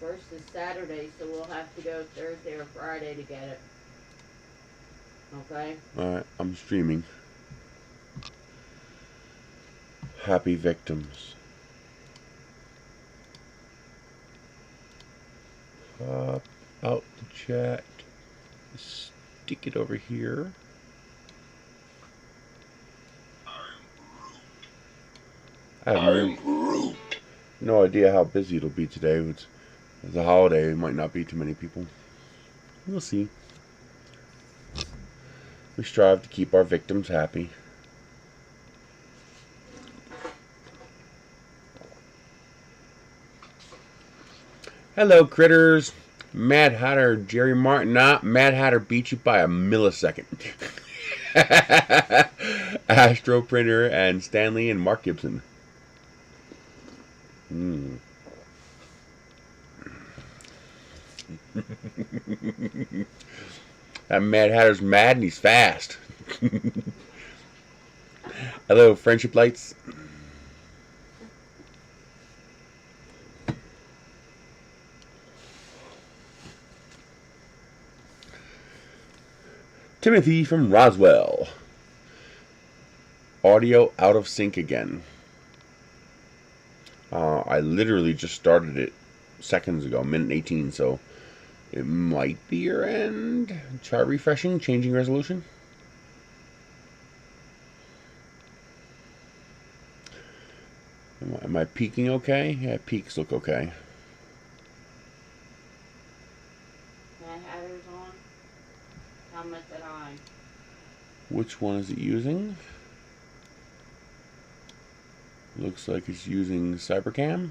First is Saturday, so we'll have to go Thursday or Friday to get it. Okay? Alright, I'm streaming. Happy victims. Pop out the chat. Stick it over here. I have no idea how busy it'll be today. It's a holiday. It might not be too many people. We'll see. We strive to keep our victims happy. Hello, critters. Mad Hatter, Jerry Martin. Nah, Mad Hatter beat you by a millisecond. Astro Printer and Stanley and Mark Gibson. That Mad Hatter's mad and he's fast. Hello, Friendship Lights. Timothy from Roswell. Audio out of sync again. I literally just started it seconds ago, minute 18, so it might be your end. Try refreshing, changing resolution. Am I peaking okay? Yeah, peaks look okay. Mad Hatter's on. Comment that I. Which one is it using? Looks like it's using Cybercam.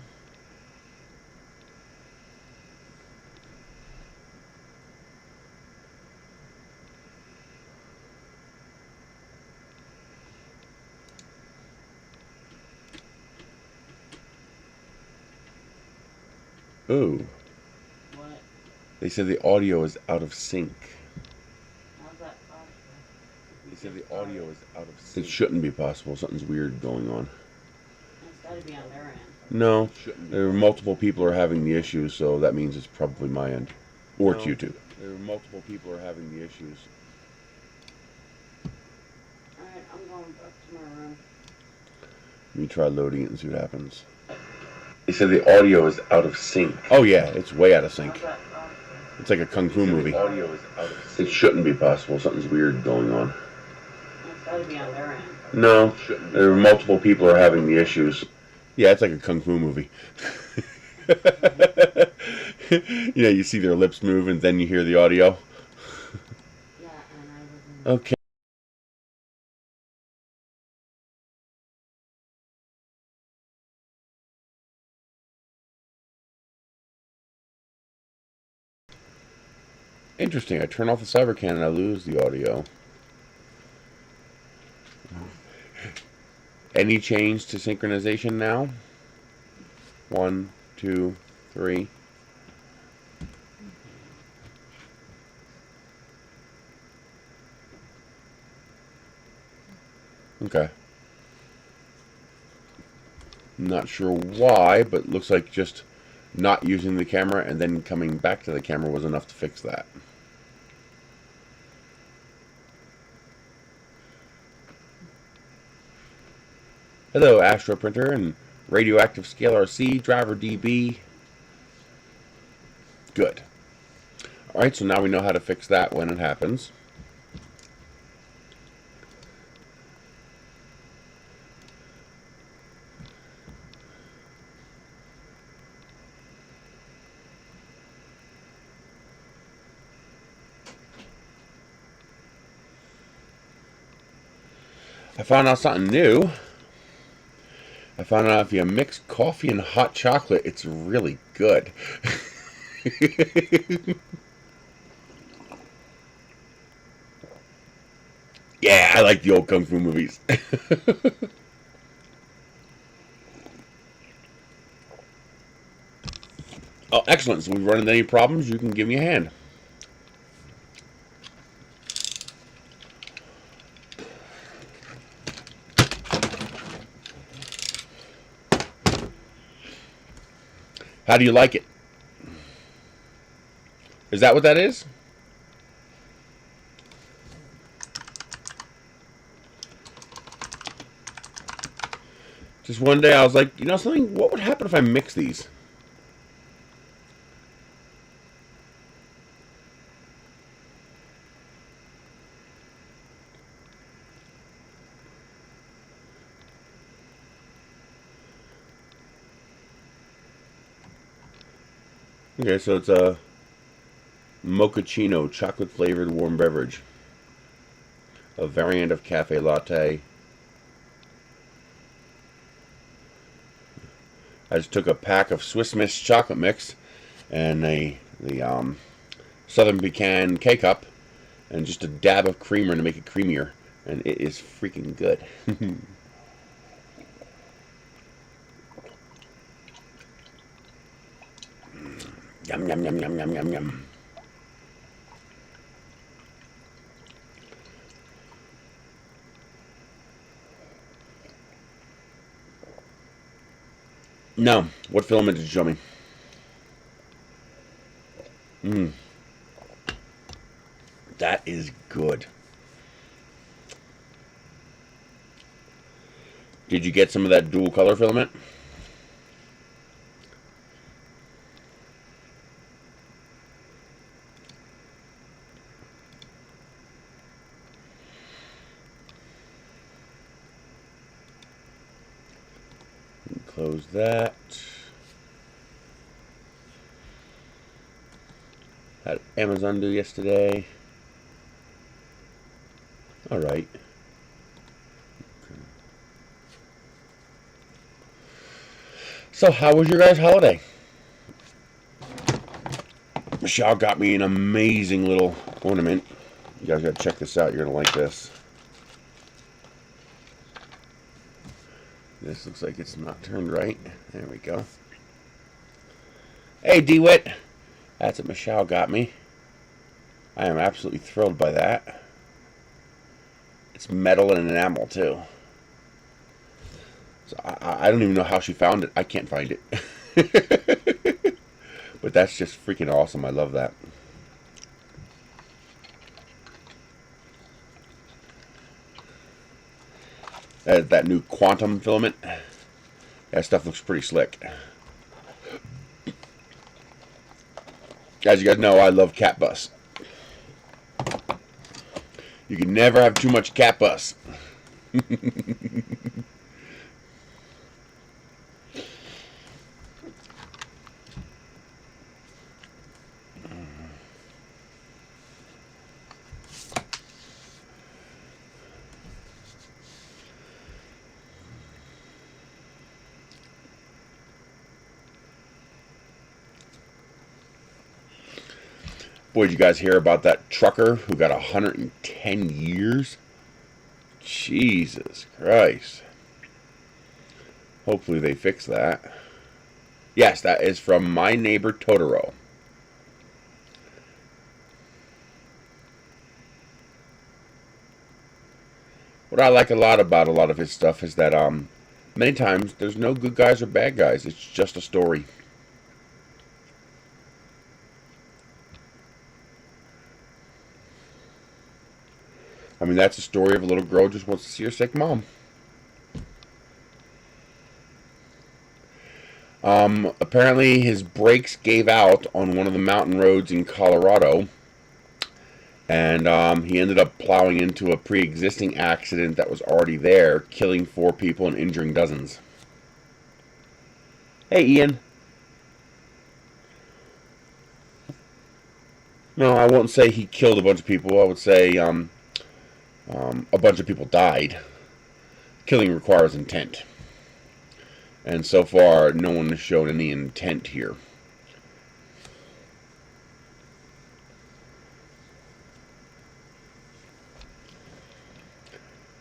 Ooh. What? They said the audio is out of sync. How's that possible? They said the audio is out of sync. It shouldn't be possible. Something's weird going on. It's got to be on their end. No, there are multiple people are having the issues, so that means it's probably my end. Or it's YouTube. There are multiple people are having the issues. Alright, I'm going back to my room. Let me try loading it and see what happens. They said the audio is out of sync. Oh yeah, it's way out of sync. It's like a kung fu movie. The audio is out of sync. It shouldn't be possible. Something's weird going on. It's got to be on their end. No, there are multiple people are having the issues. Yeah, it's like a kung fu movie. You know, you see their lips move and then you hear the audio. Yeah, and I was in. Okay. Interesting. I turn off the Cybercam and I lose the audio. Any change to synchronization now? 1, 2, 3. Okay. Not sure why, but looks like just not using the camera and then coming back to the camera was enough to fix that. Hello, Astro Printer and Radioactive Scale RC, Driver DB. Good. Alright, so now we know how to fix that when it happens. I found out something new. I found out if you mix coffee and hot chocolate, it's really good. Yeah, I like the old kung fu movies. Oh, excellent. So if we run into any problems, you can give me a hand. How do you like it? Is that what that is? Just one day I was like, you know something? What would happen if I mix these? Okay, so it's a mochaccino, chocolate-flavored warm beverage. A variant of cafe latte. I just took a pack of Swiss Miss chocolate mix and the Southern Pecan K-Cup and just a dab of creamer to make it creamier. And it is freaking good. Yum, yum, yum, yum, yum, yum, yum. No. What filament did you show me? That is good. Did you get some of that dual color filament? Close that. Had Amazon do yesterday. All right. So, how was your guys' holiday? Michelle got me an amazing little ornament. You guys gotta check this out. You're gonna like this. This looks like it's not turned right. There we go. Hey, DeWitt. That's what Michelle got me. I am absolutely thrilled by that. It's metal and enamel, too. So I don't even know how she found it. I can't find it. But that's just freaking awesome. I love that. That new quantum filament. That stuff looks pretty slick. As you guys know, I love cat bus. You can never have too much cat bus. Boy, did you guys hear about that trucker who got 110 years? Jesus Christ. Hopefully they fix that. Yes, that is from My Neighbor Totoro. What I like a lot about a lot of his stuff is that many times there's no good guys or bad guys. It's just a story. I mean, that's a story of a little girl who just wants to see her sick mom. Apparently his brakes gave out on one of the mountain roads in Colorado. And he ended up plowing into a pre-existing accident that was already there, killing 4 people and injuring dozens. Hey, Ian. No, I won't say he killed a bunch of people. I would say a bunch of people died. Killing requires intent. And so far, no one has shown any intent here.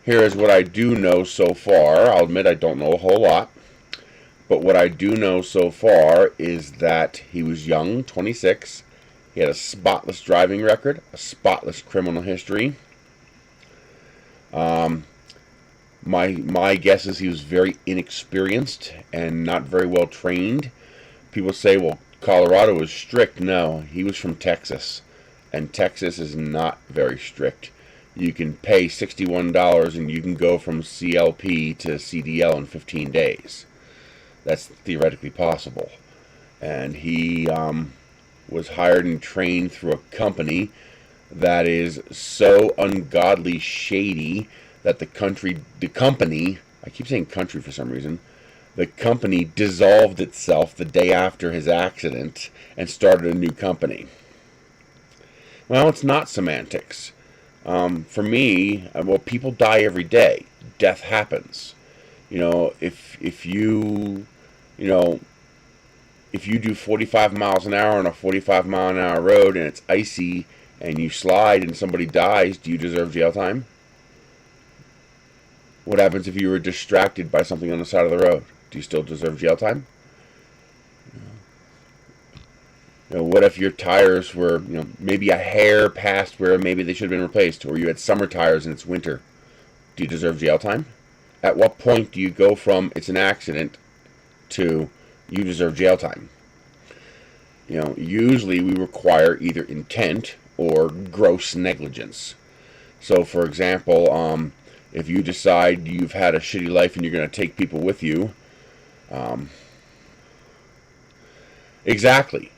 Here is what I do know so far. I'll admit I don't know a whole lot. But what I do know so far is that he was young, 26. He had a spotless driving record, a spotless criminal history. My guess is he was very inexperienced and not very well trained. People say, well, Colorado was strict. No, he was from Texas, and Texas is not very strict. You can pay $61 and you can go from CLP to CDL in 15 days. That's theoretically possible. And he was hired and trained through a company that is so ungodly shady that the company, I keep saying country for some reason, the company dissolved itself the day after his accident and started a new company. Well, it's not semantics. For me, well, people die every day. Death happens. If you do 45 miles an hour on a 45 mile an hour road and it's icy and you slide and somebody dies, do you deserve jail time? What happens if you were distracted by something on the side of the road? Do you still deserve jail time? What if your tires were, maybe a hair past where maybe they should have been replaced, or you had summer tires and it's winter? Do you deserve jail time? At what point do you go from it's an accident to you deserve jail time? Usually we require either intent or gross negligence. So, for example, if you decide you've had a shitty life and you're going to take people with you, exactly.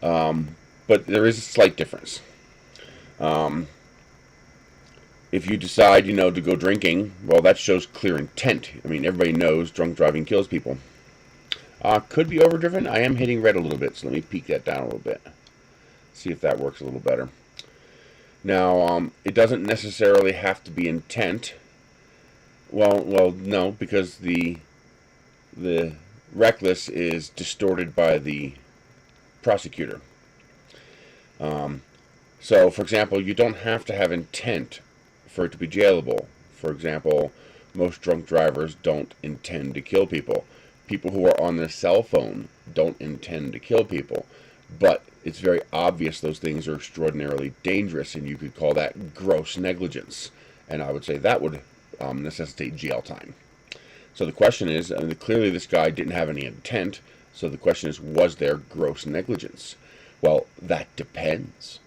But there is a slight difference. If you decide, to go drinking, well, that shows clear intent. I mean, everybody knows drunk driving kills people. Could be overdriven. I am hitting red a little bit, so let me peek that down a little bit. See if that works a little better. Now, it doesn't necessarily have to be intent. Well, no, because the reckless is distorted by the prosecutor. So, for example, you don't have to have intent for it to be jailable. For example, most drunk drivers don't intend to kill people. People who are on their cell phone don't intend to kill people. But it's very obvious those things are extraordinarily dangerous, and you could call that gross negligence. And I would say that would necessitate jail time. So the question is, clearly this guy didn't have any intent, so the question is, was there gross negligence? Well, that depends.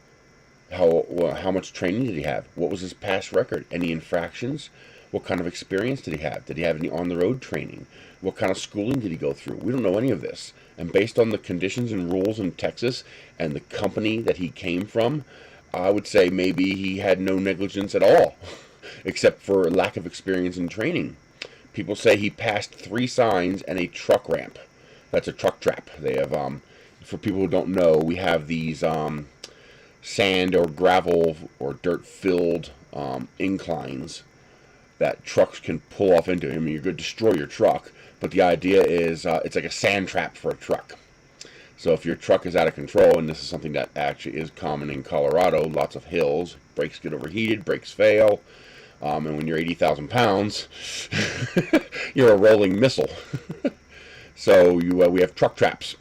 How much training did he have? What was his past record? Any infractions? What kind of experience did he have? Did he have any on-the-road training? What kind of schooling did he go through? We don't know any of this. And based on the conditions and rules in Texas and the company that he came from, I would say maybe he had no negligence at all, except for lack of experience and training. People say he passed 3 signs and a truck ramp. That's a truck trap. They have, for people who don't know, we have these sand or gravel or dirt-filled inclines that trucks can pull off into. I mean, you're going to destroy your truck, but the idea is it's like a sand trap for a truck. So if your truck is out of control, and this is something that actually is common in Colorado, lots of hills, brakes get overheated, brakes fail, and when you're 80,000 pounds, you're a rolling missile. So we have truck traps,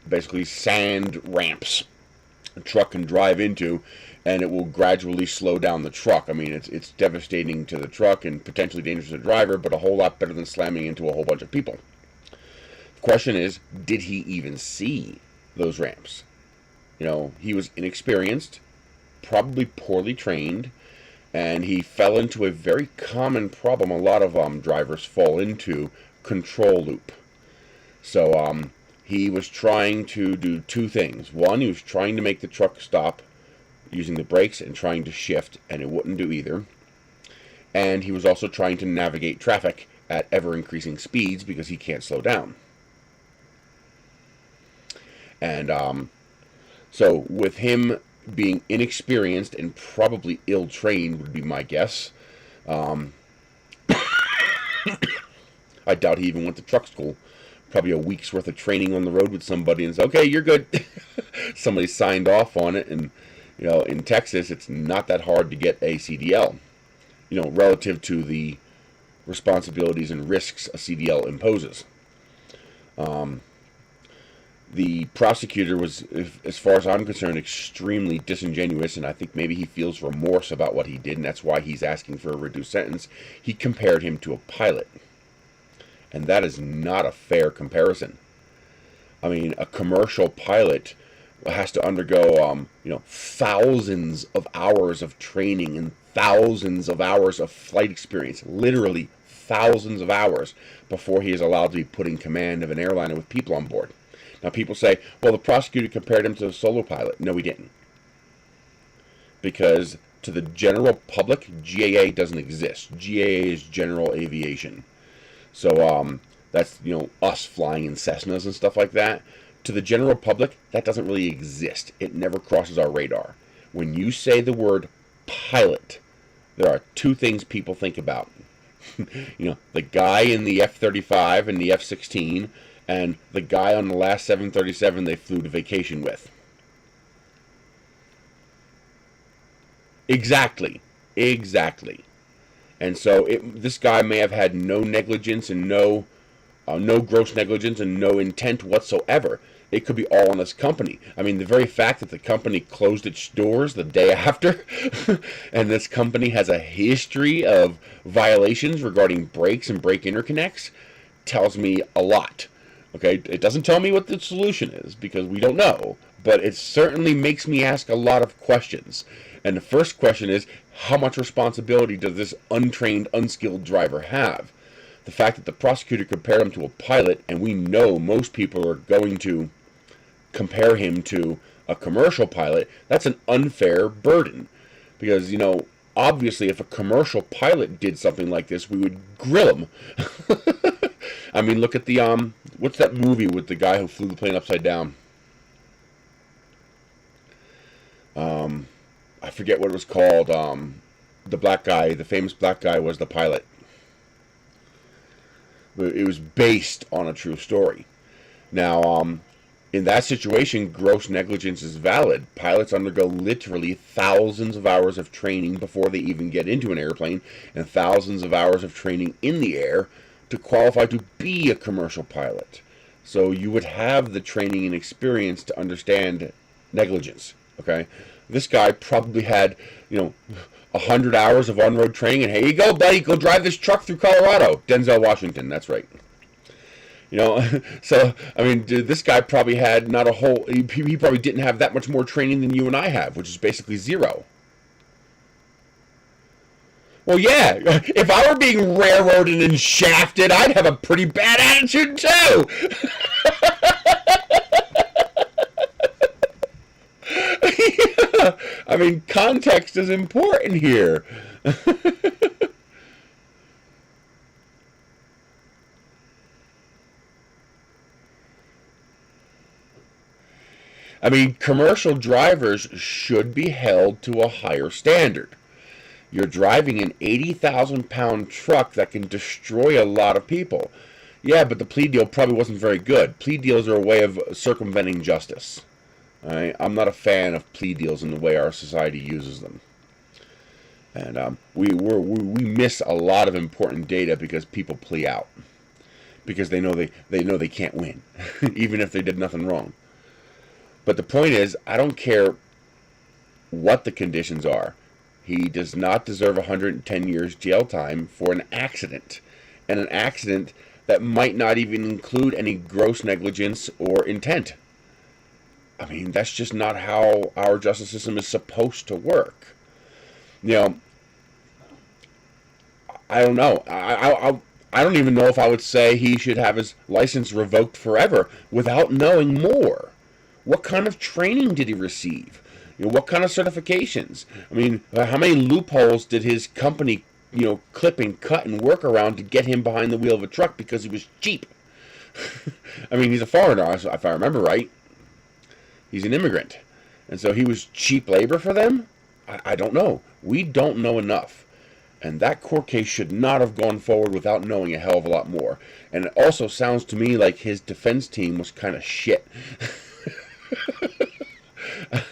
basically sand ramps a truck can drive into, and it will gradually slow down the truck. I mean, it's devastating to the truck and potentially dangerous to the driver, but a whole lot better than slamming into a whole bunch of people. The question is, did he even see those ramps? He was inexperienced, probably poorly trained, and he fell into a very common problem a lot of drivers fall into, control loop. So he was trying to do 2 things. One, he was trying to make the truck stop using the brakes and trying to shift, and it wouldn't do either. And he was also trying to navigate traffic at ever-increasing speeds because he can't slow down. And so with him being inexperienced and probably ill-trained would be my guess. I doubt he even went to truck school. Probably a week's worth of training on the road with somebody and said, okay, you're good. Somebody signed off on it, and in Texas, it's not that hard to get a CDL, relative to the responsibilities and risks a CDL imposes. The prosecutor was, as far as I'm concerned, extremely disingenuous, and I think maybe he feels remorse about what he did, and that's why he's asking for a reduced sentence. He compared him to a pilot, and that is not a fair comparison. I mean, a commercial pilot has to undergo, thousands of hours of training and thousands of hours of flight experience, literally thousands of hours before he is allowed to be put in command of an airliner with people on board. Now, people say, well, the prosecutor compared him to a solo pilot. No, he didn't. Because to the general public, GAA doesn't exist. GAA is general aviation. So, that's, us flying in Cessnas and stuff like that. To the general public, that doesn't really exist. It never crosses our radar. When you say the word pilot, there are two things people think about. The guy in the F-35 and the F-16, and the guy on the last 737 they flew to vacation with. Exactly. And so this guy may have had no negligence and no gross negligence and no intent whatsoever. It could be all on this company. I mean, the very fact that the company closed its doors the day after, and this company has a history of violations regarding brakes and brake interconnects, tells me a lot. Okay, it doesn't tell me what the solution is, because we don't know, but it certainly makes me ask a lot of questions. And the first question is, how much responsibility does this untrained, unskilled driver have? The fact that the prosecutor compared him to a pilot, and we know most people are going to compare him to a commercial pilot, that's an unfair burden. Because, obviously if a commercial pilot did something like this, we would grill him. I mean, look at the, what's that movie with the guy who flew the plane upside down? I forget what it was called. The black guy, the famous black guy was the pilot. But it was based on a true story. Now, in that situation, gross negligence is valid. Pilots undergo literally thousands of hours of training before they even get into an airplane, and thousands of hours of training in the air to qualify to be a commercial pilot. So you would have the training and experience to understand negligence. Okay, this guy probably had 100 hours of on-road training, and here you go, buddy, go drive this truck through Colorado. Denzel Washington, that's right. So, I mean, this guy probably had not a whole, he probably didn't have that much more training than you and I have, which is basically zero. Well, yeah, if I were being railroaded and shafted, I'd have a pretty bad attitude, too. Yeah. I mean, context is important here. I mean, commercial drivers should be held to a higher standard. You're driving an 80,000-pound truck that can destroy a lot of people. Yeah, but the plea deal probably wasn't very good. Plea deals are a way of circumventing justice. I'm not a fan of plea deals in the way our society uses them. And we miss a lot of important data because people plea out. Because they know they can't win, even if they did nothing wrong. But the point is, I don't care what the conditions are. He does not deserve 110 years jail time for an accident. And an accident that might not even include any gross negligence or intent. I mean, that's just not how our justice system is supposed to work. I don't know. I don't even know if I would say he should have his license revoked forever without knowing more. What kind of training did he receive? What kind of certifications? I mean, how many loopholes did his company, clip and cut and work around to get him behind the wheel of a truck because he was cheap? I mean, he's a foreigner, if I remember right. He's an immigrant. And so he was cheap labor for them? I don't know. We don't know enough. And that court case should not have gone forward without knowing a hell of a lot more. And it also sounds to me like his defense team was kind of shit.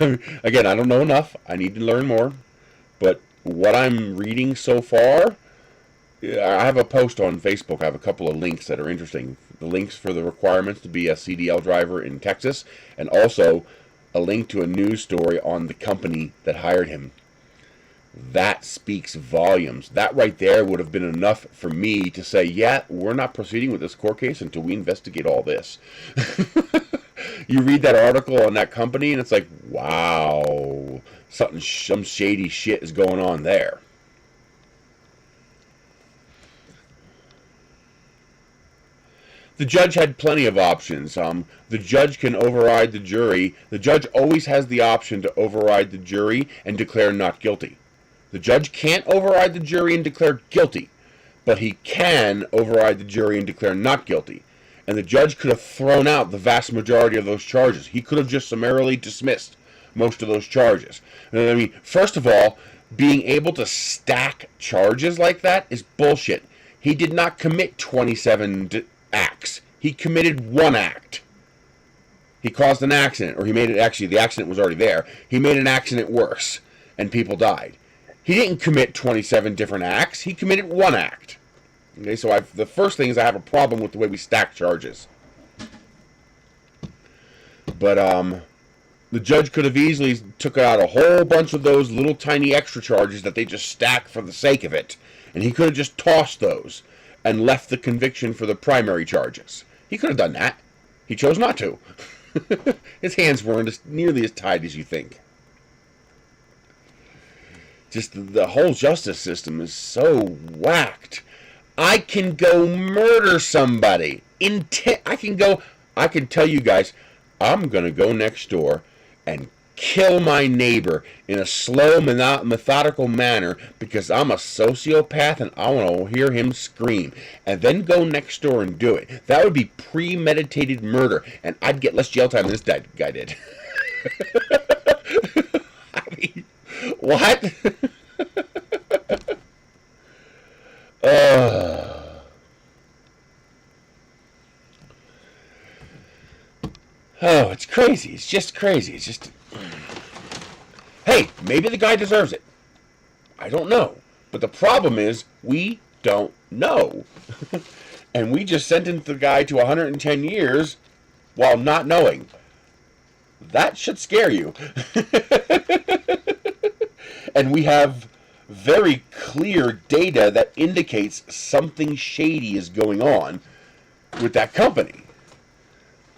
Again, I don't know enough. I need to learn more. But what I'm reading so far, I have a post on Facebook. I have a couple of links that are interesting. The links for the requirements to be a CDL driver in Texas, and also a link to a news story on the company that hired him. That speaks volumes. That right there would have been enough for me to say, yeah, we're not proceeding with this court case until we investigate all this. You read that article on that company, and it's like, wow, some shady shit is going on there. The judge had plenty of options. The judge can override the jury. The judge always has the option to override the jury and declare not guilty. The judge can't override the jury and declare guilty, but he can override the jury and declare not guilty. And the judge could have thrown out the vast majority of those charges. He could have just summarily dismissed most of those charges. And I mean, first of all, being able to stack charges like that is bullshit. He did not commit 27 acts. He committed one act. He caused an accident, or he made it, actually the accident was already there. He made an accident worse, and people died. He didn't commit 27 different acts. He committed one act. Okay, so the first thing is I have a problem with the way we stack charges. But the judge could have easily took out a whole bunch of those little tiny extra charges that they just stack for the sake of it, and he could have just tossed those and left the conviction for the primary charges. He could have done that. He chose not to. His hands weren't nearly as tied as you think. Just the whole justice system is so whacked. I can go murder somebody. I can tell you guys, I'm going to go next door and kill my neighbor in a slow, methodical manner because I'm a sociopath and I want to hear him scream, and then go next door and do it. That would be premeditated murder, and I'd get less jail time than this guy did. I mean, what? Oh, it's crazy. It's just crazy. It's just... Hey, maybe the guy deserves it. I don't know. But the problem is, we don't know. And we just sentenced the guy to 110 years while not knowing. That should scare you. And we have very clear data that indicates something shady is going on with that company.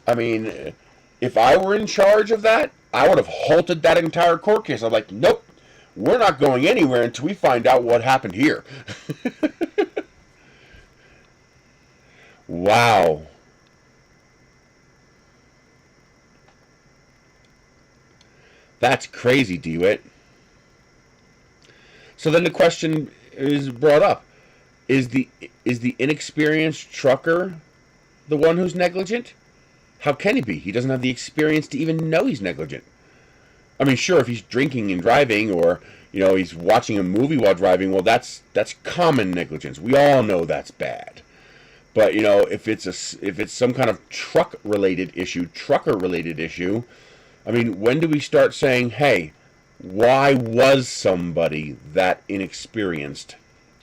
I mean, if I were in charge of that, I would have halted that entire court case. I'm like, nope, we're not going anywhere until we find out what happened here. Wow. That's crazy, DeWitt. So then the question is brought up. Is the inexperienced trucker the one who's negligent? How can he be? He doesn't have the experience to even know he's negligent. I mean, sure, if he's drinking and driving, or he's watching a movie while driving, well, that's common negligence. We all know that's bad. But if it's some kind of trucker related issue, I mean, when do we start saying, hey, why was somebody that inexperienced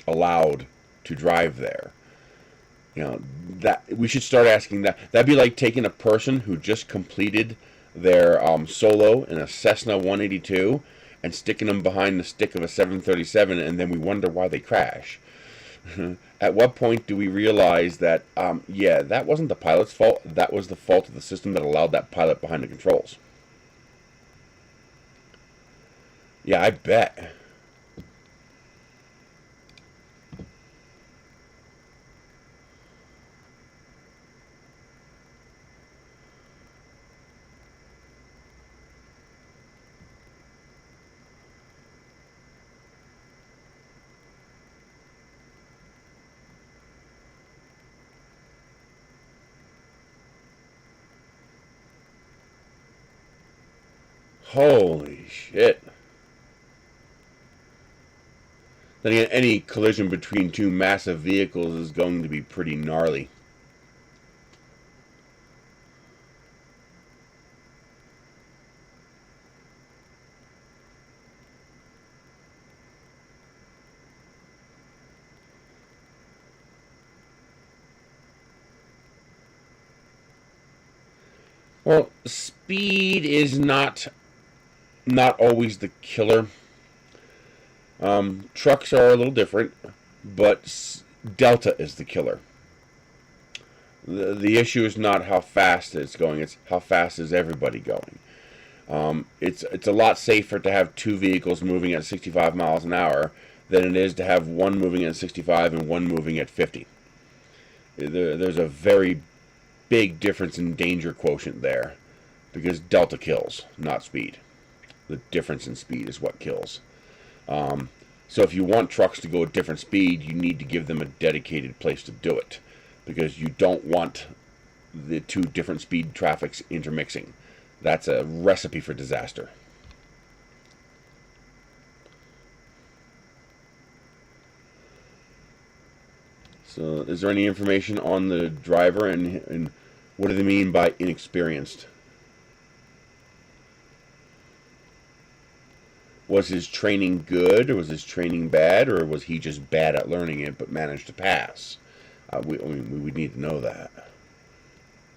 allowed to drive there? That we should start asking that. That'd be like taking a person who just completed their solo in a Cessna 182 and sticking them behind the stick of a 737, and then we wonder why they crash. At what point do we realize that, yeah, that wasn't the pilot's fault, that was the fault of the system that allowed that pilot behind the controls? Yeah, I bet. Holy shit. Then again, any collision between two massive vehicles is going to be pretty gnarly. Well, speed is not always the killer. Trucks are a little different, but Delta is the killer. The issue is not how fast it's going, it's how fast is everybody going. It's a lot safer to have two vehicles moving at 65 miles an hour than it is to have one moving at 65 and one moving at 50. There's a very big difference in danger quotient there, because delta kills, not speed. The difference in speed is what kills. So if you want trucks to go at different speed, you need to give them a dedicated place to do it, because you don't want the two different speed traffics intermixing. That's a recipe for disaster. So is there any information on the driver, and what do they mean by inexperienced? Was his training good, or was his training bad, or was he just bad at learning it but managed to pass? We would need to know that.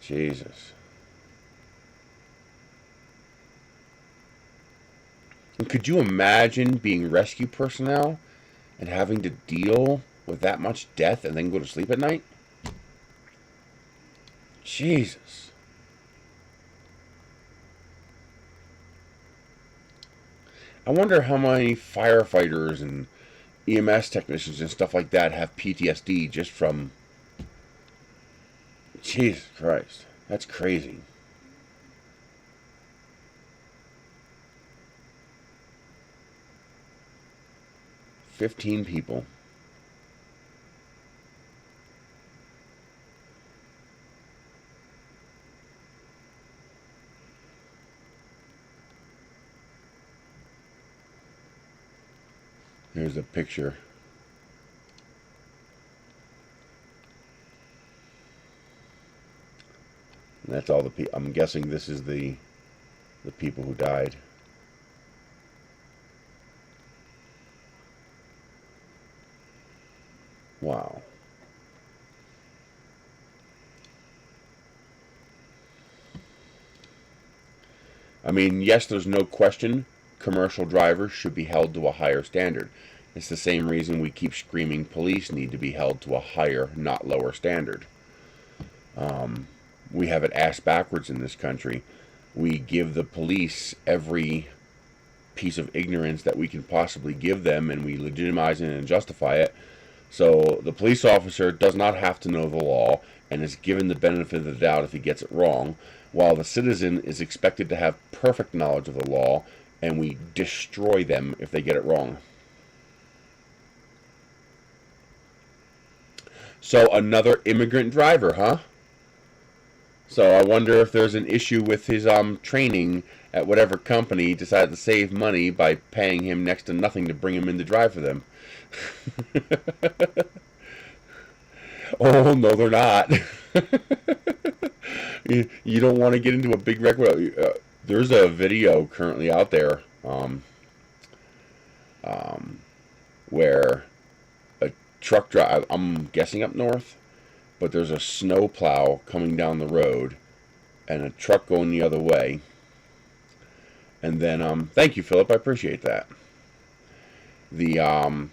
Jesus. And could you imagine being rescue personnel and having to deal with that much death and then go to sleep at night? Jesus. I wonder how many firefighters and EMS technicians and stuff like that have PTSD just from... Jesus Christ. That's crazy. $15 people. Here's a picture. And that's all the people. I'm guessing this is the people who died. Wow. I mean, yes, there's no question commercial drivers should be held to a higher standard. It's the same reason we keep screaming police need to be held to a higher, not lower standard. We have it ass backwards in this country. We give the police every piece of ignorance that we can possibly give them, and we legitimize it and justify it. So the police officer does not have to know the law and is given the benefit of the doubt if he gets it wrong, while the citizen is expected to have perfect knowledge of the law, and we destroy them if they get it wrong. So another immigrant driver, huh? So I wonder if there's an issue with his training at whatever company decided to save money by paying him next to nothing to bring him in to drive for them. Oh, no, they're not. You don't want to get into a big wreck. There's a video currently out there where a truck driver, I'm guessing up north, but there's a snow plow coming down the road and a truck going the other way. And then, thank you, Philip, I appreciate that. And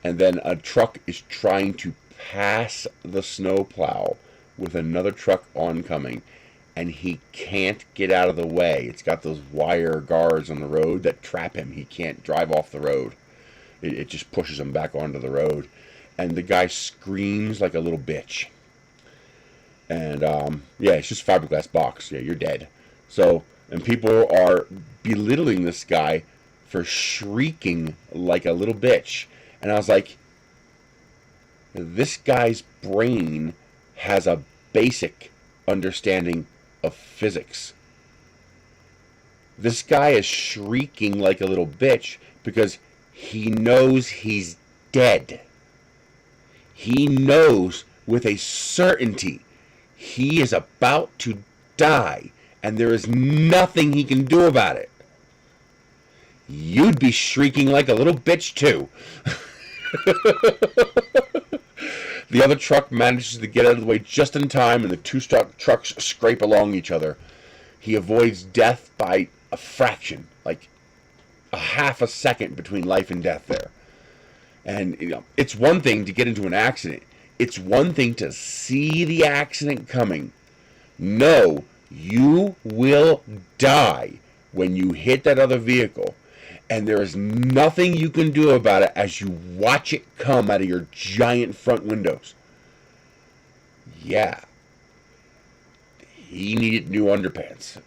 then a truck is trying to pass the snow plow with another truck oncoming, and he can't get out of the way. It's got those wire guards on the road that trap him. He can't drive off the road. It just pushes him back onto the road. And the guy screams like a little bitch. And, yeah, it's just a fiberglass box. Yeah, you're dead. So, and people are belittling this guy for shrieking like a little bitch. And I was like, this guy's brain has a basic understanding of physics. This guy is shrieking like a little bitch because he knows he's dead. He knows with a certainty he is about to die, and there is nothing he can do about it. You'd be shrieking like a little bitch too. The other truck manages to get out of the way just in time, and the two trucks scrape along each other. He avoids death by a fraction, like a half a second between life and death there. And you know, it's one thing to get into an accident. It's one thing to see the accident coming. No, you will die when you hit that other vehicle. And there is nothing you can do about it as you watch it come out of your giant front windows. Yeah. He needed new underpants.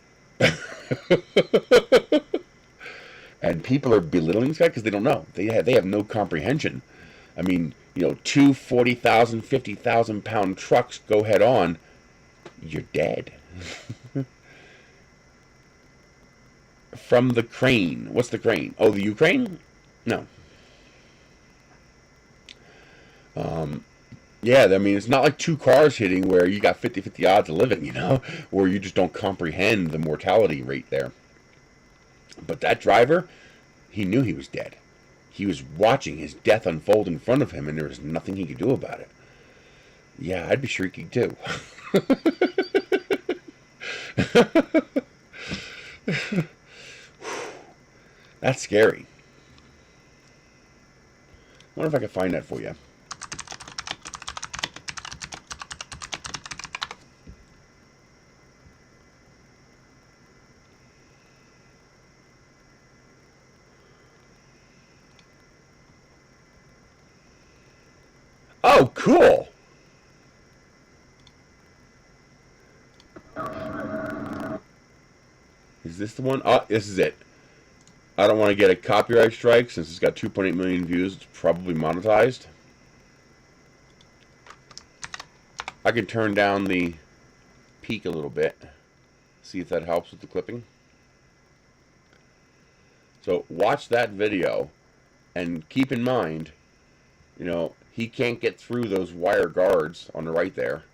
And people are belittling this guy because they don't know. They have no comprehension. I mean, you know, two 40,000, 50,000 pound trucks go head on, you're dead. From the crane. What's the crane? Oh, the Ukraine? No. Yeah, I mean, it's not like two cars hitting where you got 50-50 odds of living, you know, or you just don't comprehend the mortality rate there. But that driver, he knew he was dead. He was watching his death unfold in front of him, and there was nothing he could do about it. Yeah, I'd be shrieking too. That's scary. I wonder if I can find that for you. Oh, cool. Is this the one? Oh, this is it. I don't want to get a copyright strike since it's got 2.8 million views. It's probably monetized. I can turn down the peak a little bit. See if that helps with the clipping. So watch that video and keep in mind, you know, he can't get through those wire guards on the right there.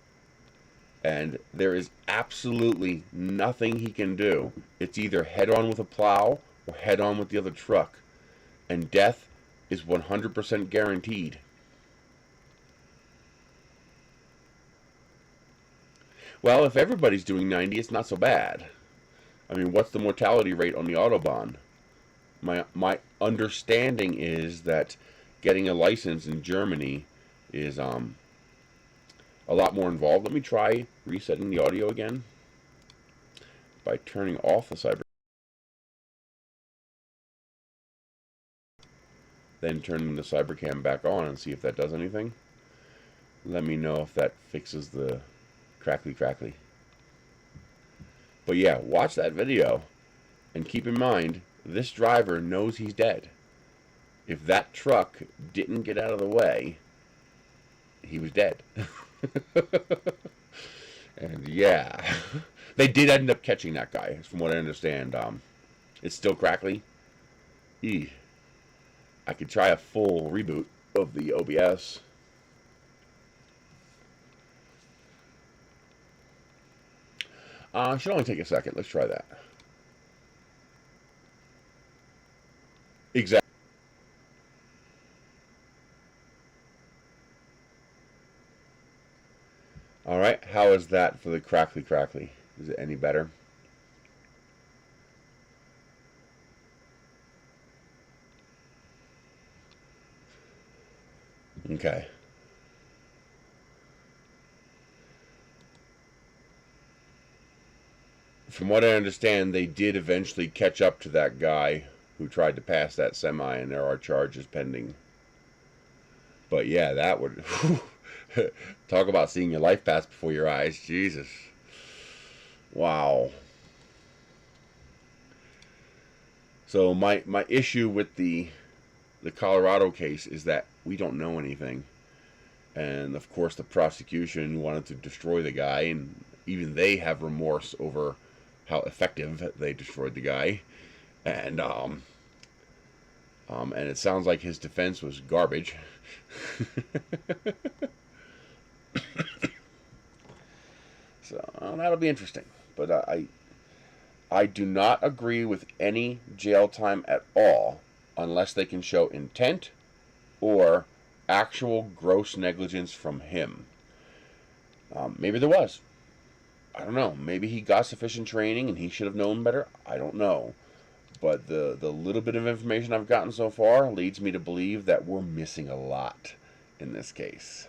And there is absolutely nothing he can do. It's either head on with a plow or head on with the other truck. And death is 100% guaranteed. Well, if everybody's doing 90, it's not so bad. I mean, what's the mortality rate on the Autobahn? My understanding is that getting a license in Germany is a lot more involved. Let me try resetting the audio again by turning off the cyber. Then turning the cybercam back on and see if that does anything. Let me know if that fixes the crackly. But yeah, watch that video and keep in mind, this driver knows he's dead. If that truck didn't get out of the way, he was dead. And yeah, they did end up catching that guy, from what I understand. It's still crackly. Eeh. I could try a full reboot of the OBS. Should only take a second. Let's try that. Exactly. All right. How is that for the crackly? Is it any better? Okay. From what I understand, they did eventually catch up to that guy who tried to pass that semi, and there are charges pending. But yeah, that would talk about seeing your life pass before your eyes. Jesus. Wow. So my issue with the Colorado case is that we don't know anything. And of course the prosecution wanted to destroy the guy, and even they have remorse over how effective they destroyed the guy. And it sounds like his defense was garbage. So that'll be interesting. But I do not agree with any jail time at all unless they can show intent or actual gross negligence from him. Maybe there was. I don't know. Maybe he got sufficient training and he should have known better. I don't know. But the little bit of information I've gotten so far leads me to believe that we're missing a lot in this case.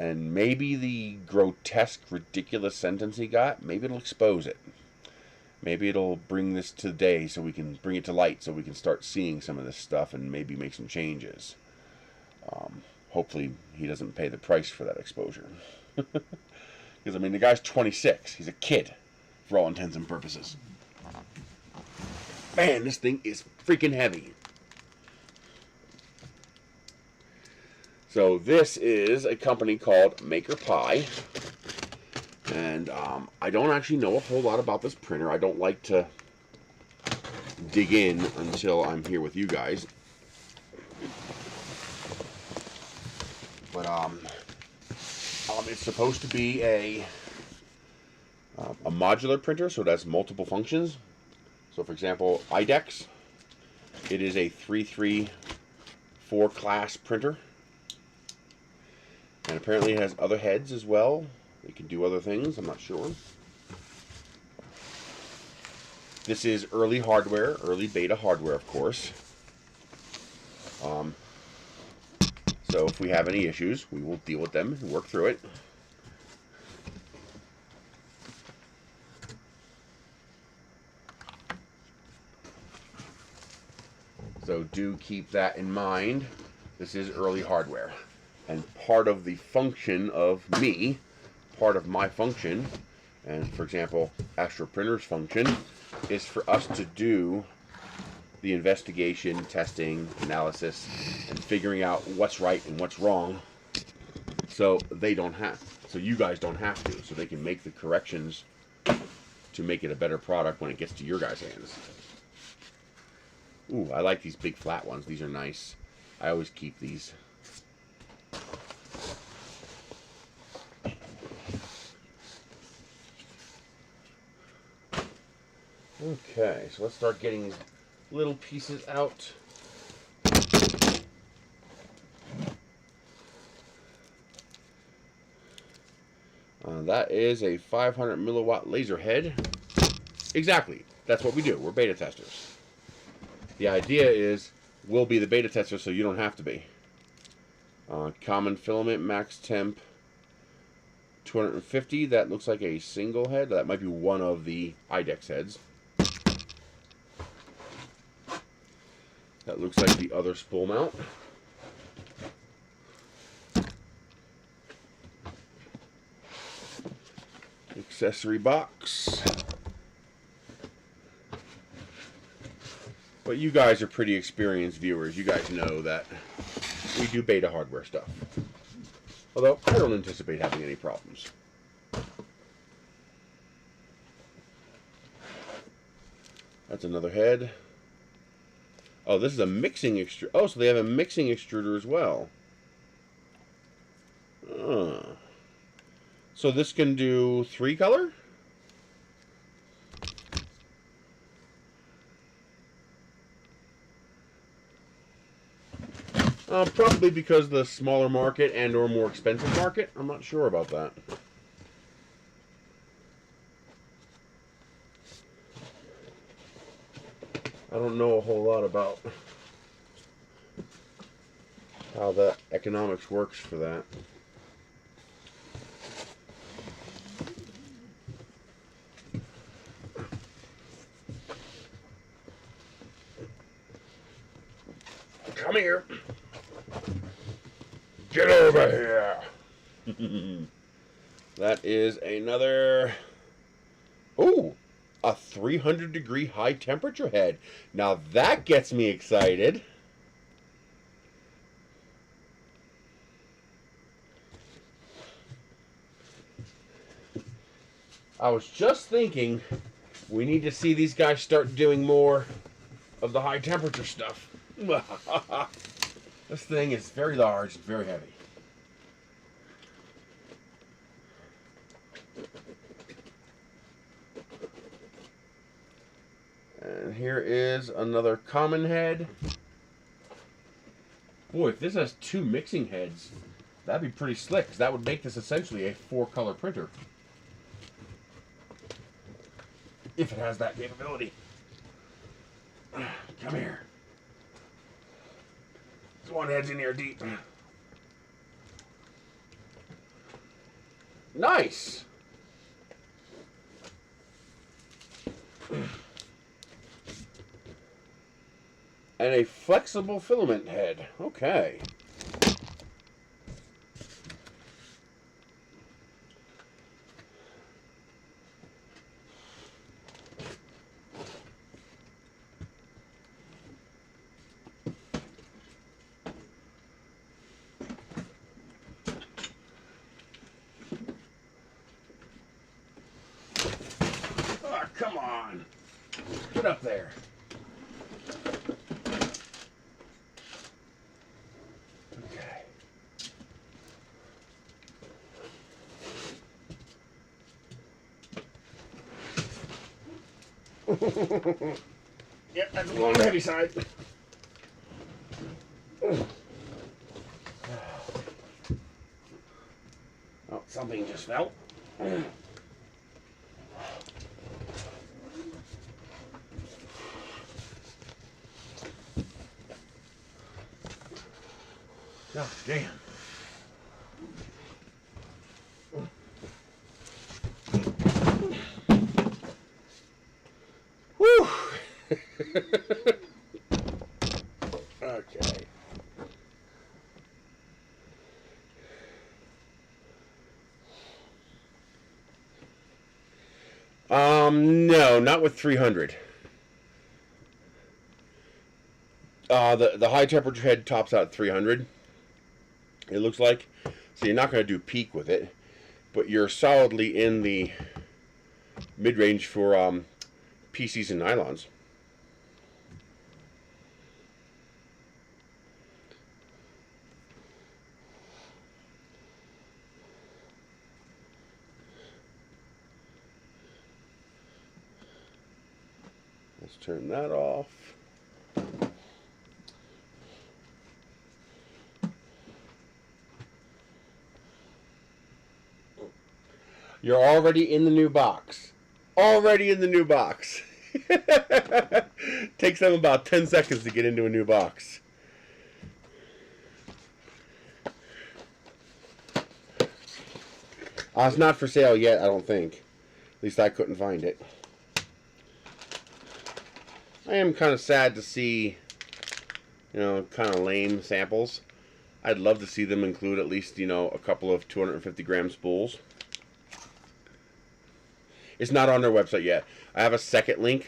And maybe the grotesque, ridiculous sentence he got, maybe it'll expose it. Maybe it'll bring this to the day so we can bring it to light so we can start seeing some of this stuff and maybe make some changes. Hopefully he doesn't pay the price for that exposure. Because, I mean, the guy's 26. He's a kid for all intents and purposes. Man, this thing is freaking heavy. So this is a company called MakerPi. And I don't actually know a whole lot about this printer. I don't like to dig in until I'm here with you guys. But it's supposed to be a modular printer, so it has multiple functions. So, for example, Idex, it is a 334 class printer. And apparently it has other heads as well. It can do other things, I'm not sure. This is early hardware, early beta hardware, of course. So if we have any issues, we will deal with them and work through it. So do keep that in mind. This is early hardware. And part of the function of me, part of my function, and for example, Astro Printer's function, is for us to do the investigation, testing, analysis, and figuring out what's right and what's wrong, so they don't have, so you guys don't have to, so they can make the corrections to make it a better product when it gets to your guys' hands. Ooh, I like these big flat ones. These are nice. I always keep these. Okay, so let's start getting these little pieces out. That is a 500 milliwatt laser head. Exactly, that's what we do. We're beta testers. The idea is we'll be the beta tester so you don't have to be. Common filament, max temp, 250. That looks like a single head. That might be one of the Idex heads. That looks like the other spool mount. Accessory box. But you guys are pretty experienced viewers. You guys know that we do beta hardware stuff. Although, I don't anticipate having any problems. That's another head. Oh, this is a mixing extruder. Oh, so they have a mixing extruder as well. So this can do 3-color? Probably because the smaller market and or more expensive market. I'm not sure about that. I don't know a whole lot about how the economics works for that. Come here. Get over here. That is another... Ooh, a 300-degree high temperature head. Now that gets me excited. I was just thinking we need to see these guys start doing more of the high temperature stuff. This thing is very large and very heavy. And here is another common head. Boy, if this has 2 mixing heads, that'd be pretty slick, because that would make this essentially a 4-color printer. If it has that capability. Come here. This one head's in here deep. Nice. And a flexible filament head. Okay. Oh, come on. Get up there. Yep, that's a little on the heavy side. Oh, something just fell. Oh, damn. Whew. Okay. No, not with 300. The high temperature head tops out at 300. It looks like. So you're not going to do peak with it, but you're solidly in the mid-range for PCs and nylons. Let's turn that off. You're already in the new box. Already in the new box. Takes them about 10 seconds to get into a new box. It's not for sale yet, I don't think. At least I couldn't find it. I am kind of sad to see, kind of lame samples. I'd love to see them include at least, a couple of 250 gram spools. It's not on their website yet. I have a second link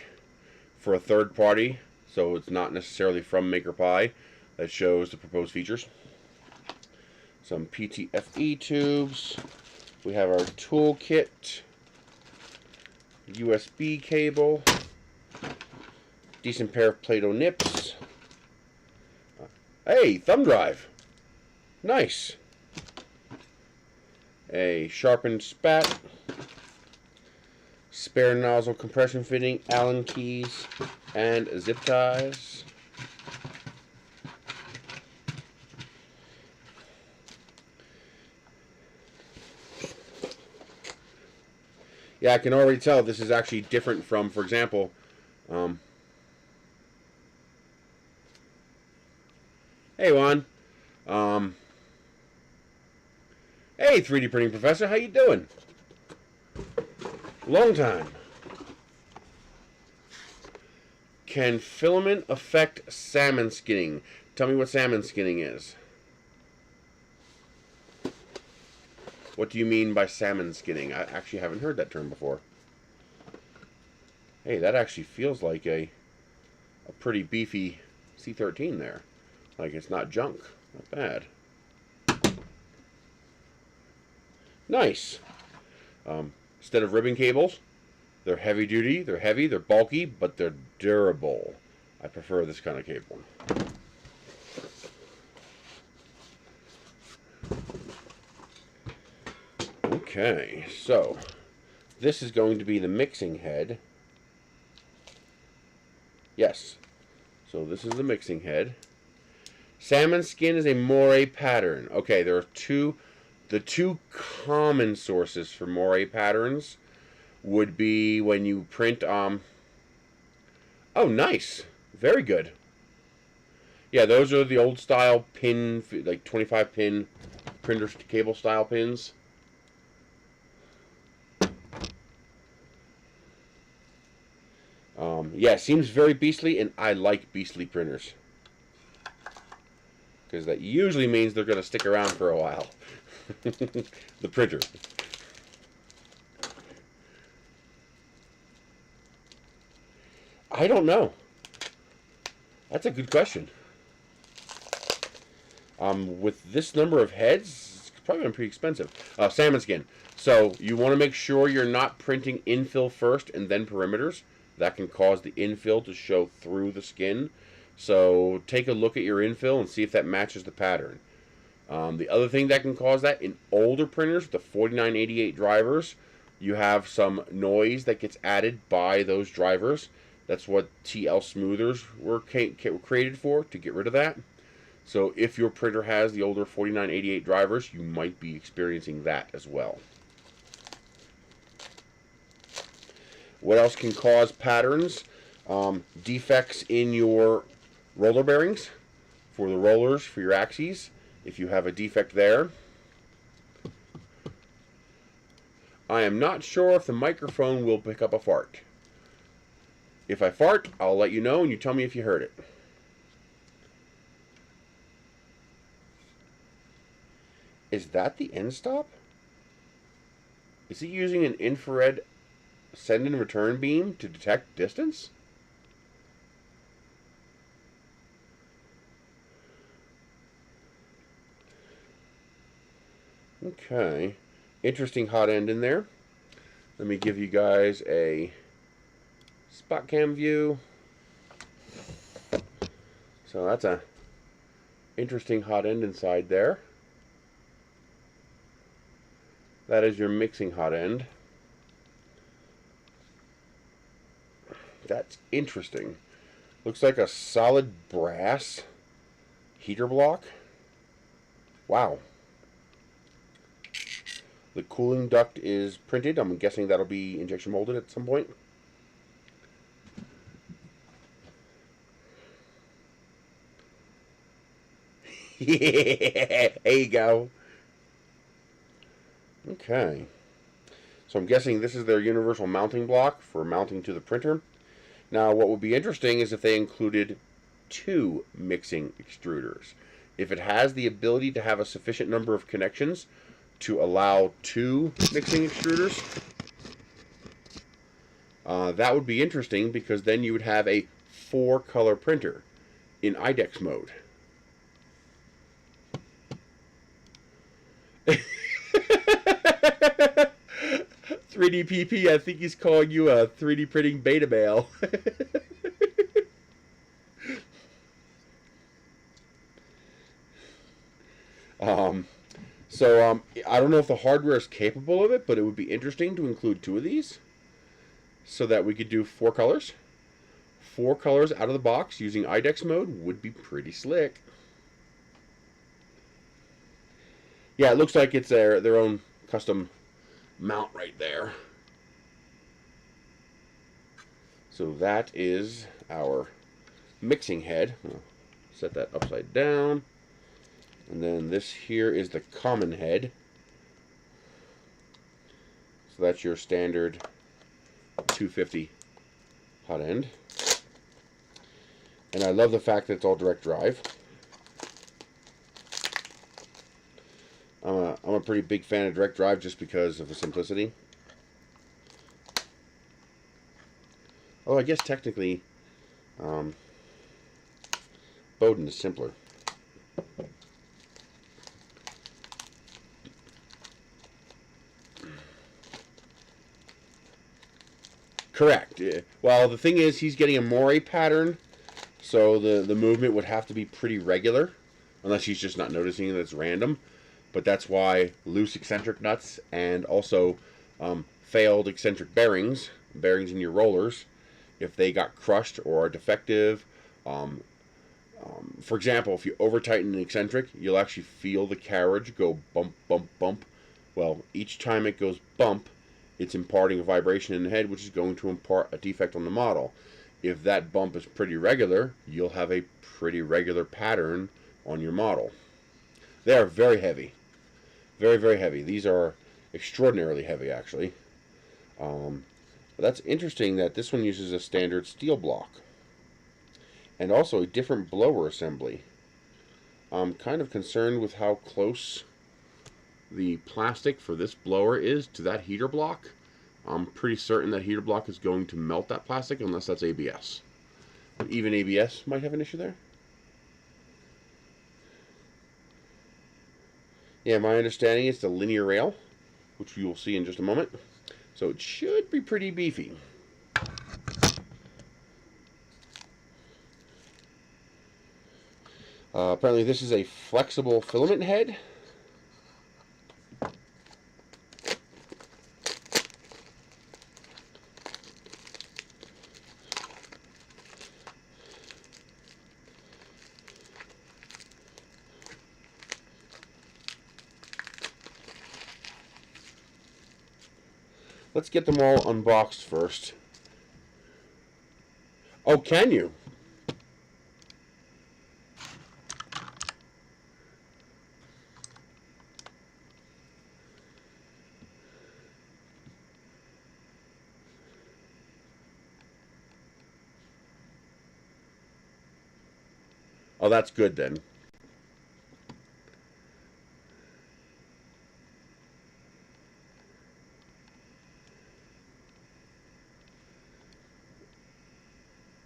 for a third party, so it's not necessarily from MakerPi, that shows the proposed features. Some PTFE tubes. We have our toolkit, USB cable, decent pair of Play-Doh nips. Hey, thumb drive. Nice. A sharpened spat. Spare nozzle compression fitting, Allen keys, and zip ties. Yeah, I can already tell this is actually different from, for example, hey Juan, hey 3D printing professor, how you doing? Long time. Can filament affect salmon skinning? Tell me what salmon skinning is. What do you mean by salmon skinning? I actually haven't heard that term before. Hey, that actually feels like a pretty beefy C13 there. Like it's not junk. Not bad. Nice. Instead of ribbon cables, they're heavy duty, they're heavy, they're bulky, but they're durable. I prefer this kind of cable. Okay, so this is going to be the mixing head. Yes, so this is the mixing head. Salmon skin is a moire pattern. Okay, there are the two common sources for moire patterns would be when you print, oh, nice. Very good. Yeah, those are the old style pin, like 25 pin printer cable style pins. Yeah, it seems very beastly, and I like beastly printers. Because that usually means they're going to stick around for a while. The printer. I don't know. That's a good question. With this number of heads, it's probably been pretty expensive. Salmon skin. So you want to make sure you're not printing infill first and then perimeters. That can cause the infill to show through the skin. So take a look at your infill and see if that matches the pattern. The other thing that can cause that, in older printers, the 4988 drivers, you have some noise that gets added by those drivers. That's what TL smoothers were created for, to get rid of that. So if your printer has the older 4988 drivers, you might be experiencing that as well. What else can cause patterns? Defects in your roller bearings for the rollers for your axes. If you have a defect there. I am not sure if the microphone will pick up a fart. If I fart, I'll let you know and you tell me if you heard it. Is that the end stop? Is he using an infrared send and return beam to detect distance? Okay. Interesting hot end in there. Let me give you guys a spot cam view. So that's a interesting hot end inside there. That is your mixing hot end. That's interesting. Looks like a solid brass heater block. Wow. The cooling duct is printed. I'm guessing that'll be injection molded at some point. Yeah, there you go. Okay. So I'm guessing this is their universal mounting block for mounting to the printer. Now, what would be interesting is if they included 2 mixing extruders. If it has the ability to have a sufficient number of connections to allow 2 mixing extruders, that would be interesting, because then you would have a 4-color printer in Idex mode. 3DPP, I think he's calling you a 3D printing beta male. I don't know if the hardware is capable of it, but it would be interesting to include 2 of these so that we could do 4 colors. 4 colors out of the box using Idex mode would be pretty slick. Yeah, it looks like it's their own custom mount right there. So that is our mixing head. I'll set that upside down. And then this here is the common head. So that's your standard 250 hot end. And I love the fact that it's all direct drive. I'm a pretty big fan of direct drive just because of the simplicity. Oh, I guess technically Bowden is simpler. Correct. Well, the thing is, he's getting a moire pattern, so the movement would have to be pretty regular, unless he's just not noticing that it's random. But that's why loose eccentric nuts and also failed eccentric bearings in your rollers, if they got crushed or are defective. For example, if you over tighten an eccentric, you'll actually feel the carriage go bump, bump, bump. Well, each time it goes bump, it's imparting a vibration in the head, which is going to impart a defect on the model. If that bump is pretty regular, you'll have a pretty regular pattern on your model. They are very heavy. Very, very heavy. These are extraordinarily heavy, actually. Let's that's interesting that this one uses a standard steel block. And also a different blower assembly. I'm kind of concerned with how close the plastic for this blower is to that heater block. I'm pretty certain that heater block is going to melt that plastic unless that's ABS. But even ABS might have an issue there. Yeah, my understanding is the linear rail, which you will see in just a moment. So it should be pretty beefy. Apparently this is a flexible filament head. Let's get them all unboxed first. Oh, can you? Oh, that's good then.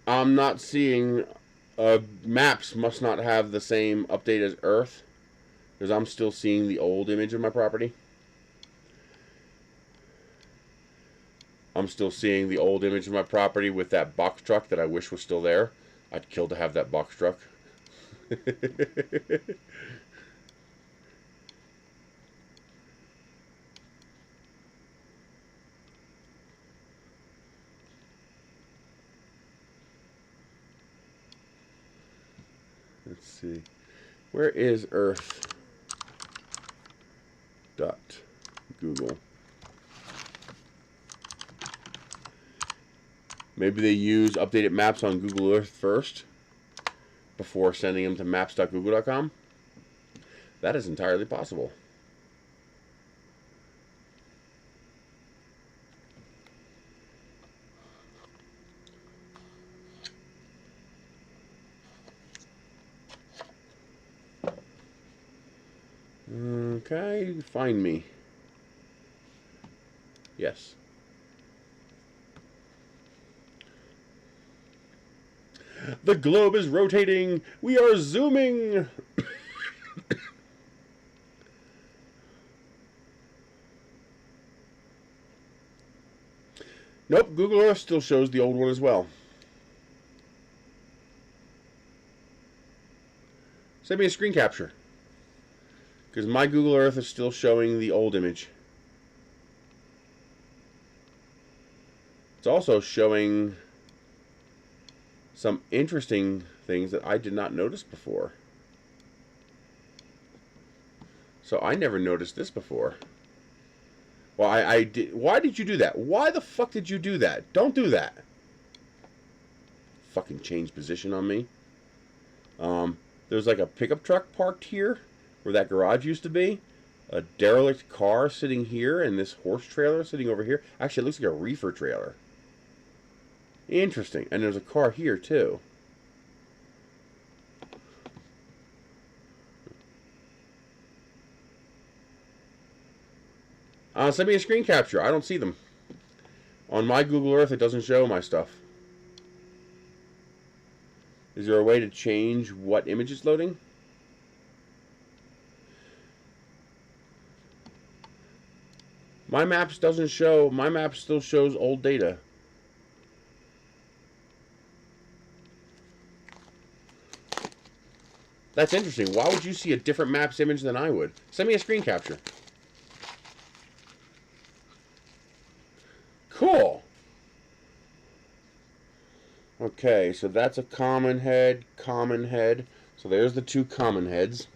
I'm not seeing... maps must not have the same update as Earth, because I'm still seeing the old image of my property. I'm still seeing the old image of my property with that box truck that I wish was still there. I'd kill to have that box truck. Let's see. Where is Earth? Google. Maybe they use updated maps on Google Earth first before sending them to maps.google.com. That is entirely possible. Okay, find me. Yes. The globe is rotating. We are zooming. Nope, Google Earth still shows the old one as well. Send me a screen capture. Because my Google Earth is still showing the old image. It's also showing some interesting things that I did not notice before. So I never noticed this before. Well, I did. Why did you do that? Why the fuck did you do that? Don't do that. Fucking change position on me. There's like a pickup truck parked here where that garage used to be. A derelict car sitting here and this horse trailer sitting over here. Actually, it looks like a reefer trailer. Interesting. And there's a car here too. Send me a screen capture. I don't see them. On my Google Earth, it doesn't show my stuff. Is there a way to change what image is loading? My maps doesn't show. My map still shows old data. That's interesting. Why would you see a different maps image than I would? Send me a screen capture. Cool. Okay, so that's a common head, common head. So there's the two common heads.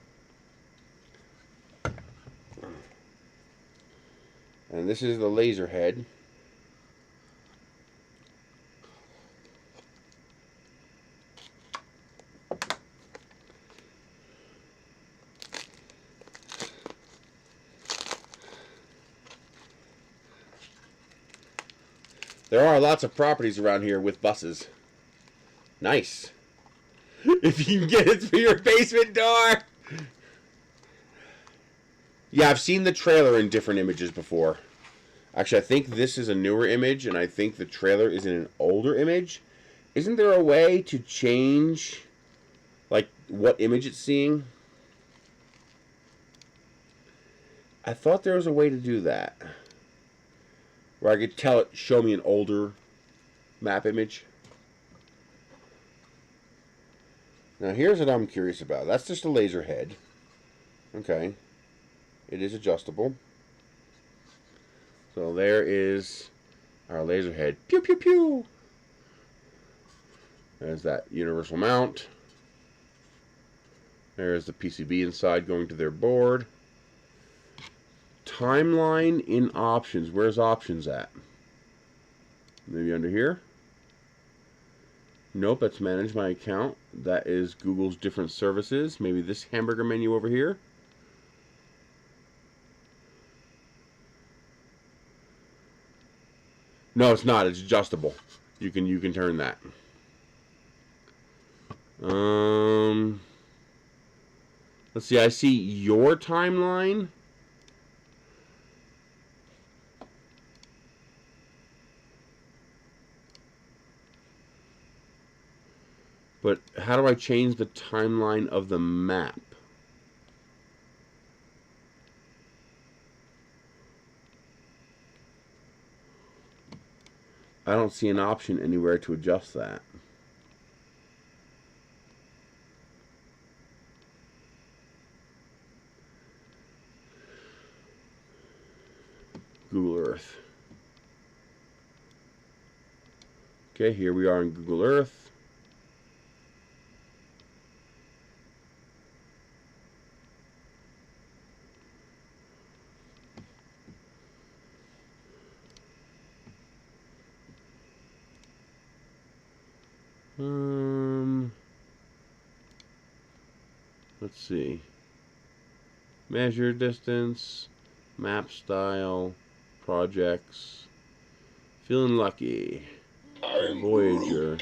And this is the laser head. There are lots of properties around here with buses. Nice. If you can get it through your basement door. Yeah, I've seen the trailer in different images before. Actually, I think this is a newer image, and I think the trailer is in an older image. Isn't there a way to change, like, what image it's seeing? I thought there was a way to do that. Where I could tell it, show me an older map image. Now, here's what I'm curious about. That's just a laser head. Okay. It is adjustable. So there is our laser head. Pew, pew, pew. There's that universal mount. There's the PCB inside going to their board. Timeline in options. Where's options at? Maybe under here? Nope, that's manage my account. That is Google's different services. Maybe this hamburger menu over here. No, it's not. It's adjustable. You can turn that. Let's see. I see your timeline. But how do I change the timeline of the map? I don't see an option anywhere to adjust that. Google Earth. Okay, here we are in Google Earth. Let's see. Measure distance, map style, projects, feeling lucky, Voyager,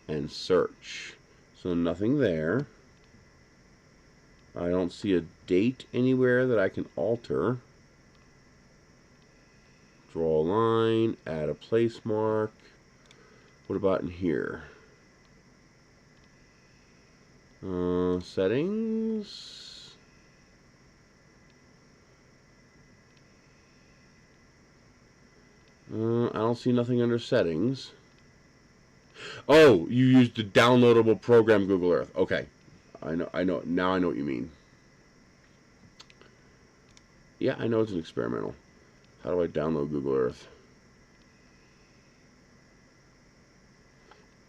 and search. So nothing there. I don't see a date anywhere that I can alter. Draw a line, add a place mark. What about in here? Settings. I don't see nothing under settings. Oh, you used the downloadable program Google Earth. Okay. I know. Now I know what you mean. Yeah, I know it's an experimental. How do I download Google Earth?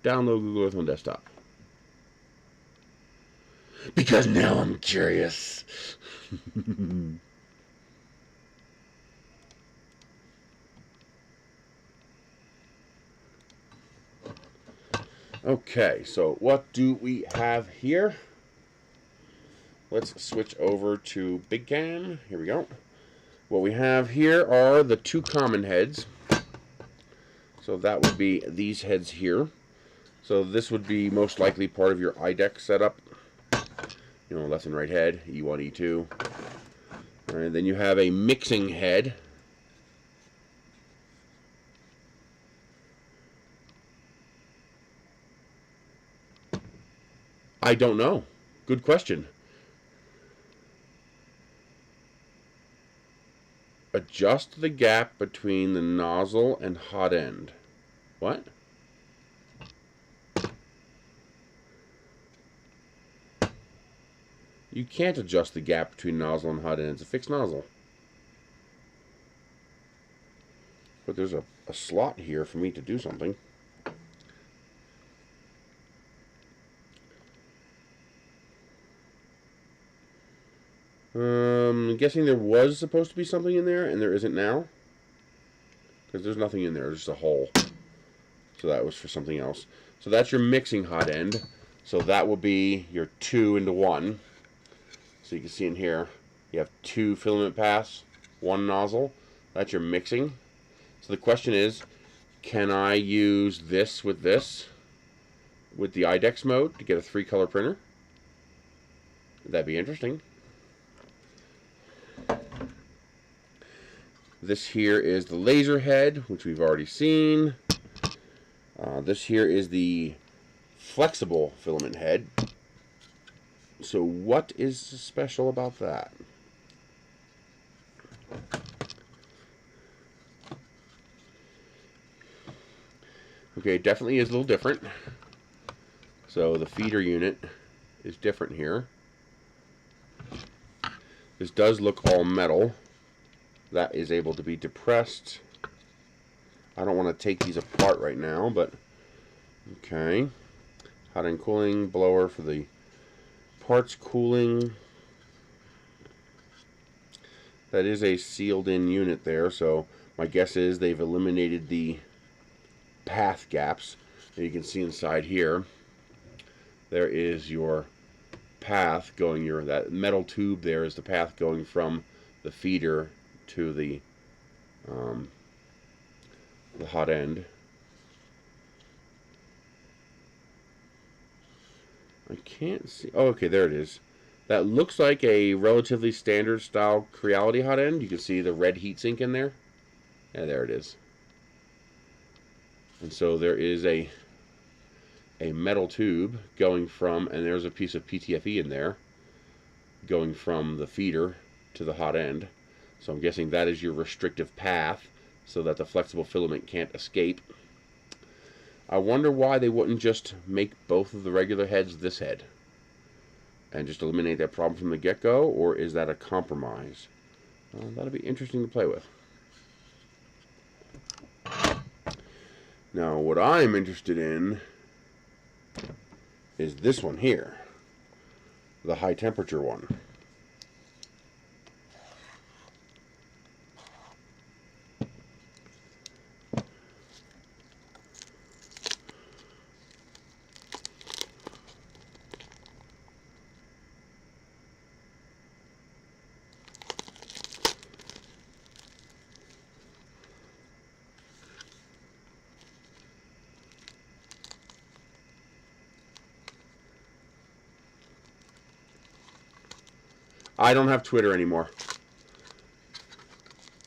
Download Google Earth on desktop. Because now I'm curious. Okay, so what do we have here? Let's switch over to Big Cam. Here we go. What we have here are the two common heads. So that would be these heads here. So this would be most likely part of your Idex setup. You know, left and right head, E1, E2. All right, then you have a mixing head. I don't know. Good question. Adjust the gap between the nozzle and hot end. What? You can't adjust the gap between nozzle and hot end. It's a fixed nozzle. But there's a slot here for me to do something. I'm guessing there was supposed to be something in there, and there isn't now. Because there's nothing in there, there's just a hole. So that was for something else. So that's your mixing hot end. So that will be your 2 into 1. So you can see in here, you have 2 filament paths, 1 nozzle. That's your mixing. So the question is, Can I use this with the Idex mode to get a 3-color printer? That'd be interesting. This here is the laser head, which we've already seen. This here is the flexible filament head. So what is special about that? Okay, it definitely is a little different. So the feeder unit is different here. This does look all metal. That is able to be depressed. I don't want to take these apart right now, but okay. Hot end cooling blower for the parts cooling. That is a sealed in unit there, so my guess is they've eliminated the path gaps. And you can see inside here, there is your path going, that metal tube there is the path going from the feeder to the hot end. I can't see. Oh, okay, there it is. That looks like a relatively standard style Creality hot end. You can see the red heatsink in there. Yeah, there it is. And so there is a metal tube going from, and there's a piece of PTFE in there, going from the feeder to the hot end. So I'm guessing that is your restrictive path so that the flexible filament can't escape. I wonder why they wouldn't just make both of the regular heads this head and just eliminate that problem from the get-go, or is that a compromise? That'll be interesting to play with. Now, what I'm interested in is this one here, the high temperature one. I don't have Twitter anymore.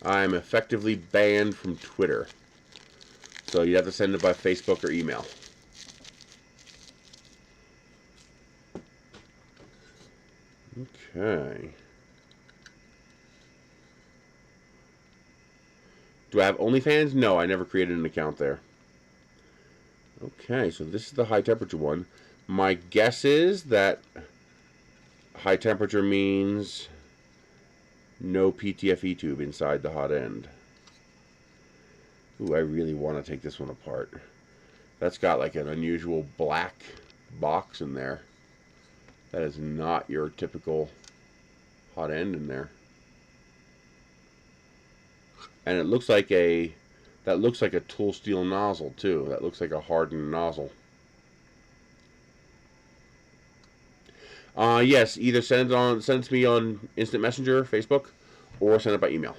I'm effectively banned from Twitter. So you have to send it by Facebook or email. Okay. Do I have OnlyFans? No, I never created an account there. Okay, so this is the high temperature one. My guess is that high temperature means no PTFE tube inside the hot end. Ooh, I really want to take this one apart. That's got like an unusual black box in there. That is not your typical hot end in there. And it looks like that looks like a tool steel nozzle too. That looks like a hardened nozzle. Yes, either send it to me on Instant Messenger, Facebook, or send it by email.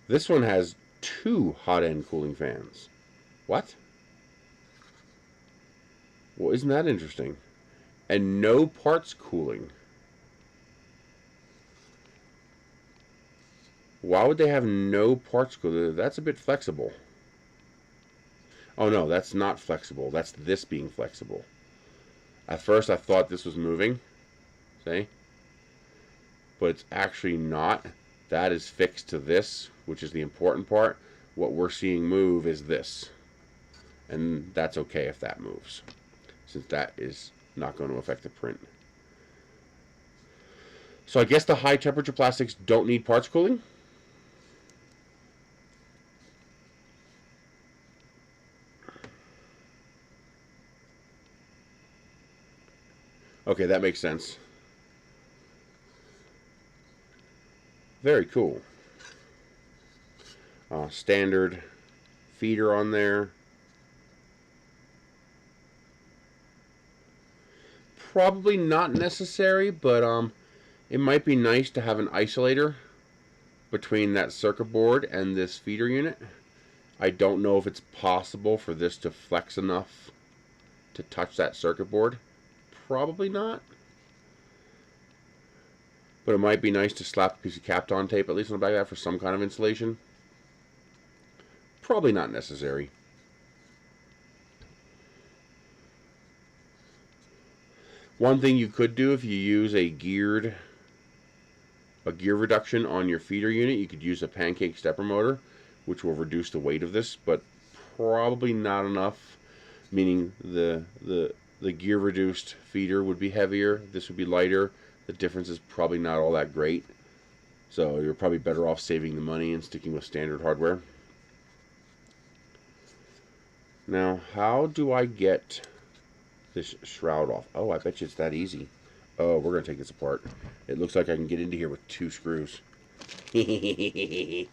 This one has 2 hot end cooling fans. What? Well, isn't that interesting? And no parts cooling. Why would they have no parts cooling? That's a bit flexible. Oh no, that's not flexible. That's this being flexible. At first I thought this was moving. See? But it's actually not. That is fixed to this, which is the important part. What we're seeing move is this. And that's okay if that moves, since that is not going to affect the print. So I guess the high temperature plastics don't need parts cooling? Okay, that makes sense. Very cool. Standard feeder on there. probably not necessary, but it might be nice to have an isolator between that circuit board and this feeder unit. I don't know if it's possible for this to flex enough to touch that circuit board. Probably not. But it might be nice to slap a piece of Kapton tape, at least on the back of that, for some kind of insulation. Probably not necessary. One thing you could do if you use a gear reduction on your feeder unit, you could use a pancake stepper motor, which will reduce the weight of this, but probably not enough. Meaning the gear reduced feeder would be heavier, this would be lighter. The difference is probably not all that great. So you're probably better off saving the money and sticking with standard hardware. Now, how do I get this shroud off? Oh, I bet you it's that easy. Oh, we're going to take this apart. It looks like I can get into here with 2 screws. I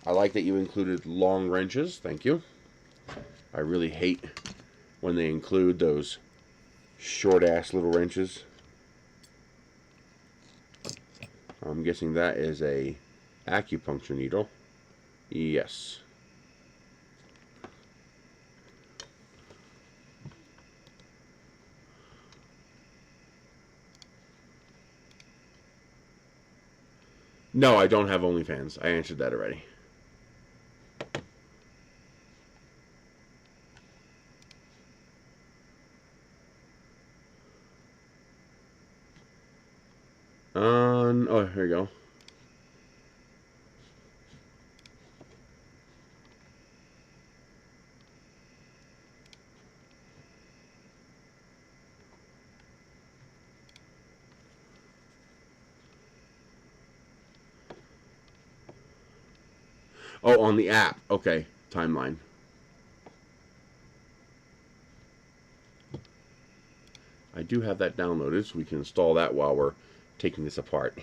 like that you included long wrenches. Thank you. I really hate when they include those short-ass little wrenches. I'm guessing that is a acupuncture needle. Yes. No, I don't have OnlyFans. I answered that already. Oh, here you go. Oh, on the app. Okay, timeline. I do have that downloaded, so we can install that while we're taking this apart.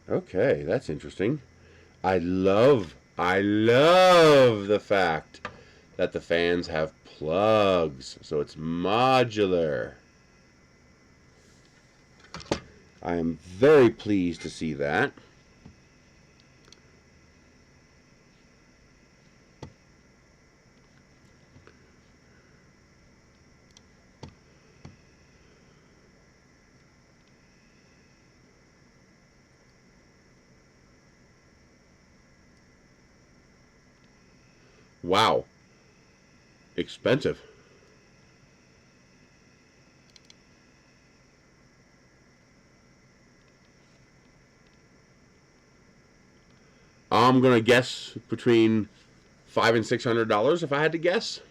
Okay, that's interesting. I love the fact that the fans have plugs, so it's modular. I am very pleased to see that. Wow. Expensive. I'm gonna guess between $500 and $600 if I had to guess.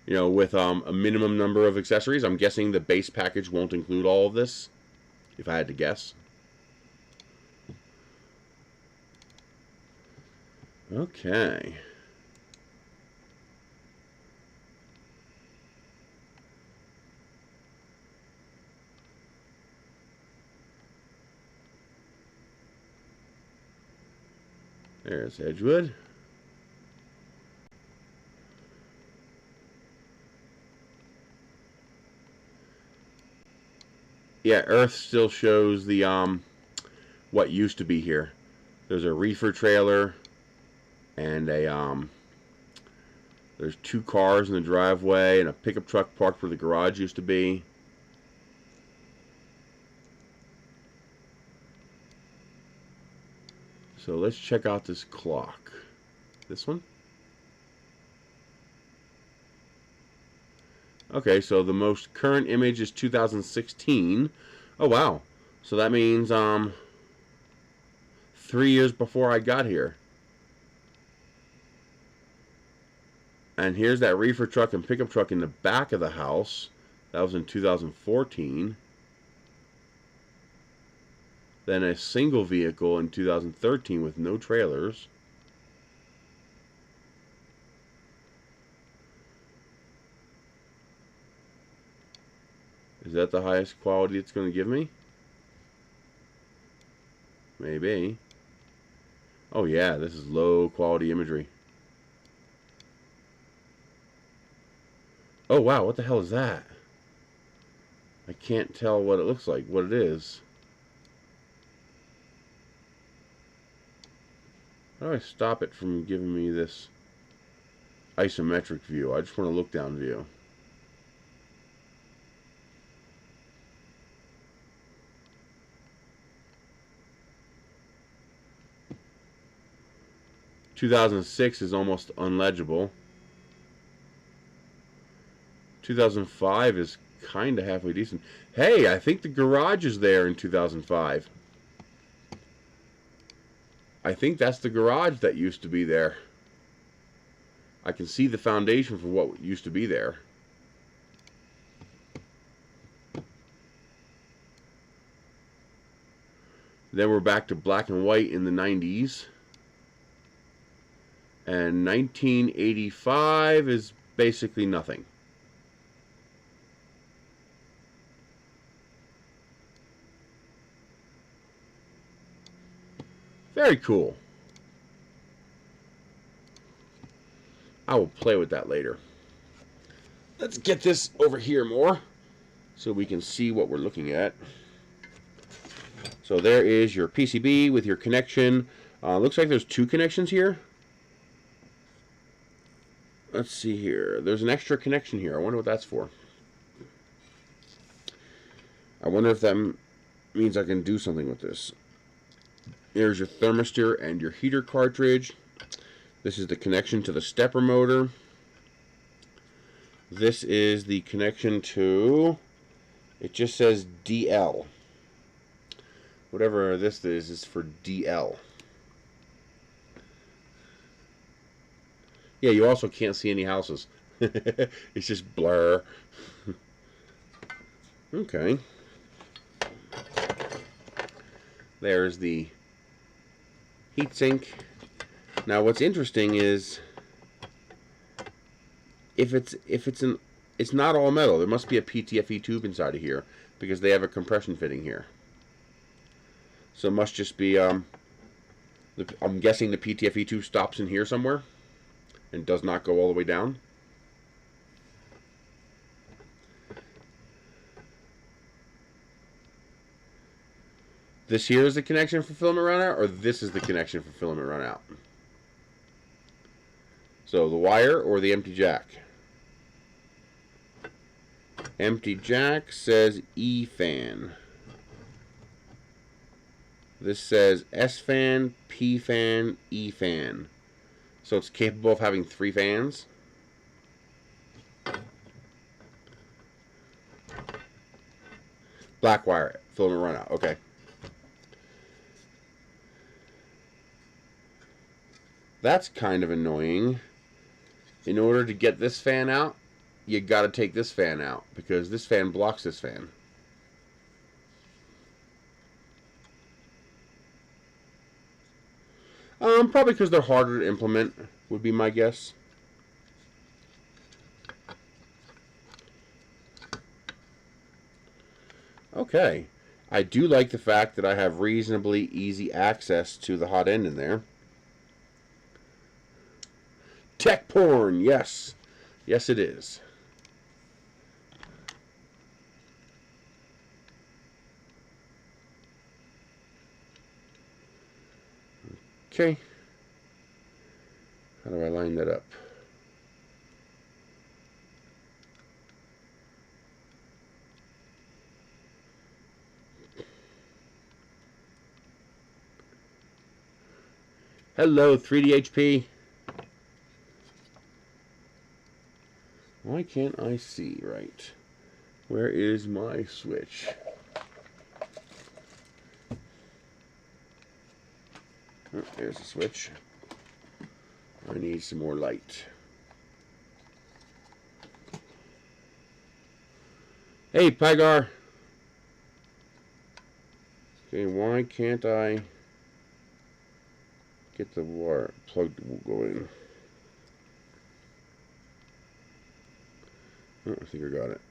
You know, with a minimum number of accessories. I'm guessing the base package won't include all of this, if I had to guess. Okay. There's Edgewood. Yeah, Earth still shows the what used to be here. There's a reefer trailer and a there's 2 cars in the driveway and a pickup truck parked where the garage used to be. So let's check out this clock. This one? Okay, so the most current image is 2016. Oh wow. So that means 3 years before I got here. And here's that reefer truck and pickup truck in the back of the house. That was in 2014. Then a single vehicle in 2013 with no trailers. Is that the highest quality it's going to give me? Maybe. Oh yeah, this is low quality imagery. Oh wow, what the hell is that? I can't tell what it looks like, what it is. How do I stop it from giving me this isometric view? I just want a look down view. (2006) is almost unlegible. 2005 is kind of halfway decent. Hey, I think the garage is there in 2005. I think that's the garage that used to be there. I can see the foundation for what used to be there. Then we're back to black and white in the 90s. And 1985 is basically nothing. Very cool. I will play with that later. Let's get this over here more so we can see what we're looking at. So there is your PCB with your connection. Looks like there's two connections here. Let's see here. There's an extra connection here. I wonder what that's for. I wonder if that means I can do something with this. Here's your thermistor and your heater cartridge. This is the connection to the stepper motor. This is the connection to, it just says DL. Whatever this is for DL. Yeah, you also can't see any houses. It's just blur. Okay. There's the heatsink. Now what's interesting is it's not all metal. There must be a PTFE tube inside of here because they have a compression fitting here. So it must just be I'm guessing the PTFE tube stops in here somewhere and does not go all the way down. This here is the connection for filament runout, or this is the connection for filament runout? So the wire or the empty jack? Empty jack says E fan. This says S fan, P fan, E fan. So it's capable of having 3 fans. Black wire, filament runout. Okay. That's kind of annoying. In order to get this fan out, you got to take this fan out because this fan blocks this fan. Probably because they're harder to implement, would be my guess. Okay. I do like the fact that I have reasonably easy access to the hot end in there. Tech porn, yes. Yes, it is. Okay. How do I line that up? Hello, 3DHP. Why can't I see right? Where is my switch? Oh, there's the switch. I need some more light. Hey, Pygar. Okay, why can't I get the wire plugged to go in? Oh, I think I got it.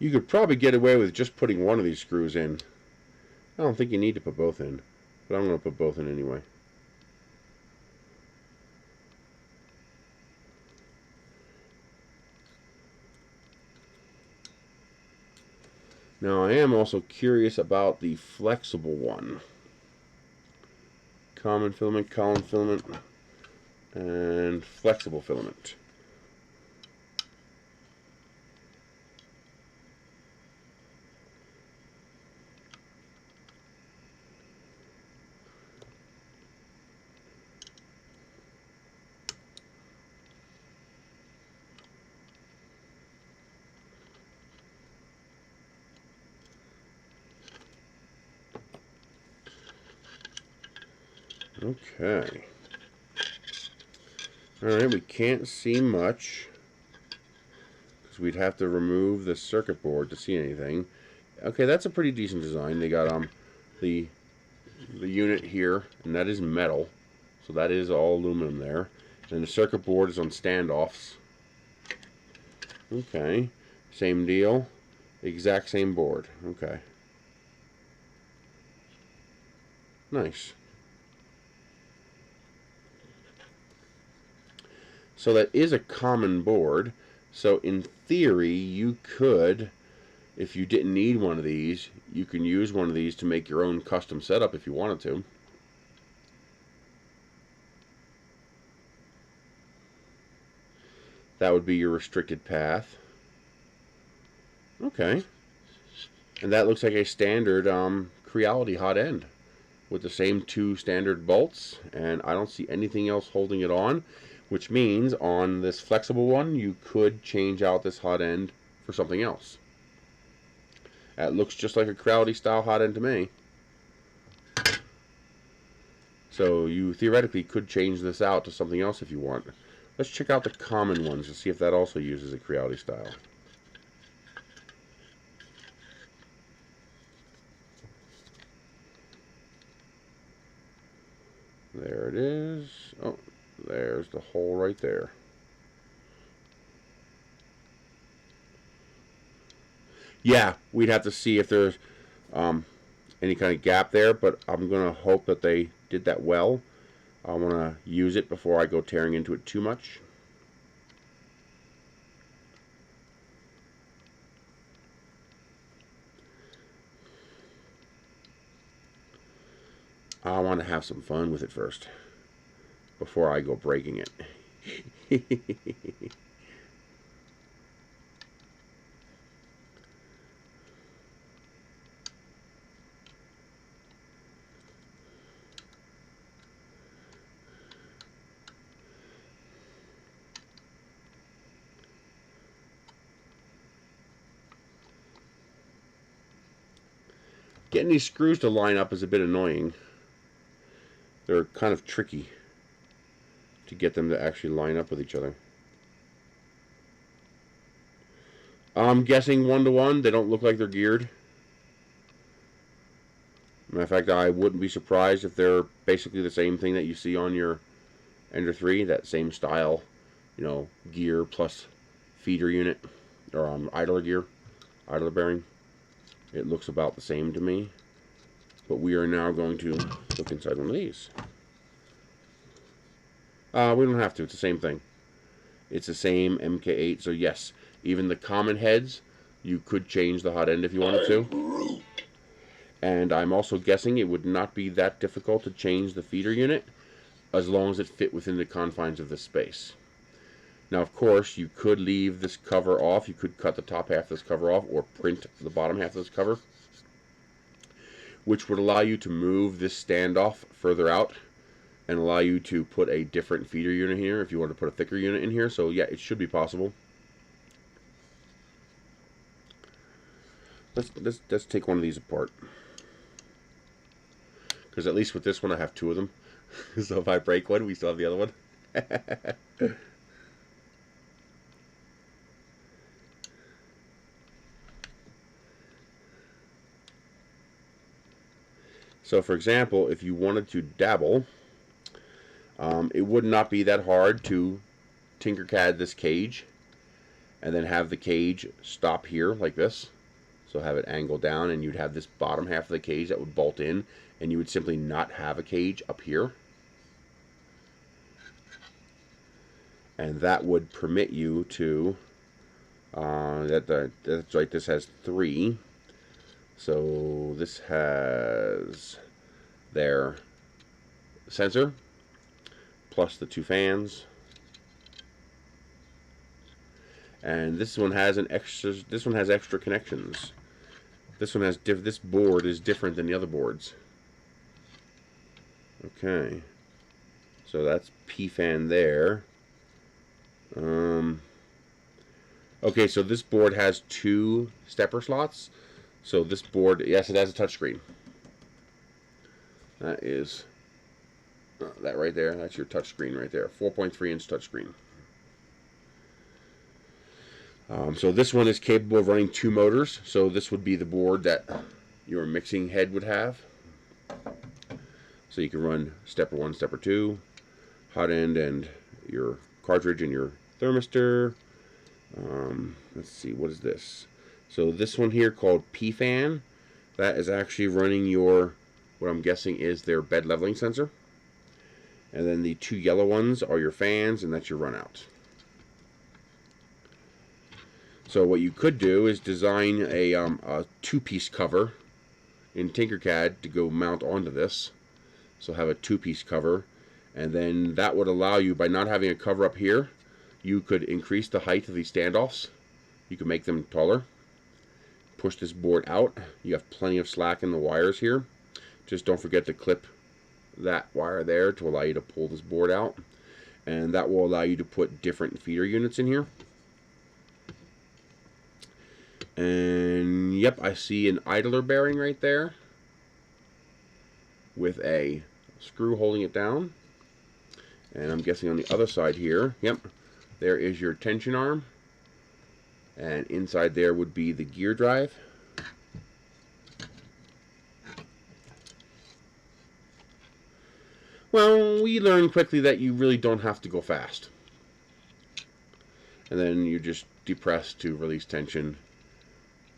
You could probably get away with just putting one of these screws in. I don't think you need to put both in, but I'm going to put both in anyway. Now I am also curious about the flexible one. Common filament, column filament, and flexible filament. Okay. Alright, we can't see much because we'd have to remove the circuit board to see anything. Okay, that's a pretty decent design. They got the unit here, and that is metal, so that is all aluminum there. And the circuit board is on standoffs. Okay, same deal, exact same board. Okay, nice. So that is a common board. So in theory, you could, if you didn't need one of these, you can use one of these to make your own custom setup if you wanted to. That would be your restricted path. Okay. And that looks like a standard Creality hot end with the same two standard bolts, and I don't see anything else holding it on, which means on this flexible one you could change out this hot end for something else. That looks just like a Creality style hot end to me. So you theoretically could change this out to something else if you want. Let's check out the common ones and see if that also uses a Creality style. There it is. Oh, there's the hole right there. Yeah, we'd have to see if there's any kind of gap there, but I'm going to hope that they did that well. I want to use it before I go tearing into it too much. I want to have some fun with it first before I go breaking it. Getting these screws to line up is a bit annoying. They're kind of tricky to get them to actually line up with each other. I'm guessing 1-to-1. They don't look like they're geared. Matter of fact, I wouldn't be surprised if they're basically the same thing that you see on your Ender 3, that same style, you know, gear plus feeder unit, or idler gear, idler bearing. It looks about the same to me. But we are now going to look inside one of these. We don't have to. It's the same thing. It's the same MK8. So yes, even the common heads, you could change the hot end if you wanted to. And I'm also guessing it would not be that difficult to change the feeder unit as long as it fit within the confines of this space. Now, of course, you could leave this cover off. You could cut the top half of this cover off or print the bottom half of this cover, which would allow you to move this standoff further out and allow you to put a different feeder unit here if you want to put a thicker unit in here. So yeah, it should be possible. Let's take one of these apart, because at least with this one I have two of them. So if I break one, we still have the other one. So for example, if you wanted to dabble, it would not be that hard to Tinkercad this cage and then have the cage stop here like this, So have it angled down, and you'd have this bottom half of the cage that would bolt in, and you would simply not have a cage up here. And that would permit you to, that's right, this has 3. So this has their sensor, plus the 2 fans. And this one has extra connections. This board is different than the other boards. Okay. So that's P fan there. Okay, so this board has 2 stepper slots. So this board, yes, it has a touchscreen. That is that right there. That's your touchscreen right there. 4.3-inch touchscreen. So this one is capable of running 2 motors. So this would be the board that your mixing head would have. So you can run stepper 1, stepper 2, hot end, and your cartridge and your thermistor. Let's see, what is this? So this one here called P-Fan, that is actually running your, what I'm guessing is their bed leveling sensor. And then the 2 yellow ones are your fans, and that's your runout. So what you could do is design a 2-piece cover in Tinkercad to go mount onto this. So have a 2-piece cover, and then that would allow you, by not having a cover up here, you could increase the height of these standoffs. You can make them taller. Push this board out. You have plenty of slack in the wires here. Just don't forget to clip that wire there to allow you to pull this board out. And that will allow you to put different feeder units in here. And yep, I see an idler bearing right there with a screw holding it down. And I'm guessing on the other side here, yep, there is your tension arm. And inside there would be the gear drive. Well, we learned quickly that you really don't have to go fast. And then you just depress to release tension,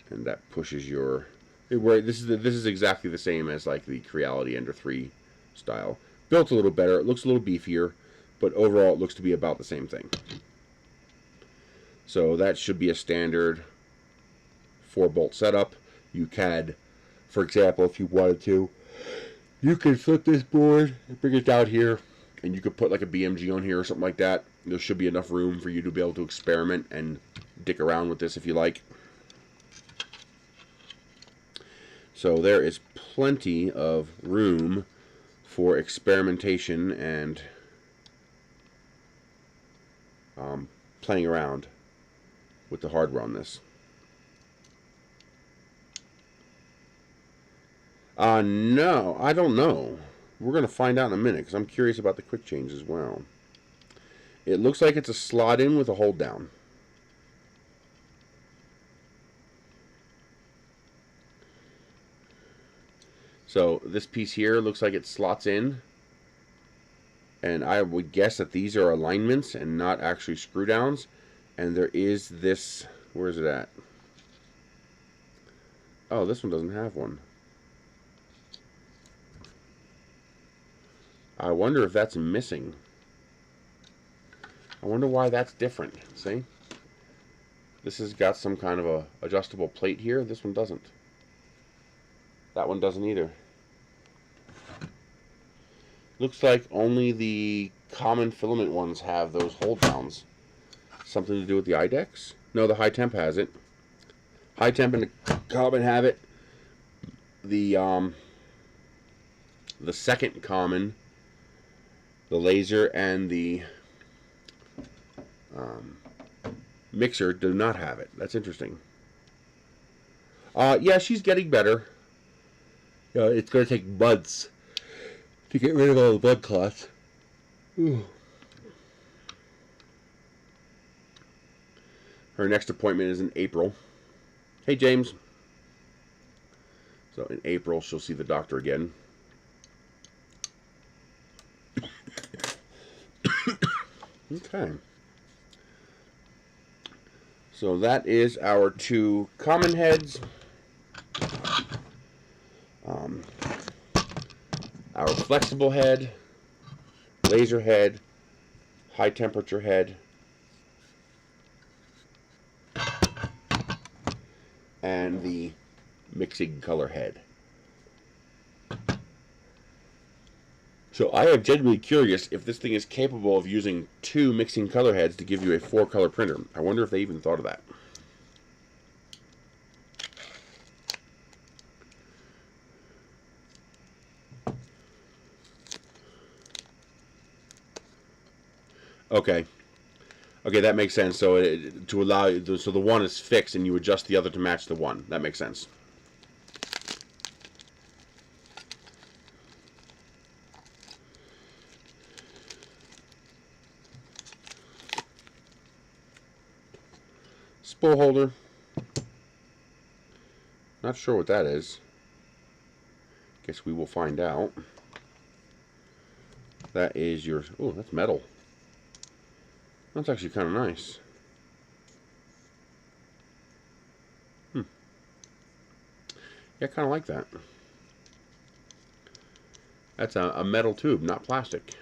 and that pushes your. This is exactly the same as like the Creality Ender 3 style. Built a little better. It looks a little beefier, but overall it looks to be about the same thing. So that should be a standard 4-bolt setup. You can, for example, if you wanted to, you could flip this board and bring it down here, and you could put like a BMG on here or something like that. There should be enough room for you to be able to experiment and dick around with this if you like. So there is plenty of room for experimentation and playing around with the hardware on this. No, I don't know. We're going to find out in a minute because I'm curious about the quick change as well. It looks like it's a slot in with a hold down. So this piece here looks like it slots in. And I would guess that these are alignments and not actually screw downs. And there is this, where is it at? Oh, this one doesn't have one. I wonder if that's missing. I wonder why that's different. See? This has got some kind of a adjustable plate here. This one doesn't. That one doesn't either. Looks like only the common filament ones have those hold downs. Something to do with the Idex? No, the high temp has it. High temp and the common have it. The second common, the laser and the mixer do not have it. That's interesting. Yeah, she's getting better. It's going to take months to get rid of all the blood clots. Ooh. Her next appointment is in April. Hey, James. So in April, she'll see the doctor again. Okay. So that is our 2 common heads. our flexible head, laser head, high temperature head, and the mixing color head. So I am genuinely curious if this thing is capable of using 2 mixing color heads to give you a 4-color printer. I wonder if they even thought of that. Okay. Okay, that makes sense. So to allow, so the one is fixed and you adjust the other to match the one. That makes sense. Spool holder. Not sure what that is. Guess we will find out. That is your... Oh, that's metal. That's actually kind of nice. Yeah, I kind of like that. That's a metal tube, not plastic.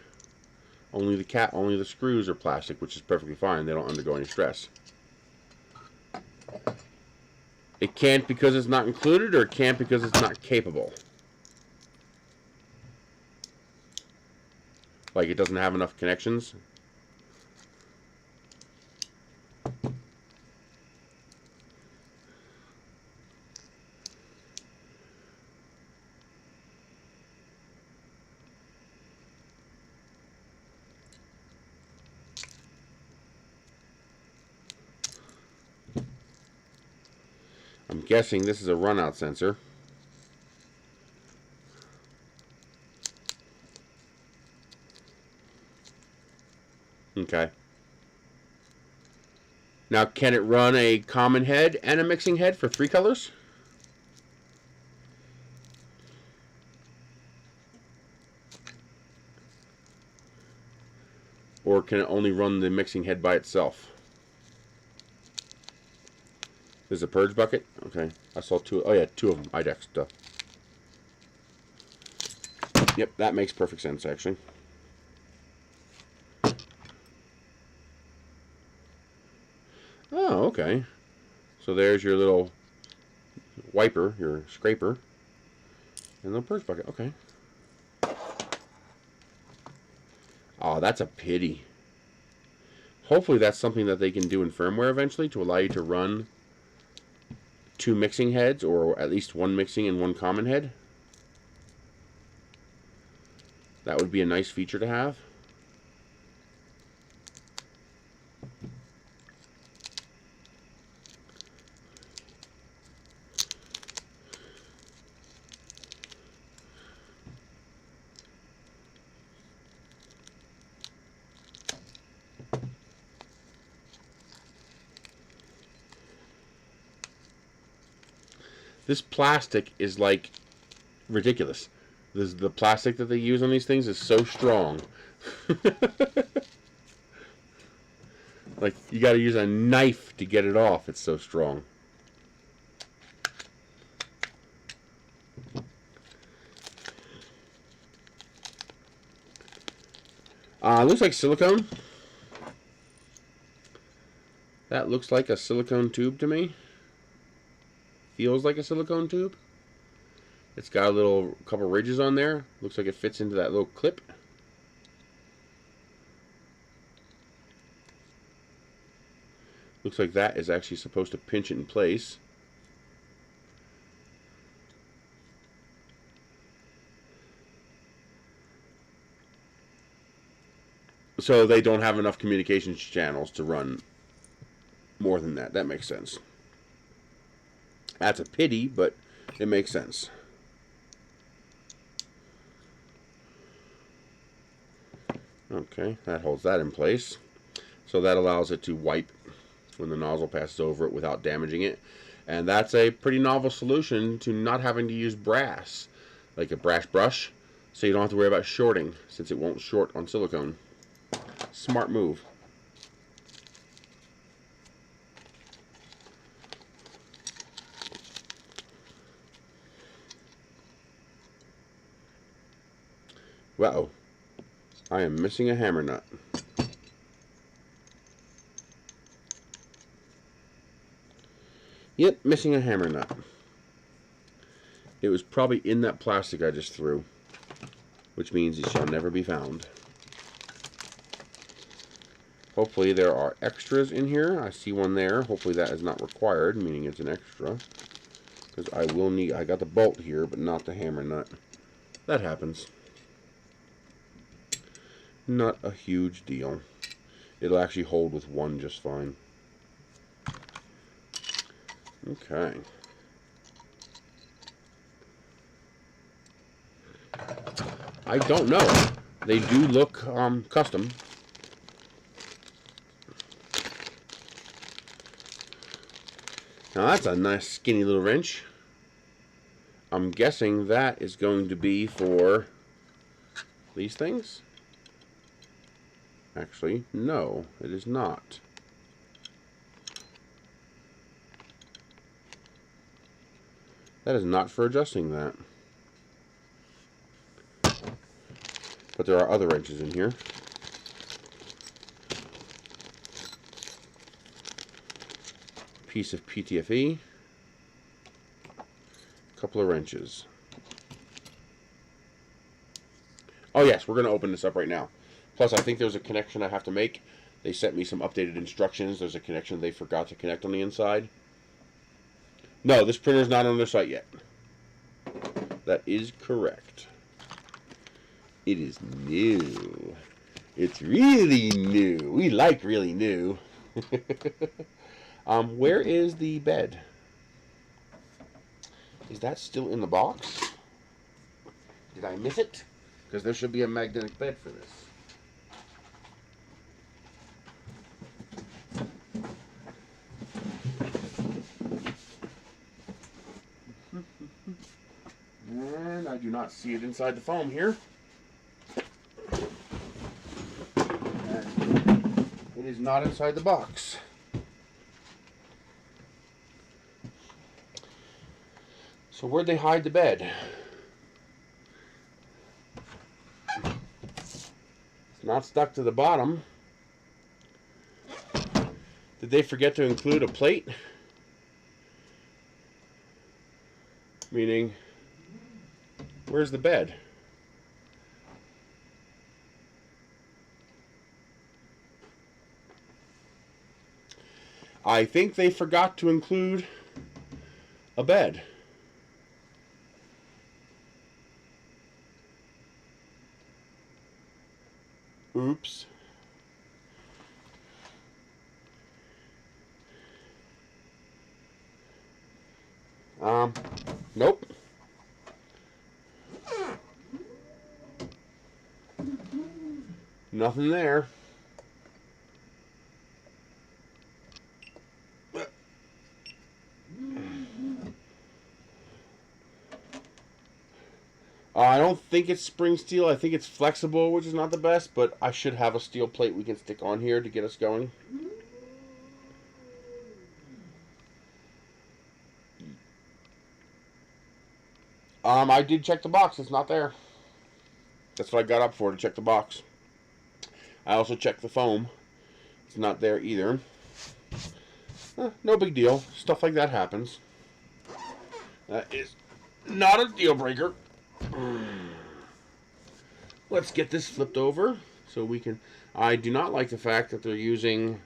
Only the screws are plastic, which is perfectly fine. They don't undergo any stress. It can't because it's not included, or it can't because it's not capable. Like it doesn't have enough connections. I'm guessing this is a runout sensor. Okay. Now, can it run a common head and a mixing head for 3 colors? Or can it only run the mixing head by itself? There's a purge bucket? Okay. I saw 2. Oh, yeah, 2 of them. Idex stuff. Yep, that makes perfect sense, actually. Oh, okay. So there's your little wiper, your scraper, and the purge bucket. Okay. Oh, that's a pity. Hopefully that's something that they can do in firmware eventually to allow you to run 2 mixing heads, or at least 1 mixing and 1 common head. That would be a nice feature to have. This plastic is like ridiculous. The plastic that they use on these things is so strong. Like, you got to use a knife to get it off. It's so strong. Looks like silicone. That looks like a silicone tube to me. Feels like a silicone tube. It's got a couple ridges on there. Looks like it fits into that little clip. Looks like that is actually supposed to pinch it in place. So they don't have enough communications channels to run more than that. That makes sense. That's a pity, but it makes sense. Okay, that holds that in place. So that allows it to wipe when the nozzle passes over it without damaging it. And that's a pretty novel solution to not having to use brass, like a brass brush, so you don't have to worry about shorting, since it won't short on silicone. Smart move. Uh-oh. I am missing a hammer nut. Yep, missing a hammer nut. It was probably in that plastic I just threw, which means it shall never be found. Hopefully there are extras in here. I see one there. Hopefully that is not required, meaning it's an extra. Because I will need... I got the bolt here, but not the hammer nut. That happens. Not a huge deal. It'll actually hold with one just fine. Okay. I don't know. They do look custom. Now that's a nice skinny little wrench. I'm guessing that is going to be for these things. Actually, no, it is not. That is not for adjusting that. But there are other wrenches in here. Piece of PTFE. A couple of wrenches. Oh yes, we're going to open this up right now. Plus, I think there's a connection I have to make. They sent me some updated instructions. There's a connection they forgot to connect on the inside. No, this printer is not on their site yet. That is correct. It is new. It's really new. We like really new. Where is the bed? Is that still in the box? Did I miss it? Because there should be a magnetic bed for this. And I do not see it inside the foam here. And it is not inside the box. So where'd they hide the bed? It's not stuck to the bottom. Did they forget to include a plate? Meaning, where's the bed? I think they forgot to include a bed. Oops. Nope. Nothing there. I don't think it's spring steel. I think it's flexible, which is not the best, but I should have a steel plate we can stick on here to get us going. I did check the box. It's not there. That's what I got up for, to check the box. I also checked the foam. It's not there either. No big deal. Stuff like that happens. That is not a deal breaker. Let's get this flipped over so we can... I do not like the fact that they're using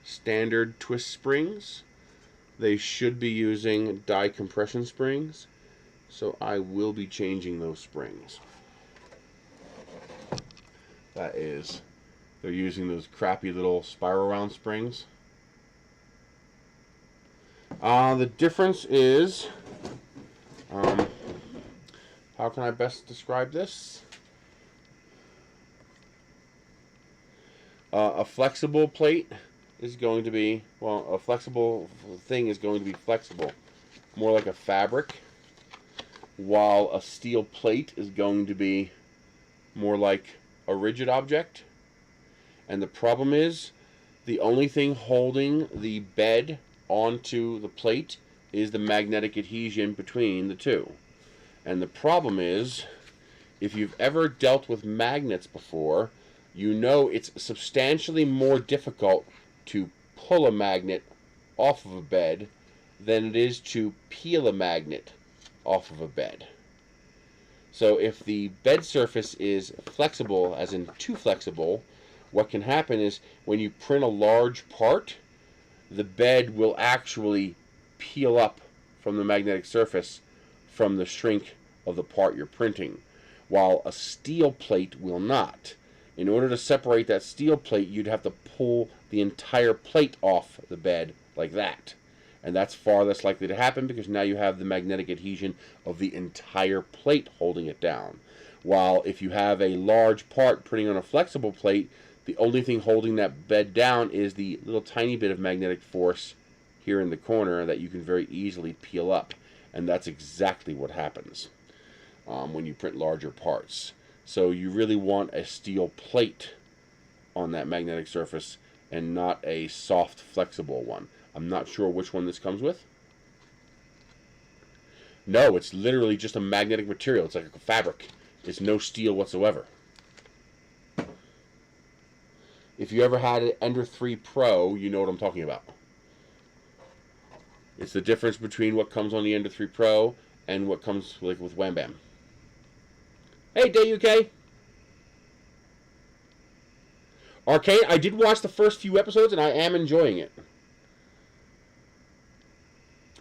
standard twist springs. They should be using die compression springs, so I will be changing those springs. That is, they're using those crappy little spiral round springs. The difference is, how can I best describe this? A flexible plate is going to be, well, a flexible thing is going to be flexible, more like a fabric, while a steel plate is going to be more like a rigid object. And the problem is, the only thing holding the bed onto the plate is the magnetic adhesion between the two. And the problem is, if you've ever dealt with magnets before, you know it's substantially more difficult to pull a magnet off of a bed than it is to peel a magnet off of a bed. So if the bed surface is flexible, as in too flexible, what can happen is when you print a large part, the bed will actually peel up from the magnetic surface from the shrink of the part you're printing, while a steel plate will not. In order to separate that steel plate, you'd have to pull the entire plate off the bed like that. And that's far less likely to happen because now you have the magnetic adhesion of the entire plate holding it down. While if you have a large part printing on a flexible plate, the only thing holding that bed down is the little tiny bit of magnetic force here in the corner that you can very easily peel up. And that's exactly what happens when you print larger parts. So you really want a steel plate on that magnetic surface and not a soft, flexible one. I'm not sure which one this comes with. No, it's literally just a magnetic material. It's like a fabric. It's no steel whatsoever. If you ever had an Ender 3 Pro, you know what I'm talking about. It's the difference between what comes on the Ender 3 Pro and what comes like with Wham Bam. Hey, Day UK! Arcane, I did watch the first few episodes and I am enjoying it.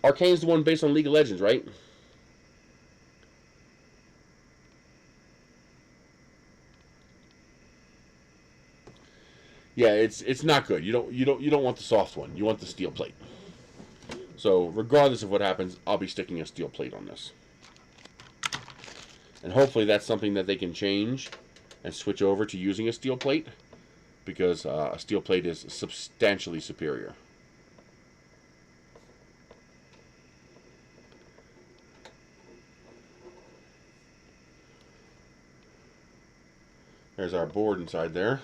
Arcane's the one based on League of Legends, right? Yeah, it's not good. You don't want the soft one. You want the steel plate. So regardless of what happens, I'll be sticking a steel plate on this. And hopefully that's something that they can change and switch over to using a steel plate, because a steel plate is substantially superior. There's our board inside there.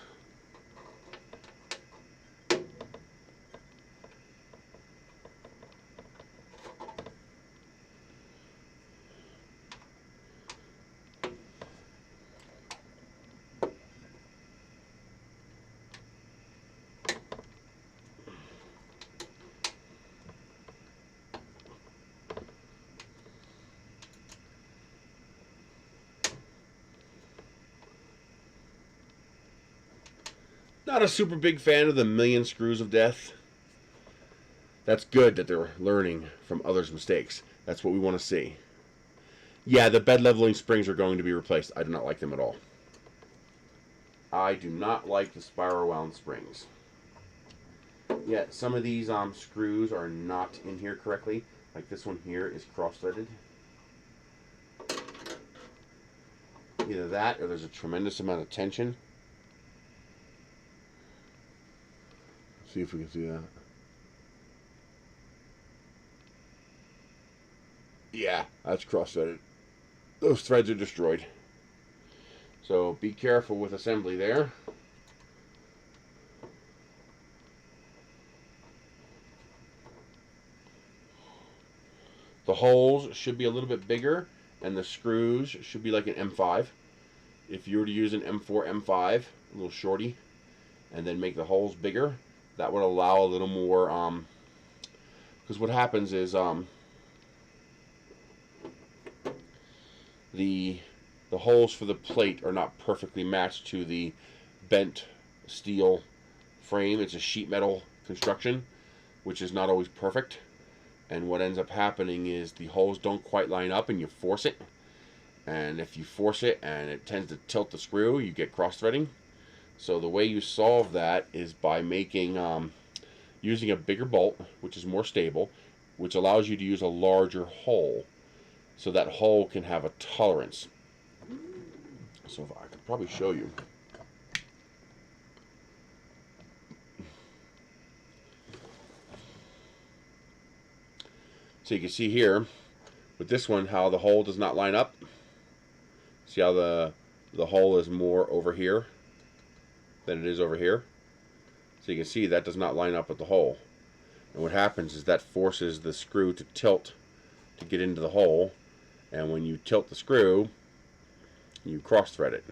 Not a super big fan of the million screws of death. That's good that they're learning from others' mistakes. That's what we want to see. Yeah, the bed leveling springs are going to be replaced. I do not like them at all. I do not like the spiral wound springs. Yeah, some of these screws are not in here correctly. Like this one here is cross-threaded. Either that or there's a tremendous amount of tension. See if we can see that. Yeah, that's cross-threaded. Those threads are destroyed. So be careful with assembly there. The holes should be a little bit bigger, and the screws should be like an M5. If you were to use an M4, M5, a little shorty, and then make the holes bigger, that would allow a little more, because what happens is the holes for the plate are not perfectly matched to the bent steel frame. It's a sheet metal construction, which is not always perfect. And what ends up happening is the holes don't quite line up and you force it. And if you force it and it tends to tilt the screw, you get cross-threading. So the way you solve that is by making, using a bigger bolt, which is more stable, which allows you to use a larger hole. So that hole can have a tolerance. So if I could probably show you. So you can see here, with this one, how the hole does not line up. See how the hole is more over here than it is over here. So you can see that does not line up with the hole. And what happens is that forces the screw to tilt to get into the hole. And when you tilt the screw, you cross thread it.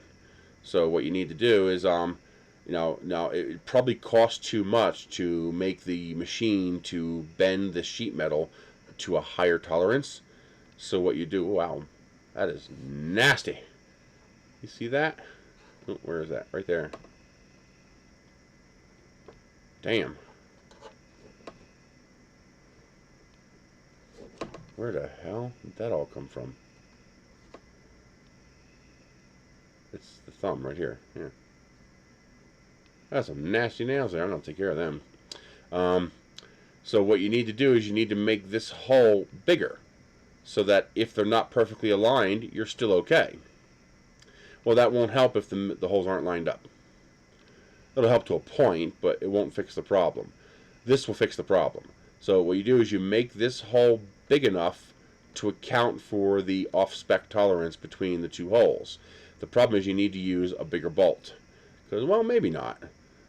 So what you need to do is, now it probably costs too much to make the machine to bend the sheet metal to a higher tolerance. So what you do, wow, that is nasty. You see that? Oh, where is that? Right there. Damn. Where the hell did that all come from? It's the thumb right here. Yeah. That's some nasty nails there. I'm going to take care of them. So what you need to do is you need to make this hole bigger so that if they're not perfectly aligned, you're still okay. Well, that won't help if the holes aren't lined up. It'll help to a point, but it won't fix the problem. This will fix the problem. So what you do is you make this hole big enough to account for the off-spec tolerance between the two holes. The problem is you need to use a bigger bolt. Because, well, maybe not.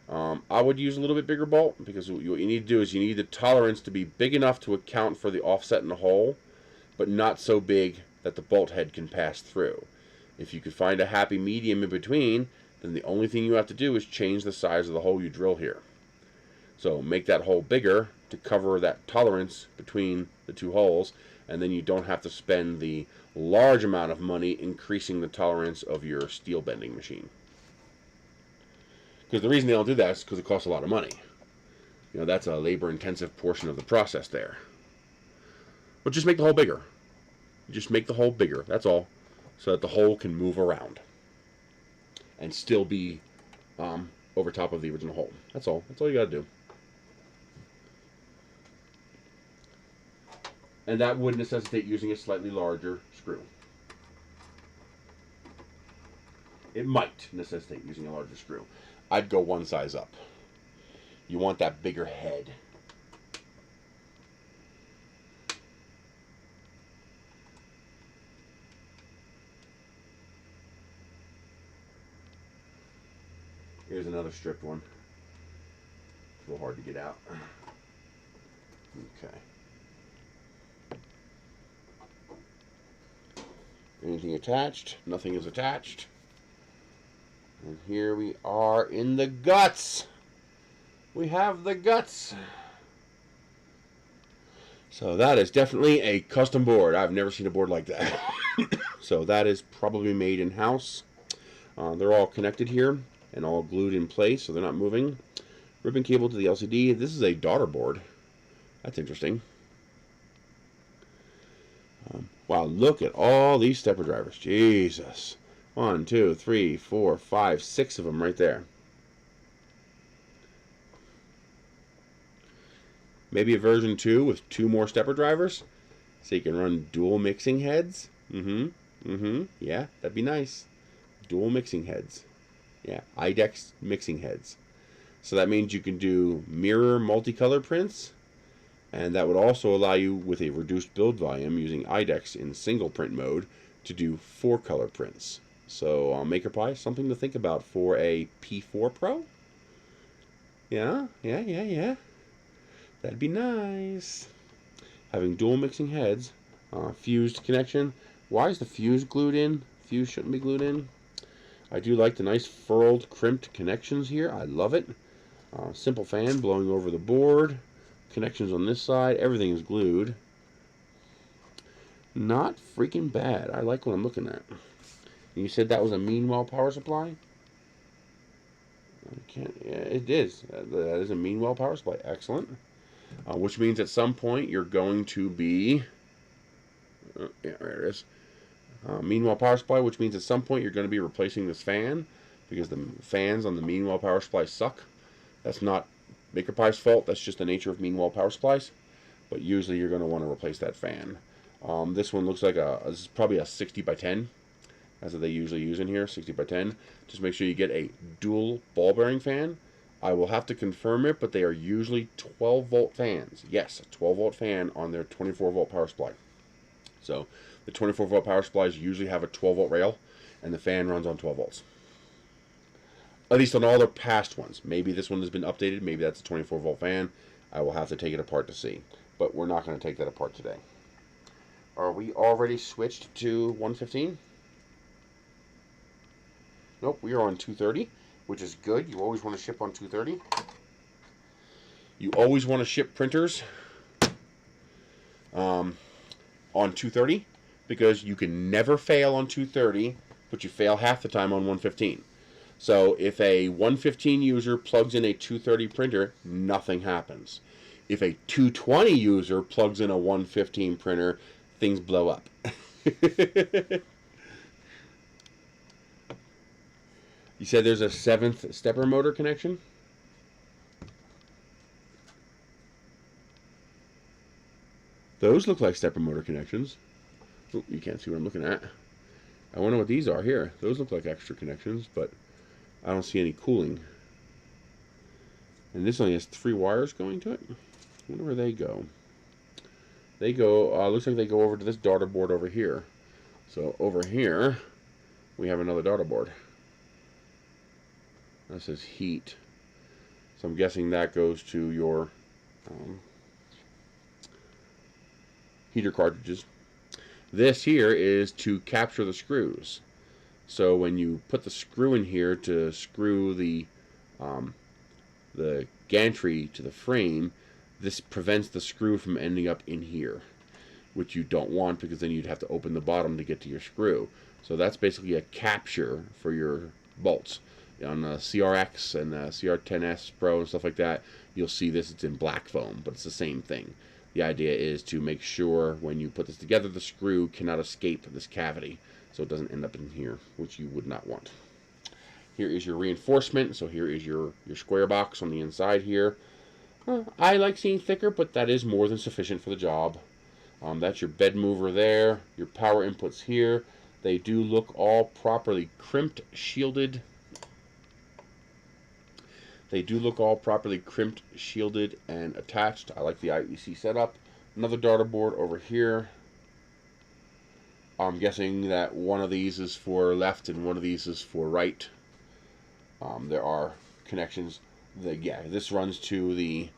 I would use a little bit bigger bolt, because what you need to do is you need the tolerance to be big enough to account for the offset in the hole, but not so big that the bolt head can pass through. If you could find a happy medium in between, then the only thing you have to do is change the size of the hole you drill here. So make that hole bigger to cover that tolerance between the two holes, and then you don't have to spend the large amount of money increasing the tolerance of your steel bending machine. Because the reason they don't do that is because it costs a lot of money. You know, that's a labor-intensive portion of the process there. But just make the hole bigger. Just make the hole bigger, that's all, so that the hole can move around and still be over top of the original hole. That's all. That's all you got to do. And that would necessitate using a slightly larger screw. It might necessitate using a larger screw. I'd go one size up. You want that bigger head. Here's another stripped one. It's a little hard to get out. Okay. Anything attached? Nothing is attached. And here we are in the guts. We have the guts. So that is definitely a custom board. I've never seen a board like that. So that is probably made in-house. They're all connected here and all glued in place, so they're not moving. Ribbon cable to the LCD. This is a daughter board. That's interesting. Wow, look at all these stepper drivers. Jesus. 1, 2, 3, 4, 5, 6 of them right there. Maybe a version 2 with 2 more stepper drivers, so you can run dual mixing heads. Yeah, that'd be nice. Dual mixing heads. Yeah, Idex mixing heads. So that means you can do mirror multicolor prints, and that would also allow you, with a reduced build volume, using Idex in single print mode, to do 4-color prints. So MakerPi, something to think about for a P4 Pro. Yeah. That'd be nice. Having dual mixing heads, fused connection. Why is the fuse glued in? Fuse shouldn't be glued in. I do like the nice furled, crimped connections here. I love it. Simple fan blowing over the board. Connections on this side. Everything is glued. Not freaking bad. I like what I'm looking at. You said that was a Meanwhile power supply? Yeah, it is. That is a Meanwhile power supply. Excellent. Which means at some point you're going to be... yeah, there it is. Meanwhile power supply, which means at some point you're going to be replacing this fan, because the fans on the Meanwhile power supply suck. That's not MakerPi's fault. That's just the nature of Meanwhile power supplies. But usually you're going to want to replace that fan. This one looks like this is probably a 60 by 10. That's what they usually use in here, 60 by 10. Just make sure you get a dual ball bearing fan. I will have to confirm it, but they are usually 12-volt fans. Yes, a 12-volt fan on their 24-volt power supply. So the 24-volt power supplies usually have a 12-volt rail, and the fan runs on 12 volts. At least on all their past ones. Maybe this one has been updated. Maybe that's a 24-volt fan. I will have to take it apart to see. But we're not going to take that apart today. Are we already switched to 115? Nope, we are on 230, which is good. You always want to ship on 230. You always want to ship printers on 230 because you can never fail on 230, but you fail half the time on 115. So if a 115 user plugs in a 230 printer, nothing happens. If a 220 user plugs in a 115 printer, things blow up. You said there's a 7th stepper motor connection? Those look like stepper motor connections. Oh, you can't see what I'm looking at. I wonder what these are here. Those look like extra connections, but I don't see any cooling. And this only has 3 wires going to it. I wonder where they go. They go, looks like they go over to this daughter board over here. So over here, we have another daughter board. That says heat. So I'm guessing that goes to your heater cartridges. This here is to capture the screws. So when you put the screw in here to screw the gantry to the frame, this prevents the screw from ending up in here, which you don't want because then you'd have to open the bottom to get to your screw. So that's basically a capture for your bolts. On the CRX and the CR10S Pro and stuff like that, you'll see this. It's in black foam, but it's the same thing. The idea is to make sure when you put this together, the screw cannot escape this cavity, so it doesn't end up in here, which you would not want. Here is your reinforcement. So here is your square box on the inside here. I like seeing thicker, but that is more than sufficient for the job. That's your bed mover there. Your power inputs here. They do look all properly crimped, shielded. They do look all properly crimped, shielded, and attached. I like the IEC setup. Another daughter board over here. I'm guessing that one of these is for left and one of these is for right. There are connections. This runs to the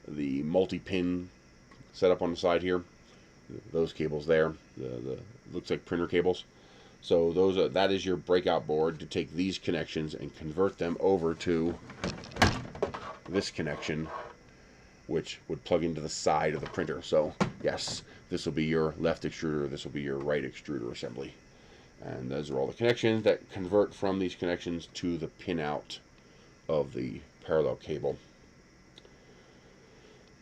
multi-pin setup on the side here. Those cables there. The looks like printer cables. So that is your breakout board to take these connections and convert them over to this connection, which would plug into the side of the printer. So yes, this will be your left extruder, this will be your right extruder assembly. And those are all the connections that convert from these connections to the pinout of the parallel cable.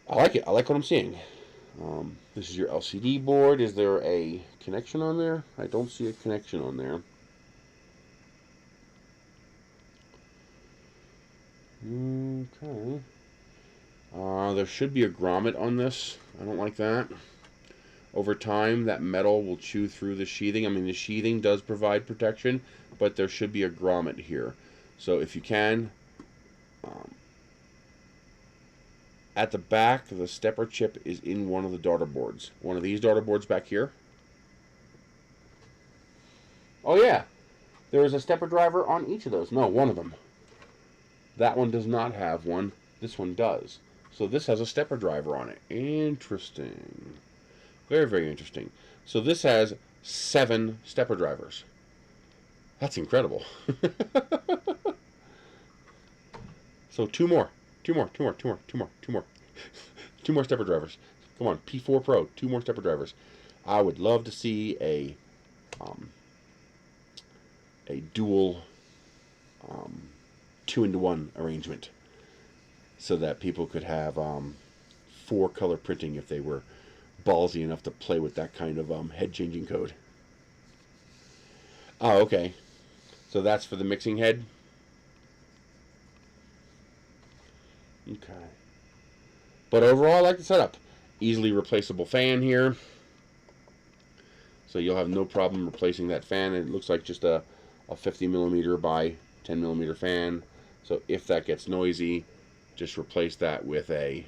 I like it. I like what I'm seeing. This is your LCD board. Is there a connection on there? I don't see a connection on there. Okay. There should be a grommet on this. I don't like that. Over time, that metal will chew through the sheathing. I mean, the sheathing does provide protection, but there should be a grommet here. So if you can, at the back, the stepper chip is in one of the daughter boards. One of these daughter boards back here. Oh yeah, there is a stepper driver on each of those. No, one of them. That one does not have one. This one does. So this has a stepper driver on it. Interesting. Very, very interesting. So this has 7 stepper drivers. That's incredible. So 2 more. 2 more stepper drivers. Come on, P4 Pro, 2 more stepper drivers. I would love to see a dual 2-into-1 arrangement so that people could have 4 color printing if they were ballsy enough to play with that kind of head changing code. Oh, okay. So that's for the mixing head. Okay. But overall, I like the setup. Easily replaceable fan here. So you'll have no problem replacing that fan. It looks like just a 50mm by 10mm fan. So if that gets noisy, just replace that with a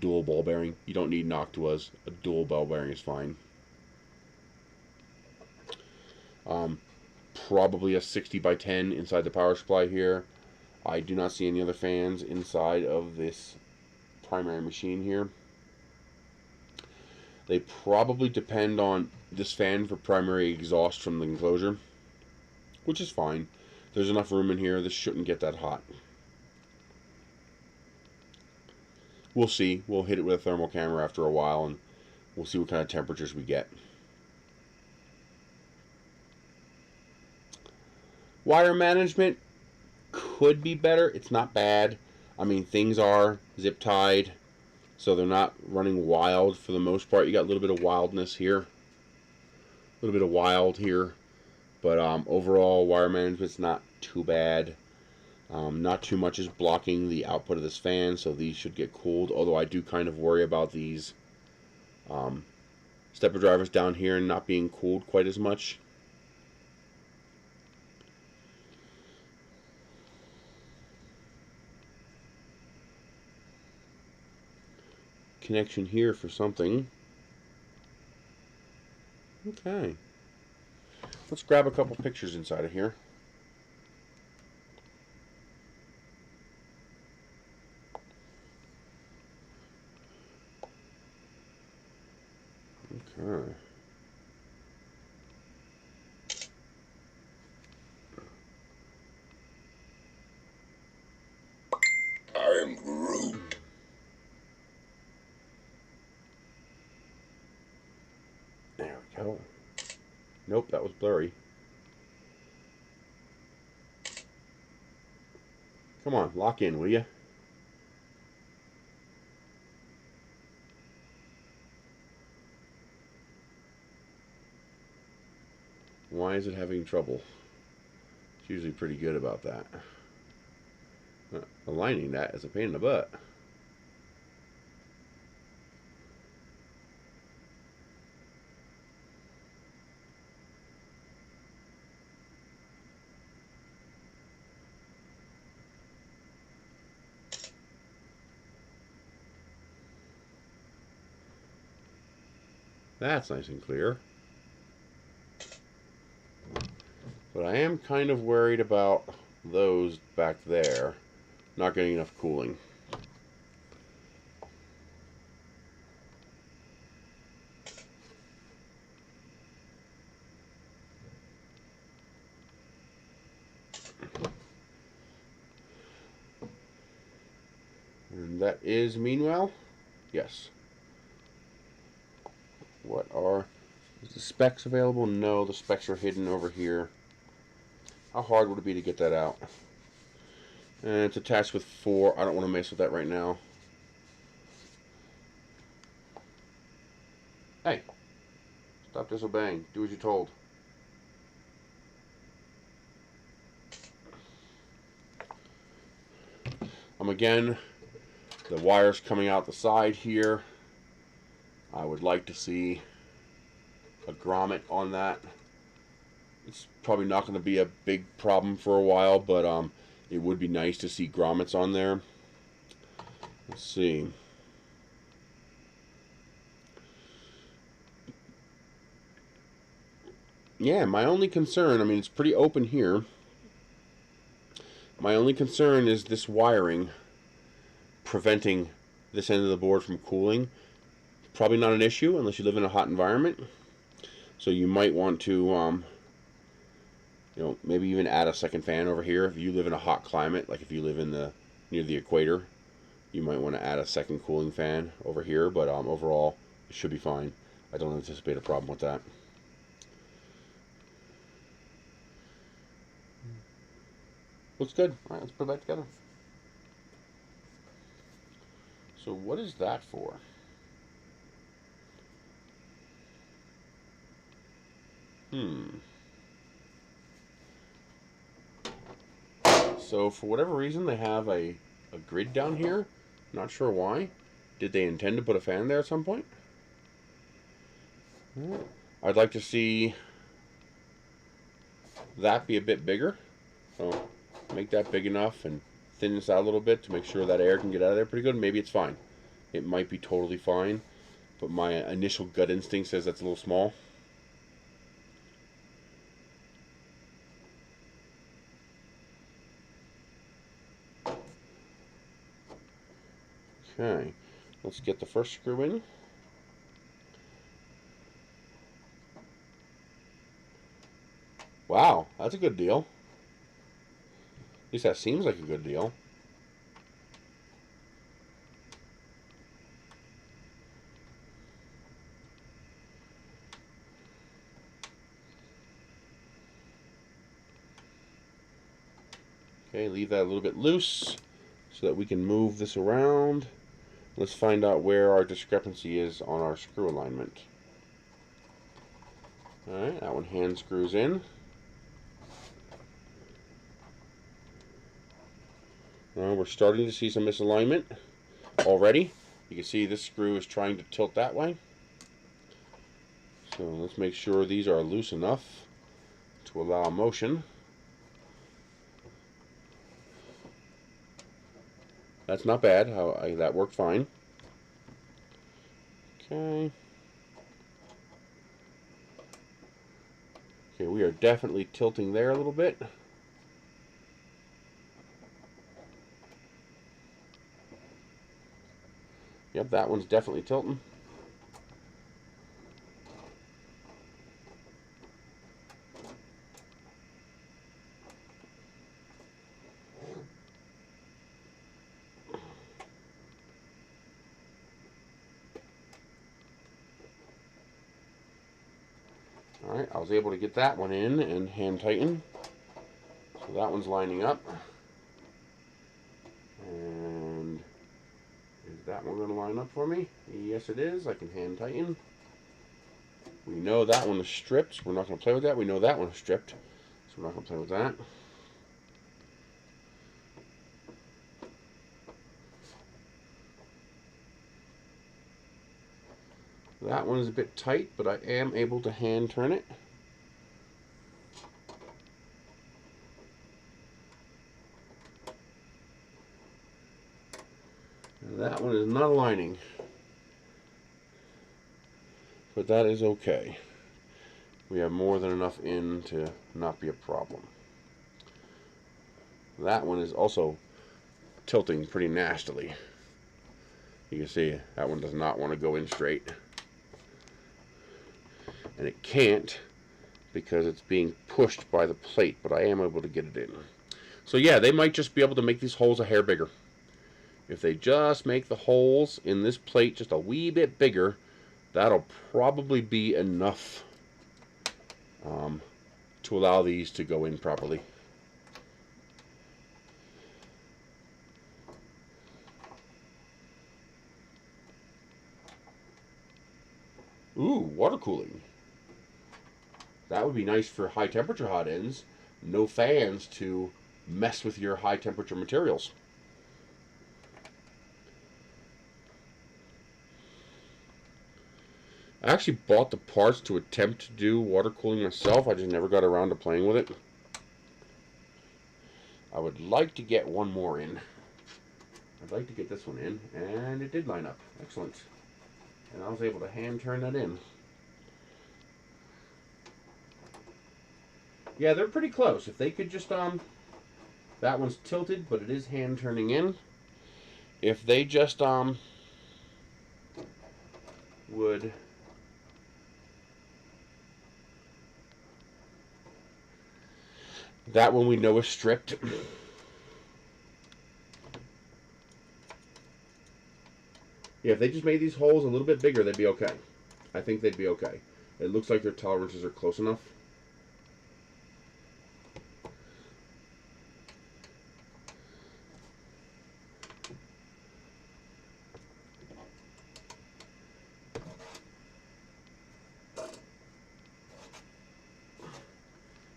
dual ball bearing. You don't need Noctuas. A dual ball bearing is fine. Probably a 60 by 10 inside the power supply here. I do not see any other fans inside of this primary machine here. They probably depend on this fan for primary exhaust from the enclosure. which is fine. There's enough room in here. This shouldn't get that hot. We'll see. We'll hit it with a thermal camera after a while, and we'll see what kind of temperatures we get. Wire management could be better. It's not bad. I mean, things are zip tied, so they're not running wild for the most part. You got a little bit of wildness here, a little bit of wild here, but overall wire management's not too bad. Not too much is blocking the output of this fan, so these should get cooled, although I do kind of worry about these stepper drivers down here not being cooled quite as much. Connection here for something. Okay. Let's grab a couple pictures inside of here. Okay. I am Groot. There we go. Nope, that was blurry. Come on, lock in, will you? Why is it having trouble? It's usually pretty good about that. Aligning that is a pain in the butt. That's nice and clear. But I am kind of worried about those back there not getting enough cooling. And that is meanwhile, yes. What are, is the specs available? No, the specs are hidden over here. How hard would it be to get that out? And it's attached with 4. I don't want to mess with that right now. Hey, stop disobeying. Do as you're told. Again, the wires coming out the side here. I would like to see a grommet on that. It's probably not going to be a big problem for a while, but it would be nice to see grommets on there. Let's see. Yeah, my only concern, I mean, it's pretty open here. My only concern is this wiring preventing this end of the board from cooling. Probably not an issue unless you live in a hot environment. So you might want to, maybe even add a second fan over here. If you live in a hot climate, like if you live in near the equator, you might want to add a second cooling fan over here. But overall, it should be fine. I don't anticipate a problem with that. Looks good. All right, let's put it back together. So what is that for? So for whatever reason, they have a grid down here. Not sure why. Did they intend to put a fan there at some point? I'd like to see that be a bit bigger. So make that big enough and thin this out a little bit to make sure that air can get out of there pretty good. Maybe it's fine. It might be totally fine, but my initial gut instinct says that's a little small. Okay, let's get the first screw in. Wow, that's a good deal. At least that seems like a good deal. Okay, leave that a little bit loose so that we can move this around. Let's find out where our discrepancy is on our screw alignment. Alright, that one hand screws in. Now we're starting to see some misalignment already. You can see this screw is trying to tilt that way. So let's make sure these are loose enough to allow motion. That's not bad. That worked fine. Okay. Okay, we are definitely tilting there a little bit. Yep, that one's definitely tilting. Alright, I was able to get that one in and hand tighten. So that one's lining up. And is that one going to line up for me? Yes, it is. I can hand tighten. We know that one is stripped. We're not going to play with that. We know that one is stripped. So we're not going to play with that. That one is a bit tight, but I am able to hand turn it. And that one is not aligning. But that is okay. We have more than enough in to not be a problem. That one is also tilting pretty nastily. You can see that one does not want to go in straight. And it can't because it's being pushed by the plate, but I am able to get it in. So yeah, they might just be able to make these holes a hair bigger. If they just make the holes in this plate just a wee bit bigger, that'll probably be enough to allow these to go in properly. Ooh, water cooling. That would be nice for high temperature hot ends. No fans to mess with your high temperature materials. I actually bought the parts to attempt to do water cooling myself. I just never got around to playing with it. I would like to get one more in. I'd like to get this one in, and it did line up. Excellent. And I was able to hand turn that in. Yeah, they're pretty close. If they could just, that one's tilted, but it is hand turning in. If they just, would... That one we know is stripped. Yeah, if they just made these holes a little bit bigger, they'd be okay. I think they'd be okay. It looks like their tolerances are close enough.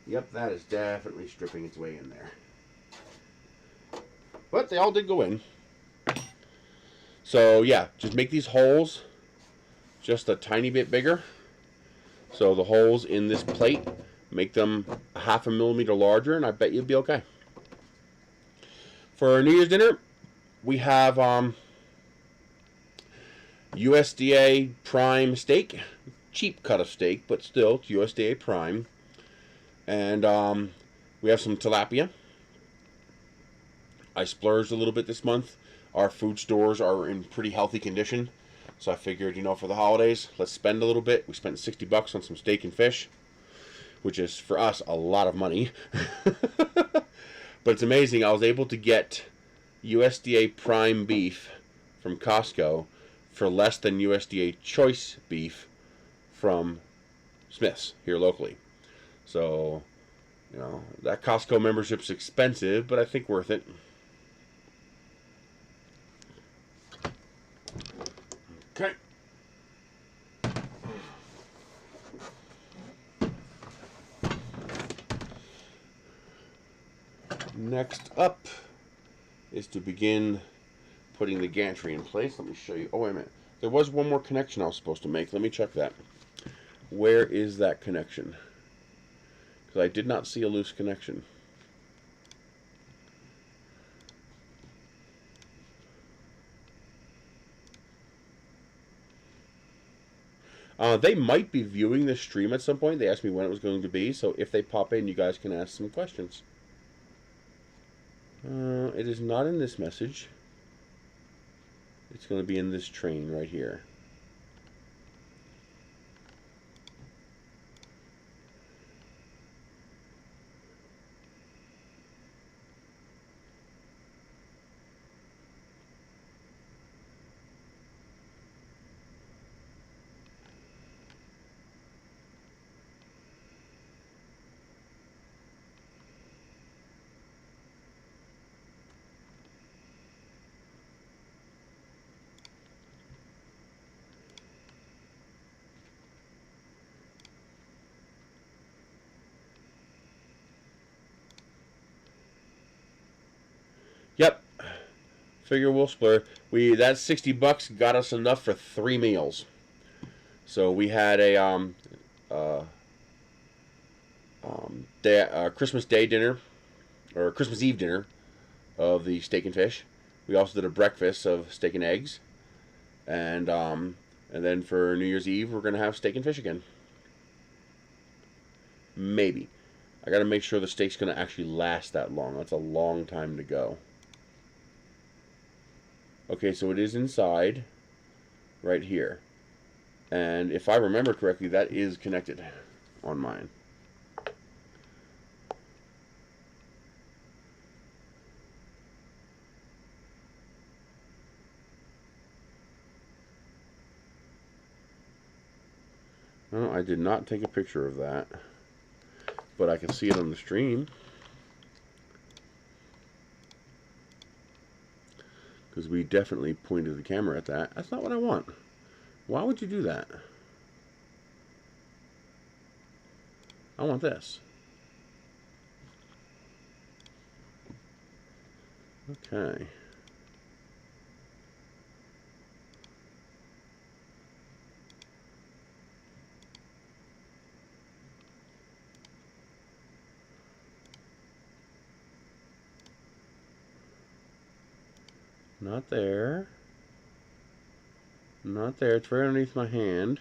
Yep, that is definitely stripping its way in there. But they all did go in. So yeah, just make these holes just a tiny bit bigger. So the holes in this plate, make them 1/2 millimeter larger, and I bet you'll be okay. For our New Year's dinner, we have USDA prime steak. Cheap cut of steak, but still it's USDA prime. And we have some tilapia. I splurged a little bit this month. Our food stores are in pretty healthy condition. So I figured, you know, for the holidays, let's spend a little bit. We spent $60 on some steak and fish. which is for us a lot of money. But it's amazing. I was able to get USDA prime beef from Costco for less than USDA choice beef from Smith's here locally. So, you know, that Costco membership's expensive, but I think worth it. Okay. Next up is to begin putting the gantry in place. Let me show you. Oh, wait a minute. There was one more connection I was supposed to make. Let me check that. Where is that connection? Because I did not see a loose connection. They might be viewing this stream at some point. They asked me when it was going to be, so if they pop in, you guys can ask some questions. It is not in this message. It's going to be in this train right here. Yep. Figure we'll split. That $60 got us enough for 3 meals. So we had a Christmas Day dinner, or Christmas Eve dinner, of the steak and fish. We also did a breakfast of steak and eggs, and then for New Year's Eve we're gonna have steak and fish again. Maybe. I gotta make sure the steak's gonna actually last that long. That's a long time to go. Okay, so it is inside, right here. And if I remember correctly, that is connected on mine. No, I did not take a picture of that, but I can see it on the stream. Because we definitely pointed the camera at that. That's not what I want. Why would you do that? I want this. Okay. Not there. Not there. It's right underneath my hand.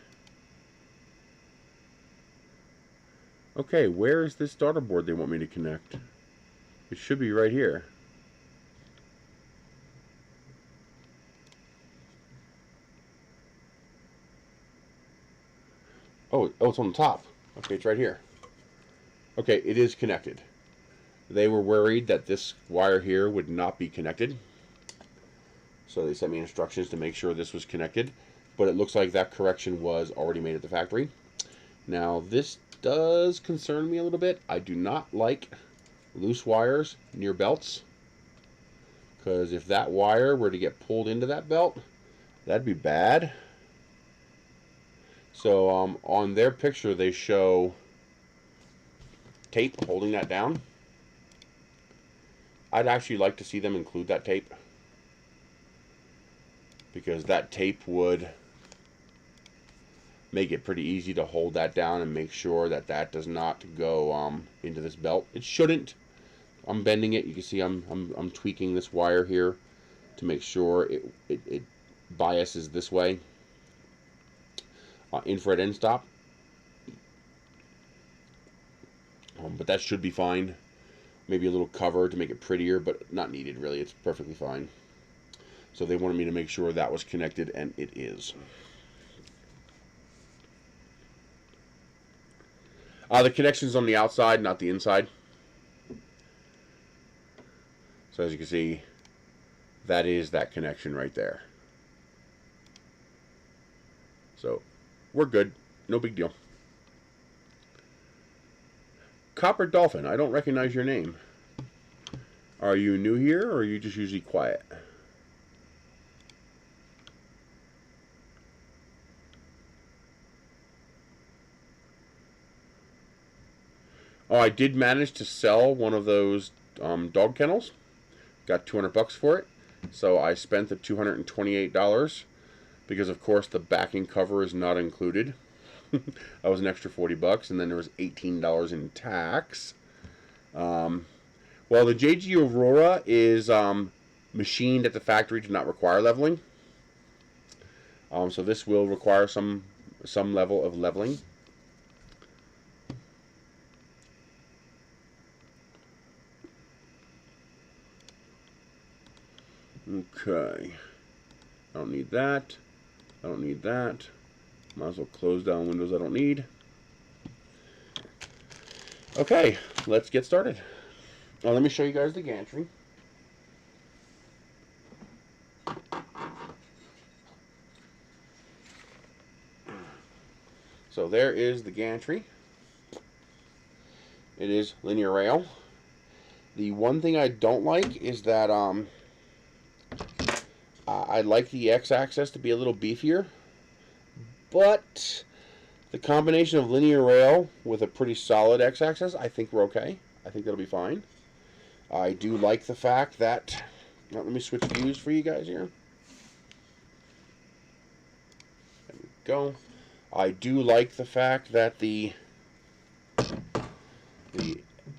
Okay, where is this daughter board they want me to connect? It should be right here. Oh, it's on the top. Okay, it's right here. Okay, it is connected. They were worried that this wire here would not be connected. So they sent me instructions to make sure this was connected. But it looks like that correction was already made at the factory. Now, this does concern me a little bit. I do not like loose wires near belts. Because if that wire were to get pulled into that belt, that'd be bad. So on their picture, they show tape holding that down. I'd actually like to see them include that tape, because that tape would make it pretty easy to hold that down and make sure that that does not go into this belt. It shouldn't. I'm bending it. You can see I'm tweaking this wire here to make sure it biases this way. Infrared end stop. But that should be fine. Maybe a little cover to make it prettier, but not needed really. It's perfectly fine. So they wanted me to make sure that was connected, and it is. The connection's on the outside, not the inside. So as you can see, that is that connection right there. So we're good. No big deal. Copper Dolphin, I don't recognize your name. Are you new here, or are you just usually quiet? Oh, I did manage to sell one of those dog kennels. Got $200 for it. So I spent the $228 because, of course, the backing cover is not included. That was an extra $40, and then there was $18 in tax. Well, the JG Aurora is machined at the factory to not require leveling. So this will require some level of leveling. Okay. I don't need that. I don't need that. Might as well close down windows I don't need. Okay, let's get started. Now let me show you guys the gantry. So there is the gantry. It is linear rail. The one thing I don't like is that I like the X-axis to be a little beefier, but the combination of linear rail with a pretty solid X-axis, I think we're okay. I think that'll be fine. I do like the fact that, let me switch views for you guys here. There we go. I do like the fact that the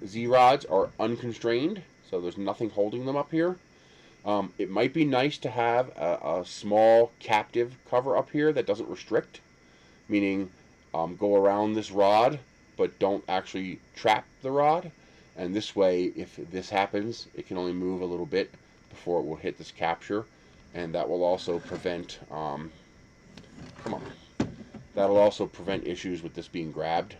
Z-rods are unconstrained, so there's nothing holding them up here. It might be nice to have a small captive cover up here that doesn't restrict, meaning go around this rod, but don't actually trap the rod. And this way, if this happens, it can only move a little bit before it will hit this capture, and that will also prevent, that'll also prevent issues with this being grabbed,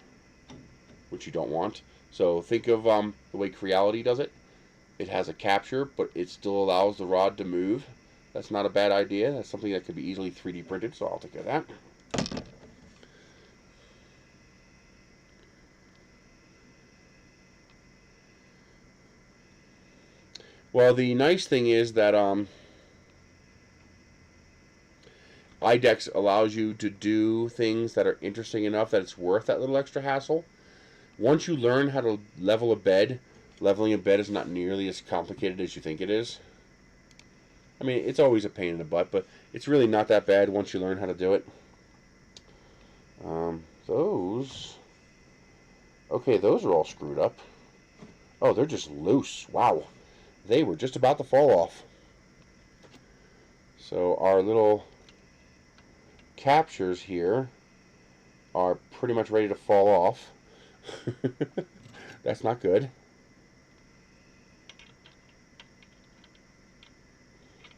which you don't want. So think of the way Creality does it. It has a capture, but it still allows the rod to move. That's not a bad idea. That's something that could be easily 3D printed, so I'll take care of that. Well, the nice thing is that Idex allows you to do things that are interesting enough that it's worth that little extra hassle. Once you learn how to level a bed, leveling a bed is not nearly as complicated as you think it is. I mean, it's always a pain in the butt, but it's really not that bad once you learn how to do it. Okay, those are all screwed up. Oh, they're just loose. Wow. They were just about to fall off. So our little captures here are pretty much ready to fall off. That's not good.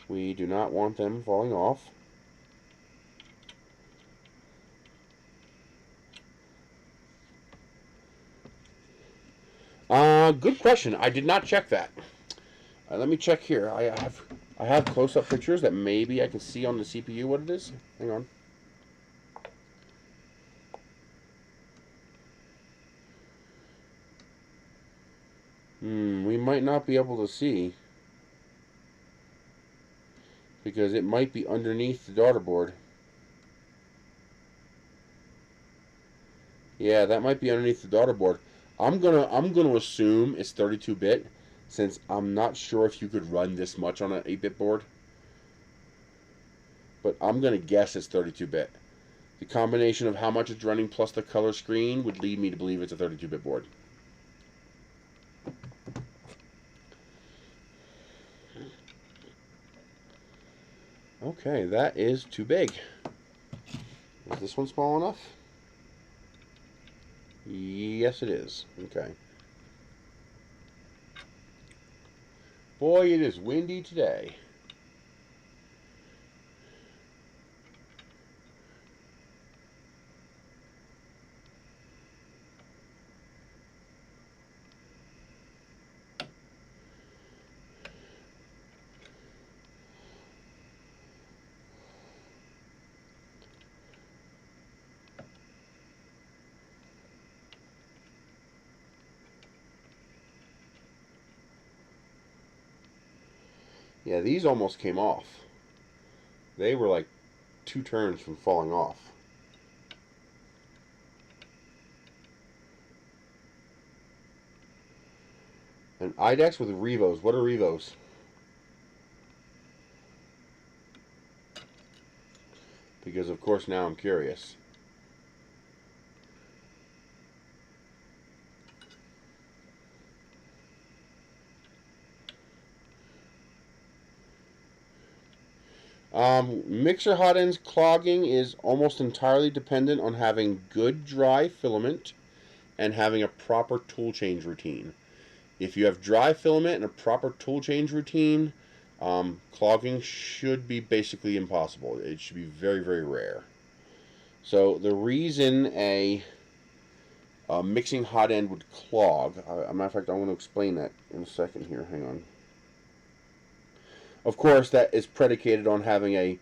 We do not want them falling off. Good question. I did not check that. Let me check here. I have close-up pictures that maybe I can see on the CPU what it is. Hang on. We might not be able to see, because it might be underneath the daughter board. Yeah, that might be underneath the daughter board. I'm gonna assume it's 32-bit, since I'm not sure if you could run this much on an 8-bit board. But I'm gonna guess it's 32-bit. The combination of how much it's running plus the color screen would lead me to believe it's a 32-bit board. Okay, that is too big. Is this one small enough? Yes, it is. Okay. Boy, it is windy today. Yeah, these almost came off. They were like 2 turns from falling off. An Idex with Revos. What are Revos? Because of course now I'm curious. Mixer hot ends clogging is almost entirely dependent on having good dry filament and having a proper tool change routine. If you have dry filament and a proper tool change routine, clogging should be basically impossible. It should be very, very rare. So the reason a mixing hot end would clog, as a matter of fact, I want to explain that in a second here. Hang on. Of course, that is predicated on having a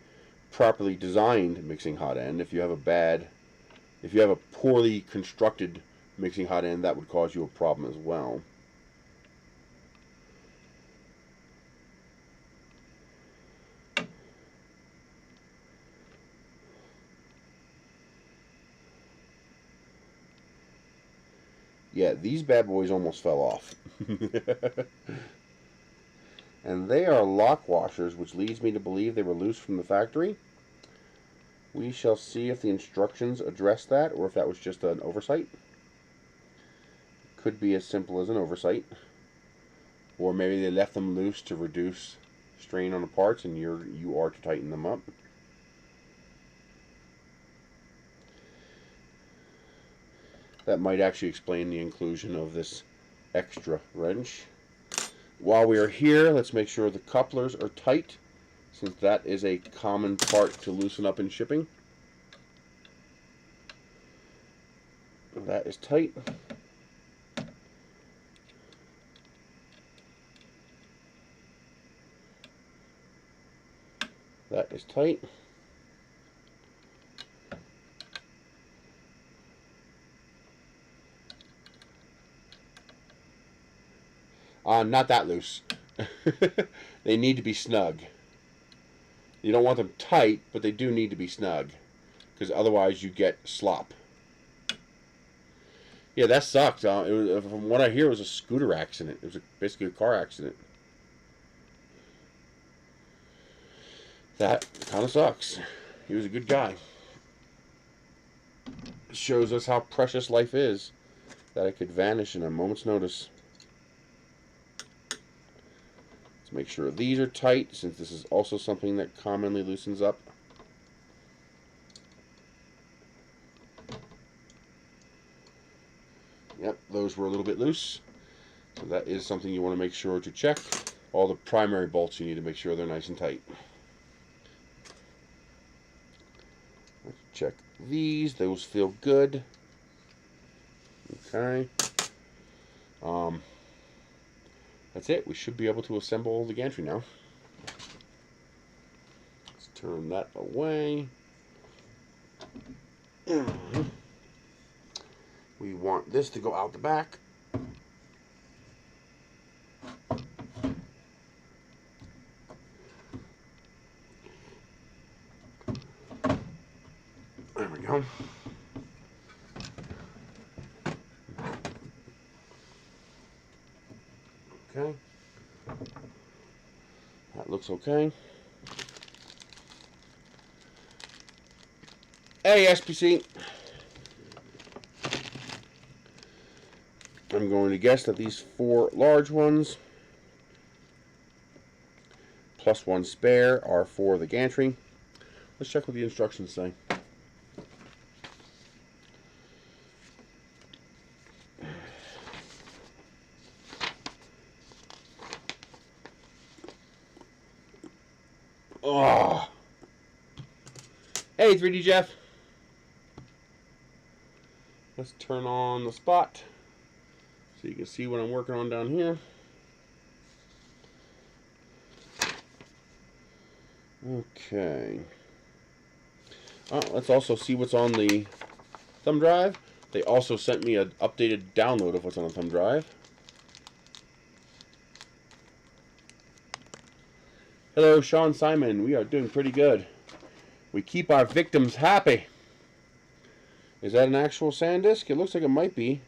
properly designed mixing hot end. If you have a poorly constructed mixing hot end, that would cause you a problem as well. Yeah, these bad boys almost fell off. And they are lock washers, which leads me to believe they were loose from the factory. We shall see if the instructions address that or if that was just an oversight. Could be as simple as an oversight. Or maybe they left them loose to reduce strain on the parts and you are to tighten them up. That might actually explain the inclusion of this extra wrench. While we are here, let's make sure the couplers are tight, since that is a common part to loosen up in shipping. That is tight. That is tight. Not that loose. They need to be snug. You don't want them tight, but they do need to be snug, because otherwise you get slop. Yeah, that sucked. From what I hear, it was a scooter accident. It was basically a car accident. That kind of sucks. He was a good guy. Shows us how precious life is, that it could vanish in a moment's notice. Let's make sure these are tight, since this is also something that commonly loosens up. Yep, those were a little bit loose. So that is something you want to make sure to check. All the primary bolts, you need to make sure they're nice and tight. Let's check these. Those feel good. Okay. That's it. We should be able to assemble the gantry now. Let's turn that away. We want this to go out the back. There we go. Okay. That looks okay. Hey, SPC. I'm going to guess that these 4 large ones, plus 1 spare, are for the gantry. Let's check what the instructions say. Oh. Hey, 3D Jeff. Let's turn on the spot so you can see what I'm working on down here. Okay. Let's also see what's on the thumb drive. They also sent me an updated download of what's on the thumb drive. Hello, Sean Simon. We are doing pretty good. We keep our victims happy. Is that an actual SanDisk? It looks like it might be.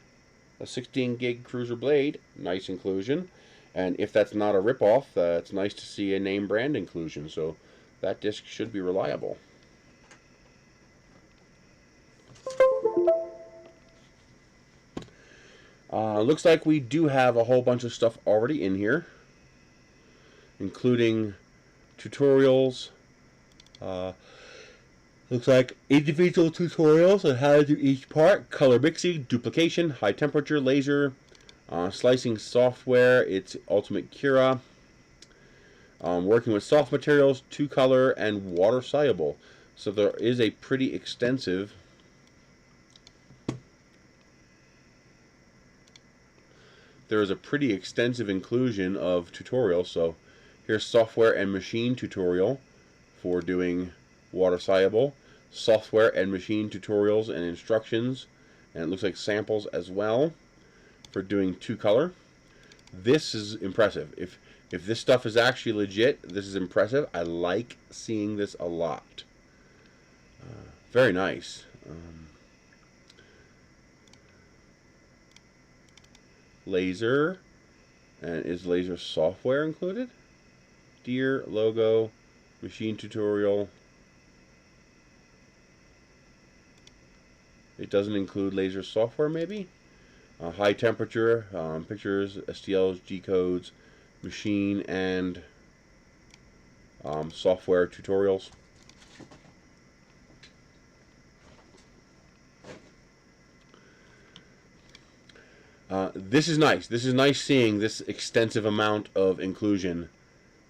A 16 gig Cruiser blade. Nice inclusion. And if that's not a ripoff, it's nice to see a name brand inclusion. So that disc should be reliable. Looks like we do have a whole bunch of stuff already in here, including tutorials. Looks like individual tutorials on how to do each part, color mixing, duplication, high temperature laser, slicing software, it's Ultimate Cura, working with soft materials, 2-color, and water soluble. So there is a pretty extensive inclusion of tutorials. So here's software and machine tutorial for doing water soluble, software and machine tutorials and instructions, and it looks like samples as well for doing 2-color. This is impressive. If this stuff is actually legit, this is impressive. I like seeing this a lot. Very nice. Laser, and is laser software included? Deer logo, machine tutorial. It doesn't include laser software, maybe. High temperature, pictures, STLs, G codes, machine and software tutorials. This is nice. This is nice seeing this extensive amount of inclusion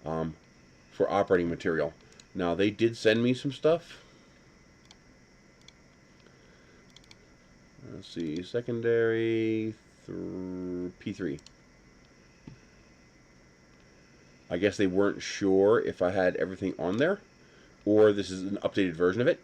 for operating material. Now, they did send me some stuff. Let's see, secondary P3. I guess they weren't sure if I had everything on there, or this is an updated version of it.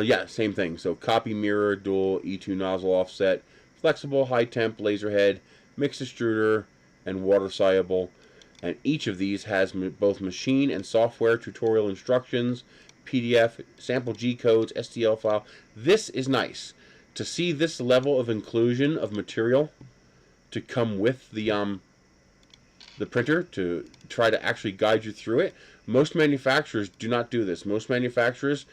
Yeah, same thing. So copy mirror, dual E2 nozzle offset, flexible high temp laser head, mixed extruder, and water soluble. And each of these has both machine and software tutorial instructions, PDF, sample G codes, STL file. This is nice to see this level of inclusion of material to come with the printer to try to actually guide you through it. Most manufacturers do not do this. Most manufacturers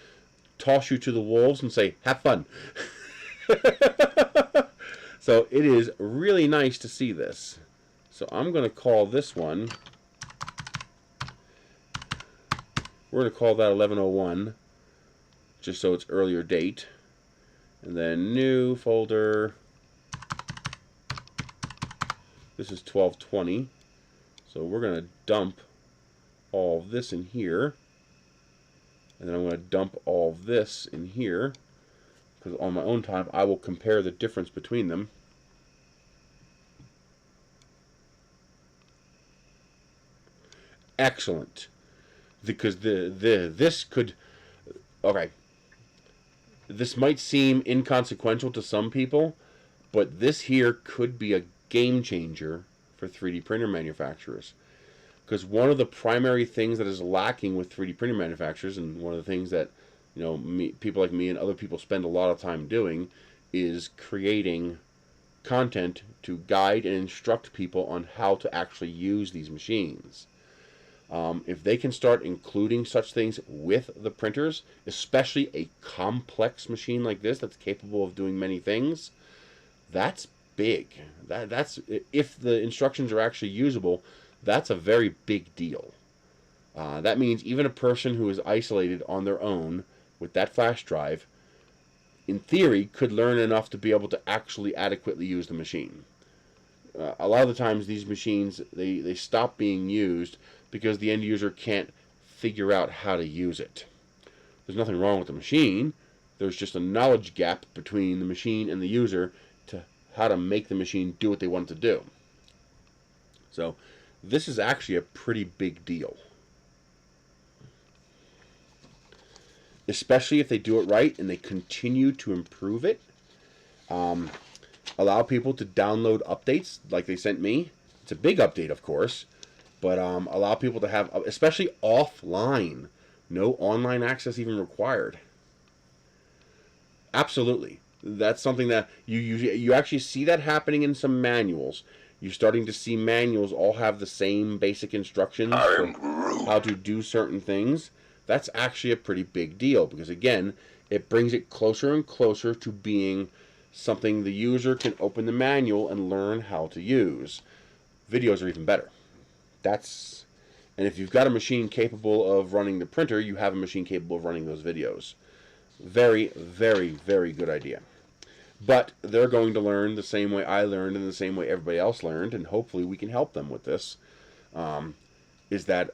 toss you to the wolves and say, have fun. So it is really nice to see this. So I'm going to call this one, we're going to call that 1101, just so it's earlier date. And then new folder, this is 1220. So we're going to dump all of this in here. And then I'm going to dump all of this in here, because on my own time I will compare the difference between them. Excellent. Because this could, okay, this might seem inconsequential to some people, but this here could be a game changer for 3D printer manufacturers. Because one of the primary things that is lacking with 3D printer manufacturers, and one of the things that, you know, people like me and other people spend a lot of time doing, is creating content to guide and instruct people on how to actually use these machines. If they can start including such things with the printers, especially a complex machine like this that's capable of doing many things, that's big. That's if the instructions are actually usable. That's a very big deal. That means even a person who is isolated on their own with that flash drive, in theory, could learn enough to be able to actually adequately use the machine. A lot of the times these machines, they stop being used because the end user can't figure out how to use it. There's nothing wrong with the machine. There's just a knowledge gap between the machine and the user to how to make the machine do what they want it to do. So this is actually a pretty big deal. Especially if they do it right and they continue to improve it. Allow people to download updates like they sent me. It's a big update, of course, but allow people to have, especially offline, no online access even required. Absolutely. That's something that you actually see that happening in some manuals. You're starting to see manuals all have the same basic instructions for how to do certain things. That's actually a pretty big deal because, again, it brings it closer and closer to being something the user can open the manual and learn how to use. Videos are even better. And if you've got a machine capable of running the printer, you have a machine capable of running those videos. Very, very, very good idea. But they're going to learn the same way I learned and the same way everybody else learned, and hopefully we can help them with this, is that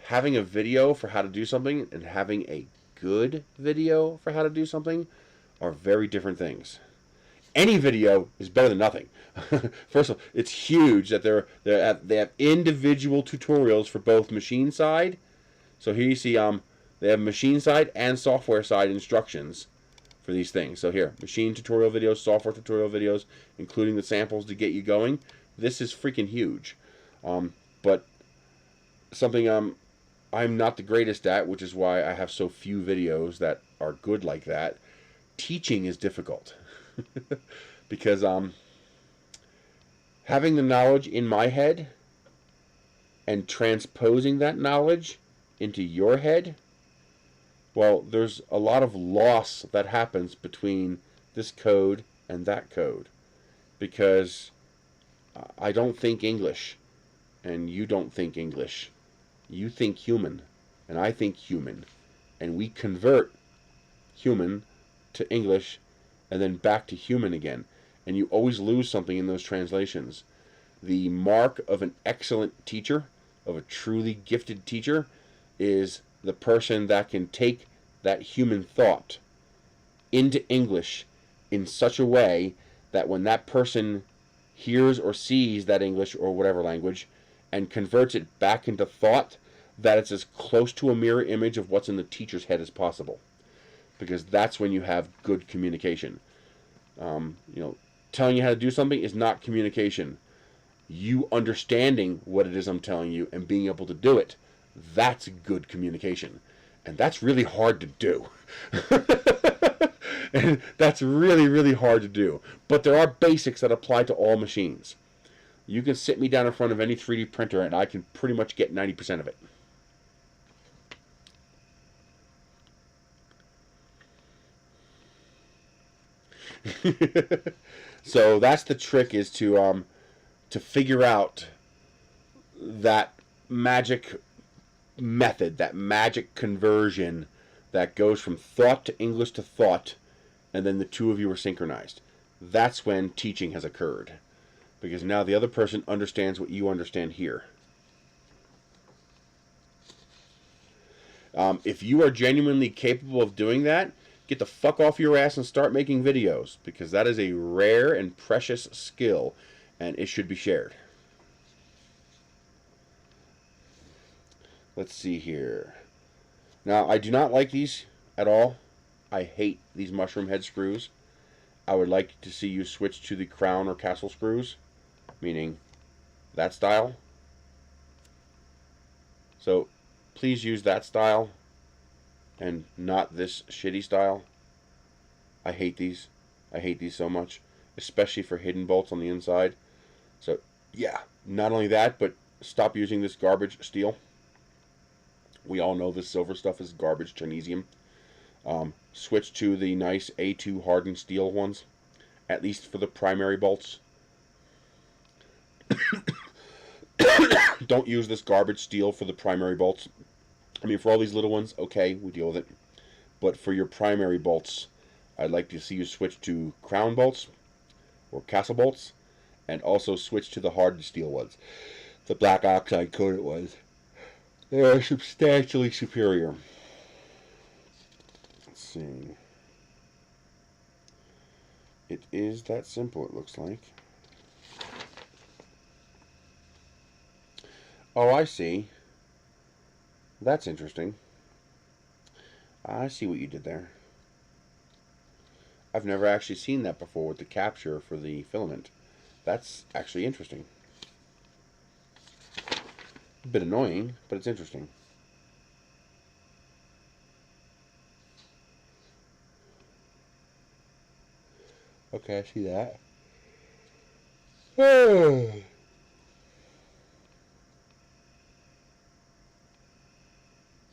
having a video for how to do something and having a good video for how to do something are very different things. Any video is better than nothing. First of all, it's huge that they have individual tutorials for both machine side. So here you see they have machine side and software side instructions for these things. So here, machine tutorial videos, software tutorial videos, including the samples to get you going. This is freaking huge. But something I'm not the greatest at, which is why I have so few videos that are good like that. Teaching is difficult. Because having the knowledge in my head and transposing that knowledge into your head, well, there's a lot of loss that happens between this code and that code. Because I don't think English, and you don't think English. You think human, and I think human. And we convert human to English and then back to human again. And you always lose something in those translations. The mark of an excellent teacher, of a truly gifted teacher, is the person that can take that human thought into English in such a way that when that person hears or sees that English or whatever language and converts it back into thought, that it's as close to a mirror image of what's in the teacher's head as possible. Because that's when you have good communication. Telling you how to do something is not communication. You understanding what it is I'm telling you and being able to do it, that's good communication. And that's really hard to do. And that's really, really hard to do. But there are basics that apply to all machines. You can sit me down in front of any 3D printer and I can pretty much get 90% of it. So that's the trick, is to figure out that magic method, that magic conversion that goes from thought to English to thought, and then the two of you are synchronized. That's when teaching has occurred, because now the other person understands what you understand here. If you are genuinely capable of doing that, get the fuck off your ass and start making videos, because that is a rare and precious skill, and it should be shared. Let's see here. Now, I do not like these at all. I hate these mushroom head screws. I would like to see you switch to the crown or castle screws, meaning that style. So please use that style and not this shitty style. I hate these. I hate these so much, especially for hidden bolts on the inside. So yeah, not only that, but stop using this garbage steel. We all know this silver stuff is garbage Chinesium. Switch to the nice A2 hardened steel ones, at least for the primary bolts. Don't use this garbage steel for the primary bolts. I mean, for all these little ones, okay, we deal with it. But for your primary bolts, I'd like to see you switch to crown bolts or castle bolts, and also switch to the hardened steel ones, the black oxide coated ones. They are substantially superior. Let's see. It It is that simple, it looks like. Oh, I see. That's interesting. I see what you did there. I've never actually seen that before with the capture for the filament. That's actually interesting. A bit annoying, but it's interesting. Okay, I see that.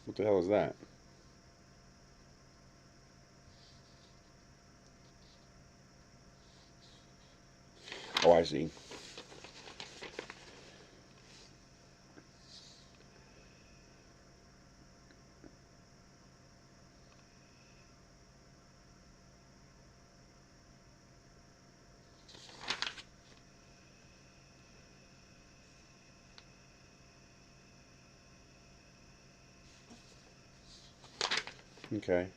What the hell is that? Oh, I see. Okay.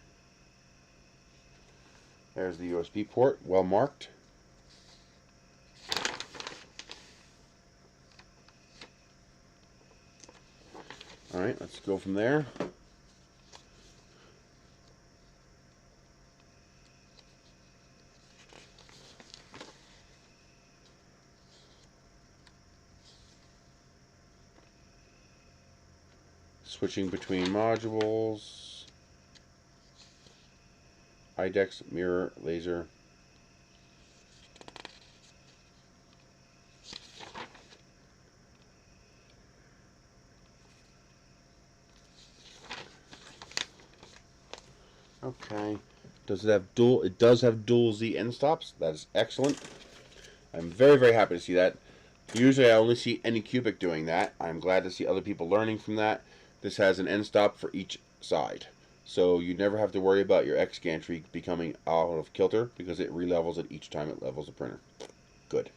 There's the USB port, well marked. Alright, let's go from there. Switching between modules. Idex, mirror, laser. Okay. Does it have dual? It does have dual Z end stops. That is excellent. I'm very, very happy to see that. Usually I only see Anycubic doing that. I'm glad to see other people learning from that. This has an end stop for each side. So you never have to worry about your X gantry becoming out of kilter because it relevels it each time it levels the printer. Good.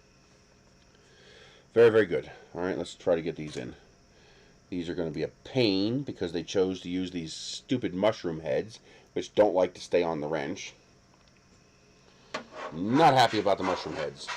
Very, very good. Alright, let's try to get these in. These are going to be a pain because they chose to use these stupid mushroom heads which don't like to stay on the wrench. Not happy about the mushroom heads.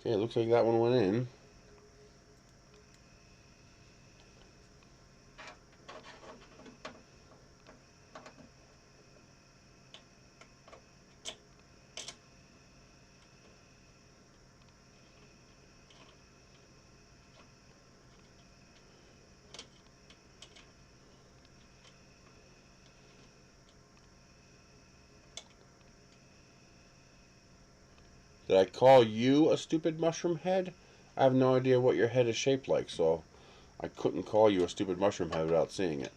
Okay, it looks like that one went in. Did I call you a stupid mushroom head? I have no idea what your head is shaped like, so I couldn't call you a stupid mushroom head without seeing it.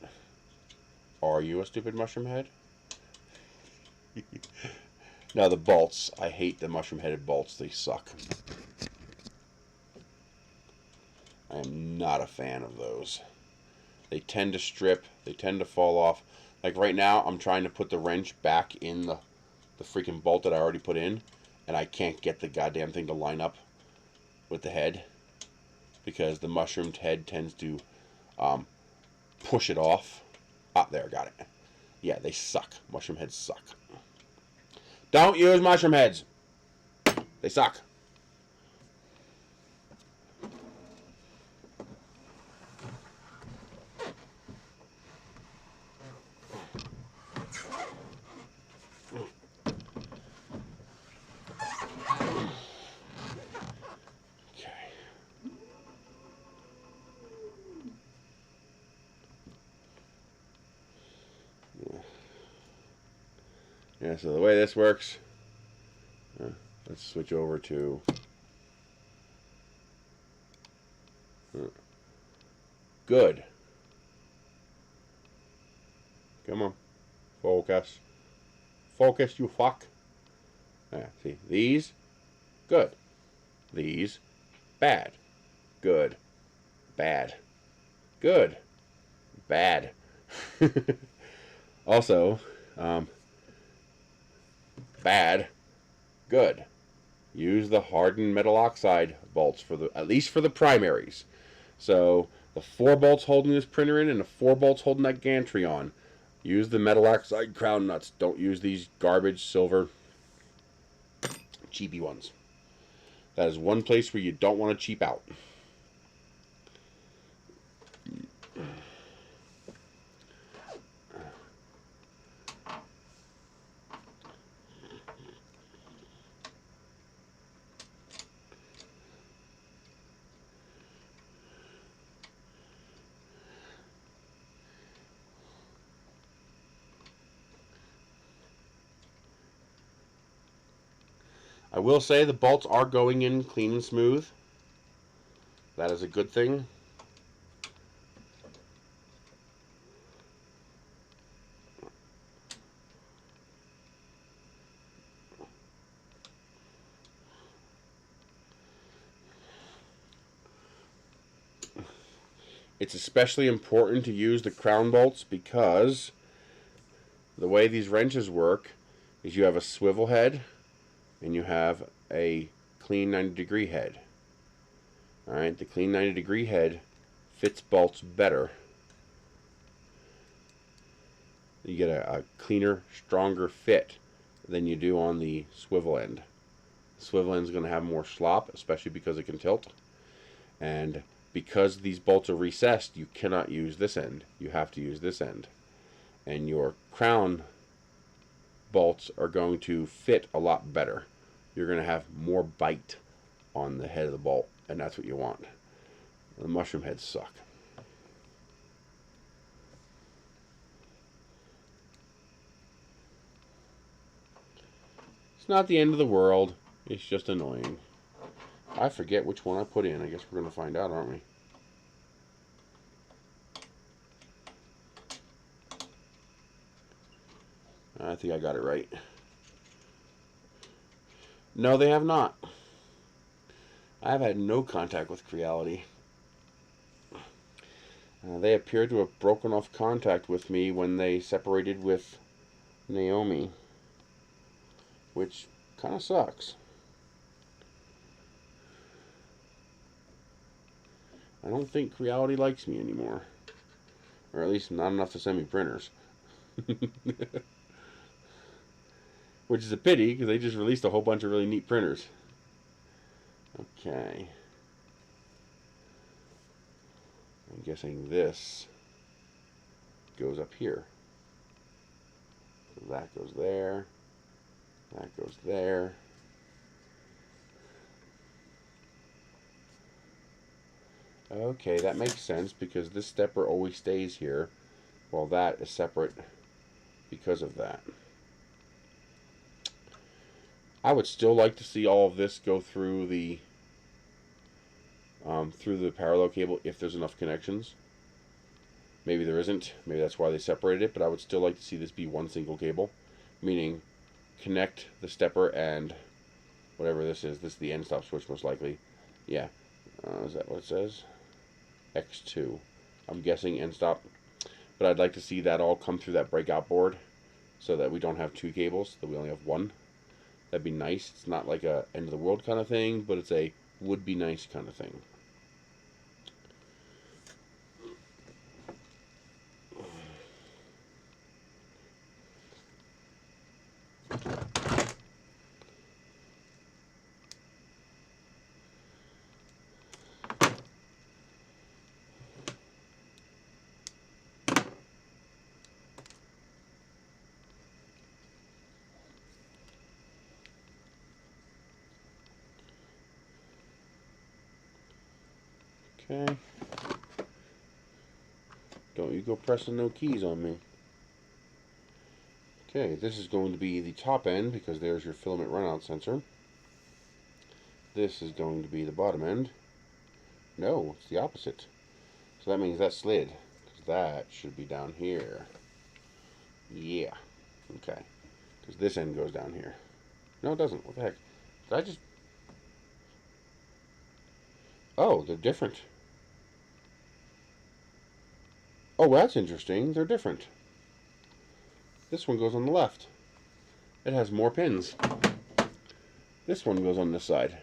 Are you a stupid mushroom head? Now the bolts. I hate the mushroom headed bolts. They suck. I am not a fan of those. They tend to strip. They tend to fall off. Like right now, I'm trying to put the wrench back in the freaking bolt that I already put in, and I can't get the goddamn thing to line up with the head because the mushroomed head tends to push it off. Ah, there, got it. Yeah, they suck. Mushroom heads suck. Don't use mushroom heads. They suck. Yeah, so the way this works, let's switch over to good. Come on, focus. Focus, you fuck. Yeah, see, these, good. These, bad. Good. Bad. Good. Bad. Also, bad, good. Use the hardened metal oxide bolts for at least for the primaries. So the 4 bolts holding this printer in and the 4 bolts holding that gantry on. Use the metal oxide crown nuts. Don't use these garbage silver cheapy ones. That is one place where you don't want to cheap out. I will say the bolts are going in clean and smooth. That is a good thing. It's especially important to use the crown bolts because the way these wrenches work is you have a swivel head and you have a clean 90-degree head. Alright, the clean 90-degree head fits bolts better. You get a cleaner, stronger fit than you do on the swivel end. The swivel end is going to have more slop, especially because it can tilt. And because these bolts are recessed, you cannot use this end. You have to use this end. And your crown bolts are going to fit a lot better. You're going to have more bite on the head of the bolt, and that's what you want. The mushroom heads suck. It's not the end of the world. It's just annoying. I forget which one I put in. I guess we're going to find out, aren't we? I think I got it right. No, they have not. I've had no contact with Creality. They appear to have broken off contact with me when they separated with Naomi, which kind of sucks. I don't think Creality likes me anymore. Or at least not enough to send me printers. Which is a pity, because they just released a whole bunch of really neat printers. Okay. I'm guessing this goes up here. So that goes there. That goes there. Okay, that makes sense, because this stepper always stays here, while that is separate because of that. I would still like to see all of this go through the parallel cable if there's enough connections. Maybe there isn't. Maybe that's why they separated it, but I would still like to see this be one single cable, meaning connect the stepper and whatever this is. This is the end stop switch, most likely. Yeah. Is that what it says? X2. I'm guessing end stop. But I'd like to see that all come through that breakout board so that we don't have 2 cables, that we only have 1. That'd be nice. It's not like a end of the world kind of thing, but it's a would be nice kind of thing. Okay. Don't you go pressing no keys on me. Okay, this is going to be the top end because there's your filament runout sensor. This is going to be the bottom end. No, it's the opposite. So that means that slid. Because that should be down here. Yeah. Okay. Because this end goes down here. No, it doesn't. What the heck? Did I just... Oh, they're different. Oh, that's interesting. They're different. This one goes on the left. It has more pins. This one goes on this side.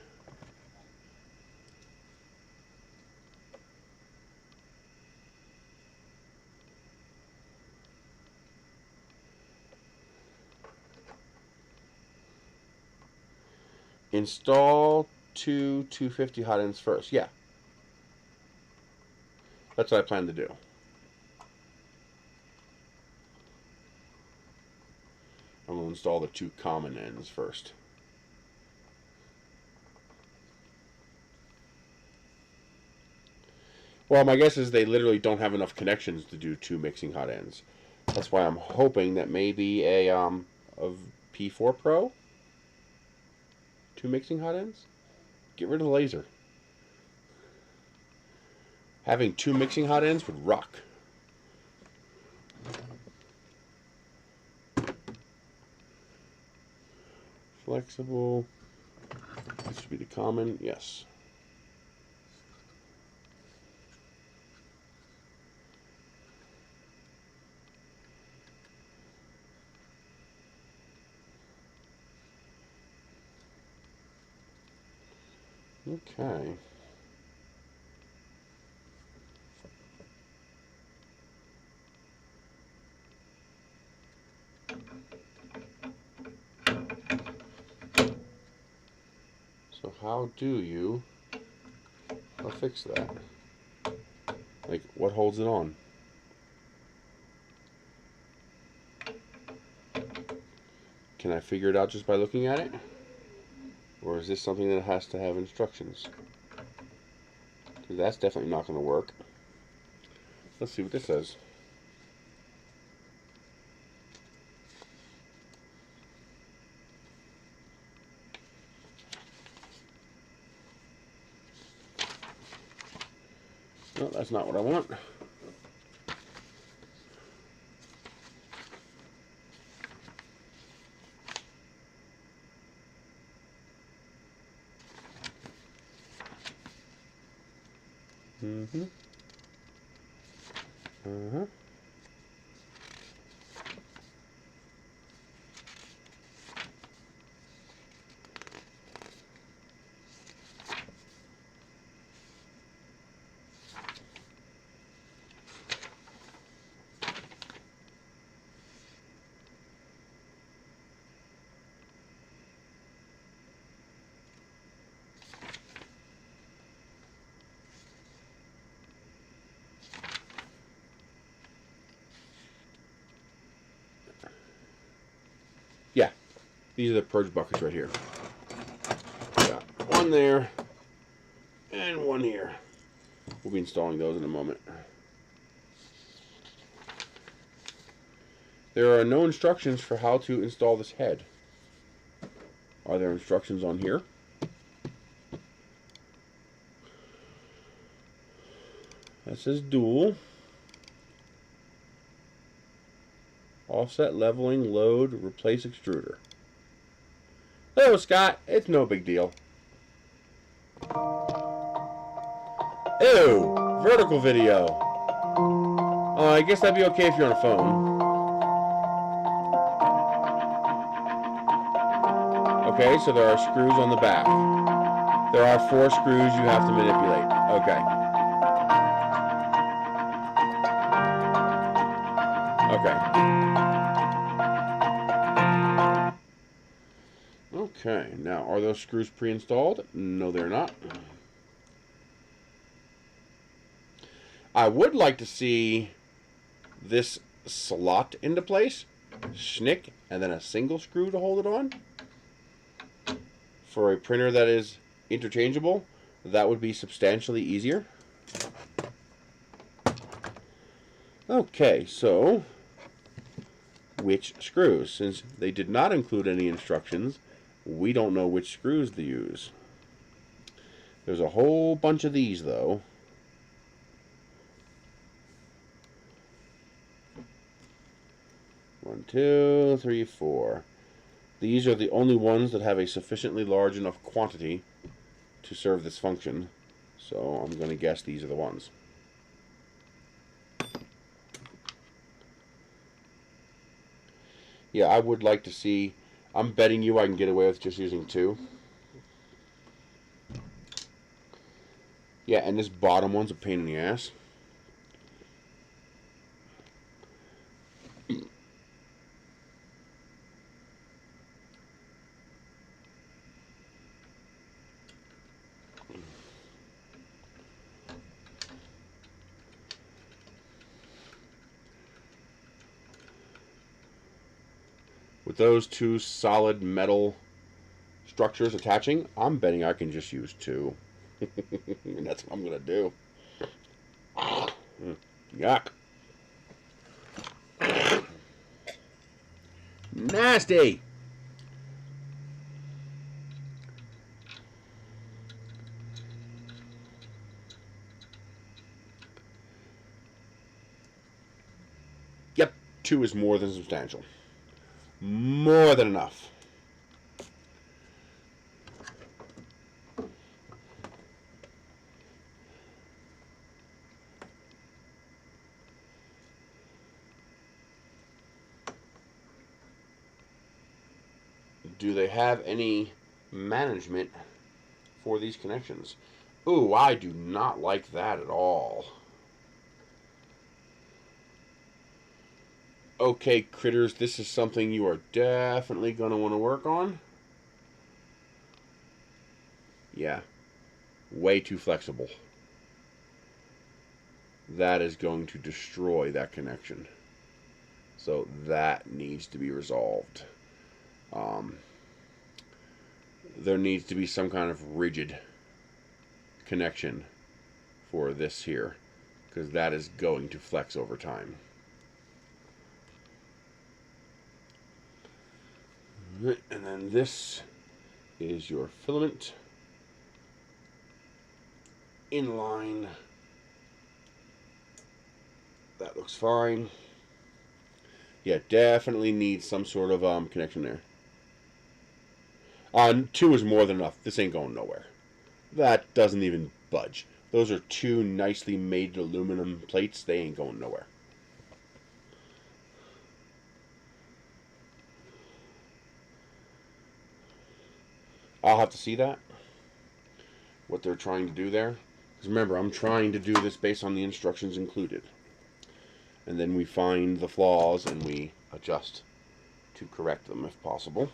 Install two 250 hot ends first. Yeah. That's what I plan to do. I'm going to install the 2 common ends first. Well, my guess is they literally don't have enough connections to do 2 mixing hot ends. That's why I'm hoping that maybe a P4 Pro, 2 mixing hot ends. Get rid of the laser. Having 2 mixing hot ends would rock. Flexible. This should be the common. Yes. Okay. So how do you fix that? Like, what holds it on? Can I figure it out just by looking at it? Or is this something that has to have instructions? Because that's definitely not going to work. Let's see what this says. No, that's not what I want. Mm-hmm. Uh-huh. Yeah, these are the purge buckets right here. Got one there and one here. We'll be installing those in a moment. There are no instructions for how to install this head. Are there instructions on here? That says dual. Offset leveling, load, replace extruder. Hello, Scott. It's no big deal. Ew, vertical video. I guess that'd be okay if you're on a phone. Okay, so there are screws on the back. There are 4 screws you have to manipulate. Okay. Okay, now are those screws pre-installed? No, they're not. I would like to see this slot into place, schnick, and then a single screw to hold it on. For a printer that is interchangeable, that would be substantially easier. Okay, so which screws? Since they did not include any instructions, we don't know which screws to use. There's a whole bunch of these, though. One, two, three, 4. These are the only ones that have a sufficiently large enough quantity to serve this function. So I'm going to guess these are the ones. Yeah, I would like to see. I'm betting you I can get away with just using 2. Yeah, and this bottom one's a pain in the ass. With those 2 solid metal structures attaching, I'm betting I can just use 2. And that's what I'm going to do. Yuck. Nasty. Yep, 2 is more than substantial. More than enough. Do they have any management for these connections? Ooh, I do not like that at all. Okay, critters, this is something you are definitely going to want to work on. Yeah, way too flexible. That is going to destroy that connection. So that needs to be resolved. There needs to be some kind of rigid connection for this here, because that is going to flex over time. And then this is your filament inline. That looks fine. Yeah, definitely needs some sort of connection there. 2 is more than enough. This ain't going nowhere. That doesn't even budge. Those are 2 nicely made aluminum plates. They ain't going nowhere. I'll have to see that, what they're trying to do there. Because remember, I'm trying to do this based on the instructions included. And then we find the flaws and we adjust to correct them if possible.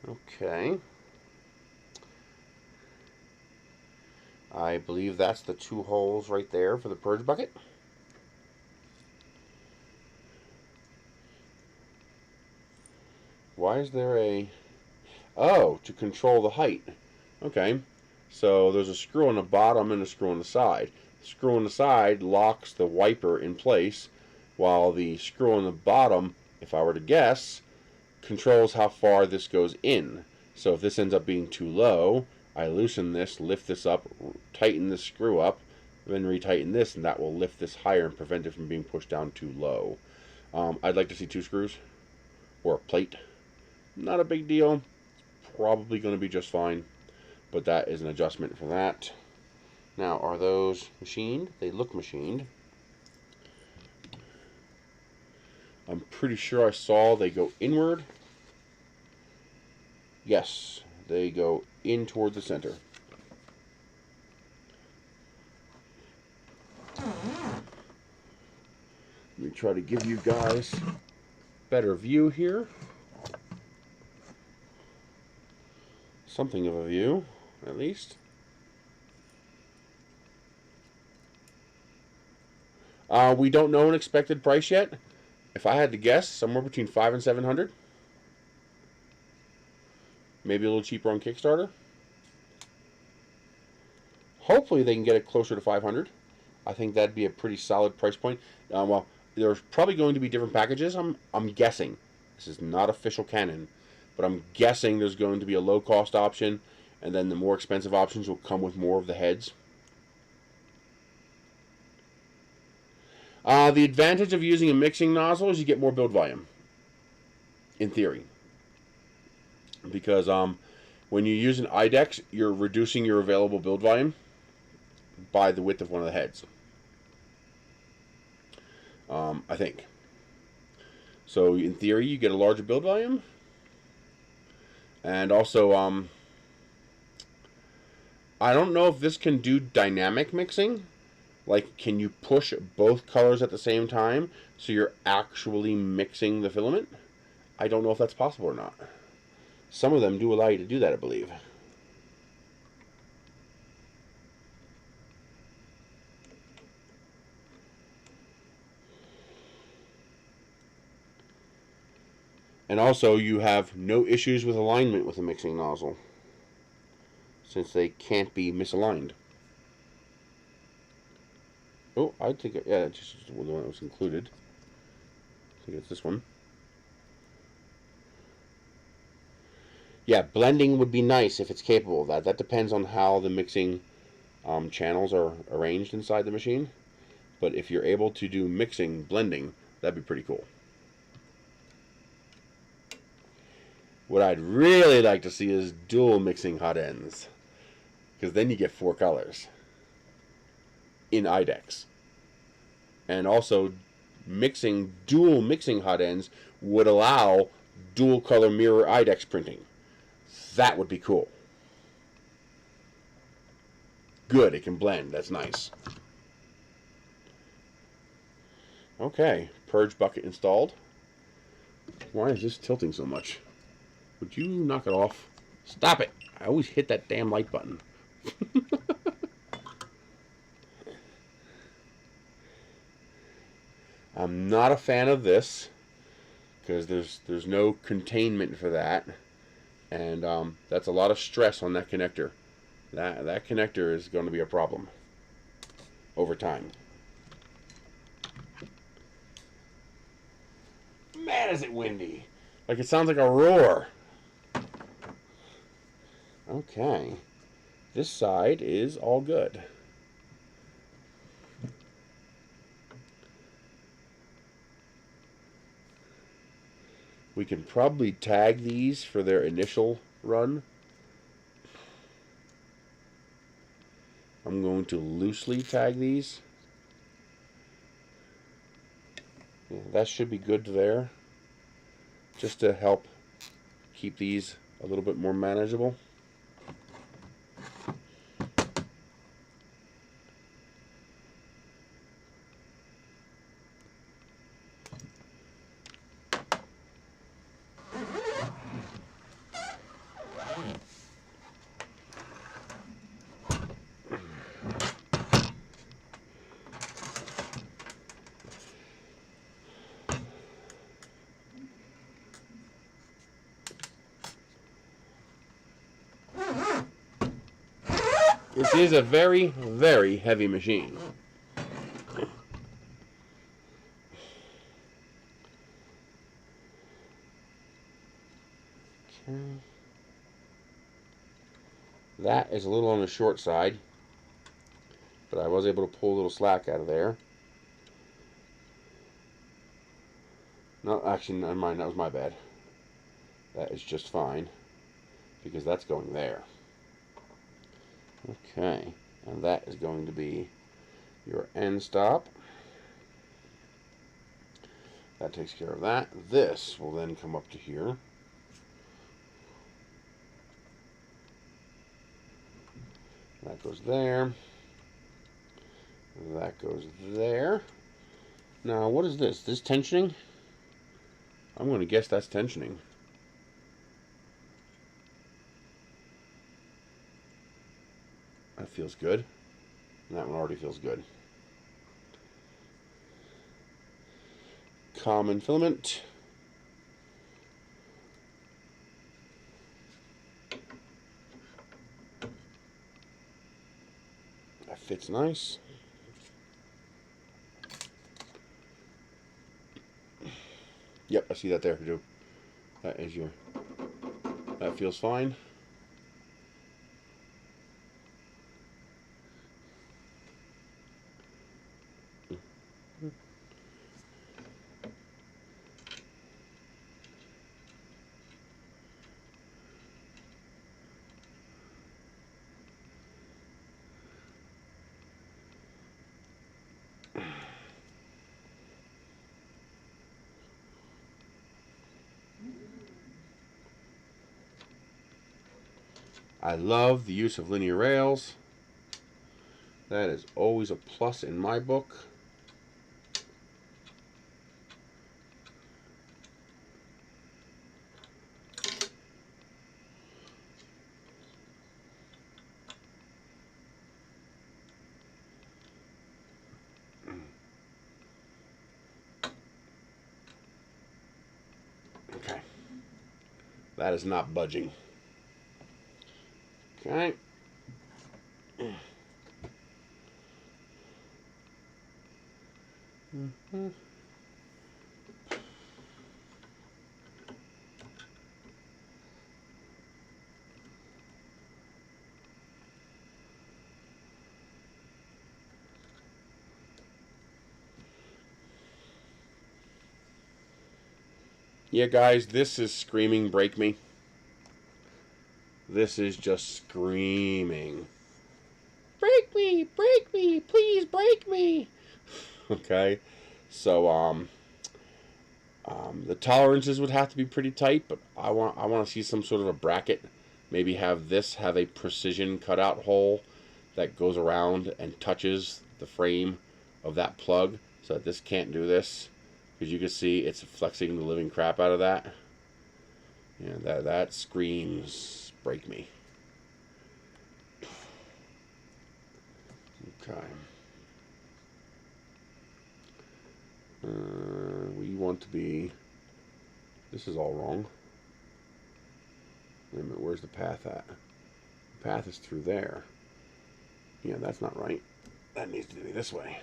Okay. I believe that's the 2 holes right there for the purge bucket. Why is there a... Oh, to control the height. Okay. So there's a screw on the bottom and a screw on the side. The screw on the side locks the wiper in place, while the screw on the bottom, if I were to guess, controls how far this goes in. So if this ends up being too low, I loosen this, lift this up, tighten this screw up, then retighten this, and that will lift this higher and prevent it from being pushed down too low. I'd like to see 2 screws or a plate. Not a big deal. Probably going to be just fine, but that is an adjustment for that. Now, are those machined? They look machined. I'm pretty sure I saw they go inward. Yes, they go in toward the center. Let me try to give you guys a better view here. Something of a view, at least. We don't know an expected price yet. If I had to guess, somewhere between $500 and $700. Maybe a little cheaper on Kickstarter. Hopefully they can get it closer to $500. I think that'd be a pretty solid price point. Well, there's probably going to be different packages. I'm guessing. This is not official canon, but I'm guessing there's going to be a low-cost option, and then the more expensive options will come with more of the heads. The advantage of using a mixing nozzle is you get more build volume, in theory. Because when you use an Idex, you're reducing your available build volume by the width of one of the heads. I think. So in theory, you get a larger build volume. And also, I don't know if this can do dynamic mixing. Like, can you push both colors at the same time so you're actually mixing the filament? I don't know if that's possible or not. Some of them do allow you to do that, I believe. And also, you have no issues with alignment with a mixing nozzle, since they can't be misaligned. Oh, I think, yeah, it's just the one that was included. I think it's this one. Yeah, blending would be nice if it's capable of that. That depends on how the mixing channels are arranged inside the machine. But if you're able to do mixing, blending, that'd be pretty cool. What I'd really like to see is dual mixing hot ends, because then you get 4 colors in Idex. And also, dual mixing hot ends would allow dual color mirror Idex printing. That would be cool. Good, it can blend. That's nice. Okay, purge bucket installed. Why is this tilting so much? Would you knock it off? Stop it! I always hit that damn light button. I'm not a fan of this because there's no containment for that, and that's a lot of stress on that connector. That connector is going to be a problem over time. Man, is it windy! Like, it sounds like a roar. Okay, this side is all good. We can probably tag these for their initial run. I'm going to loosely tag these. Yeah, that should be good there, just to help keep these a little bit more manageable. This is a very, very heavy machine. Okay. That is a little on the short side, but I was able to pull a little slack out of there. No, actually, never mind, that was my bad. That is just fine, because that's going there. Okay, and that is going to be your end stop. That takes care of that. This will then come up to here. That goes there. That goes there. Now, what is this? This tensioning? I'm going to guess that's tensioning. That feels good. And that one already feels good. Common filament. That fits nice. Yep, I see that there too. That is your. That feels fine. I love the use of linear rails. That is always a plus in my book. Okay. That is not budging. Okay. Yeah, guys, this is screaming break me. This is just screaming. Break me, please break me. Okay, so the tolerances would have to be pretty tight, but I want to see some sort of a bracket. Maybe have a precision cutout hole that goes around and touches the frame of that plug, so that this can't do this. Because you can see it's flexing the living crap out of that. Yeah, that screams break me. Okay. We want to be... This is all wrong. Wait a minute, where's the path at? The path is through there. Yeah, that's not right. That needs to be this way.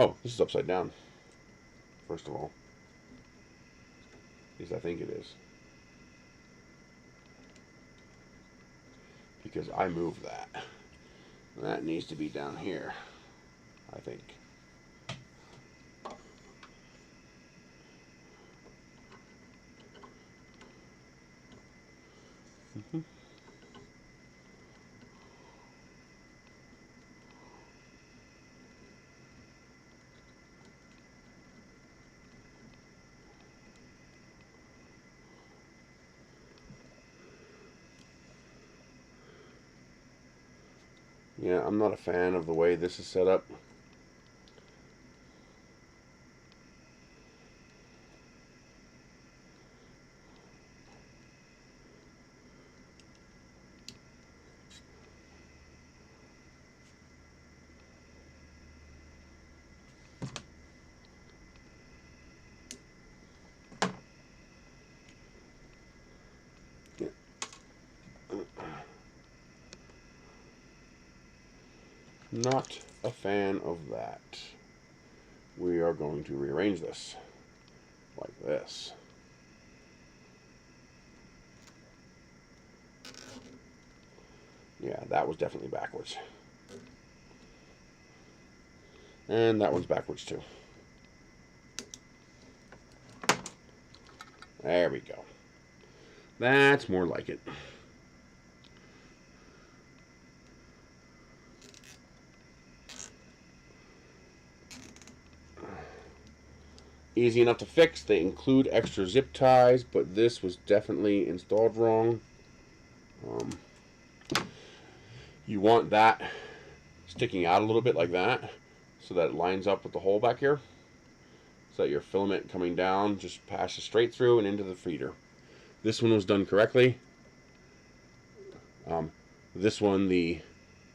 Oh, this is upside down. First of all. At least I think it is. Because I moved that. That needs to be down here, I think. Yeah, I'm not a fan of the way this is set up. Not a fan of that. We are going to rearrange this like this. Yeah, that was definitely backwards. And that one's backwards too. There we go. That's more like it. Easy enough to fix. They include extra zip ties, but this was definitely installed wrong. You want that sticking out a little bit like that, so that it lines up with the hole back here, so that your filament coming down just passes straight through and into the feeder. This one was done correctly. This one, the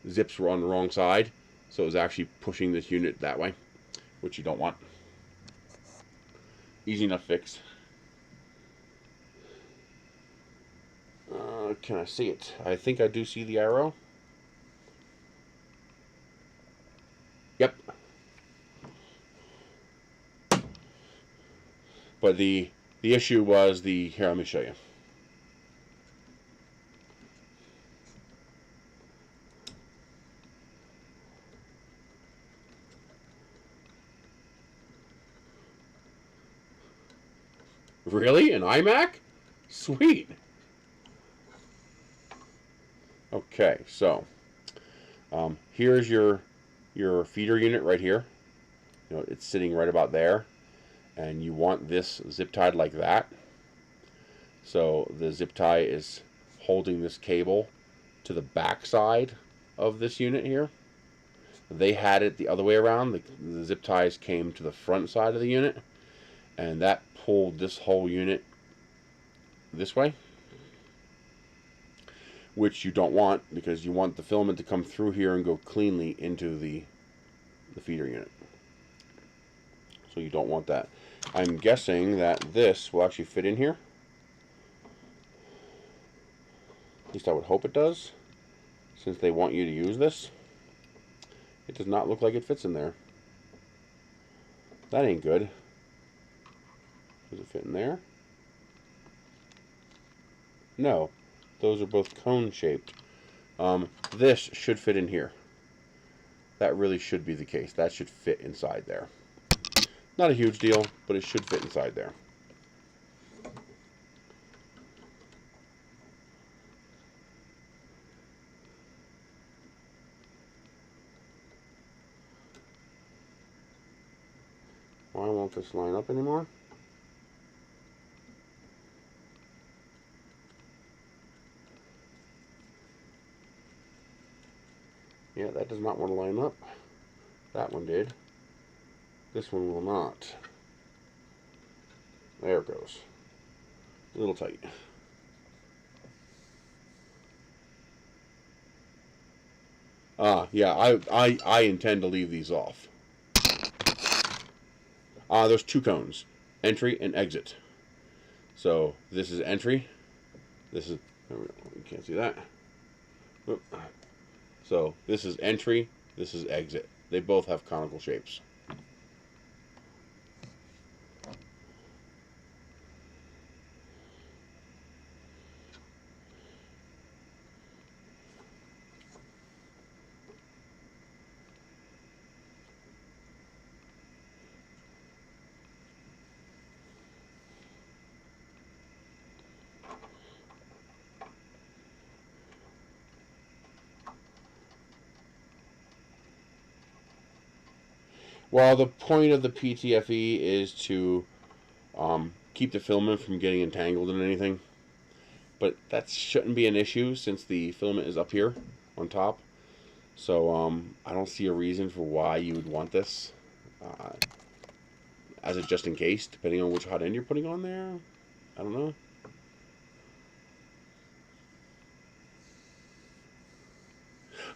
zips were on the wrong side, so it was actually pushing this unit that way, which you don't want. Easy enough fix. Can I see it? I think I do see the arrow. Yep. But the issue was the... Here, let me show you. Really? An iMac? Sweet. Okay, so here's your feeder unit right here. You know, it's sitting right about there, and you want this zip tied like that. So the zip tie is holding this cable to the back side of this unit here. They had it the other way around. The zip ties came to the front side of the unit, and that pulled this whole unit this way, which you don't want, because you want the filament to come through here and go cleanly into the feeder unit. So you don't want that. I'm guessing that this will actually fit in here. At least I would hope it does, since they want you to use this. It does not look like it fits in there. That ain't good. Does it fit in there? No. Those are both cone shaped. This should fit in here. That really should be the case. That should fit inside there. Not a huge deal, but it should fit inside there. Why won't this line up anymore? Yeah, that does not want to line up. That one did. This one will not. There it goes. A little tight. Yeah, I intend to leave these off. There's two cones. Entry and exit. So, this is entry. This is... You can't see that. Oop. So, this is entry. This is exit. They both have conical shapes. Well, the point of the PTFE is to keep the filament from getting entangled in anything. But that shouldn't be an issue since the filament is up here on top. So I don't see a reason for why you would want this as a just in case, depending on which hot end you're putting on there. I don't know.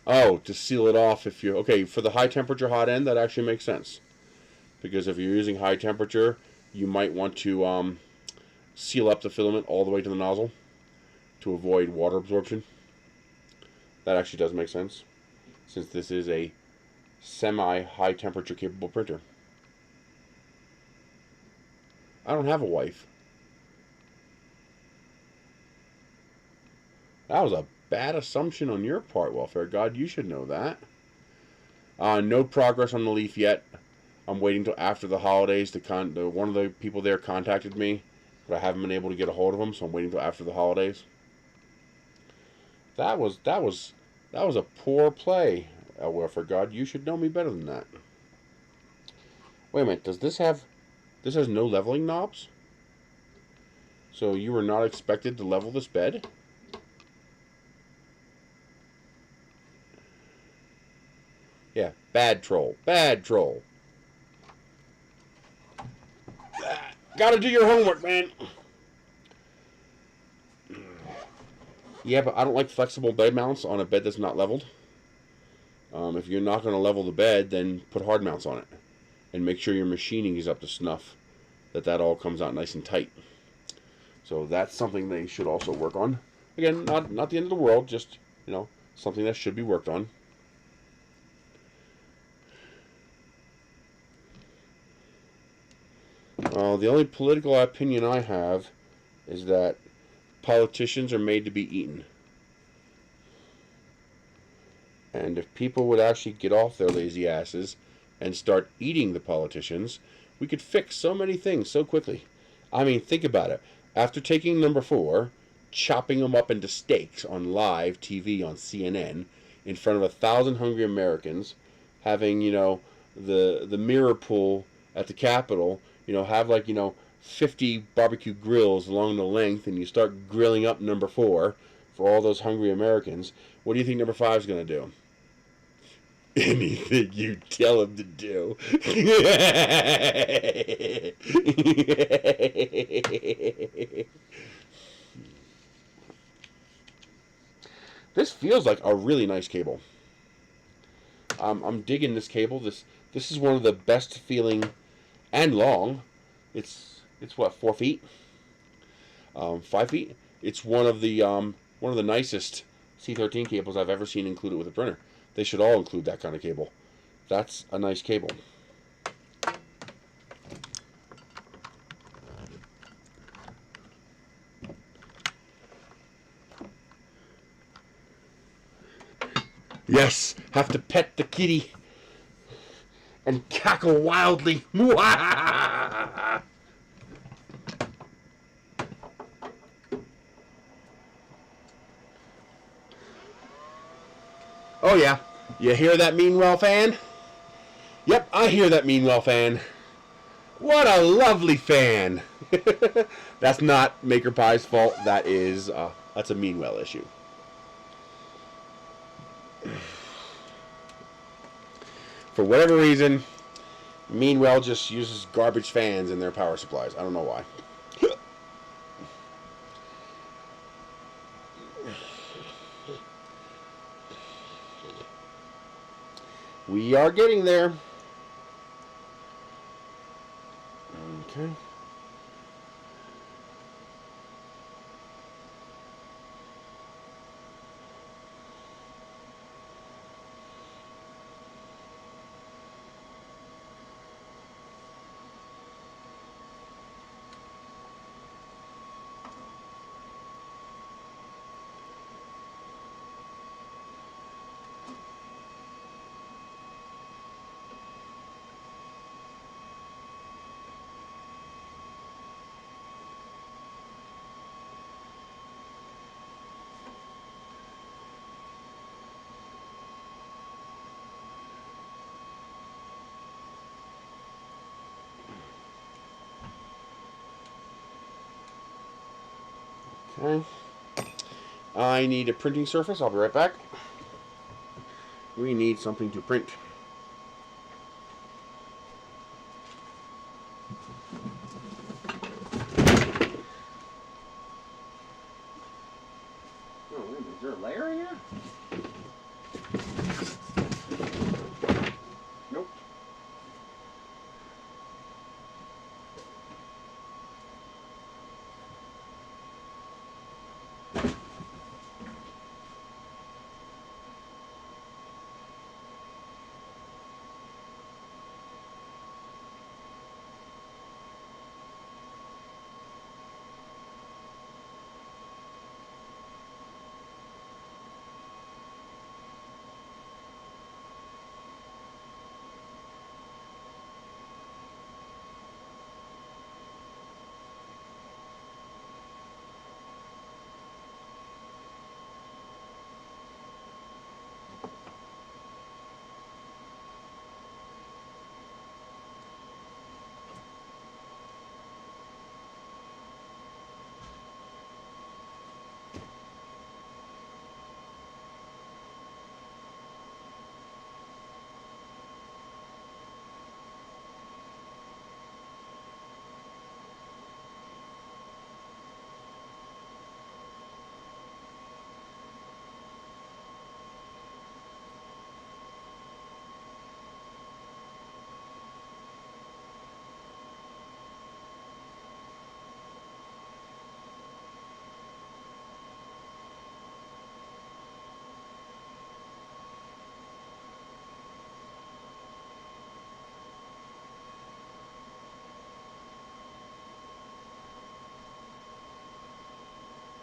Oh, to seal it off if you're... Okay, for the high temperature hot end, that actually makes sense. Because if you're using high temperature, you might want to seal up the filament all the way to the nozzle to avoid water absorption. That actually does make sense, since this is a semi-high temperature capable printer. I don't have a wife. That was a bad assumption on your part, Welfare God. You should know that. No progress on the leaf yet. I'm waiting till after the holidays. One of the people there contacted me, but I haven't been able to get a hold of him, so I'm waiting till after the holidays. That was a poor play, Welfare God. You should know me better than that. Wait a minute. Does this have... This has no leveling knobs? So you were not expected to level this bed? Yeah, bad troll. Bad troll. Gotta do your homework, man. Yeah, but I don't like flexible bed mounts on a bed that's not leveled. If you're not going to level the bed, then put hard mounts on it. And make sure your machining is up to snuff. That all comes out nice and tight. So that's something they should also work on. Again, not the end of the world, just, you know, something that should be worked on. The only political opinion I have is that politicians are made to be eaten. And if people would actually get off their lazy asses and start eating the politicians, we could fix so many things so quickly. I mean, think about it. After taking number 4, chopping them up into steaks on live TV on CNN in front of 1,000 hungry Americans, having, you know, the mirror pool at the Capitol, have like 50 barbecue grills along the length, and you start grilling up number 4 for all those hungry Americans. What do you think number 5 is going to do? Anything you tell him to do. This feels like a really nice cable. I'm digging this cable. This is one of the best feeling and long. It's what, 4 feet, 5 feet. It's one of the nicest C13 cables I've ever seen included with a printer. They should all include that kind of cable. That's a nice cable. Yes, have to pet the kitty and cackle wildly. Oh yeah, you hear that Meanwell fan? Yep, I hear that Meanwell fan. What a lovely fan. That's not MakerPi's fault. That's a Meanwell issue. For whatever reason, Meanwell just uses garbage fans in their power supplies. I don't know why. We are getting there. Okay. Okay. I need a printing surface. I'll be right back. We need something to print. Oh, wait a minute. Is there a layer in here? Nope.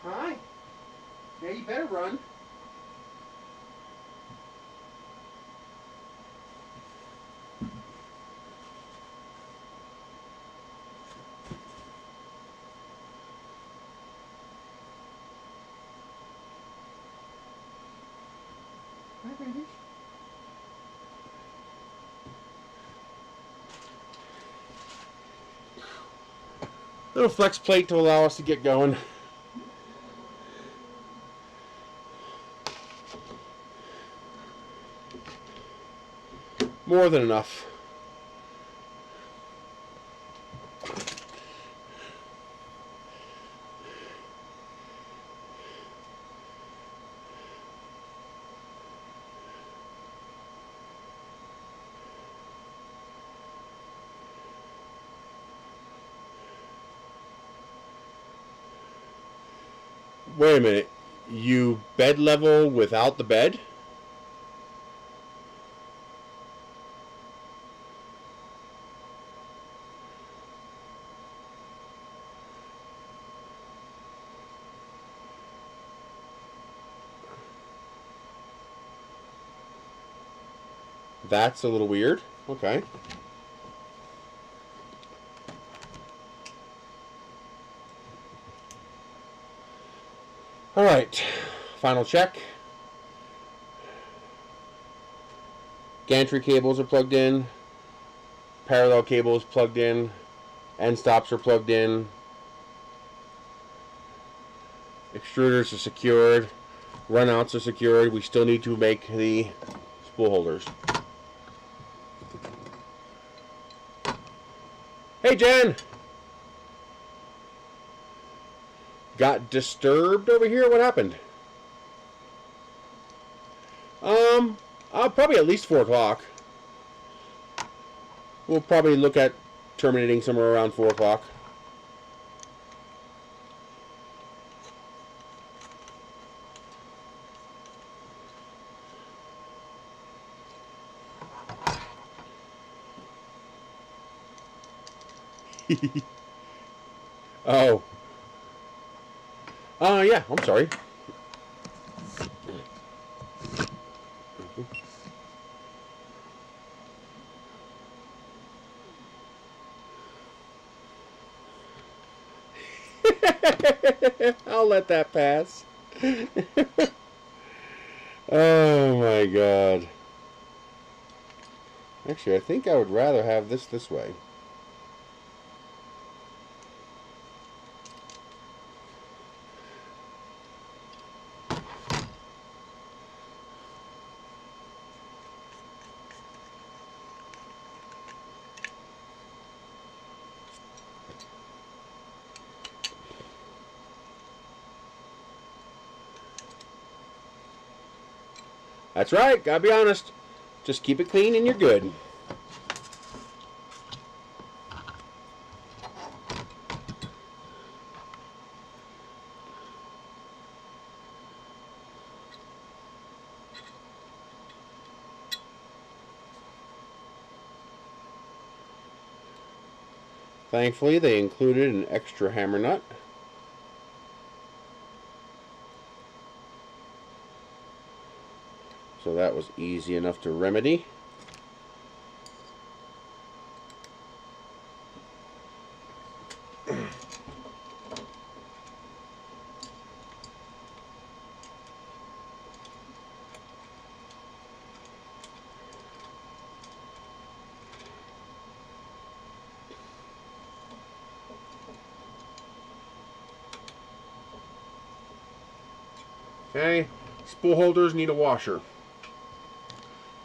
Hi. Yeah, you better run. Hi, baby. Little flex plate to allow us to get going. More than enough. Wait a minute. You bed level without the bed? That's a little weird. Okay. All right, final check. Gantry cables are plugged in. Parallel cables plugged in. End stops are plugged in. Extruders are secured. Runouts are secured. We still need to make the spool holders. Hey, Jen! Got disturbed over here? What happened? Probably at least 4 o'clock. We'll probably look at terminating somewhere around 4 o'clock. Oh. Yeah, I'm sorry. I'll let that pass. Oh my god. Actually, I think I would rather have this way. That's right, gotta be honest. Just keep it clean and you're good. Thankfully, they included an extra hammer nut. So that was easy enough to remedy. Okay, spool holders need a washer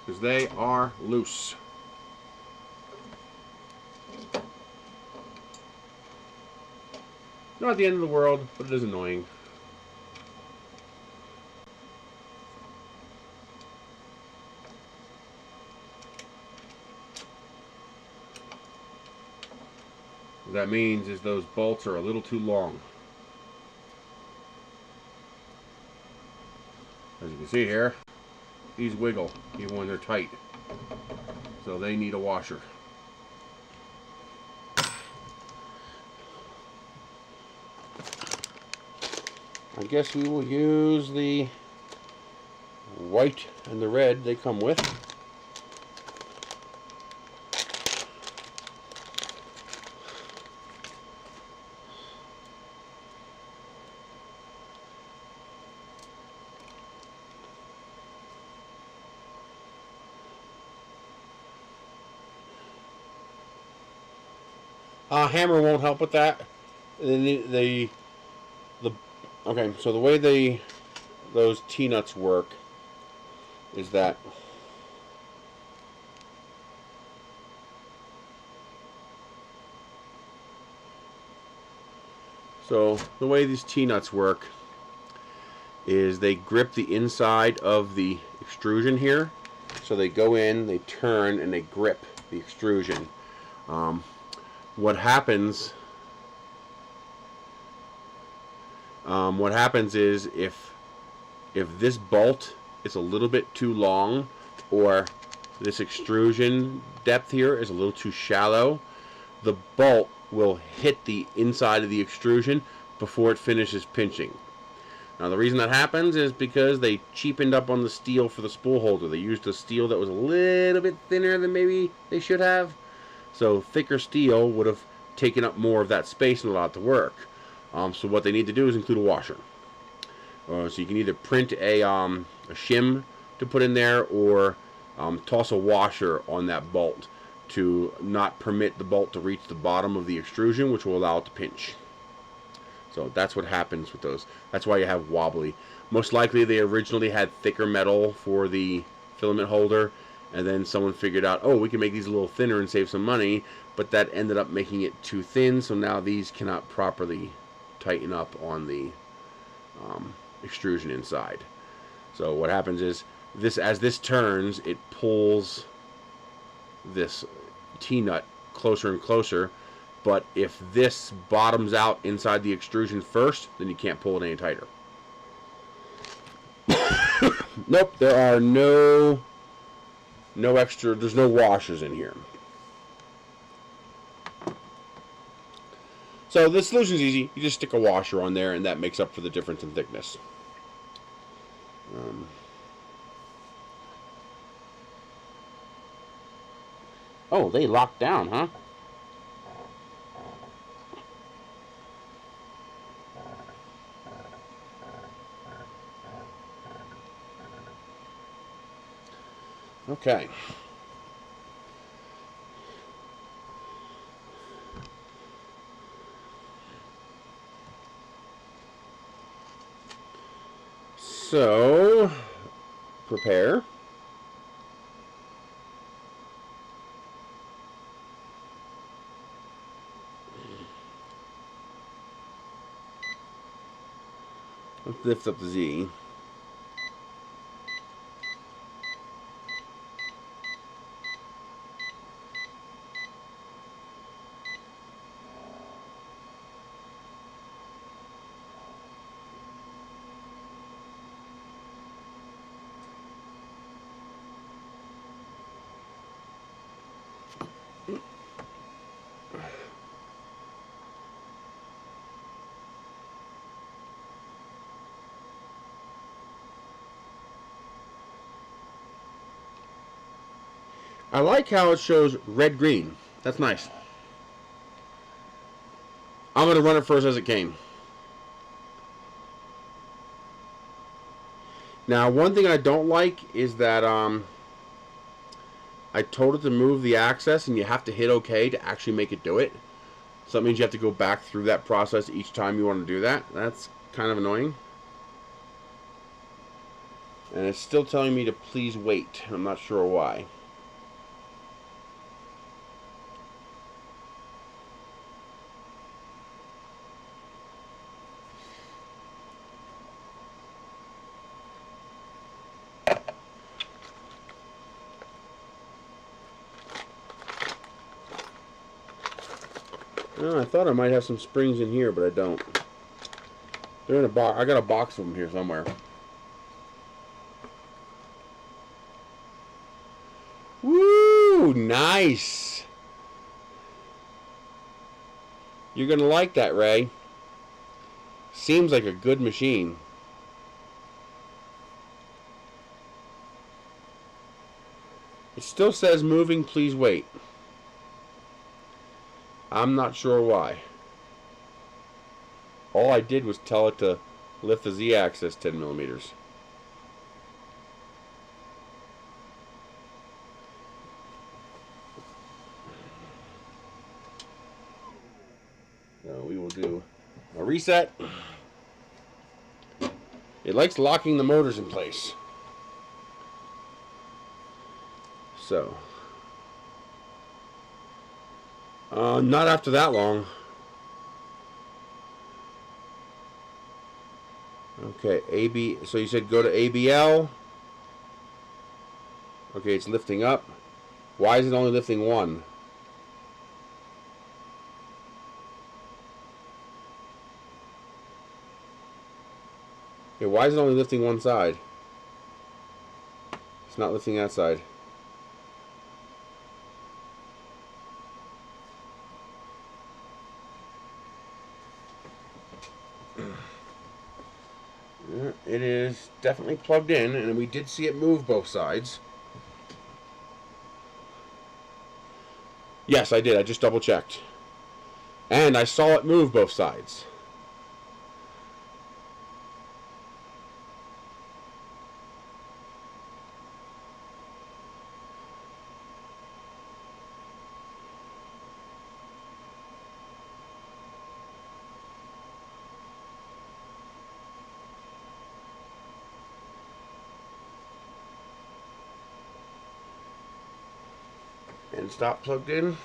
because they are loose. Not the end of the world, but it is annoying. What that means is those bolts are a little too long. As you can see here, these wiggle even when they're tight. So they need a washer. I guess we will use the white and the red they come with. Hammer won't help with that. the okay, so the way those T-nuts work is that the way these T-nuts work is they grip the inside of the extrusion here. So they go in, they turn, and they grip the extrusion. What happens is if this bolt is a little bit too long, or this extrusion depth here is a little too shallow, the bolt will hit the inside of the extrusion before it finishes pinching. Now the reason that happens is because they cheapened up on the steel for the spool holder. They used a steel that was a little bit thinner than maybe they should have. So thicker steel would have taken up more of that space and allowed it to work. So what they need to do is include a washer. So you can either print a shim to put in there, or toss a washer on that bolt to not permit the bolt to reach the bottom of the extrusion, which will allow it to pinch. So that's what happens with those. That's why you have wobbly. Most likely they originally had thicker metal for the filament holder, and then someone figured out, oh, we can make these a little thinner and save some money, but that ended up making it too thin, so now these cannot properly tighten up on the extrusion inside. So what happens is, as this turns, it pulls this T-nut closer and closer. But if this bottoms out inside the extrusion first, then you can't pull it any tighter. Nope, there are no extra, there's no washers in here. So the solution is easy. You just stick a washer on there, and that makes up for the difference in thickness. Oh, they locked down, huh? Okay. So, prepare. Let's lift up the Z. I like how it shows red-green. That's nice. I'm going to run it first as it came. Now, one thing I don't like is that I told it to move the axis, and you have to hit OK to actually make it do it. So that means you have to go back through that process each time you want to do that. That's kind of annoying. And it's still telling me to please wait. I'm not sure why. Oh, I thought I might have some springs in here, but I don't. They're in a box. I got a box of them here somewhere. Woo! Nice! You're going to like that, Ray. Seems like a good machine. It still says moving, please wait. I'm not sure why. All I did was tell it to lift the Z-axis 10 millimeters. Now we will do reset. It likes locking the motors in place. So, not after that long. Okay, AB. So you said go to ABL. Okay, it's lifting up. Why is it only lifting one? Okay, why is it only lifting one side? It's not lifting that side. It is definitely plugged in, and we did see it move both sides. Yes, I did. I just double checked. And I saw it move both sides. End stop plugged in.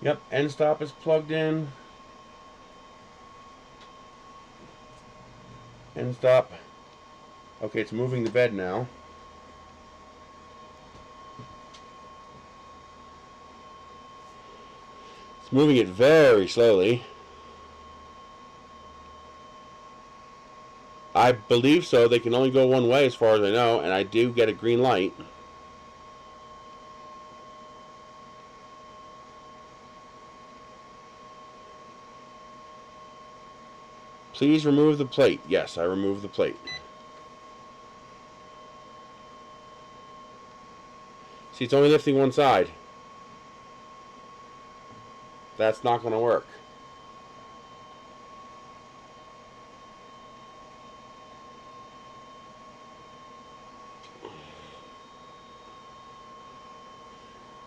Yep, end stop is plugged in. End stop. Okay, it's moving the bed now. It's moving it very slowly. I believe so. They can only go one way as far as I know, and I do get a green light. Please remove the plate. Yes, I removed the plate. See, it's only lifting one side. That's not going to work.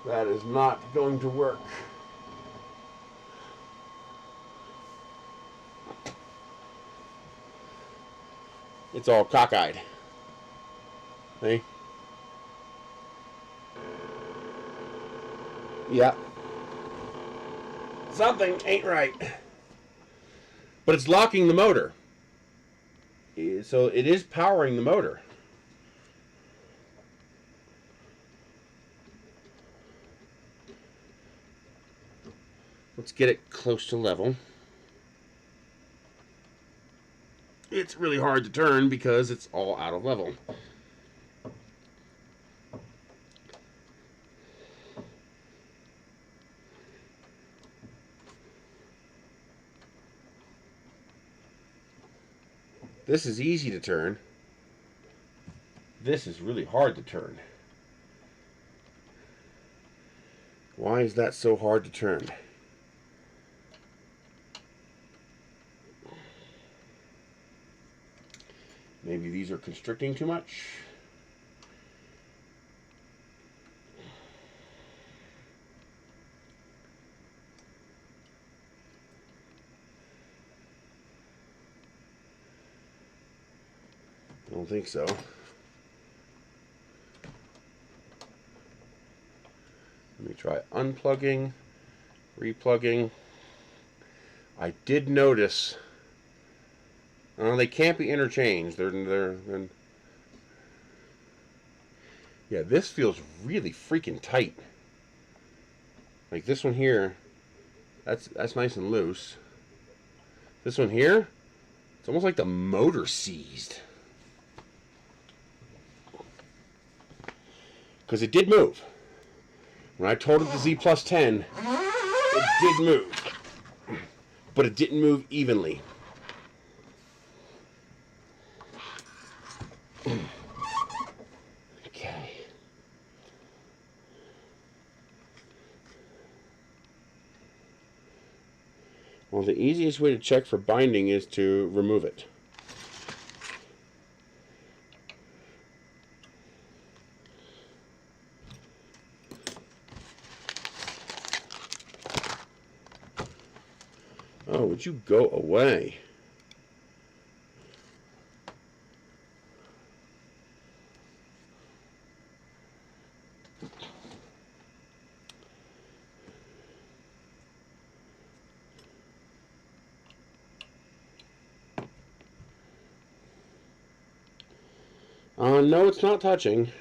That is not going to work. It's all cockeyed. See? Yeah. Something ain't right. But it's locking the motor. So it is powering the motor. Let's get it close to level. It's really hard to turn because it's all out of level. This is easy to turn. This is really hard to turn. Why is that so hard to turn? Maybe these are constricting too much. I don't think so. Let me try unplugging, replugging. I did notice they can't be interchanged. They're yeah, this feels really freaking tight. Like this one here, that's nice and loose. This one here, it's almost like the motor seized. Because it did move. When I told it the Z plus 10, it did move. But it didn't move evenly. Okay. Well, the easiest way to check for binding is to remove it. would you go away? No, it's not touching.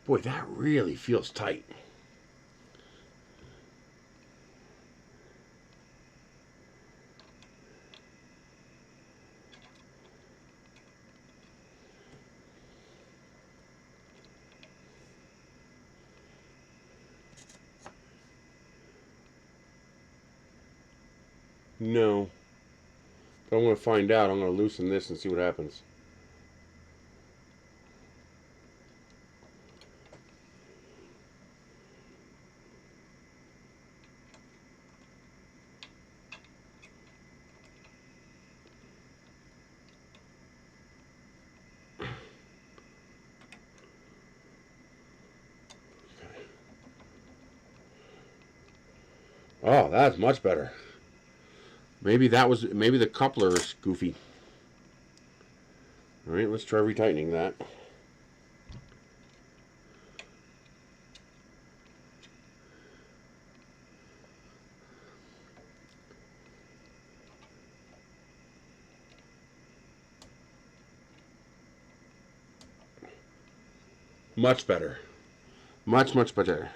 Boy, that really feels tight. No. But I'm going to find out. I'm going to loosen this and see what happens. Oh, that's much better. Maybe the coupler is goofy. All right, let's try retightening that. Much better. Much, much better.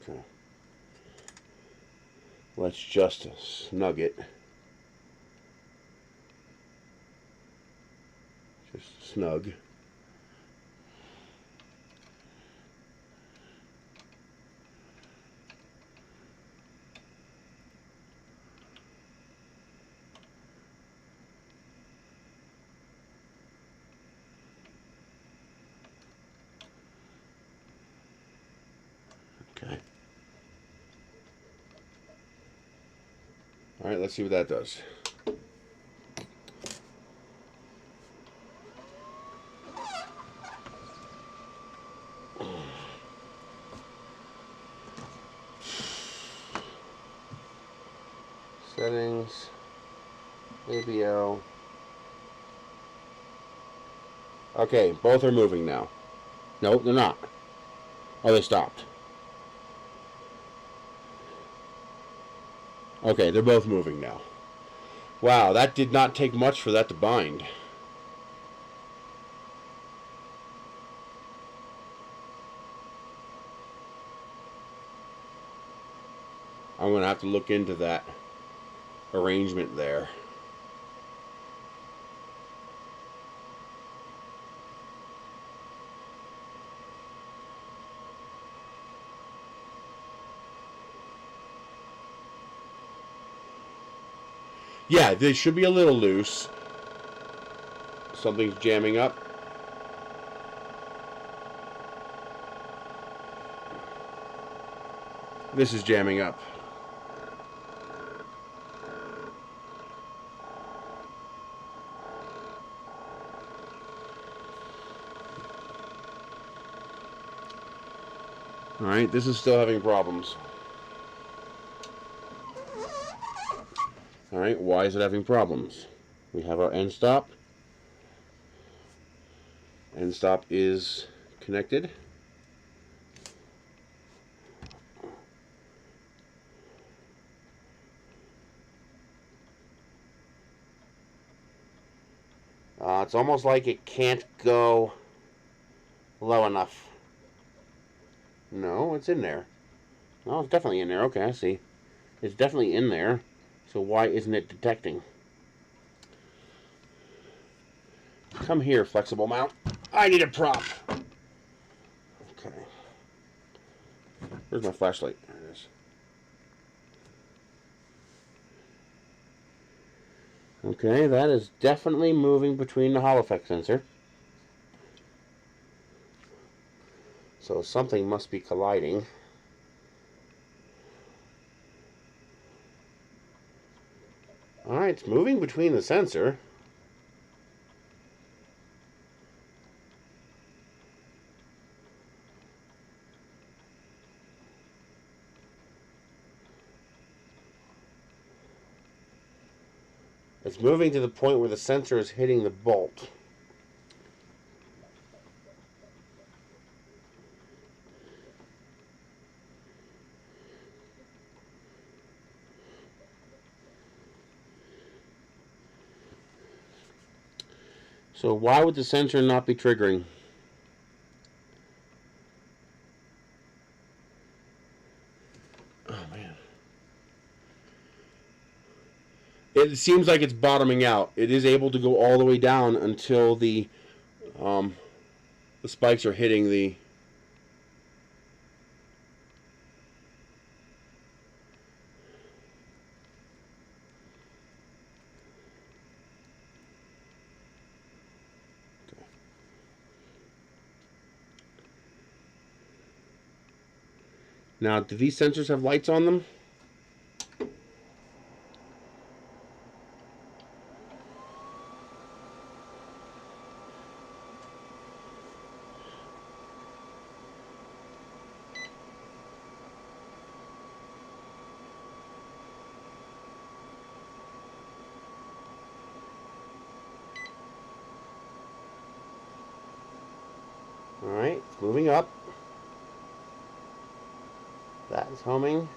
Okay. Let's just snug it. Just snug. Okay. All right, let's see what that does. Settings, ABL. Okay, both are moving now. No, they're not. Oh, they stopped. Okay, they're both moving now. Wow, that did not take much for that to bind. I'm going to have to look into that arrangement there. Yeah, they should be a little loose. Something's jamming up. This is jamming up. Alright, this is still having problems. Alright, why is it having problems? We have our end stop. End stop is connected. It's almost like it can't go low enough. No, it's in there. No, it's definitely in there. Okay, I see. It's definitely in there. So why isn't it detecting? Come here, flexible mount. I need a prop. Okay. Where's my flashlight? There it is. Okay, that is definitely moving between the Hall effect sensor. So something must be colliding. Alright, it's moving between the sensor. It's moving to the point where the sensor is hitting the bolt. So why would the sensor not be triggering? Oh man. It seems like it's bottoming out. It is able to go all the way down until the spikes are hitting the... Now, do these sensors have lights on them? Alright, it's moving up. That's homing.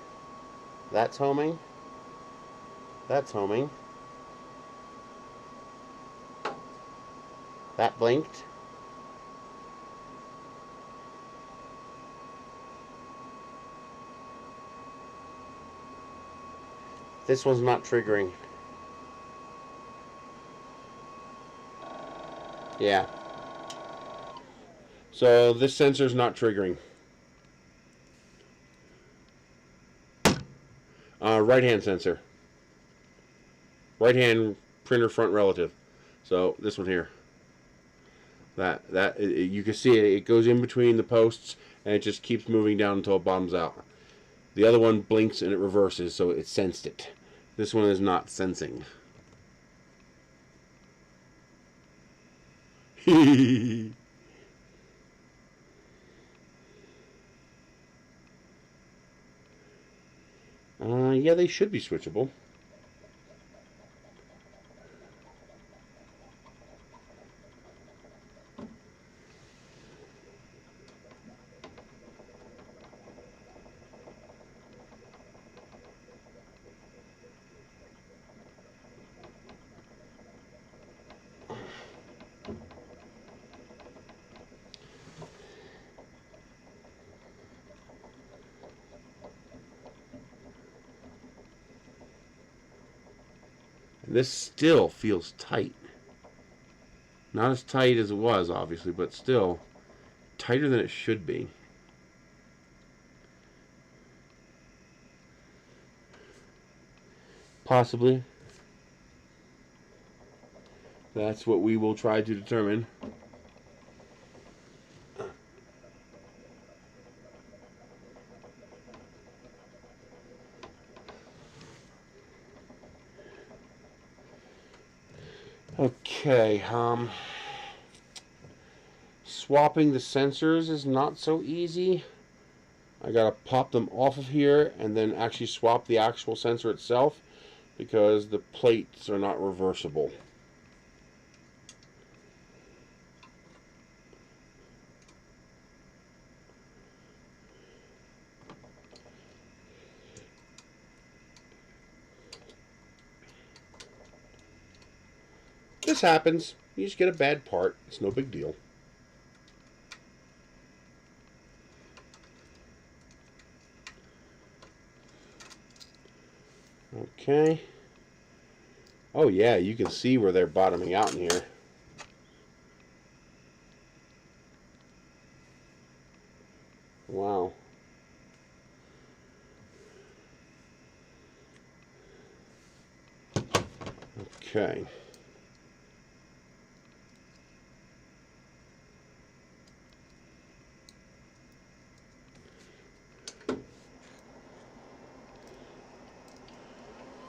That's homing. That's homing. That blinked. This one's not triggering. Yeah. So this sensor's not triggering. Right hand sensor. Right hand printer front relative. So this one here. You can see it goes in between the posts and it just keeps moving down until it bottoms out. The other one blinks and it reverses, so it sensed it. This one is not sensing. Yeah, they should be switchable. This still feels tight. Not as tight as it was, obviously, but still tighter than it should be. Possibly. That's what we will try to determine. Okay, swapping the sensors is not so easy. I gotta pop them off of here and then actually swap the actual sensor itself because the plates are not reversible. This happens. You just get a bad part. It's no big deal. Okay. Oh yeah, you can see where they're bottoming out in here. Wow. Okay.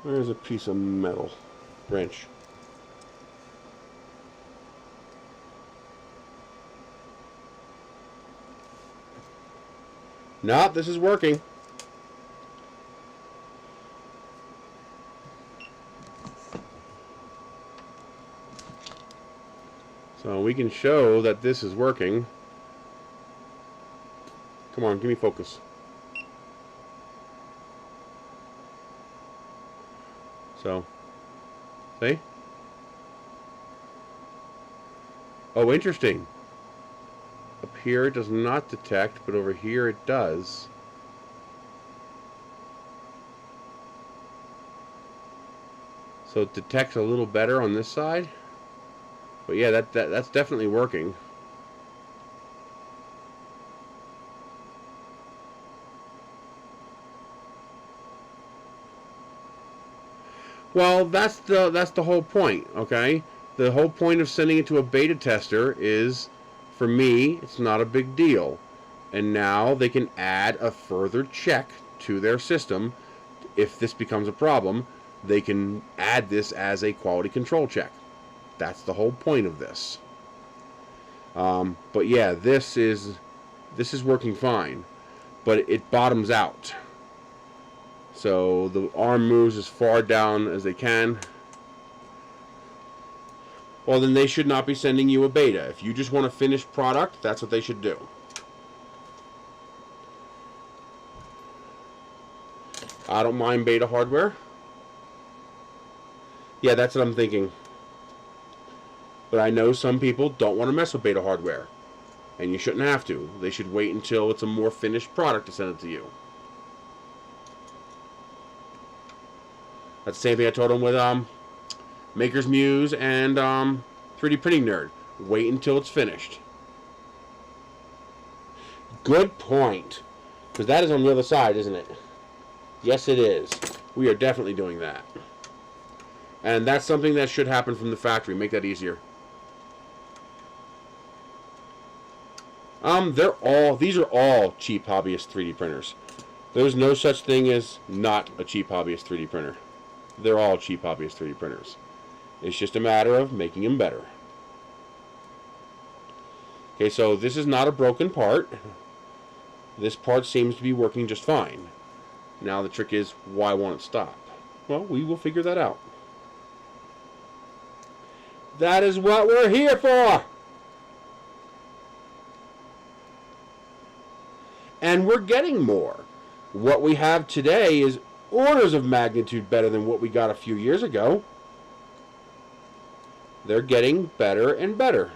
There's a piece of metal wrench. No, this is working. So we can show that this is working. Come on, give me focus. So, see? Oh, interesting. Up here it does not detect, but over here it does. So it detects a little better on this side. But yeah, that's definitely working. Well, that's the whole point, okay? The whole point of sending it to a beta tester is, for me, it's not a big deal. And now they can add a further check to their system. If this becomes a problem, they can add this as a quality control check. That's the whole point of this. But yeah, this is working fine, but it bottoms out. So the arm moves as far down as they can. Well, then they should not be sending you a beta. If you just want a finished product, that's what they should do. I don't mind beta hardware. Yeah, that's what I'm thinking. But I know some people don't want to mess with beta hardware. And you shouldn't have to. They should wait until it's a more finished product to send it to you. That's the same thing I told them with Maker's Muse and 3D Printing Nerd. Wait until it's finished. Good point. Because that is on the other side, isn't it? Yes, it is. We are definitely doing that. And that's something that should happen from the factory. Make that easier. These are all cheap hobbyist 3D printers. There's no such thing as not a cheap hobbyist 3D printer. They're all cheap hobbyist 3D printers. It's just a matter of making them better. Okay, so this is not a broken part. This part seems to be working just fine. Now the trick is, why won't it stop? Well, we will figure that out. That is what we're here for! And we're getting more. What we have today is orders of magnitude better than what we got a few years ago. They're getting better and better.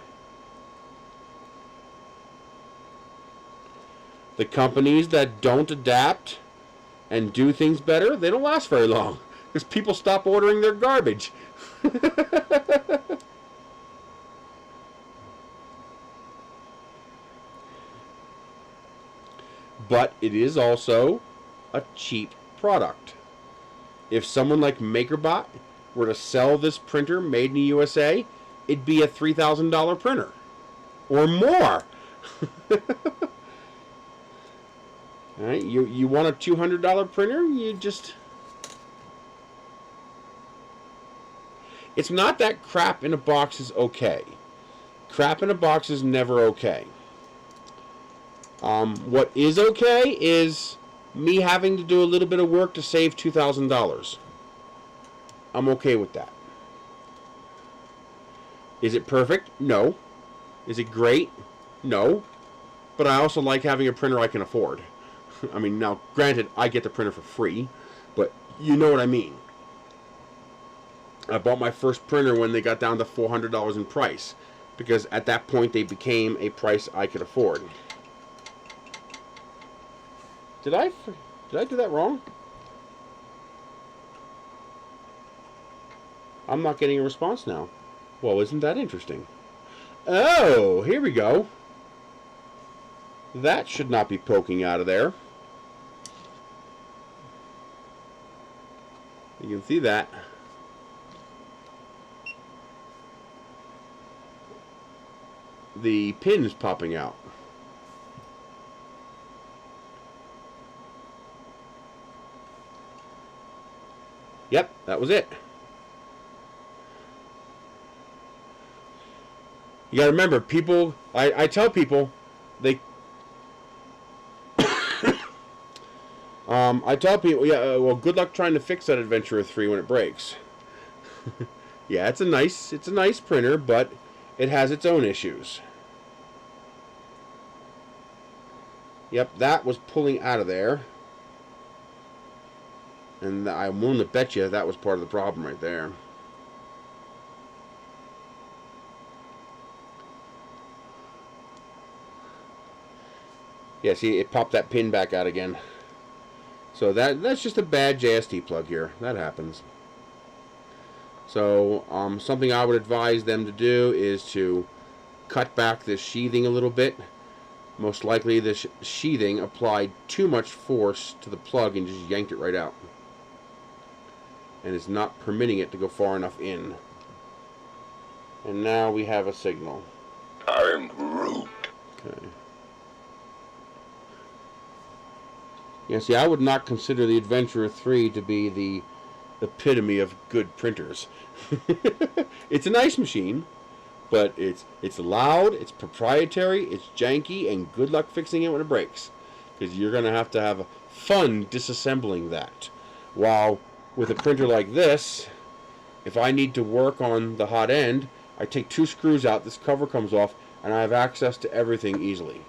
The companies that don't adapt and do things better, they don't last very long. Because people stop ordering their garbage. But it is also a cheap product. If someone like MakerBot were to sell this printer made in the USA, it'd be a $3,000 printer. Or more. Alright, you want a $200 printer? You just... It's not that crap in a box is okay. Crap in a box is never okay. What is okay is me having to do a little bit of work to save $2,000. I'm okay with that. Is it perfect? No. Is it great? No. But I also like having a printer I can afford. I mean, now, granted, I get the printer for free, but you know what I mean. I bought my first printer when they got down to $400 in price, because at that point they became a price I could afford. Did I do that wrong? I'm not getting a response now. Well, isn't that interesting? Oh, here we go. That should not be poking out of there. You can see that. the pins popping out. Yep, that was it. You gotta remember, people, I tell people, I tell people, yeah, well, good luck trying to fix that Adventurer 3 when it breaks. Yeah, it's a nice printer, but it has its own issues. Yep, that was pulling out of there. And I'm willing to bet you that was part of the problem right there. Yeah, see, it popped that pin back out again. So that's just a bad JST plug here. That happens. So something I would advise them to do is to cut back this sheathing a little bit. Most likely this sheathing applied too much force to the plug and just yanked it right out. And it's not permitting it to go far enough in. And now we have a signal. I'm Groot. Okay. Yeah, see, I would not consider the Adventurer 3 to be the epitome of good printers. It's a nice machine, but it's loud, it's proprietary, it's janky, and good luck fixing it when it breaks. Because you're going to have fun disassembling that. While with a printer like this, if I need to work on the hot end, I take 2 screws out, this cover comes off, and I have access to everything easily.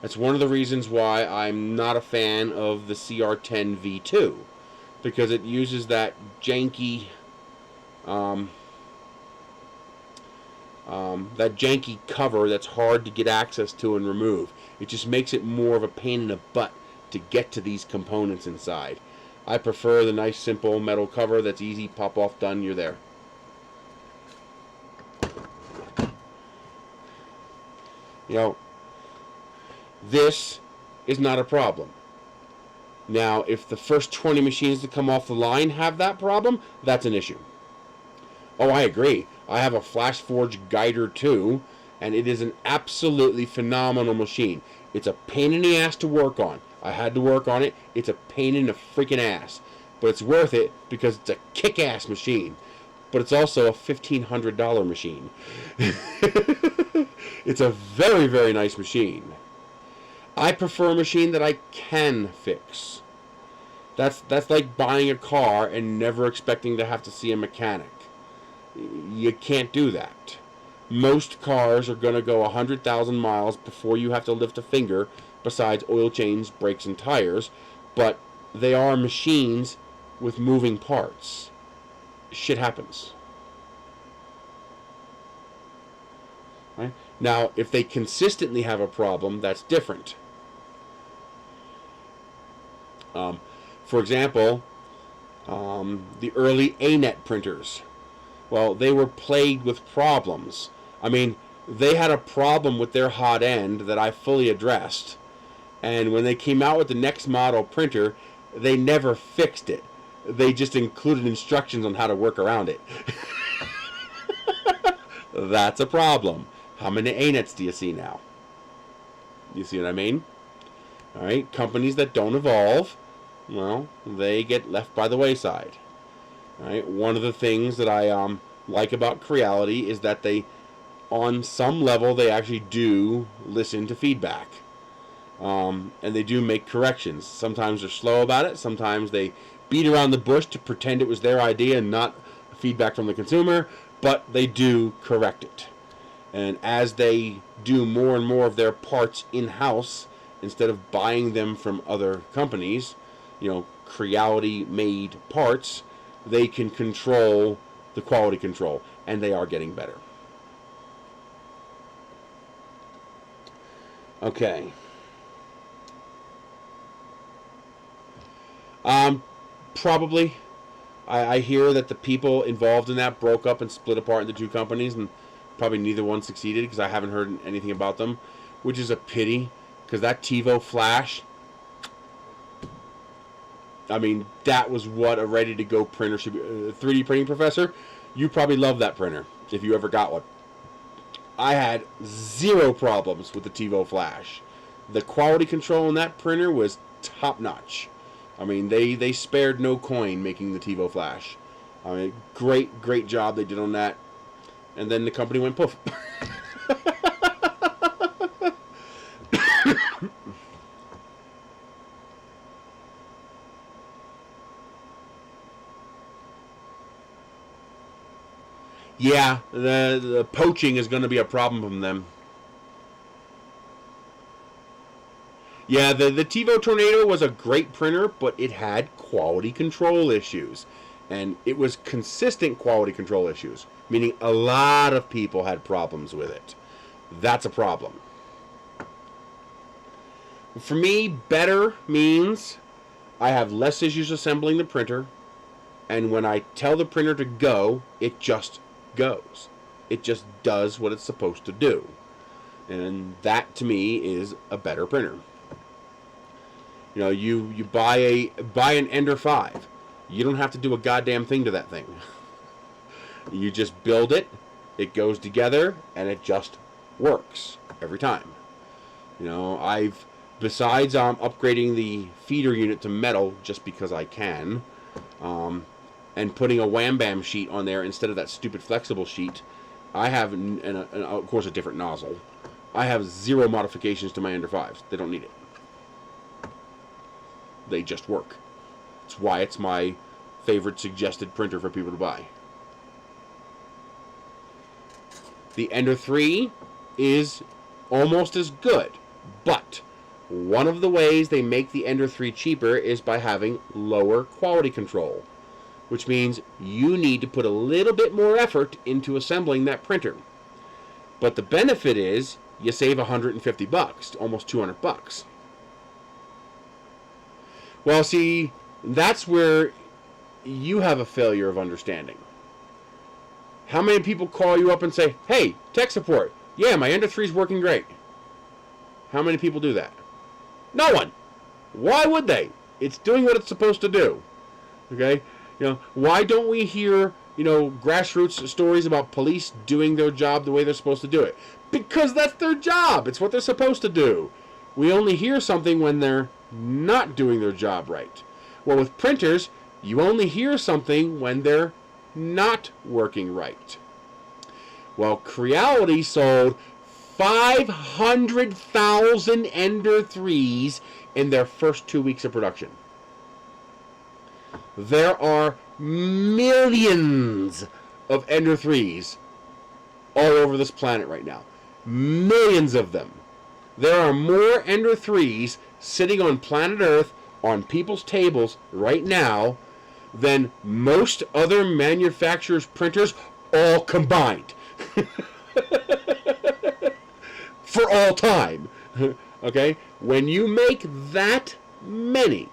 That's one of the reasons why I'm not a fan of the CR10 V2, because it uses that janky, cover that's hard to get access to and remove. It just makes it more of a pain in the butt to get to these components inside. I prefer the nice simple metal cover that's easy, pop off, done, you're there. You know, this is not a problem. Now, if the first 20 machines to come off the line have that problem, that's an issue. Oh, I agree. I have a FlashForge Guider 2, and it is an absolutely phenomenal machine. It's a pain in the ass to work on. I had to work on it. It's a pain in the freaking ass. But it's worth it because it's a kick-ass machine. But it's also a $1,500 machine. It's a very, very nice machine. I prefer a machine that I can fix. That's like buying a car and never expecting to have to see a mechanic. You can't do that. Most cars are going to go 100,000 miles before you have to lift a finger, besides oil change, brakes, and tires. But they are machines with moving parts. Shit happens. Right? Now, if they consistently have a problem, that's different. For example, the early ANET printers. Well, they were plagued with problems. I mean, they had a problem with their hot end that I fully addressed. And when they came out with the next model printer, they never fixed it. They just included instructions on how to work around it. That's a problem. How many ANETs do you see now? You see what I mean? All right, companies that don't evolve, well, they get left by the wayside. All right, one of the things that I like about Creality is that they, on some level, they actually do listen to feedback. And they do make corrections. Sometimes they're slow about it. Sometimes they beat around the bush to pretend it was their idea and not feedback from the consumer. But they do correct it. And as they do more and more of their parts in-house, instead of buying them from other companies, you know, Creality-made parts, they can control the quality control. And they are getting better. Okay. Probably. I hear that the people involved in that broke up and split apart into 2 companies, and probably neither one succeeded because I haven't heard anything about them, which is a pity because that TiVo Flash, I mean, that was what a ready-to-go printer should be. 3D printing professor, you probably love that printer if you ever got one. I had zero problems with the TiVo Flash. The quality control in that printer was top notch. I mean, they spared no coin making the TiVo Flash. I mean, great job they did on that. And then the company went poof. Yeah, the poaching is going to be a problem from them. Yeah, the TiVo Tornado was a great printer, but it had quality control issues. And it was consistent quality control issues, meaning a lot of people had problems with it. That's a problem. For me, better means I have less issues assembling the printer, and when I tell the printer to go, it just goes. It just does what it's supposed to do. And that, to me, is a better printer. You know, you buy an Ender 5. You don't have to do a goddamn thing to that thing. You just build it, it goes together, and it just works every time. You know, besides upgrading the feeder unit to metal just because I can, and putting a Wham Bam sheet on there instead of that stupid flexible sheet, I have, and of course a different nozzle, I have zero modifications to my Ender 5s. They don't need it. They just work. That's why it's my favorite suggested printer for people to buy. The Ender 3 is almost as good, but one of the ways they make the Ender 3 cheaper is by having lower quality control, which means you need to put a little bit more effort into assembling that printer. But the benefit is you save $150, almost $200. Well, see, that's where you have a failure of understanding. How many people call you up and say, hey, tech support, yeah, my Ender 3 is working great? How many people do that? No one. Why would they? It's doing what it's supposed to do. Okay? You know, why don't we hear, you know, grassroots stories about police doing their job the way they're supposed to do it? Because that's their job. It's what they're supposed to do. We only hear something when they're not doing their job right. Well, with printers, you only hear something when they're not working right. Well, Creality sold 500,000 Ender 3s in their first 2 weeks of production. There are millions of Ender 3s all over this planet right now. Millions of them. There are more Ender 3s sitting on planet Earth on people's tables right now than most other manufacturers' printers all combined. For all time. Okay? When you make that many,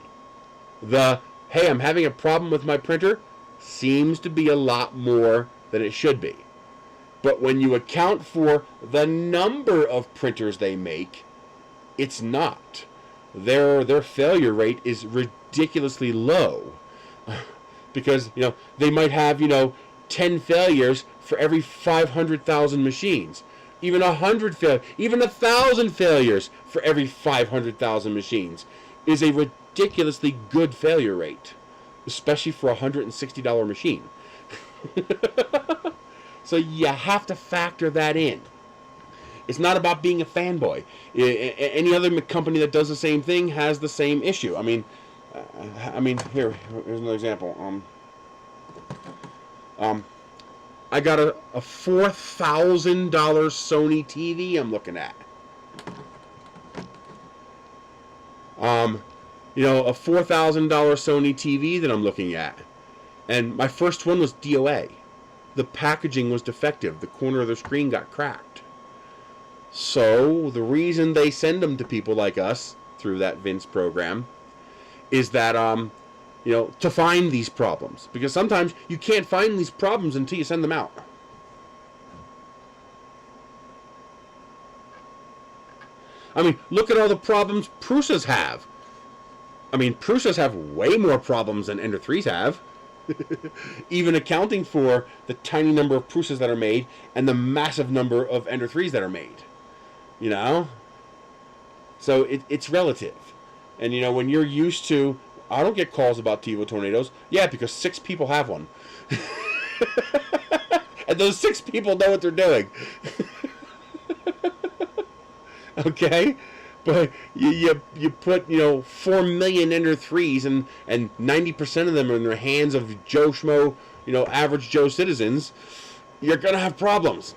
hey, I'm having a problem with my printer seems to be a lot more than it should be. But when you account for the number of printers they make, it's not. Their failure rate is ridiculously low. Because, you know, they might have, 10 failures for every 500,000 machines. Even 100 failures, even 1,000 failures for every 500,000 machines is a ridiculously good failure rate, especially for a $160 machine. So you have to factor that in. It's not about being a fanboy. Any other company that does the same thing has the same issue. I mean, here's another example. I got a $4,000 Sony TV I'm looking at. A $4,000 Sony TV that I'm looking at. And my first one was DOA. The packaging was defective. The corner of the screen got cracked. So the reason they send them to people like us through that Vince program is that to find these problems, because sometimes you can't find these problems until you send them out. I mean, look at all the problems Prusas have. I mean, Prusas have way more problems than Ender 3s have. Even accounting for the tiny number of Prusas that are made and the massive number of Ender 3s that are made. You know? So it's relative. And, you know, when you're used to, I don't get calls about TiVo tornadoes. Yeah, because 6 people have one. And those 6 people know what they're doing. Okay? But you put, you know, 4 million Ender 3s and 90% of them are in the hands of Joe Schmo, you know, average Joe citizens, you're going to have problems.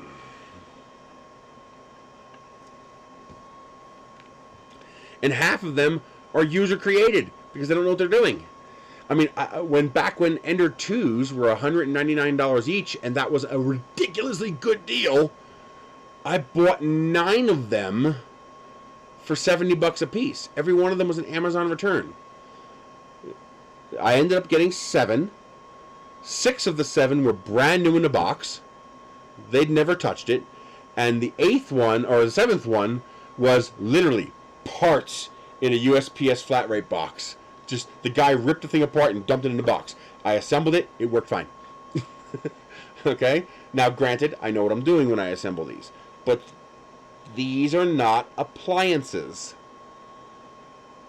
And half of them are user created because they don't know what they're doing. I mean, back when Ender 2s were $199 each, and that was a ridiculously good deal, I bought 9 of them for $70 a piece. Every one of them was an Amazon return. I ended up getting 7. 6 of the 7 were brand new in the box. They'd never touched it. And the 8th one, or the 7th one, was literally parts in a USPS flat rate box. Just the guy ripped the thing apart and dumped it in the box. I assembled it. It worked fine. Okay? Now, granted, I know what I'm doing when I assemble these. But these are not appliances.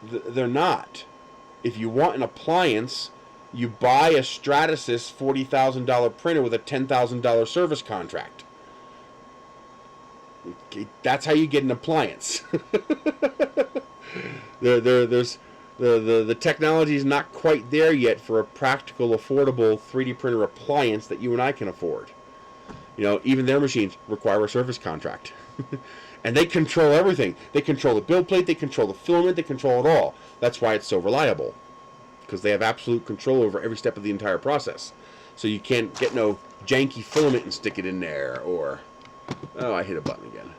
They're not. If you want an appliance, you buy a Stratasys $40,000 printer with a $10,000 service contract. Okay, that's how you get an appliance. The technology is not quite there yet for a practical, affordable 3D printer appliance that you and I can afford. You know, even their machines require a service contract. And they control everything. They control the build plate, they control the filament, they control it all. That's why it's so reliable. Because they have absolute control over every step of the entire process. So you can't get no janky filament and stick it in there, or... Oh, I hit a button again.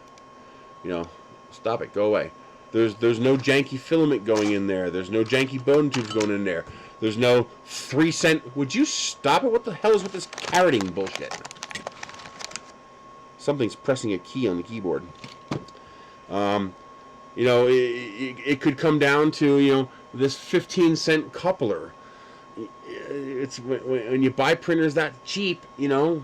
You know, stop it, go away. There's no janky filament going in there. There's no janky bone tubes going in there. There's no 3-cent... Would you stop it? What the hell is with this carroting bullshit? Something's pressing a key on the keyboard. You know, it could come down to, you know, this 15-cent coupler. It's when you buy printers that cheap, you know,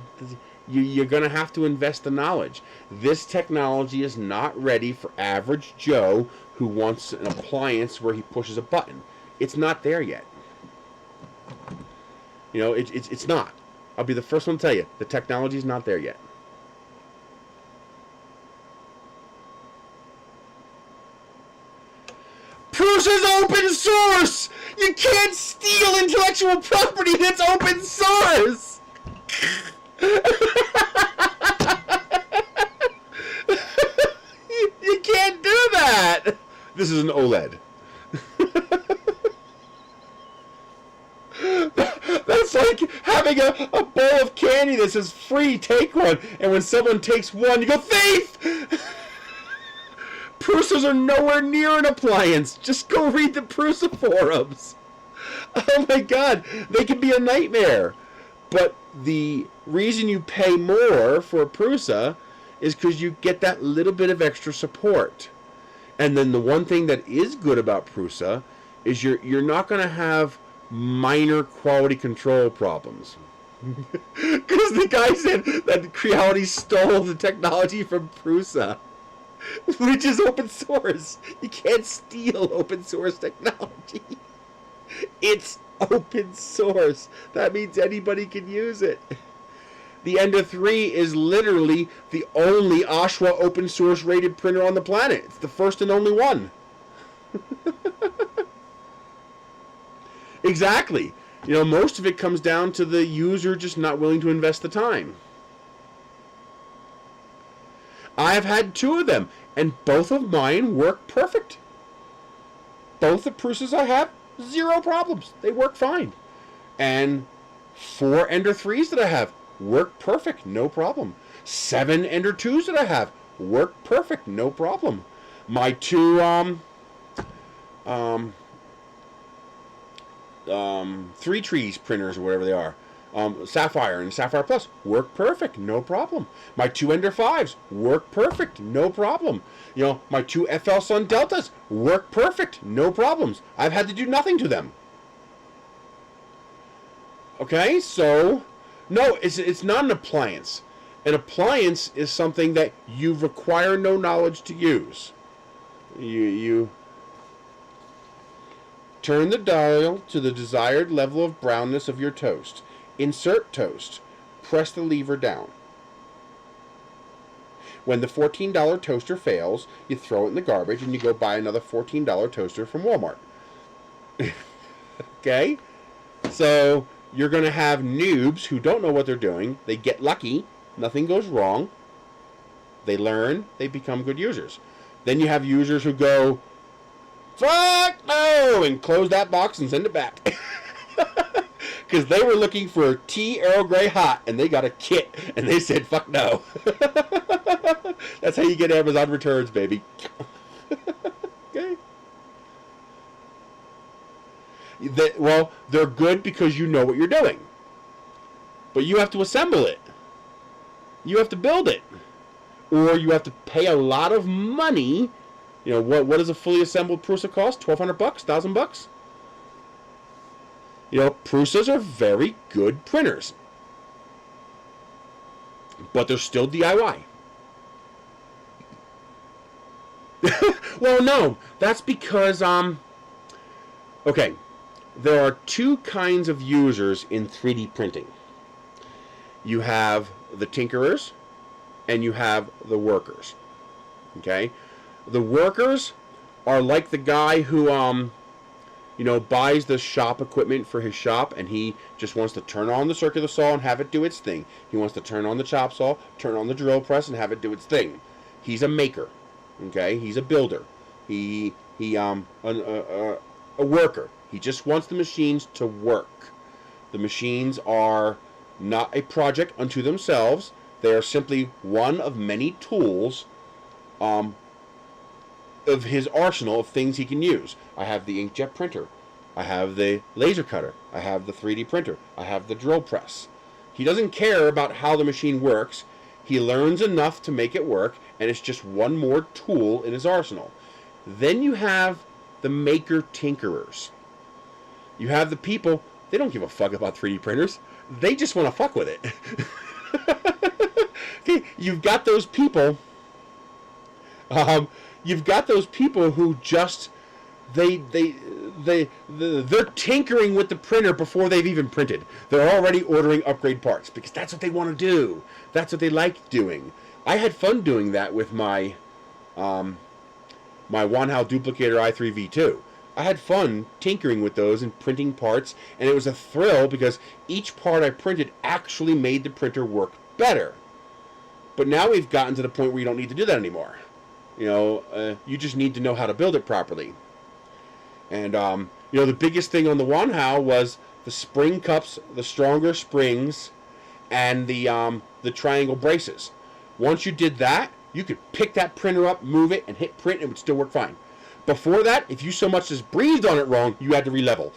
you're going to have to invest the knowledge. This technology is not ready for average Joe who wants an appliance where he pushes a button. It's not there yet. You know, it's not. I'll be the first one to tell you, the technology is not there yet. Prusa's open source! You can't steal intellectual property that's open source! You can't do that! This is an OLED. That's like having a bowl of candy that says free, take one, and when someone takes one, you go, thief! Prusas are nowhere near an appliance. Just go read the Prusa forums. Oh my god, they can be a nightmare. But the reason you pay more for a Prusa is because you get that little bit of extra support. And then the one thing that is good about Prusa is you're not going to have minor quality control problems. Because the guy said that Creality stole the technology from Prusa. Which is open source. You can't steal open source technology. It's open source. That means anybody can use it. The Ender 3 is literally the only Oshawa open source rated printer on the planet. It's the first and only one. Exactly. You know, most of it comes down to the user just not willing to invest the time. I've had 2 of them, and both of mine work perfect. Both the Prusas I have, 0 problems. They work fine. And 4 Ender 3s that I have work perfect, no problem. 7 Ender 2s that I have work perfect, no problem. My 2 3 trees printers or whatever they are, Sapphire and Sapphire Plus work perfect, no problem. My 2 Ender 5s work perfect, no problem. You know, my 2 FL Sun Deltas work perfect, no problems. I've had to do nothing to them. Okay, so no, it's not an appliance. An appliance is something that you require no knowledge to use. You turn the dial to the desired level of brownness of your toast. Insert toast. Press the lever down. When the $14 toaster fails, you throw it in the garbage and you go buy another $14 toaster from Walmart. Okay? So you're going to have noobs who don't know what they're doing. They get lucky. Nothing goes wrong. They learn. They become good users. Then you have users who go, fuck no, and close that box and send it back. Because they were looking for tea Earl Grey hot, and they got a kit, and they said, fuck no. That's how you get Amazon returns, baby. Okay. Well, they're good because you know what you're doing. But you have to assemble it. You have to build it. Or you have to pay a lot of money. You know, what does a fully assembled Prusa cost? $1,200? $1,000? You know, Prusas are very good printers. But they're still DIY. Well, no. That's because, okay. There are two kinds of users in 3D printing. You have the tinkerers, and you have the workers. Okay? The workers are like the guy who, you know, buys the shop equipment for his shop, and he just wants to turn on the circular saw and have it do its thing. He wants to turn on the chop saw, turn on the drill press, and have it do its thing. He's a maker. Okay? He's a builder. A worker. He just wants the machines to work. The machines are not a project unto themselves. They are simply one of many tools of his arsenal of things he can use. I have the inkjet printer. I have the laser cutter. I have the 3D printer. I have the drill press. He doesn't care about how the machine works. He learns enough to make it work, and it's just one more tool in his arsenal. Then you have the maker tinkerers. You have the people, they don't give a fuck about 3D printers. They just want to fuck with it. Okay, you've got those people. You've got those people who just they're tinkering with the printer before they've even printed. They're already ordering upgrade parts because that's what they want to do. That's what they like doing. I had fun doing that with my my Wanhao Duplicator i3V2. I had fun tinkering with those and printing parts, and it was a thrill because each part I printed actually made the printer work better. But now we've gotten to the point where you don't need to do that anymore. You know, you just need to know how to build it properly. And, you know, the biggest thing on the Wanhao was the spring cups, the stronger springs, and the triangle braces. Once you did that, you could pick that printer up, move it, and hit print, and it would still work fine. Before that, if you so much as breathed on it wrong, you had to re-level.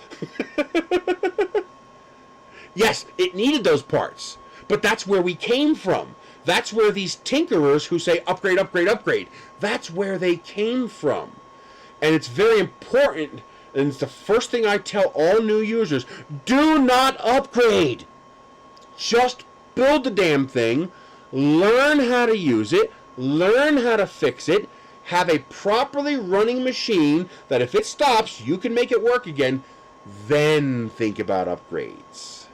Yes, it needed those parts. But that's where we came from. That's where these tinkerers who say upgrade, upgrade, upgrade, that's where they came from. And it's very important, and it's the first thing I tell all new users, do not upgrade. Just build the damn thing, learn how to use it, learn how to fix it, have a properly running machine that if it stops, you can make it work again, then think about upgrades.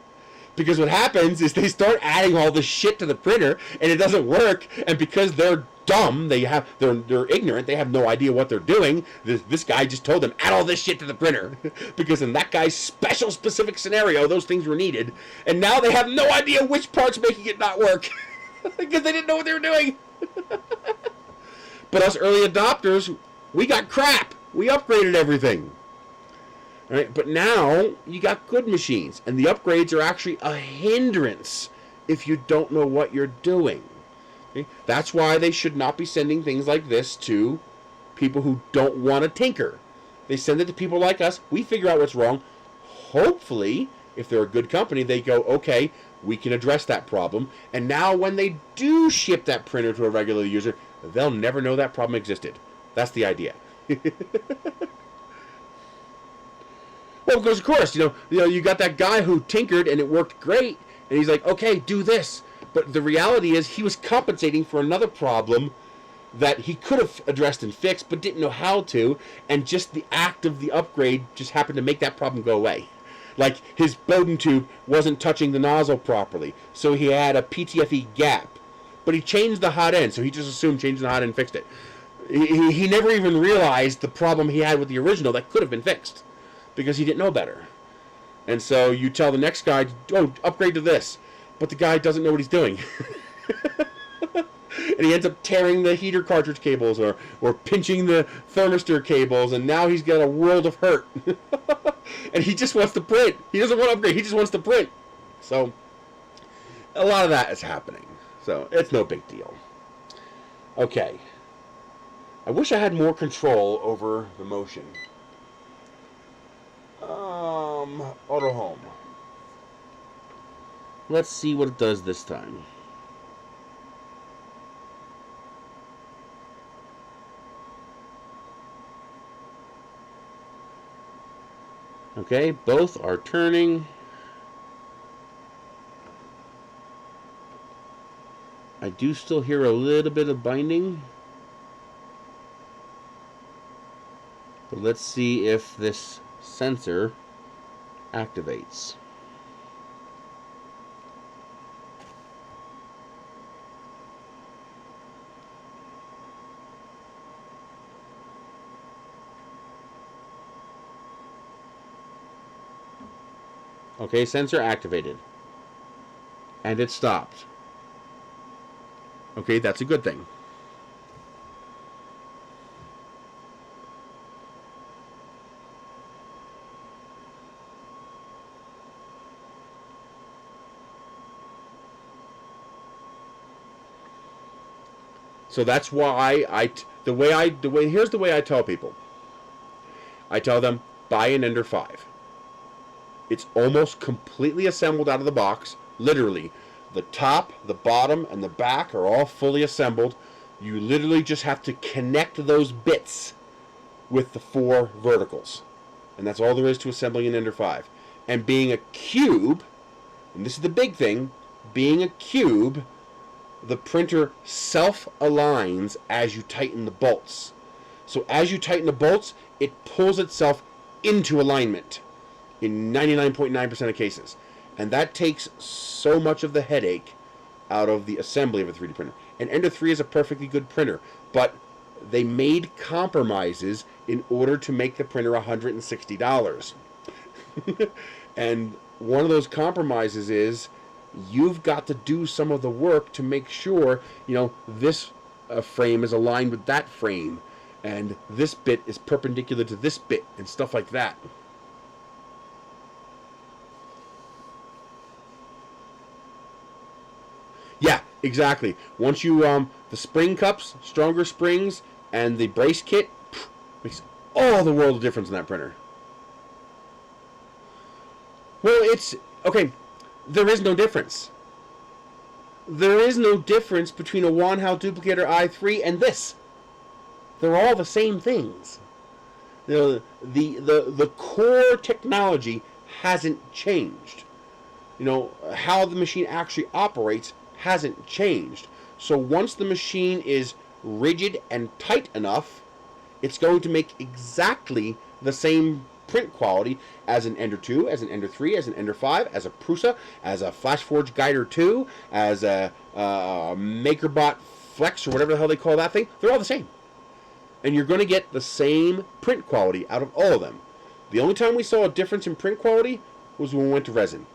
Because what happens is they start adding all this shit to the printer, and it doesn't work, and because they're dumb, they're ignorant, they have no idea what they're doing, this guy just told them, add all this shit to the printer. Because in that guy's special specific scenario, those things were needed, and now they have no idea which part's making it not work. Because they didn't know what they were doing. But us early adopters, we got crap. We upgraded everything. All right? But now, you got good machines. And the upgrades are actually a hindrance if you don't know what you're doing. Okay? That's why they should not be sending things like this to people who don't want to tinker. They send it to people like us. We figure out what's wrong. Hopefully, if they're a good company, they go, okay, we can address that problem. And now when they do ship that printer to a regular user, they'll never know that problem existed. That's the idea. Well, because of course, you got that guy who tinkered and it worked great, and he's like, okay, do this. But the reality is he was compensating for another problem that he could have addressed and fixed, but didn't know how to, and just the act of the upgrade just happened to make that problem go away. Like, his Bowden tube wasn't touching the nozzle properly, so he had a PTFE gap. But he changed the hot end, so he just assumed changing the hot end fixed it. He never even realized the problem he had with the original that could have been fixed, because he didn't know better. And so you tell the next guy, oh, upgrade to this, but the guy doesn't know what he's doing. And he ends up tearing the heater cartridge cables or pinching the thermistor cables, and now he's got a world of hurt. And he just wants to print. He doesn't want to upgrade. He just wants to print. So a lot of that is happening. So it's no big deal. Okay. I wish I had more control over the motion. Auto home. Let's see what it does this time. Okay, both are turning. I do still hear a little bit of binding. But let's see if this sensor activates. Okay, sensor activated. And it stopped. Okay, that's a good thing. So that's why here's the way I tell people. I tell them, buy an Ender 5. It's almost completely assembled out of the box. Literally, the top, the bottom, and the back are all fully assembled. You literally just have to connect those bits with the 4 verticals. And that's all there is to assembling an Ender 5. And being a cube, and this is the big thing, being a cube, the printer self-aligns as you tighten the bolts. So as you tighten the bolts, it pulls itself into alignment in 99.9% of cases. And that takes so much of the headache out of the assembly of a 3D printer. And Ender 3 is a perfectly good printer, but they made compromises in order to make the printer $160. And one of those compromises is you've got to do some of the work to make sure, this frame is aligned with that frame, and this bit is perpendicular to this bit, and stuff like that. Yeah, exactly. Once you, the spring cups, stronger springs, and the brace kit, makes all the world of difference in that printer. Well, okay, there is no difference. There is no difference between a Wanhao Duplicator i3 and this. They're all the same things. The core technology hasn't changed. How the machine actually operates hasn't changed. So once the machine is rigid and tight enough, it's going to make exactly the same print quality as an Ender 2, as an Ender 3, as an Ender 5, as a Prusa, as a FlashForge Guider 2, as a MakerBot Flex, or whatever the hell they call that thing. They're all the same. And you're going to get the same print quality out of all of them. The only time we saw a difference in print quality was when we went to resin.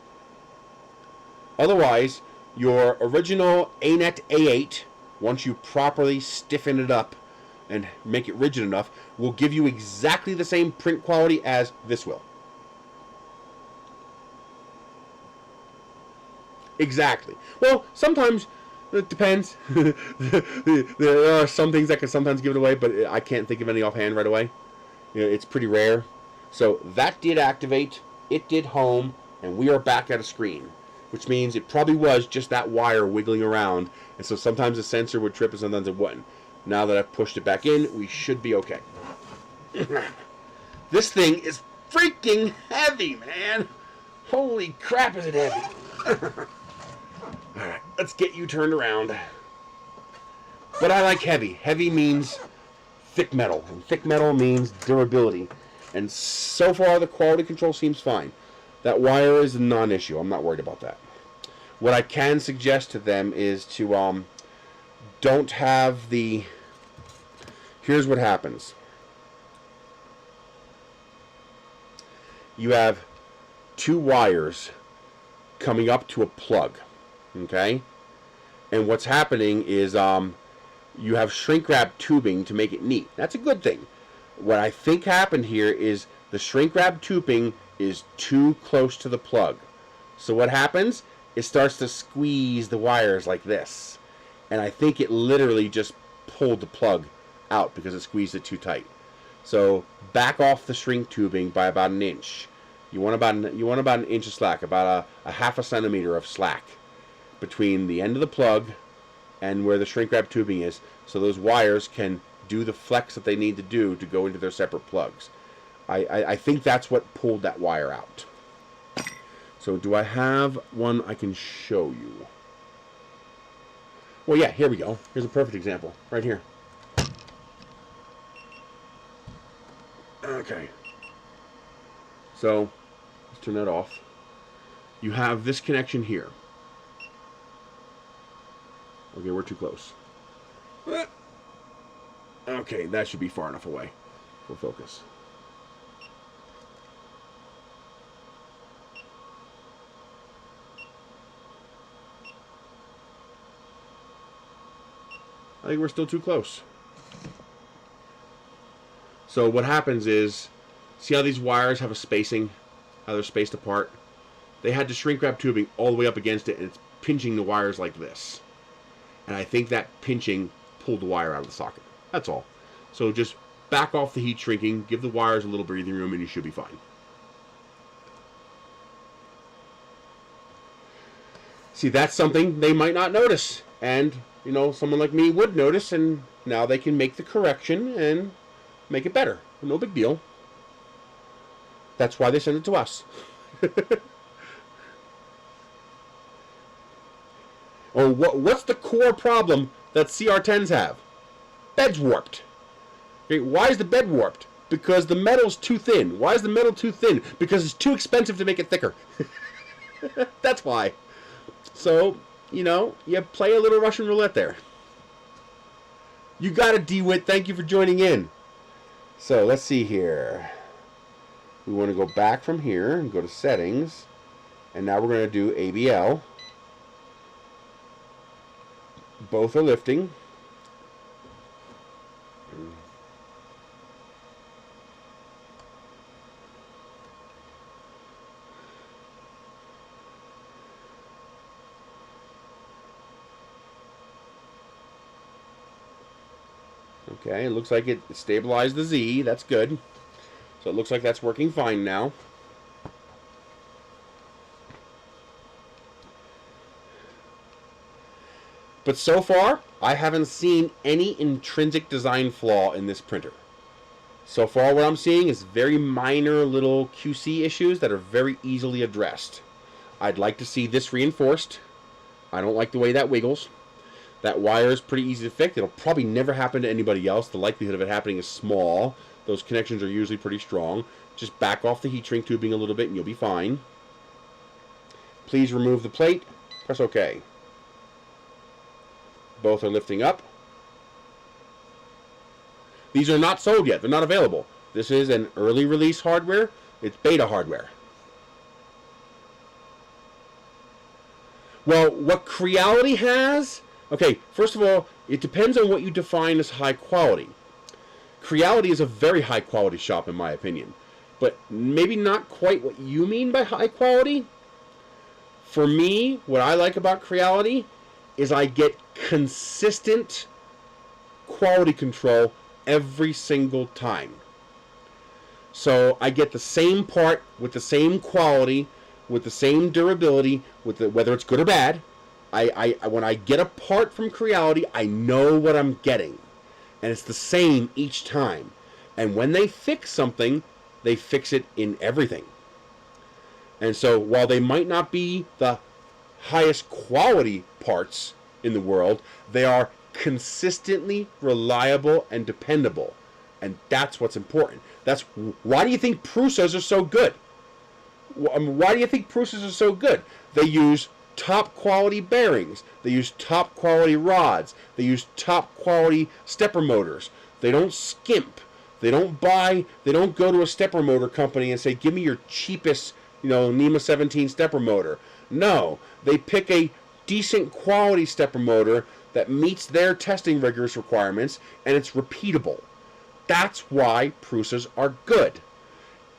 Otherwise, your original ANET A8, once you properly stiffen it up and make it rigid enough, will give you exactly the same print quality as this will. Exactly. Well, sometimes it depends. There are some things that can sometimes give it away, but I can't think of any offhand right away. It's pretty rare. So that did activate, it did home, and we are back at a screen, which means it probably was just that wire wiggling around, and so sometimes the sensor would trip and sometimes it wouldn't. Now that I've pushed it back in, we should be okay. This thing is freaking heavy, man. Holy crap, is it heavy. Alright, let's get you turned around. But I like heavy. Heavy means thick metal. And thick metal means durability. And so far, the quality control seems fine. That wire is a non-issue. I'm not worried about that. What I can suggest to them is to don't have the... Here's what happens. You have 2 wires coming up to a plug. Okay? And what's happening is you have shrink wrap tubing to make it neat. That's a good thing. What I think happened here is the shrink wrap tubing is too close to the plug. So what happens? It starts to squeeze the wires like this. And I think it literally just pulled the plug out because it squeezed it too tight. So back off the shrink tubing by about an inch. You want about an inch of slack, about a half a centimeter of slack between the end of the plug and where the shrink wrap tubing is, so those wires can do the flex that they need to do to go into their separate plugs. I think that's what pulled that wire out. So do I have one I can show you? Well, yeah, here we go. Here's a perfect example, right here. Okay. So, let's turn that off. You have this connection here. Okay, we're too close. Okay, that should be far enough away for focus. I think we're still too close. So what happens is, see how these wires have a spacing? How they're spaced apart? They had to shrink wrap tubing all the way up against it, and it's pinching the wires like this. And I think that pinching pulled the wire out of the socket. That's all. So just back off the heat shrinking, give the wires a little breathing room, and you should be fine. See, that's something they might not notice. And, you know, someone like me would notice, and now they can make the correction and make it better. No big deal. That's why they send it to us. Oh, what's the core problem that CR10s have? Bed's warped. Okay, why is the bed warped? Because the metal's too thin. Why is the metal too thin? Because it's too expensive to make it thicker. That's why. So, you know, you play a little Russian roulette there. You got it, DeWitt. Thank you for joining in. So, let's see here. We want to go back from here and go to settings. And now we're going to do ABL. Both are lifting. Okay, it looks like it stabilized the Z. That's good. So it looks like that's working fine now. But so far, I haven't seen any intrinsic design flaw in this printer. So far, what I'm seeing is very minor little QC issues that are very easily addressed. I'd like to see this reinforced. I don't like the way that wiggles. That wire is pretty easy to fix. It'll probably never happen to anybody else. The likelihood of it happening is small. Those connections are usually pretty strong. Just back off the heat shrink tubing a little bit and you'll be fine. Please remove the plate. Press OK. Both are lifting up. These are not sold yet. They're not available. This is an early release hardware. It's beta hardware. Well, what Creality has... Okay, first of all, it depends on what you define as high quality. Creality is a very high quality shop in my opinion. But maybe not quite what you mean by high quality. For me, what I like about Creality is I get consistent quality control every single time. So I get the same part with the same quality, with the same durability, with whether it's good or bad. When I get a part from Creality, I know what I'm getting. And it's the same each time. And when they fix something, they fix it in everything. And so while they might not be the highest quality parts in the world, they are consistently reliable and dependable. And that's what's important. That's why do you think Prusas are so good? Why do you think Prusas are so good? They use top quality bearings. They use top quality rods. They use top quality stepper motors. They don't skimp. They don't go to a stepper motor company and say, give me your cheapest, NEMA 17 stepper motor. No, they pick a decent quality stepper motor that meets their testing rigorous requirements, and it's repeatable. That's why Prusas are good.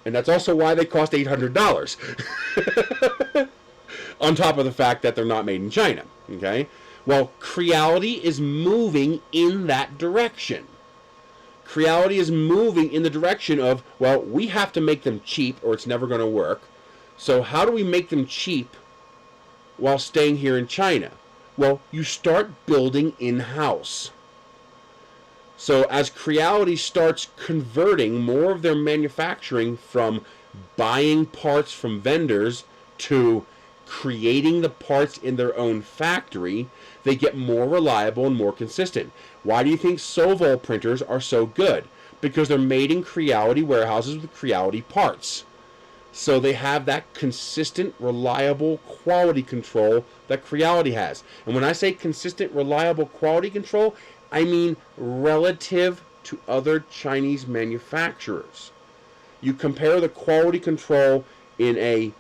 And that's also why they cost $800. On top of the fact that they're not made in China. Okay? Well, Creality is moving in that direction. Creality is moving in the direction of, well, we have to make them cheap or it's never going to work. So how do we make them cheap while staying here in China? Well, you start building in-house. So as Creality starts converting more of their manufacturing from buying parts from vendors to creating the parts in their own factory, they get more reliable and more consistent. Why do you think Sovol printers are so good? Because they're made in Creality warehouses with Creality parts. So they have that consistent, reliable quality control that Creality has. And when I say consistent, reliable quality control, I mean relative to other Chinese manufacturers. You compare the quality control in an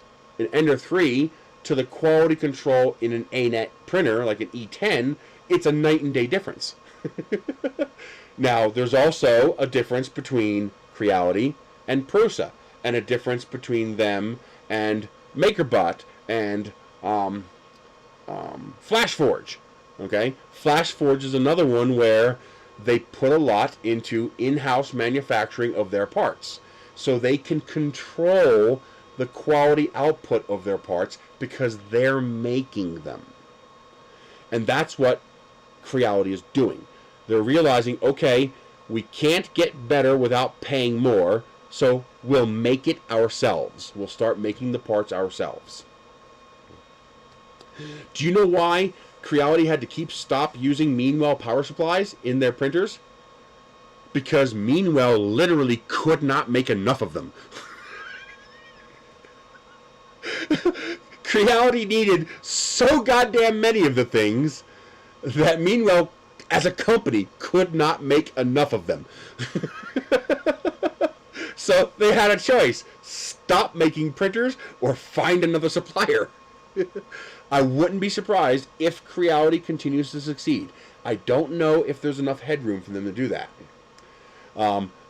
Ender 3 to the quality control in an ANET printer, like an E10, it's a night and day difference. Now, there's also a difference between Creality and Prusa, and a difference between them and MakerBot and FlashForge. Okay, FlashForge is another one where they put a lot into in-house manufacturing of their parts, so they can control the quality output of their parts because they're making them. And that's what Creality is doing. They're realizing, okay, we can't get better without paying more, so we'll make it ourselves. We'll start making the parts ourselves. Do you know why Creality had to stop using Meanwell power supplies in their printers? Because Meanwell literally could not make enough of them. Creality needed so goddamn many of the things that Meanwell, as a company, could not make enough of them. So they had a choice. Stop making printers or find another supplier. I wouldn't be surprised if Creality continues to succeed. I don't know if there's enough headroom for them to do that.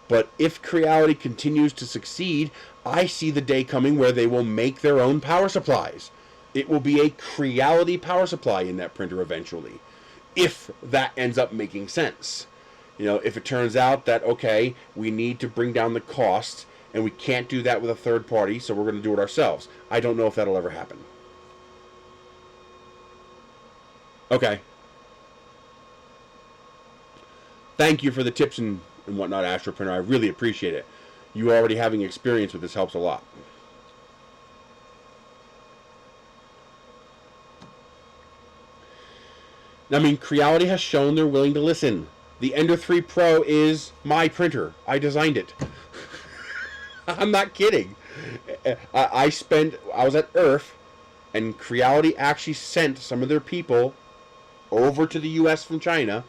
But if Creality continues to succeed, I see the day coming where they will make their own power supplies. It will be a Creality power supply in that printer eventually, if that ends up making sense. If it turns out that, okay, we need to bring down the costs, and we can't do that with a third party, so we're going to do it ourselves. I don't know if that'll ever happen. Okay. Thank you for the tips and whatnot, Astro Printer. I really appreciate it. You already having experience with this helps a lot. I mean, Creality has shown they're willing to listen. The Ender 3 Pro is my printer. I designed it. I'm not kidding. I was at EARF, and Creality actually sent some of their people over to the U.S. from China,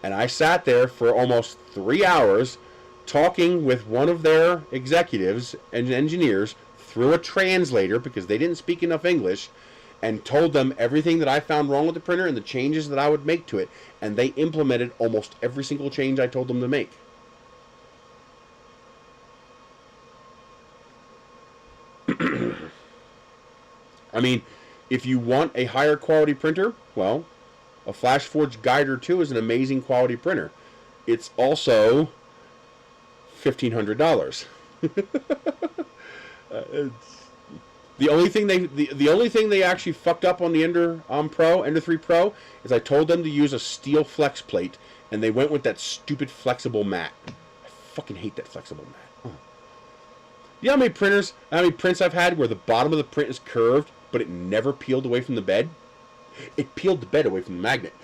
and I sat there for almost 3 hours talking with one of their executives and engineers through a translator because they didn't speak enough English, and told them everything that I found wrong with the printer and the changes that I would make to it, and they implemented almost every single change I told them to make. I mean, if you want a higher quality printer, well, a FlashForge Guider 2 is an amazing quality printer. It's also $1,500. The only thing they actually fucked up on the Ender 3 Pro, is I told them to use a steel flex plate, and they went with that stupid flexible mat. I fucking hate that flexible mat. Oh. You know how many prints I've had where the bottom of the print is curved, but it never peeled away from the bed? It peeled the bed away from the magnet.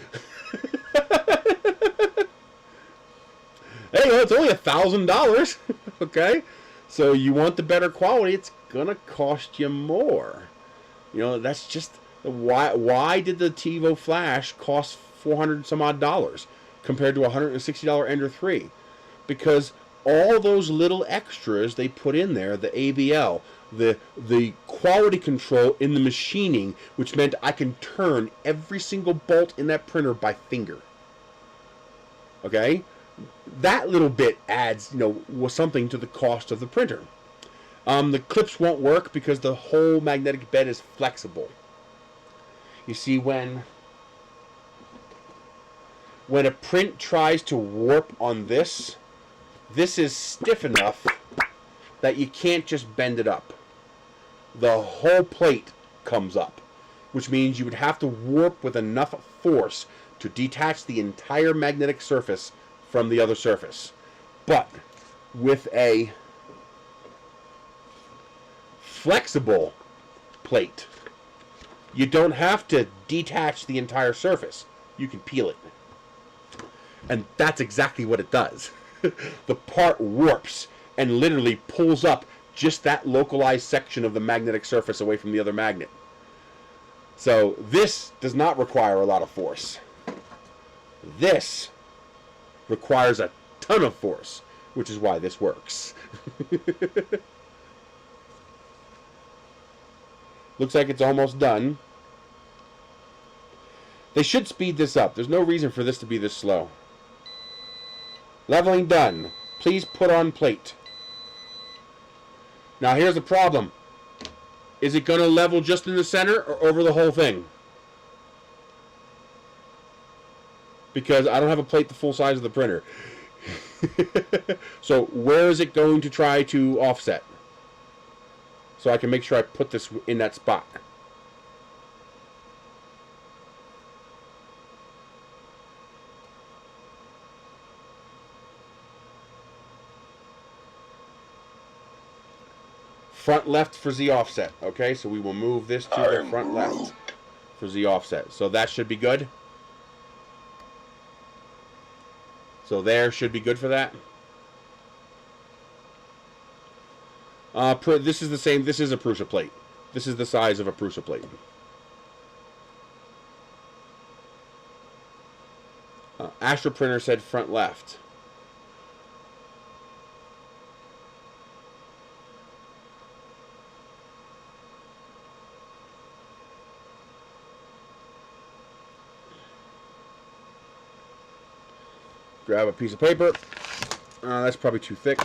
Hey, it's only $1,000, okay? So you want the better quality, it's gonna cost you more. You know, that's just why did the TiVo Flash cost $400 some odd compared to a $160 Ender 3? Because all those little extras they put in there, the ABL, the quality control in the machining, which meant I can turn every single bolt in that printer by finger. Okay? That little bit adds, was something to the cost of the printer. The clips won't work because the whole magnetic bed is flexible. You see, when a print tries to warp on this is stiff enough that you can't just bend it up. The whole plate comes up, which means you would have to warp with enough force to detach the entire magnetic surface from the other surface. But with a flexible plate, you don't have to detach the entire surface. You can peel it. And that's exactly what it does. The part warps and literally pulls up just that localized section of the magnetic surface away from the other magnet. So this does not require a lot of force. This requires a ton of force, which is why this works. Looks like it's almost done. They should speed this up. There's no reason for this to be this slow. Leveling done. Please put on plate. Now here's the problem. Is it going to level just in the center or over the whole thing? Because I don't have a plate the full size of the printer. So where is it going to try to offset? So I can make sure I put this in that spot. Front left for Z offset. Okay, so we will move this to the front left for Z offset. So that should be good. So there should be good for that. This is the same. This is a Prusa plate. This is the size of a Prusa plate. Astra Printer said front left. Grab a piece of paper. That's probably too thick.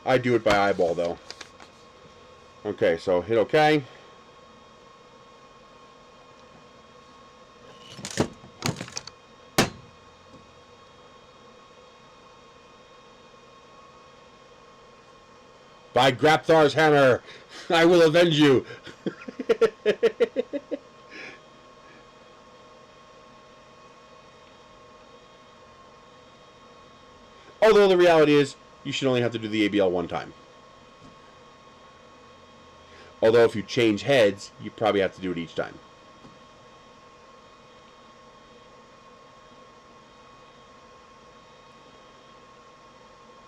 I do it by eyeball, though. Okay, so hit OK. By Grapthar's hammer, I will avenge you. Although the reality is, you should only have to do the ABL one time. Although if you change heads, you probably have to do it each time.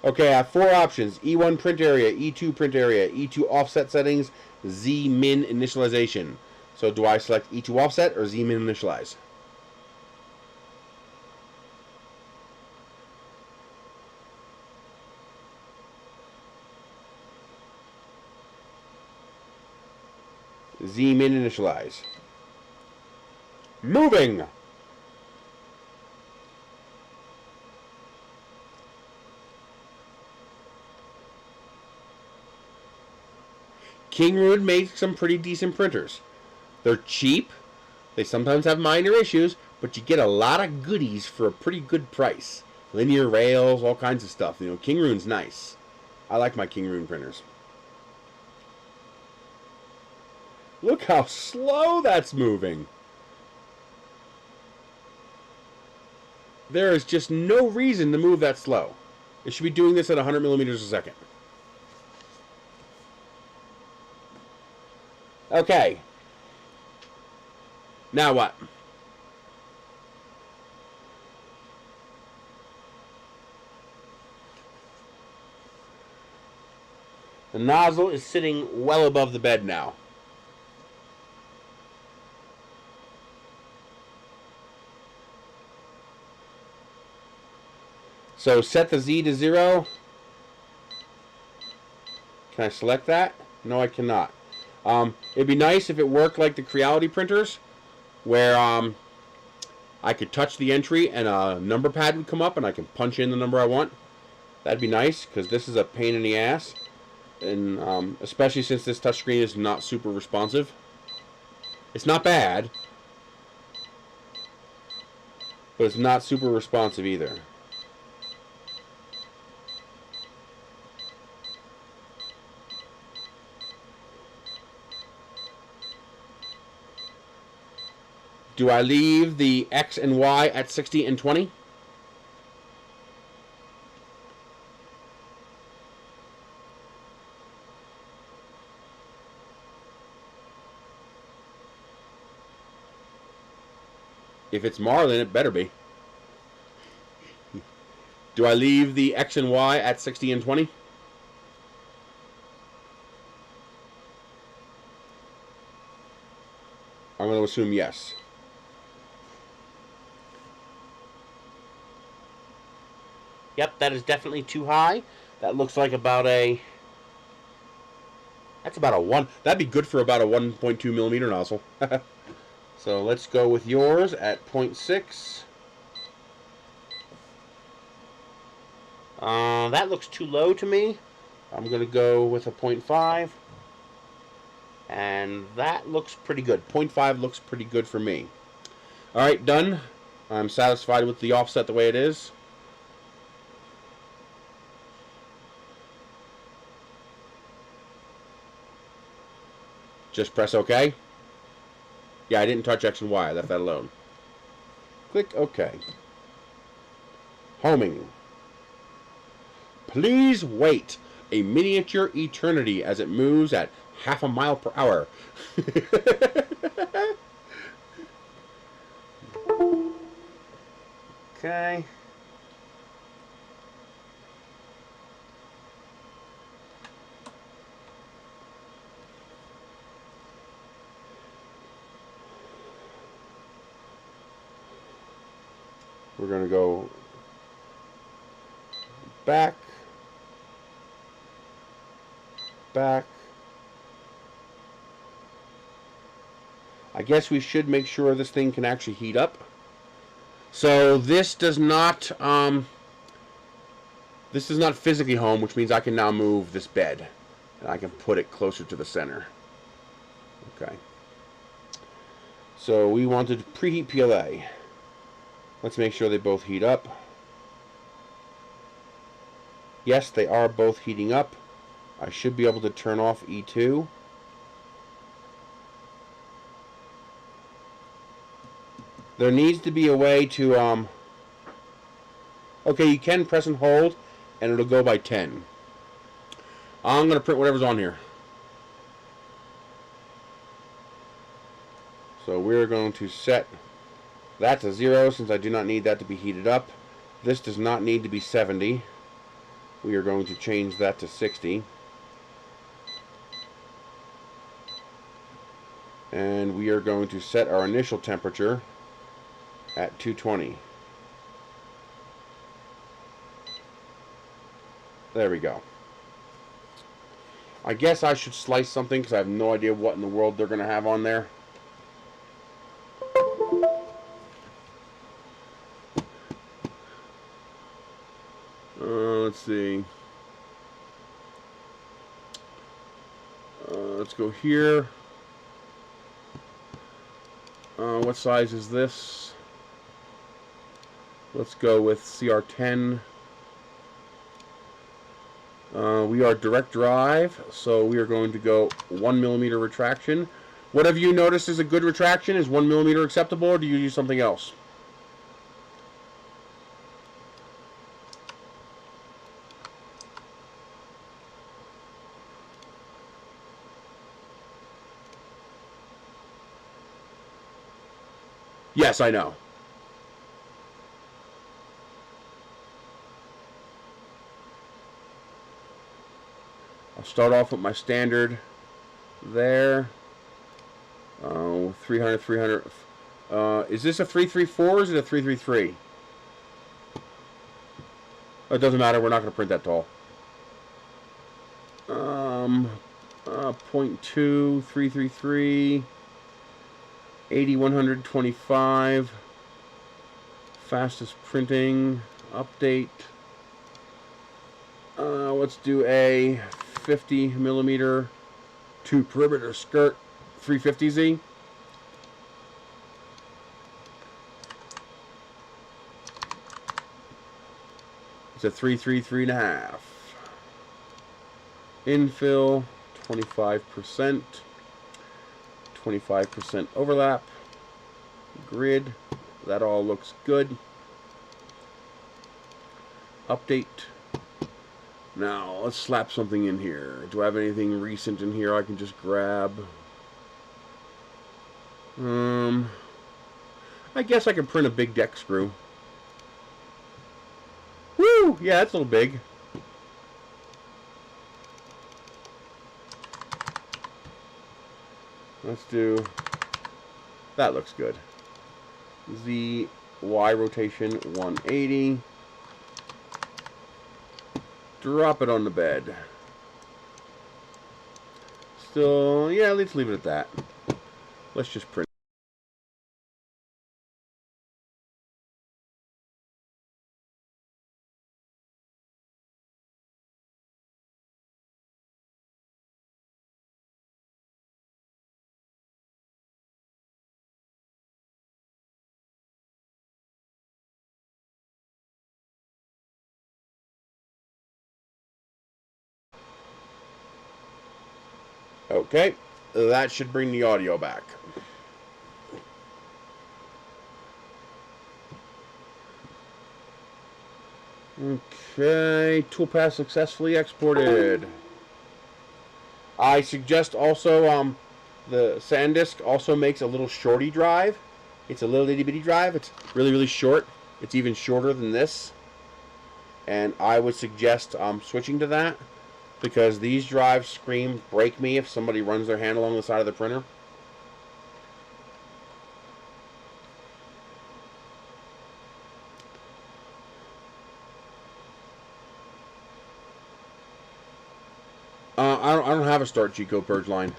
Okay, I have 4 options. E1 print area, E2 print area, E2 offset settings, Z min initialization. So do I select E2 offset or Z min initialize? Z min initialize. Moving! Kingroad makes some pretty decent printers. They're cheap. They sometimes have minor issues, but you get a lot of goodies for a pretty good price. Linear rails, all kinds of stuff. Kingroad's nice. I like my Kingroad printers. Look how slow that's moving. There is just no reason to move that slow. It should be doing this at 100 millimeters a second. Okay. Now what? The nozzle is sitting well above the bed now. So set the Z to 0. Can I select that? No, I cannot. It'd be nice if it worked like the Creality printers, where I could touch the entry and a number pad would come up and I can punch in the number I want. That'd be nice, because this is a pain in the ass. And especially since this touchscreen is not super responsive. It's not bad, but it's not super responsive either. Do I leave the X and Y at 60 and 20? If it's Marlin, it better be. Do I leave the X and Y at 60 and 20? I'm going to assume yes. Yep, that is definitely too high. That looks like about a... That's about a 1. That'd be good for about a 1.2 millimeter nozzle. So let's go with yours at 0.6. That looks too low to me. I'm going to go with a 0.5. And that looks pretty good. 0.5 looks pretty good for me. Alright, done. I'm satisfied with the offset the way it is. Just press OK. Yeah, I didn't touch X and Y. I left that alone. Click OK. Homing. Please wait a miniature eternity as it moves at half a mile per hour. Okay. We're going to go back, back. I guess we should make sure this thing can actually heat up. So this does not physically home, which means I can now move this bed and I can put it closer to the center. Okay. So we wanted preheat PLA. Let's make sure they both heat up. Yes, they are both heating up. I should be able to turn off E2. There needs to be a way to, okay, you can press and hold, and it'll go by 10. I'm going to print whatever's on here. So we're going to set that to 0 since I do not need that to be heated up. This does not need to be 70. We are going to change that to 60. And we are going to set our initial temperature at 220. There we go. I guess I should slice something because I have no idea what in the world they're going to have on there. Let's see. Let's go here. What size is this? Let's go with CR10. We are direct drive, so we are going to go 1 millimeter retraction. What have you noticed is a good retraction? Is 1 millimeter acceptable, or do you use something else? Yes, I know. I'll start off with my standard there. 300, 300. Is this a 334 or is it a 333? Oh, it doesn't matter. We're not going to print that tall. 0.2, 333, 80, 125. Fastest printing. Update. Let's do a 50 millimeter 2 perimeter skirt 350Z. It's a 333.5. Infill 25%. 25% overlap. Grid. That all looks good. Update. Now, let's slap something in here. Do I have anything recent in here I can just grab? I guess I can print a big deck screw. Woo! Yeah, that's a little big. Let's do... That looks good. ZY rotation 180. Drop it on the bed. Still, yeah, let's leave it at that. Let's just print. Okay, that should bring the audio back. Okay, toolpath successfully exported. I suggest also, the SanDisk also makes a little shorty drive. It's a little itty bitty drive. It's really, really short. It's even shorter than this. And I would suggest switching to that, because these drives scream break me if somebody runs their hand along the side of the printer. I don't have a start G-code purge line.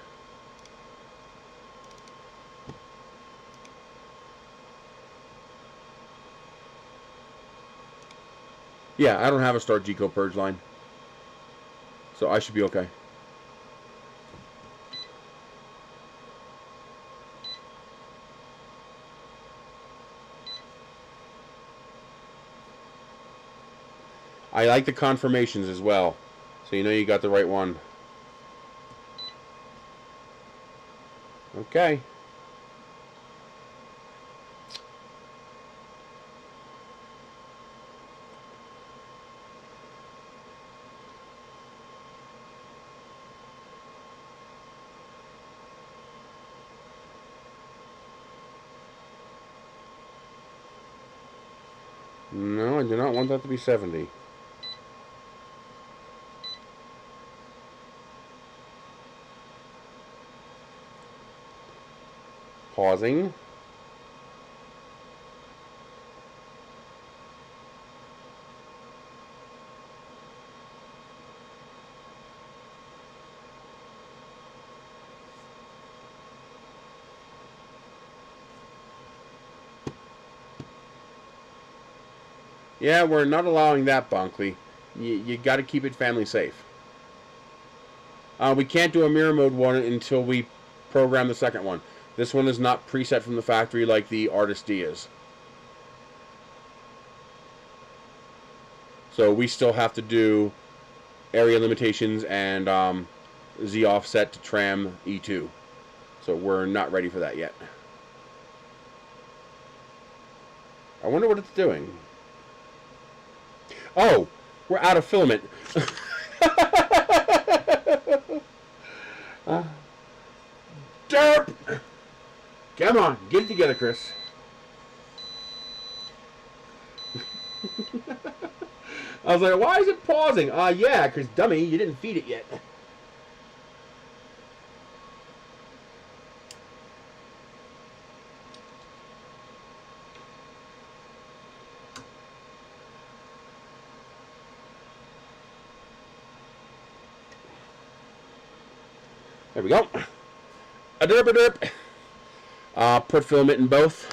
Yeah, I don't have a start G-code purge line. So I should be okay. I like the confirmations as well, so you know you got the right one. Okay. No, I do not want that to be 70. Pausing. Yeah, we're not allowing that, Bonkley. You got to keep it family safe. We can't do a mirror mode one until we program the second one. This one is not preset from the factory like the Artist D is. So we still have to do area limitations and Z offset to tram E2. So we're not ready for that yet. I wonder what it's doing. Oh, we're out of filament. Derp! Come on, get it together, Chris. I was like, why is it pausing? Yeah, because dummy, you didn't feed it yet. There we go. A derp a derp. Put filament in both.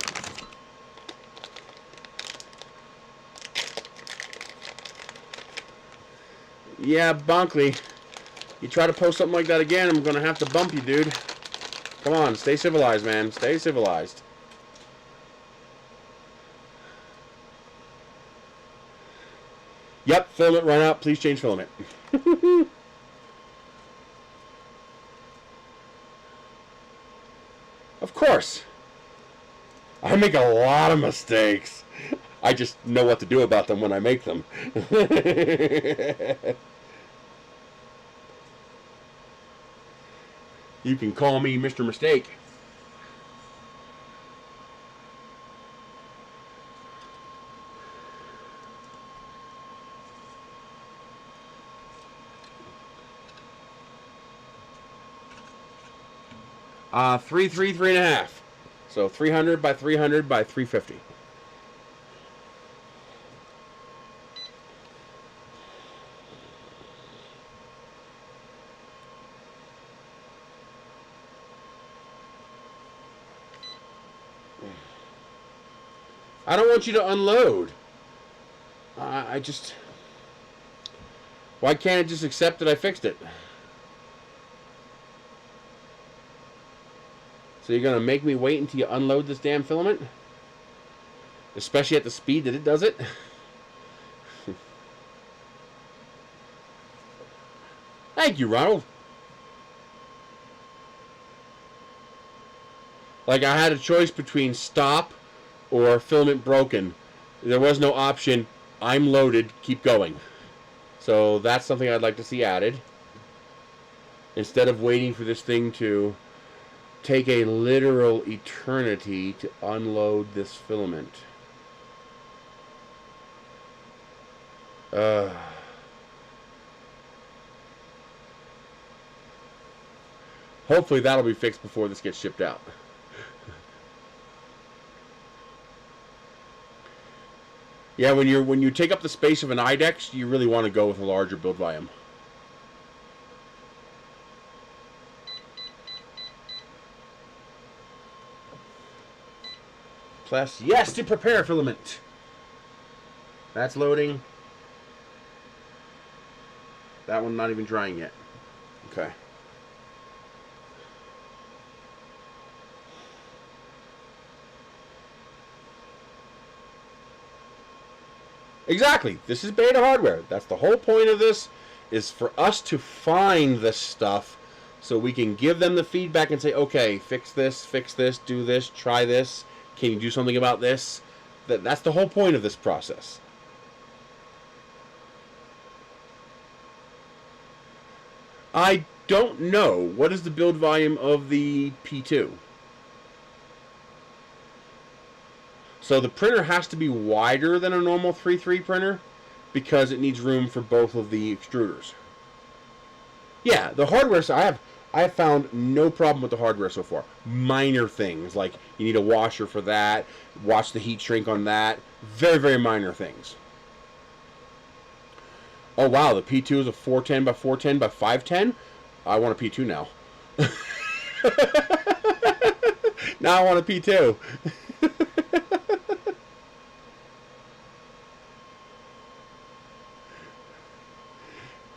Yeah, Bonkley. You try to post something like that again, I'm going to have to bump you, dude. Come on, stay civilized, man. Stay civilized. Yep, filament run out. Please change filament. Of course. I make a lot of mistakes. I just know what to do about them when I make them. You can call me Mr. Mistake. Three and a half. So 300 by 300 by 350. I don't want you to unload. I just... Why can't it just accept that I fixed it? So you're going to make me wait until you unload this damn filament? Especially at the speed that it does it? Thank you, Ronald. Like I had a choice between stop or filament broken. There was no option. I'm loaded. Keep going. So that's something I'd like to see added. Instead of waiting for this thing to take a literal eternity to unload this filament. Hopefully that'll be fixed before this gets shipped out. Yeah, when you take up the space of an Idex, you really want to go with a larger build volume. Plus, yes, to prepare filament. That's loading. That one not even drying yet. Okay. Exactly. This is beta hardware. That's the whole point of this, is for us to find this stuff so we can give them the feedback and say, okay, fix this, do this, try this. Can you do something about this? That's the whole point of this process. I don't know. What is the build volume of the P2? So the printer has to be wider than a normal 3.3 printer because it needs room for both of the extruders. Yeah, the hardware, so I have found no problem with the hardware so far. Minor things, like you need a washer for that, watch the heat shrink on that. Very, very minor things. Oh wow, the P2 is a 410 by 410 by 510? I want a P2 now. Now I want a P2.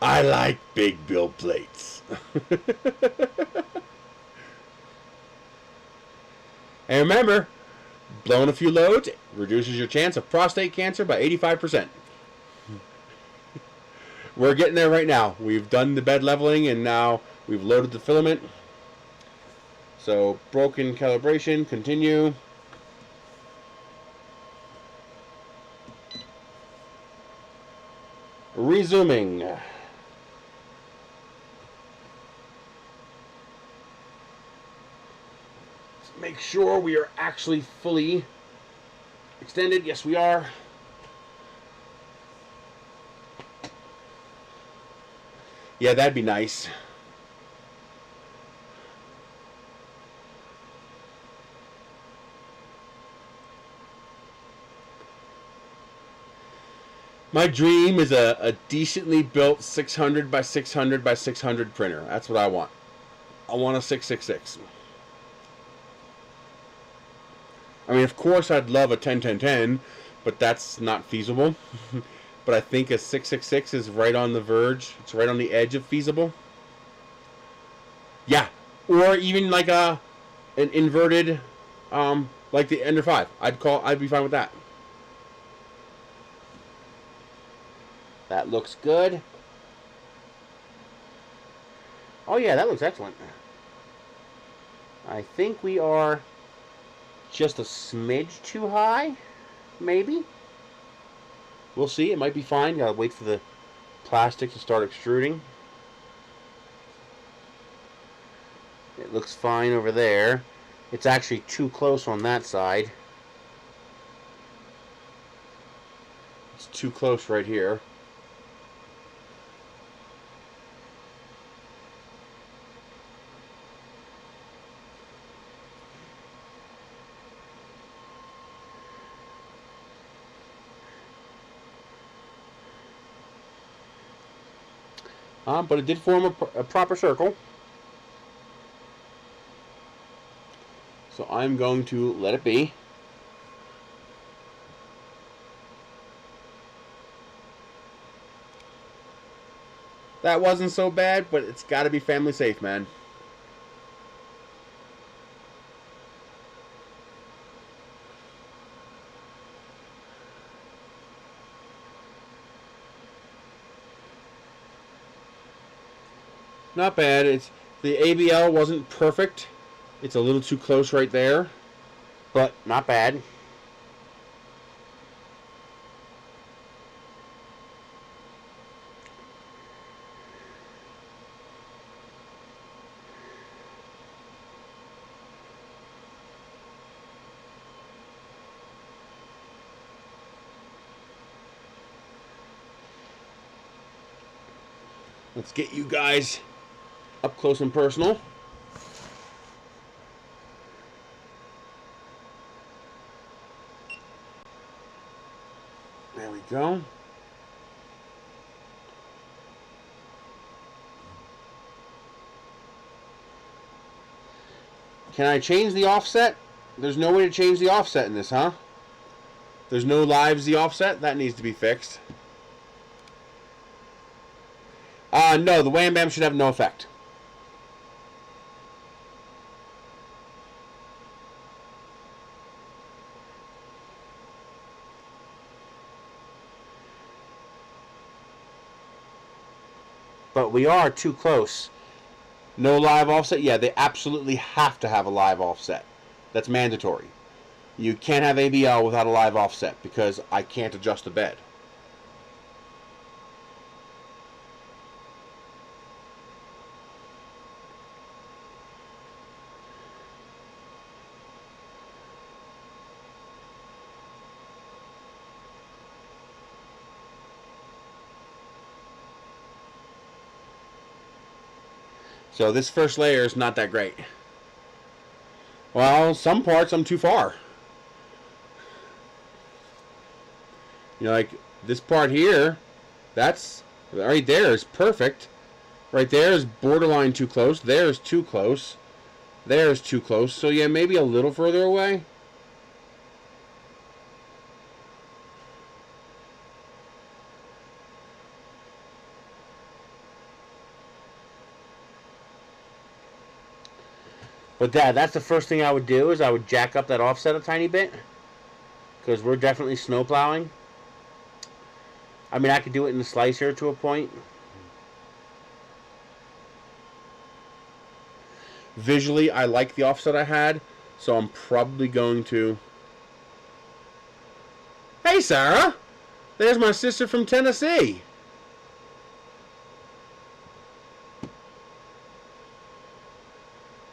I like big build plates. And remember, blowing a few loads reduces your chance of prostate cancer by 85%. We're getting there right now. We've done the bed leveling and now we've loaded the filament. So, broken calibration, continue. Resuming. Make sure we are actually fully extended. Yes, we are. Yeah, that'd be nice. My dream is a decently built 600 by 600 by 600 printer. That's what I want. I want a 666. I mean, of course, I'd love a 10-10-10, but that's not feasible. But I think a 666 is right on the verge. It's right on the edge of feasible. Yeah, or even like an inverted, like the Ender 5. I'd be fine with that. That looks good. Oh yeah, that looks excellent. I think we are just a smidge too high, maybe. We'll see. It might be fine. Gotta wait for the plastic to start extruding. It looks fine over there. It's actually too close on that side. It's too close right here. But it did form a proper circle. So I'm going to let it be. That wasn't so bad, but it's got to be family safe, man. Not bad. It's the ABL wasn't perfect. It's a little too close right there, but not bad. Let's get you guys up close and personal. There we go. Can I change the offset? There's no way to change the offset in this, huh? There's no live Z offset? That needs to be fixed. No, the Wham Bam should have no effect. But we are too close. No live offset? Yeah, they absolutely have to have a live offset. That's mandatory. You can't have ABL without a live offset because I can't adjust the bed. So this first layer is not that great. Well, some parts I'm too far. You know, like this part here, that's right there is perfect. Right there is borderline too close. There is too close. There is too close. So yeah, maybe a little further away. But that's the first thing I would do is I would jack up that offset a tiny bit. Because we're definitely snow plowing. I mean, I could do it in the slicer to a point. Visually, I like the offset I had. So I'm probably going to... Hey, Sarah! There's my sister from Tennessee.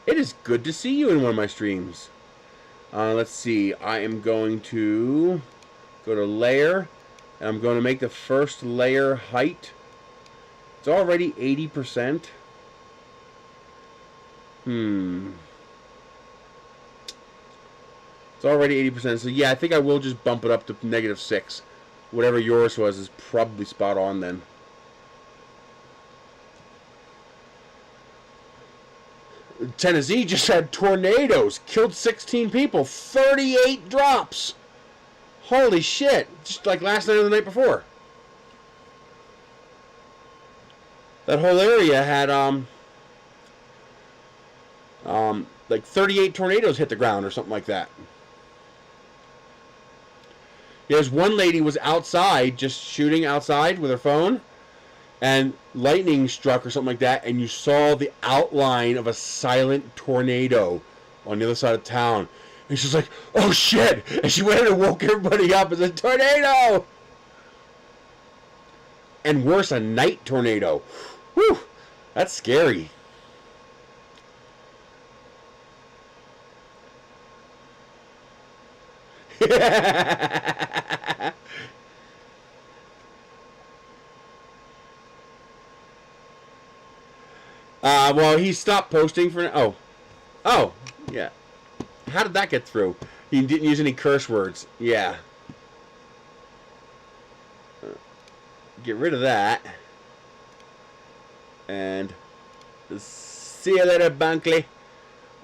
It is good to see you in one of my streams. Let's see. I am going to go to layer. And I'm going to make the first layer height It's already 80%. It's already 80%. So yeah, I think I will just bump it up to -6. Whatever yours was is probably spot on then. Tennessee just had tornadoes. Killed 16 people. 38 drops. Holy shit. Just like last night or the night before. That whole area had like 38 tornadoes hit the ground or something like that. There's one lady was outside, just shooting outside with her phone, and lightning struck or something like that, and you saw the outline of a silent tornado on the other side of town. And she's like, oh shit! And she went in and woke everybody up. It's a tornado! And worse, a night tornado. Whew! That's scary. Well, he stopped posting for... Oh, yeah. How did that get through? He didn't use any curse words. Yeah. Get rid of that. And... see you later, Bunkley.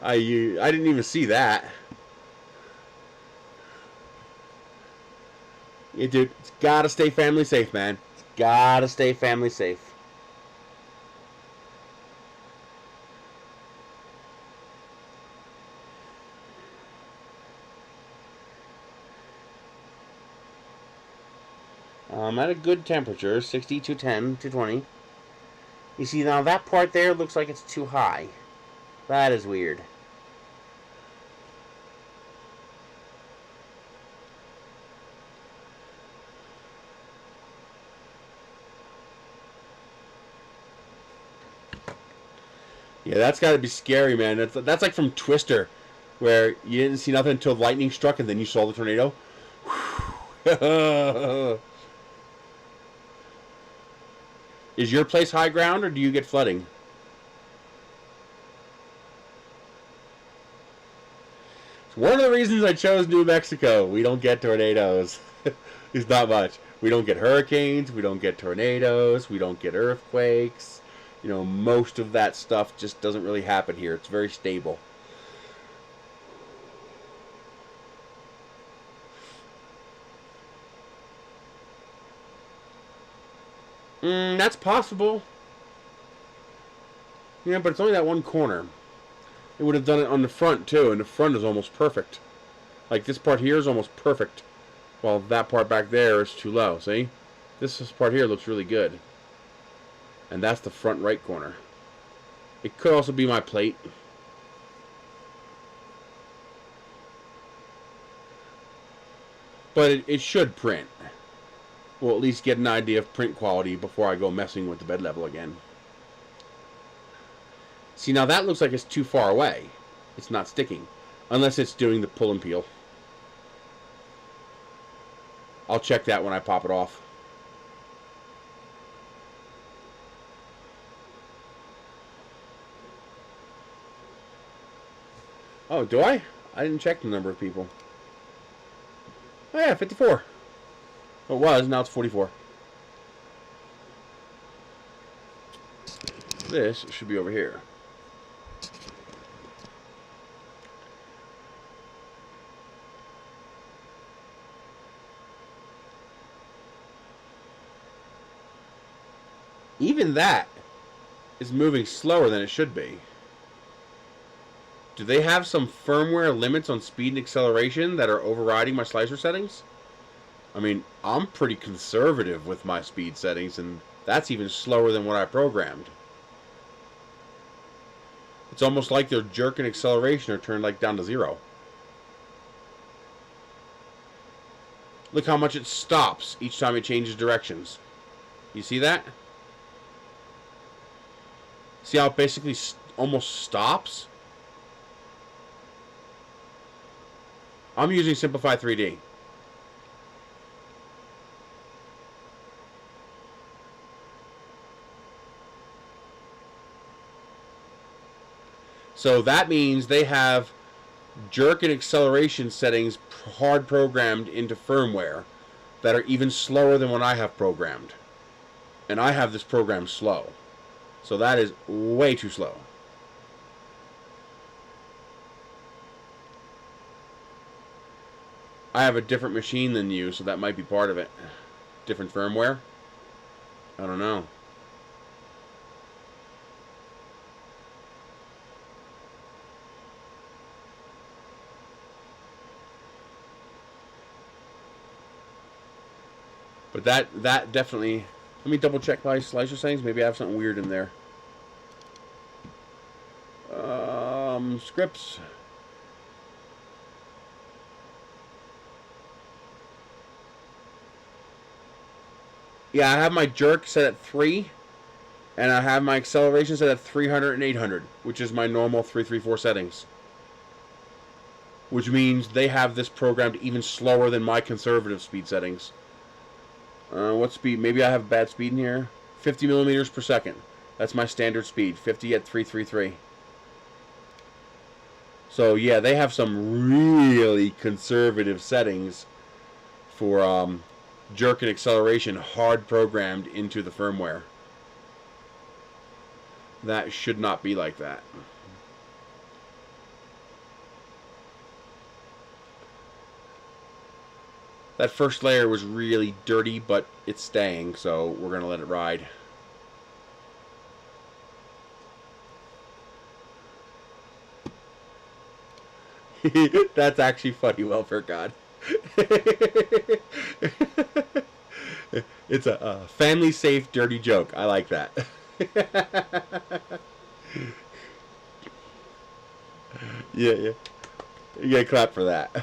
I didn't even see that. Yeah, dude, it's gotta stay family safe, man. It's gotta stay family safe. At a good temperature, 60, 210, 220. You see, now that part there looks like it's too high. That is weird. Yeah, that's got to be scary, man. That's like from Twister, where you didn't see nothing until lightning struck and then you saw the tornado. Is your place high ground or do you get flooding? It's one of the reasons I chose New Mexico. We don't get tornadoes. It's not much. We don't get hurricanes. We don't get tornadoes. We don't get earthquakes. You know, most of that stuff just doesn't really happen here. It's very stable. That's possible. Yeah, but it's only that one corner. It would have done it on the front, too, and the front is almost perfect. Like, this part here is almost perfect, while that part back there is too low, see? This part here looks really good. And that's the front right corner. It could also be my plate. But it should print. We'll at least get an idea of print quality before I go messing with the bed level again. See, now that looks like it's too far away. It's not sticking. Unless it's doing the pull and peel. I'll check that when I pop it off. Oh, do I? I didn't check the number of people. Oh yeah, 54. It was, now it's 44. This should be over here. Even that is moving slower than it should be. Do they have some firmware limits on speed and acceleration that are overriding my slicer settings? I mean, I'm pretty conservative with my speed settings, and that's even slower than what I programmed. It's almost like their jerk and acceleration are turned like down to 0. Look how much it stops each time it changes directions. You see that? See how it basically almost stops? I'm using Simplify 3D. So that means they have jerk and acceleration settings hard programmed into firmware that are even slower than what I have programmed. And I have this program slow. So that is way too slow. I have a different machine than you, so that might be part of it. Different firmware? I don't know. But that definitely... Let me double check my slicer settings. Maybe I have something weird in there. Scripts. Yeah, I have my jerk set at 3, and I have my acceleration set at 300 and 800, which is my normal 334 settings. Which means they have this programmed even slower than my conservative speed settings. What speed? Maybe I have bad speed in here. 50 millimeters per second. That's my standard speed. 50 at 333. So yeah, they have some really conservative settings for jerk and acceleration hard programmed into the firmware. That should not be like that. That first layer was really dirty, but it's staying, so we're going to let it ride. That's actually funny, Welfare God. It's a family-safe, dirty joke. I like that. Yeah. You gotta clap for that.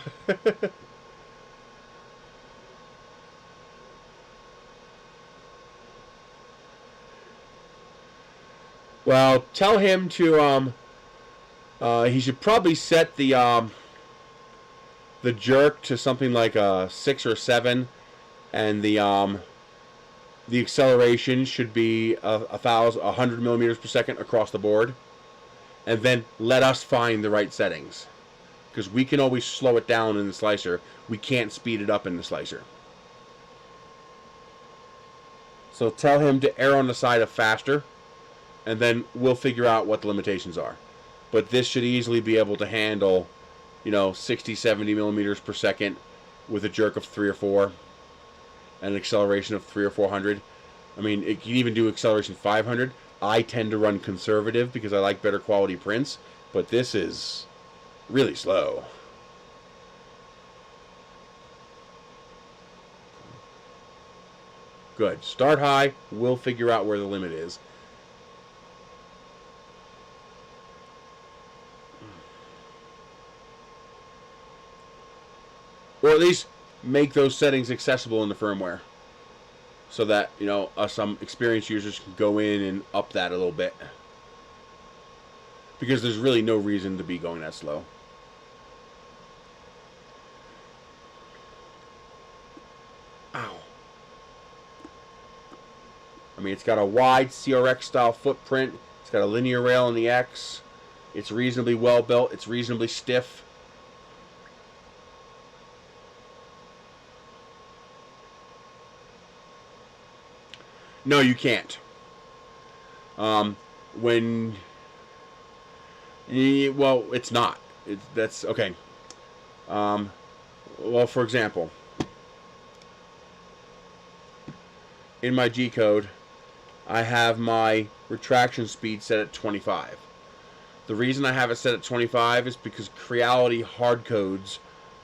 Well, tell him to he should probably set the jerk to something like a 6 or 7, and the acceleration should be 100 millimeters per second across the board, and then let us find the right settings, because we can always slow it down in the slicer. We can't speed it up in the slicer. So tell him to err on the side of faster, and then we'll figure out what the limitations are. But this should easily be able to handle, 60, 70 millimeters per second with a jerk of 3 or 4 and an acceleration of 300 or 400. I mean, it can even do acceleration 500. I tend to run conservative because I like better quality prints, but this is really slow. Good. Start high. We'll figure out where the limit is. Or at least make those settings accessible in the firmware, so that some experienced users can go in and up that a little bit, because there's really no reason to be going that slow. Ow. I mean, it's got a wide CRX style footprint. It's got a linear rail in the X. It's reasonably well built. It's reasonably stiff. No, you can't. Well, it's not. That's okay. Well, for example, in my G code, I have my retraction speed set at 25. The reason I have it set at 25 is because Creality hard codes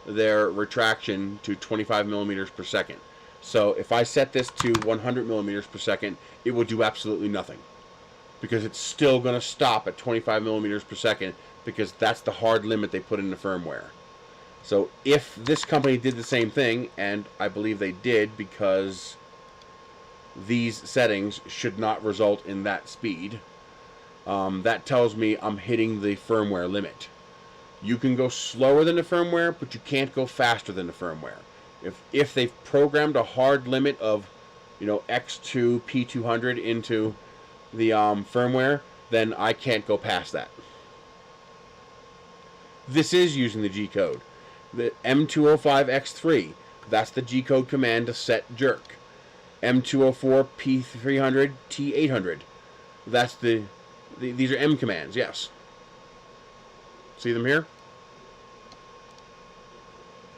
their retraction to 25 millimeters per second. So if I set this to 100 millimeters per second, it will do absolutely nothing, because it's still going to stop at 25 millimeters per second, because that's the hard limit they put in the firmware. So if this company did the same thing, and I believe they did, because these settings should not result in that speed, that tells me I'm hitting the firmware limit. You can go slower than the firmware, but you can't go faster than the firmware. If they've programmed a hard limit of, X2 P200 into the firmware, then I can't go past that. This is using the G code. The M205X3, that's the G code command to set jerk. M204 P300 T800, that's these are M commands, yes. See them here?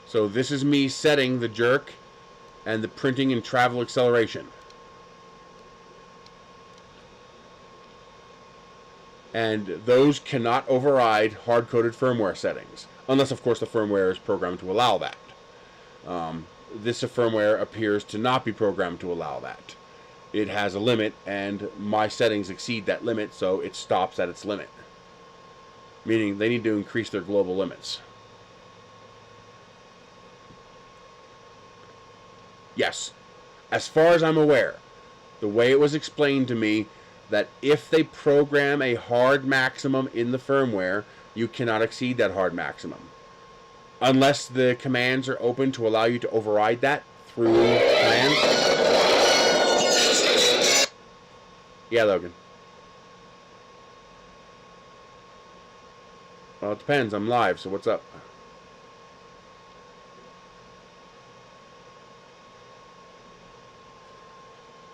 So this is me setting the jerk and the printing and travel acceleration. And those cannot override hard-coded firmware settings, unless, of course, the firmware is programmed to allow that. This firmware appears to not be programmed to allow that. It has a limit, and my settings exceed that limit, so it stops at its limit. Meaning they need to increase their global limits. Yes, as far as I'm aware, the way it was explained to me, that if they program a hard maximum in the firmware, you cannot exceed that hard maximum. Unless the commands are open to allow you to override that through commands. Yeah, Logan. Well, it depends. I'm live, so what's up?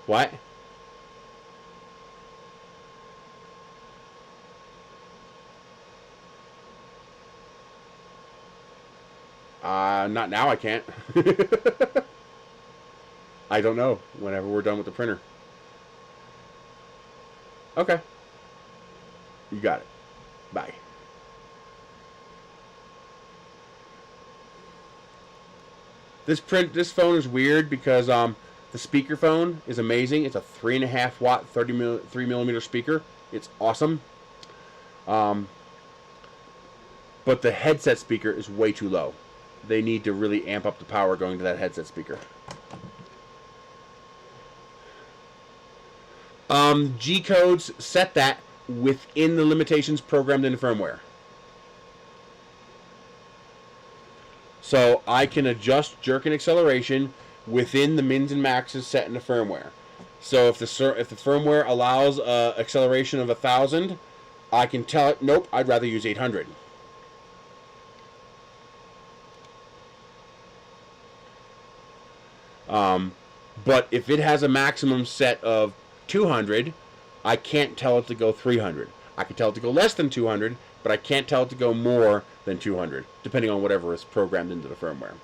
What? Not now, I can't. I don't know. Whenever we're done with the printer. Okay. You got it. Bye. This phone is weird because the speakerphone is amazing. It's a 3.5 watt 3 millimeter speaker. It's awesome. But the headset speaker is way too low. They need to really amp up the power going to that headset speaker. G-codes set that within the limitations programmed in the firmware. So I can adjust jerk and acceleration within the mins and maxes set in the firmware. So if the firmware allows acceleration of 1,000, I can tell it, nope, I'd rather use 800. But if it has a maximum set of 200, I can't tell it to go 300. I can tell it to go less than 200, but I can't tell it to go more than 200, depending on whatever is programmed into the firmware.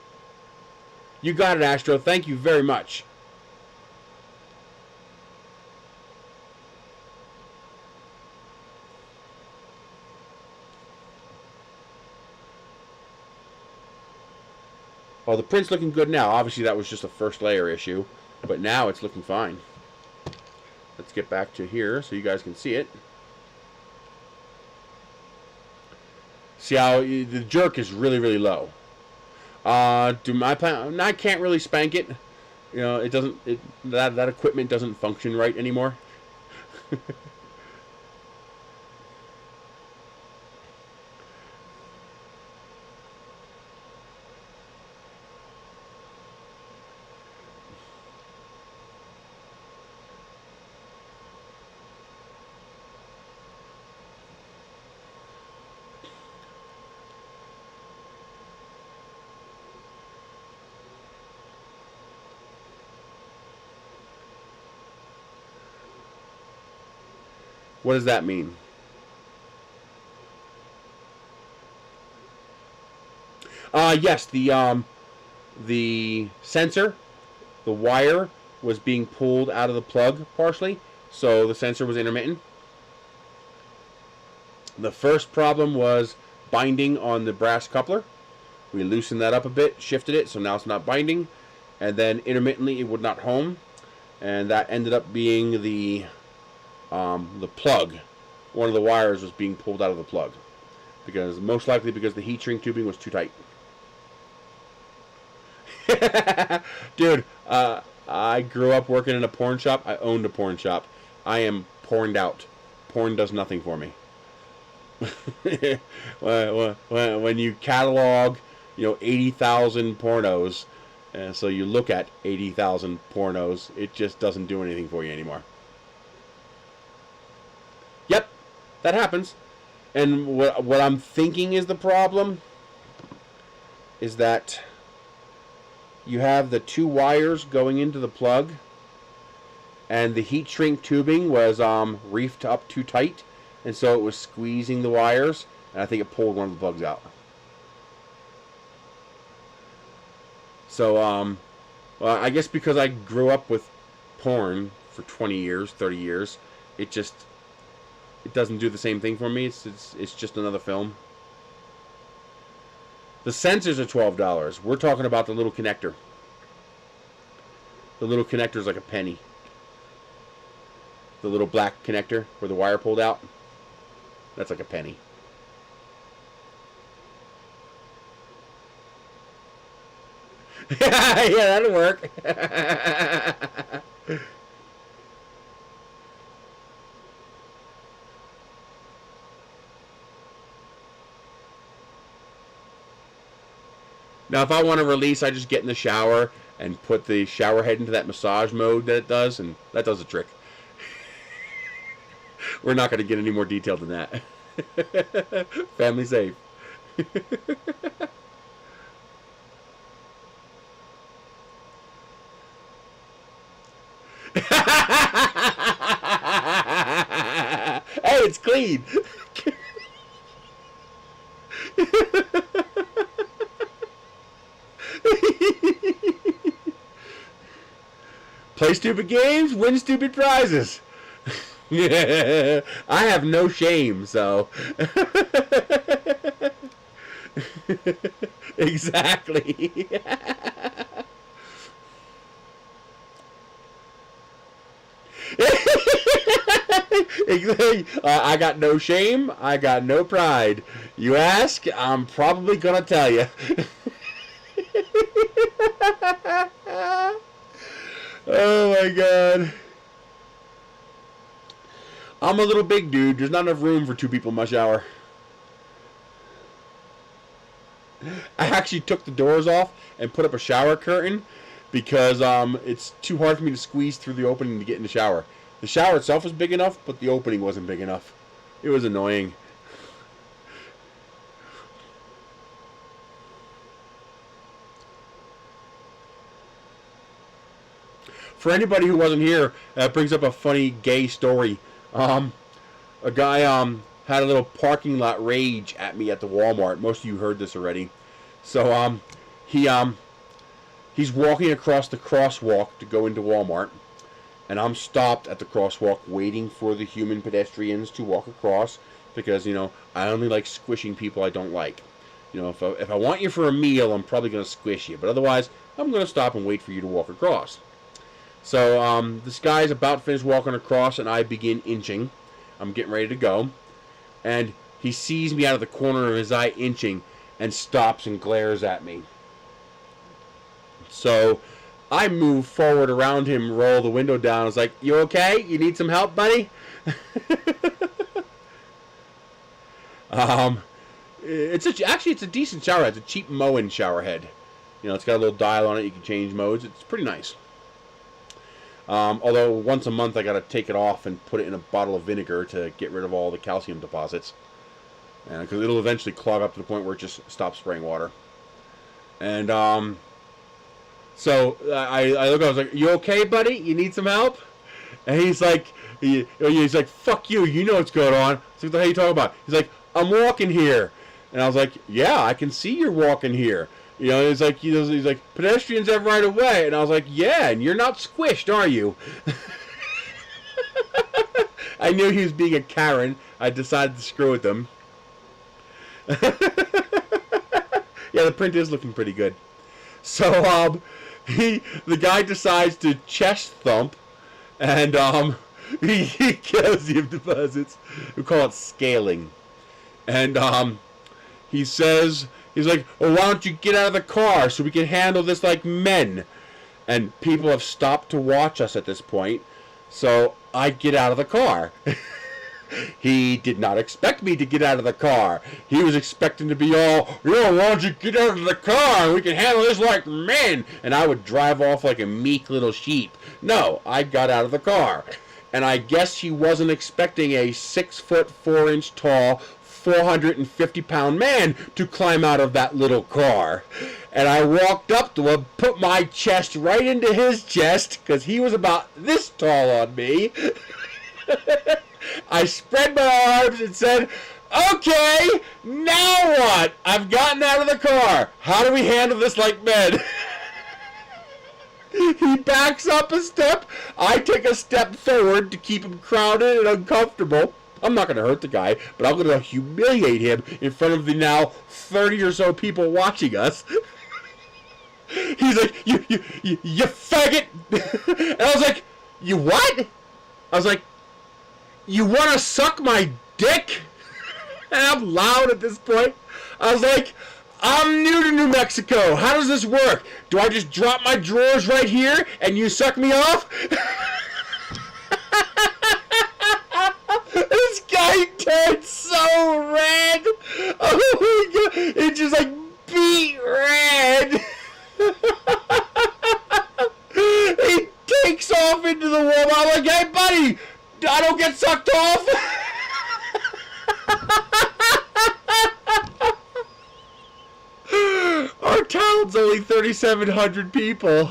You got it, Astro. Thank you very much. Well, the print's looking good now. Obviously, that was just a first layer issue, but now it's looking fine. Let's get back to here so you guys can see it. See how the jerk is really, really low. Do my plan? I can't really spank it. You know, it doesn't. That equipment doesn't function right anymore. What does that mean? Yes, the sensor, the wire was being pulled out of the plug partially, so the sensor was intermittent. The first problem was binding on the brass coupler. We loosened that up a bit, shifted it, so now it's not binding, and then intermittently it would not home, and that ended up being the plug. One of the wires was being pulled out of the plug, because most likely because the heat shrink tubing was too tight. Dude, I grew up working in a porn shop. I owned a porn shop. I am porned out. Porn does nothing for me. When you catalog, 80,000 pornos, and so you look at 80,000 pornos, it just doesn't do anything for you anymore. Yep, that happens. And what I'm thinking is the problem is that you have the 2 wires going into the plug, and the heat shrink tubing was reefed up too tight, and so it was squeezing the wires, and I think it pulled one of the plugs out. So, well, I guess because I grew up with porn for 20 years, 30 years, it doesn't do the same thing for me. It's just another film. The sensors are $12. We're talking about the little connector. The little connector is like a penny. The little black connector where the wire pulled out, that's like a penny. Yeah, that'll work. Now, if I want to release, I just get in the shower and put the shower head into that massage mode that it does, and that does the trick. We're not going to get any more detailed than that. Family safe. Hey, it's clean. Play stupid games, win stupid prizes. Yeah, I have no shame, so. Exactly. I got no shame, I got no pride. You ask, I'm probably gonna tell you. Oh my god. I'm a little big dude. There's not enough room for 2 people in my shower. I actually took the doors off and put up a shower curtain because it's too hard for me to squeeze through the opening to get in the shower. The shower itself was big enough, but the opening wasn't big enough. It was annoying. For anybody who wasn't here, that brings up a funny gay story. A guy had a little parking lot rage at me at the Walmart. Most of you heard this already. So he's walking across the crosswalk to go into Walmart, and I'm stopped at the crosswalk waiting for the human pedestrians to walk across because, you know, I only like squishing people I don't like. You know, if I want you for a meal, I'm probably going to squish you, but otherwise I'm going to stop and wait for you to walk across. So this guy's about finished walking across, and I begin inching. I'm getting ready to go, and he sees me out of the corner of his eye inching and stops and glares at me. So I move forward around him, roll the window down. I was like, "You okay? You need some help, buddy?" Actually it's a decent shower head. It's a cheap Moen shower head. You know, it's got a little dial on it. You can change modes. It's pretty nice. Although once a month I gotta take it off and put it in a bottle of vinegar to get rid of all the calcium deposits, because it'll eventually clog up to the point where it just stops spraying water. And so I look. I was like, "You okay, buddy? You need some help?" And he's like, "Fuck you! You know what's going on." So what the hell are you talking about? He's like, "I'm walking here," and I was like, "Yeah, I can see you're walking here." You know, he's like, pedestrians have right of way, and I was like, "Yeah, and you're not squished, are you?" I knew he was being a Karen. I decided to screw with him. Yeah, the print is looking pretty good. So the guy decides to chest thump, and he calcium deposits. We call it scaling, and he says. He's like, "Well, why don't you get out of the car so we can handle this like men?" And people have stopped to watch us at this point, so I get out of the car. He did not expect me to get out of the car. He was expecting to be all, "Yo, why don't you get out of the car and we can handle this like men?" And I would drive off like a meek little sheep. No, I got out of the car. And I guess he wasn't expecting a 6'4" tall, 450-pound man to climb out of that little car. And I walked up to him, put my chest right into his chest, because he was about this tall on me. I spread my arms and said, okay, now what? I've gotten out of the car. How do we handle this like men? He backs up a step. I take a step forward to keep him crowded and uncomfortable. I'm not going to hurt the guy, but I'm going to humiliate him in front of the now 30 or so people watching us. He's like, you faggot. And I was like, you what? I was like, you want to suck my dick? And I'm loud at this point. I was like, I'm new to New Mexico. How does this work? Do I just drop my drawers right here and you suck me off? This guy turned so red. Oh my god. It's just like beet red. He takes off into the wall. I'm like, hey buddy, I don't get sucked off. Our town's only 3,700 people.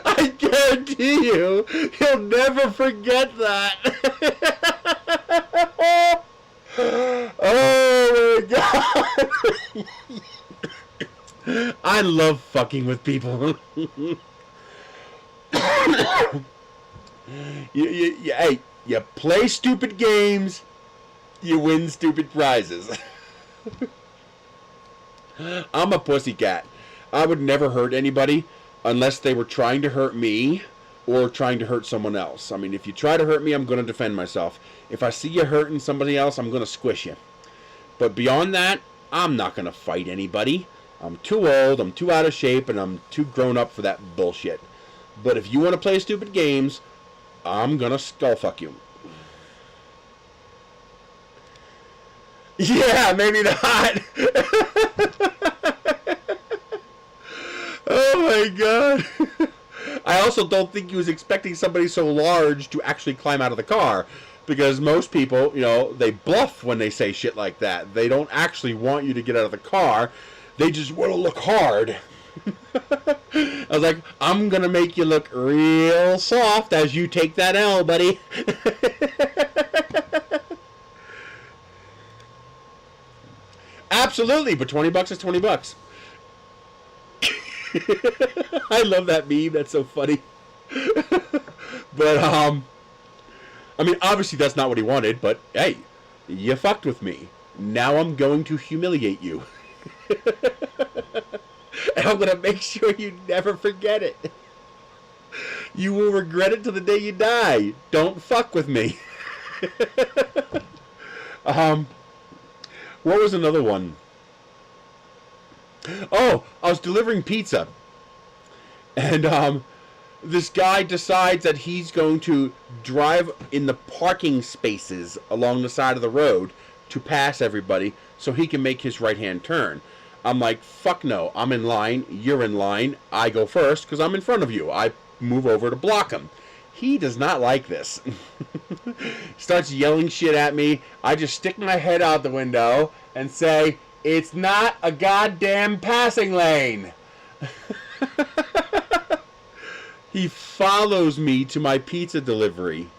I guarantee you, he'll never forget that. Oh my god. I love fucking with people. Hey, you play stupid games, you win stupid prizes. I'm a pussycat. I would never hurt anybody unless they were trying to hurt me or trying to hurt someone else. I mean, if you try to hurt me, I'm going to defend myself. If I see you hurting somebody else, I'm going to squish you. But beyond that, I'm not going to fight anybody. I'm too old, I'm too out of shape, and I'm too grown up for that bullshit. But if you want to play stupid games, I'm going to skull fuck you. Yeah, maybe not. Oh my god. I also don't think he was expecting somebody so large to actually climb out of the car. Because most people, you know, they bluff when they say shit like that. They don't actually want you to get out of the car. They just want to look hard. I was like, I'm going to make you look real soft as you take that L, buddy. Absolutely, but $20 is $20. I love that meme. That's so funny. But I mean, obviously that's not what he wanted. But hey, you fucked with me. Now I'm going to humiliate you, and I'm gonna make sure you never forget it. You will regret it till the day you die. Don't fuck with me. What was another one? Oh, I was delivering pizza. And this guy decides that he's going to drive in the parking spaces along the side of the road to pass everybody so he can make his right-hand turn. I'm like, fuck no. I'm in line. You're in line. I go first because I'm in front of you. I move over to block him. He does not like this. Starts yelling shit at me. I just stick my head out the window and say, it's not a goddamn passing lane. He follows me to my pizza delivery.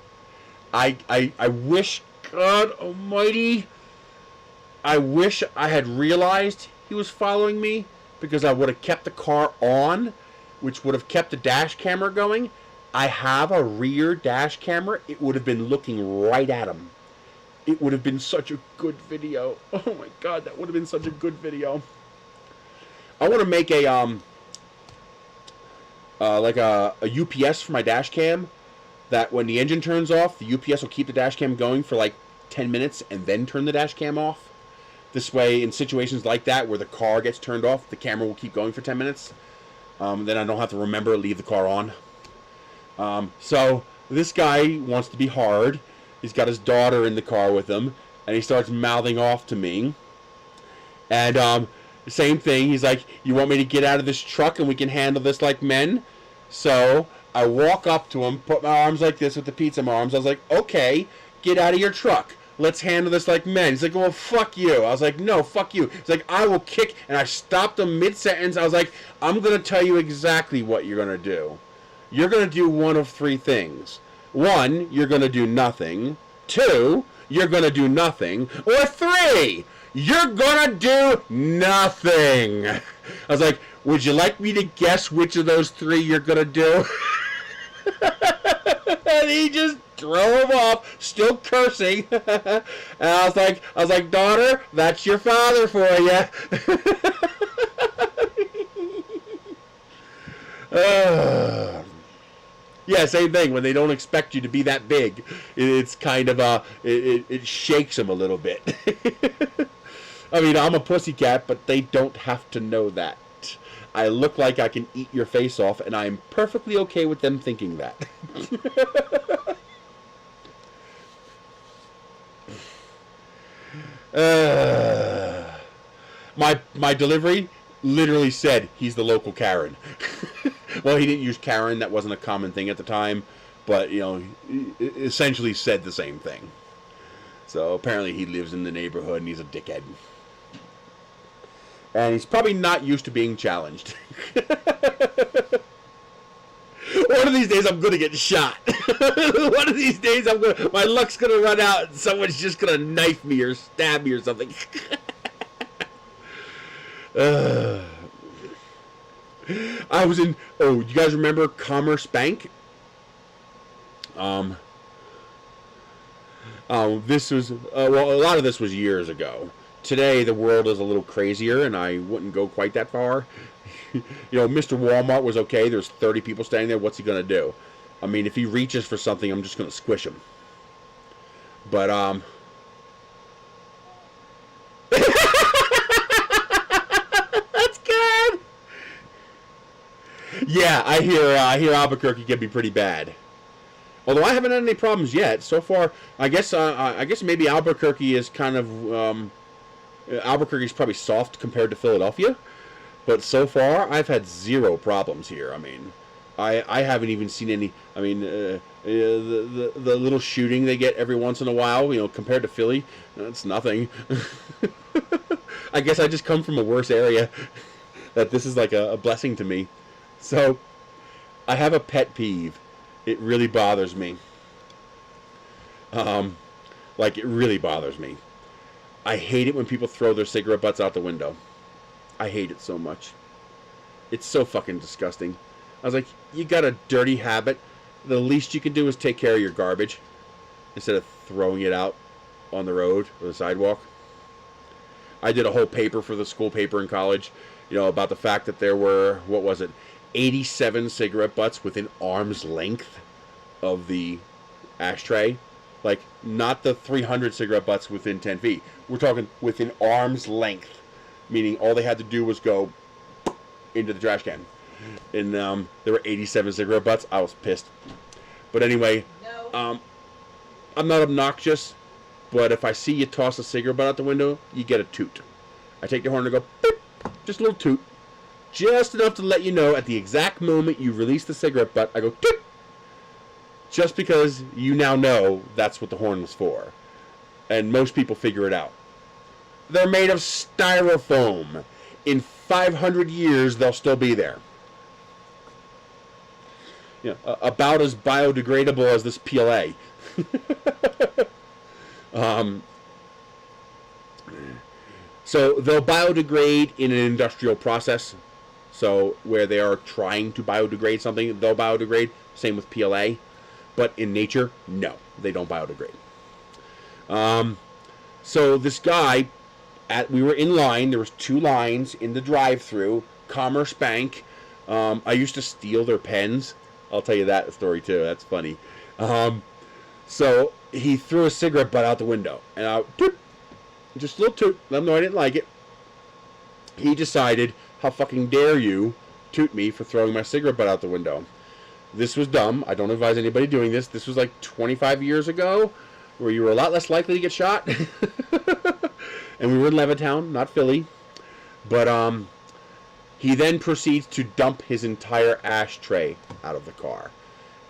I wish, God almighty, I wish I had realized he was following me, because I would have kept the car on, which would have kept the dash camera going. I have a rear dash camera. It would have been looking right at him. It would have been such a good video. Oh my god, that would have been such a good video. I want to make a like a UPS for my dash cam, that when the engine turns off, the UPS will keep the dash cam going for like 10 minutes and then turn the dash cam off. This way, in situations like that where the car gets turned off, the camera will keep going for 10 minutes. Then I don't have to remember to leave the car on. So this guy wants to be hard. He's got his daughter in the car with him, and he starts mouthing off to me. And same thing, he's like, you want me to get out of this truck and we can handle this like men? So I walk up to him, put my arms like this with the pizza arms. I was like, okay, get out of your truck. let's handle this like men. He's like, well, fuck you. I was like, no, fuck you. He's like, I will kick. And I stopped him mid-sentence. I was like, I'm going to tell you exactly what you're going to do. You're going to do one of three things. One, you're going to do nothing. Two, you're going to do nothing. Or three, you're going to do nothing. I was like, would you like me to guess which of those three you're going to do? And he just drove off, still cursing. And I was like, daughter, that's your father for you. Yeah, same thing. When they don't expect you to be that big, it's kind of it shakes them a little bit. I mean, I'm a pussycat, but they don't have to know that. I look like I can eat your face off, and I'm perfectly okay with them thinking that. My delivery literally said he's the local Karen. Well, he didn't use Karen. That wasn't a common thing at the time. But, you know, he essentially said the same thing. So apparently he lives in the neighborhood and he's a dickhead. And he's probably not used to being challenged. One of these days I'm going to get shot. One of these days my luck's going to run out and someone's just going to knife me or stab me or something. I was in, you guys remember Commerce Bank? This was, well, a lot of this was years ago. Today, the world is a little crazier, and I wouldn't go quite that far. You know, Mr. Walmart was okay. There's 30 people standing there. What's he going to do? I mean, if he reaches for something, I'm just going to squish him. But, that's good! Yeah, I hear Albuquerque can be pretty bad. Although I haven't had any problems yet. So far, I guess maybe Albuquerque is kind of, Albuquerque's probably soft compared to Philadelphia, but so far I've had zero problems here. I mean, I haven't even seen any. I mean, the little shooting they get every once in a while, you know, compared to Philly, that's nothing. I guess I just come from a worse area. That this is like a blessing to me. So, I have a pet peeve. It really bothers me. Like, it really bothers me. I hate it when people throw their cigarette butts out the window. I hate it so much. It's so fucking disgusting. I was like, you got a dirty habit. The least you can do is take care of your garbage instead of throwing it out on the road or the sidewalk. I did a whole paper for the school paper in college, you know, about the fact that there were, 87 cigarette butts within arm's length of the ashtray. Like, not the 300 cigarette butts within 10 feet. We're talking within arm's length. Meaning all they had to do was go into the trash can. And there were 87 cigarette butts. I was pissed. But anyway, I'm not obnoxious. But if I see you toss a cigarette butt out the window, you get a toot. I take the horn and go, boop, just a little toot. Just enough to let you know at the exact moment you release the cigarette butt, I go, toot. Just because you now know that's what the horn was for. And most people figure it out. They're made of styrofoam. In 500 years, they'll still be there. You know, about as biodegradable as this PLA. So they'll biodegrade in an industrial process. So where they are trying to biodegrade something, they'll biodegrade. Same with PLA. But in nature, no, they don't biodegrade. So this guy, we were in line. There was 2 lines in the drive-thru. Commerce Bank. I used to steal their pens. I'll tell you that story too. That's funny. So he threw a cigarette butt out the window, and I toot, just a little toot. Let him know I didn't like it. He decided, how fucking dare you toot me for throwing my cigarette butt out the window? This was dumb. I don't advise anybody doing this. This was like 25 years ago, where you were a lot less likely to get shot. And we were in Levittown, not Philly. But he then proceeds to dump his entire ashtray out of the car.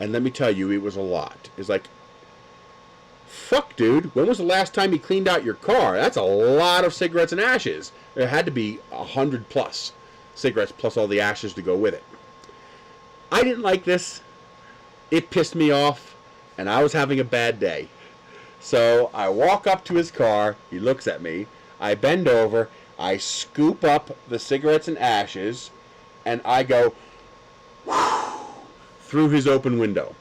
And let me tell you, it was a lot. It's like Fuck, dude. When was the last time you cleaned out your car? That's a lot of cigarettes and ashes. There had to be 100 plus cigarettes plus all the ashes to go with it. I didn't like this. It pissed me off, and I was having a bad day. So I walk up to his car. He looks at me. I bend over. I scoop up the cigarettes and ashes, and I go through his open window.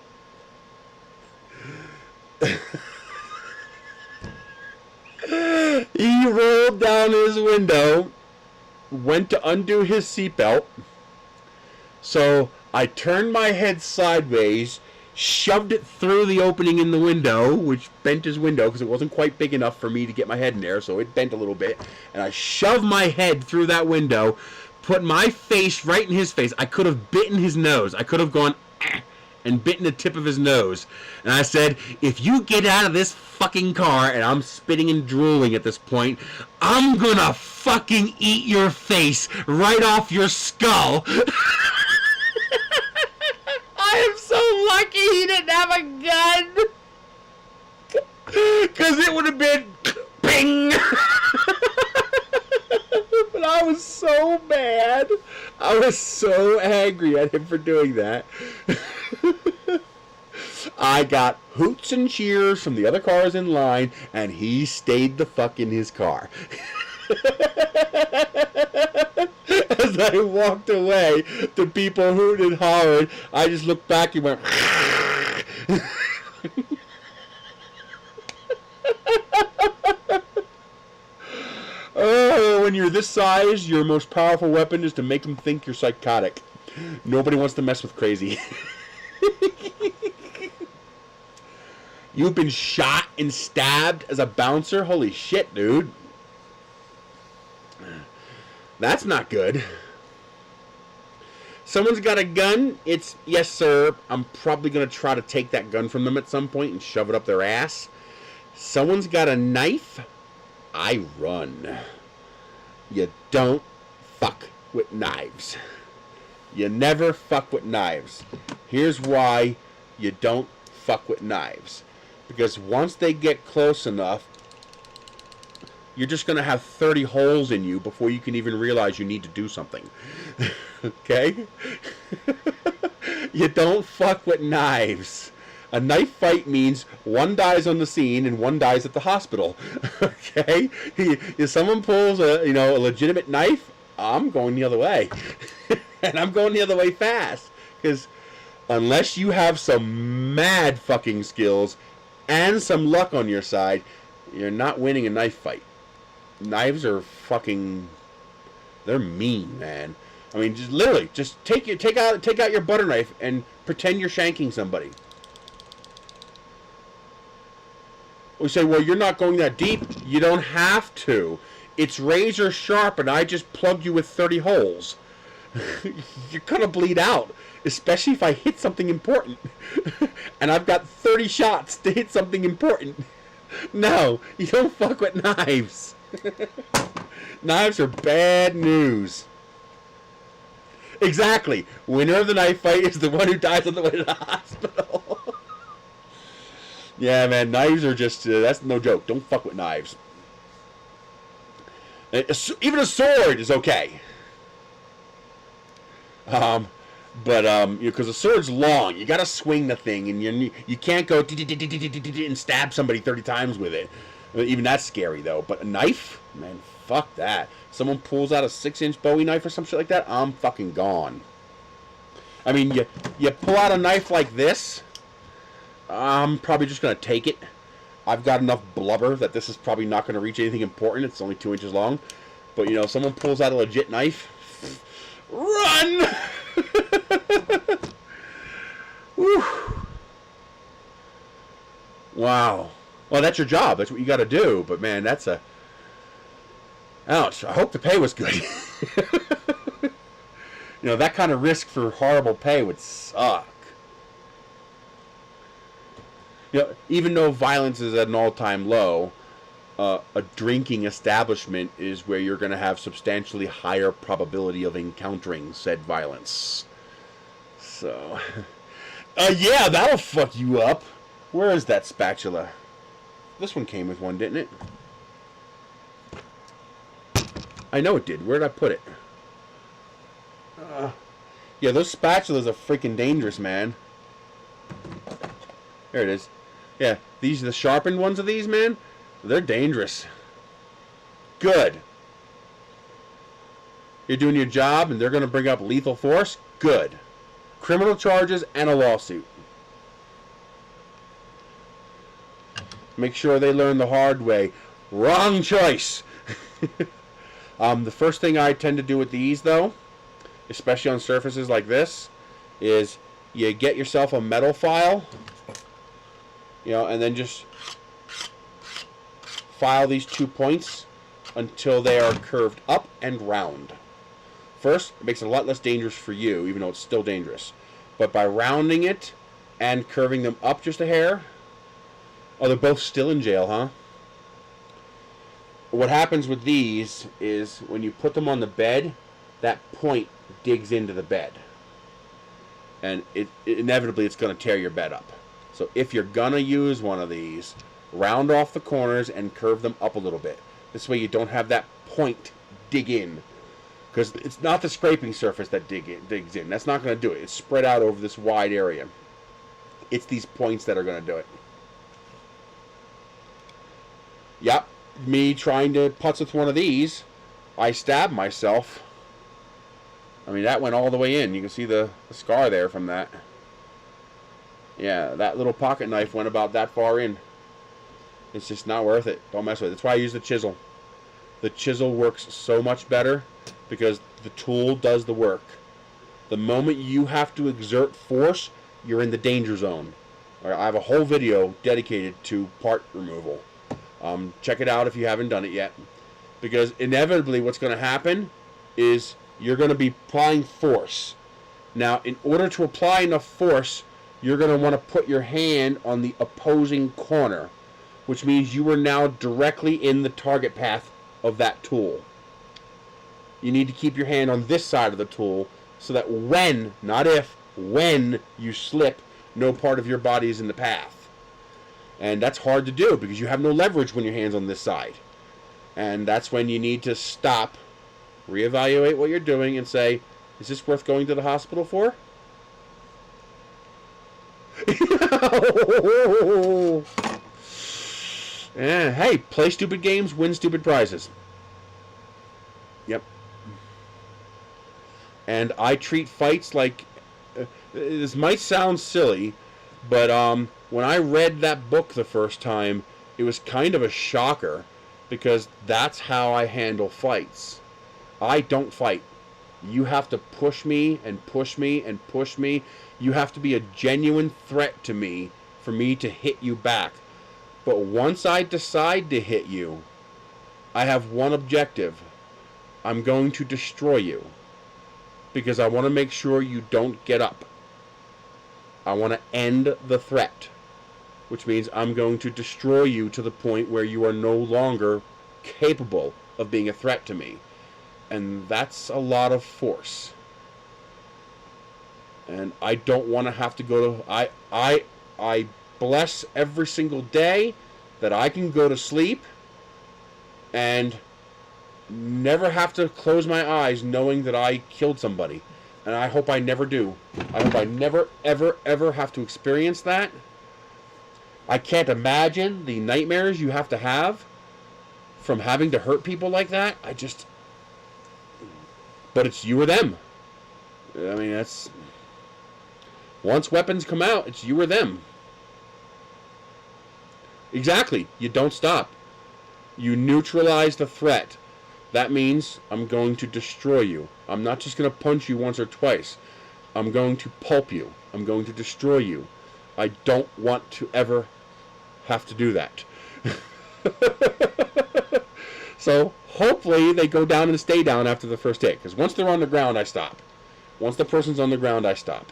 He rolled down his window, went to undo his seatbelt. So I turned my head sideways, shoved it through the opening in the window, which bent his window because it wasn't quite big enough for me to get my head in there, so it bent a little bit. And I shoved my head through that window, put my face right in his face. I could have bitten his nose. I could have gone and bitten the tip of his nose. And I said, if you get out of this fucking car, and I'm spitting and drooling at this point, I'm gonna fucking eat your face right off your skull. I am so lucky he didn't have a gun. Because it would have been ping. But I was so mad. I was so angry at him for doing that. I got hoots and cheers from the other cars in line, and he stayed the fuck in his car. As I walked away, the people hooted and hollered. I just looked back and went... Oh, when you're this size, your most powerful weapon is to make them think you're psychotic. Nobody wants to mess with crazy. You've been shot and stabbed as a bouncer? Holy shit, dude. That's not good. Someone's got a gun. It's, yes, sir. I'm probably going to try to take that gun from them at some point and shove it up their ass. Someone's got a knife. I run. You don't fuck with knives. You never fuck with knives. Here's why you don't fuck with knives. Because once they get close enough, you're just going to have 30 holes in you before you can even realize you need to do something. Okay? You don't fuck with knives. A knife fight means one dies on the scene and one dies at the hospital. Okay? If someone pulls a legitimate knife, I'm going the other way. And I'm going the other way fast. Because unless you have some mad fucking skills and some luck on your side, you're not winning a knife fight. Knives are fucking... They're mean, man. I mean, just literally, just take out your butter knife and pretend you're shanking somebody. We say, well, you're not going that deep. You don't have to. It's razor sharp, and I just plugged you with 30 holes. You're gonna bleed out, especially if I hit something important. And I've got 30 shots to hit something important. No, you don't fuck with knives. Knives are bad news. Exactly. Winner of the knife fight is the one who dies on the way to the hospital. Yeah, man, knives are just, that's no joke. Don't fuck with knives. Even a sword is okay. Because a sword's long. You gotta swing the thing, and you can't go and stab somebody 30 times with it. Even that's scary, though. But a knife? Man, fuck that. Someone pulls out a 6-inch Bowie knife or some shit like that, I'm fucking gone. I mean, you pull out a knife like this, I'm probably just going to take it. I've got enough blubber that this is probably not going to reach anything important. It's only 2 inches long. But, if someone pulls out a legit knife, run! Whew. Wow. Well, that's your job. That's what you got to do. But, man, that's a... Ouch. I hope the pay was good. That kind of risk for horrible pay would suck. Even though violence is at an all-time low, a drinking establishment is where you're going to have substantially higher probability of encountering said violence. So, yeah, that'll fuck you up. Where is that spatula? This one came with one, didn't it? I know it did. Where did I put it? Yeah, those spatulas are freaking dangerous, man. There it is. Yeah, these are the sharpened ones of these, man. They're dangerous. Good. You're doing your job and they're going to bring up lethal force? Good. Criminal charges and a lawsuit. Make sure they learn the hard way. Wrong choice. The first thing I tend to do with these, though, especially on surfaces like this, is you get yourself a metal file, you know, and then just file these 2 points until they are curved up and round. First, it makes it a lot less dangerous for you, even though it's still dangerous. But by rounding it and curving them up just a hair... Oh, they're both still in jail, huh? What happens with these is when you put them on the bed, that point digs into the bed. And inevitably it's going to tear your bed up. So if you're going to use one of these, round off the corners and curve them up a little bit. This way you don't have that point dig in. Because it's not the scraping surface that digs in. That's not going to do it. It's spread out over this wide area. It's these points that are going to do it. Yep. Me trying to putz with one of these, I stabbed myself. I mean, that went all the way in. You can see the scar there from that. Yeah, that little pocket knife went about that far in. It's just not worth it. Don't mess with it. That's why I use the chisel. The chisel works so much better because the tool does the work. The moment you have to exert force, you're in the danger zone. I have a whole video dedicated to part removal. Check it out if you haven't done it yet. Because inevitably what's going to happen is you're going to be applying force. Now, in order to apply enough force, you're going to want to put your hand on the opposing corner, which means you are now directly in the target path of that tool. You need to keep your hand on this side of the tool so that when, not if, when you slip, no part of your body is in the path. And that's hard to do because you have no leverage when your hand's on this side. And that's when you need to stop, reevaluate what you're doing, and say, is this worth going to the hospital for? Yeah, hey, play stupid games, win stupid prizes. Yep. And I treat fights like... this might sound silly, but when I read that book the first time, it was kind of a shocker because that's how I handle fights. I don't fight. You have to push me and push me and push me. You have to be a genuine threat to me for me to hit you back. But once I decide to hit you, I have one objective. I'm going to destroy you because I want to make sure you don't get up. I want to end the threat, which means I'm going to destroy you to the point where you are no longer capable of being a threat to me. And that's a lot of force. And I don't want to have to go to... I bless every single day that I can go to sleep and never have to close my eyes knowing that I killed somebody. And I hope I never do. I hope I never, ever, ever have to experience that. I can't imagine the nightmares you have to have from having to hurt people like that. But it's you or them. I mean, that's... Once weapons come out, it's you or them. Exactly. You don't stop. You neutralize the threat. That means I'm going to destroy you. I'm not just going to punch you once or twice. I'm going to pulp you. I'm going to destroy you. I don't want to ever have to do that. So hopefully they go down and stay down after the first hit. Because once they're on the ground, I stop. Once the person's on the ground, I stop.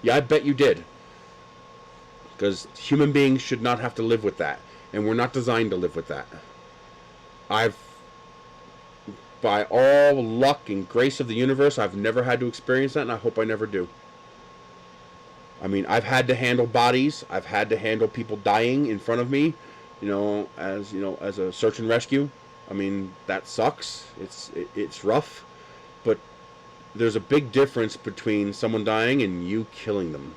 Yeah, I bet you did. Because human beings should not have to live with that. And we're not designed to live with that. By all luck and grace of the universe, I've never had to experience that, and I hope I never do. I mean, I've had to handle bodies. I've had to handle people dying in front of me. you know, as a search and rescue. I mean, that sucks. It's rough, but there's a big difference between someone dying and you killing them.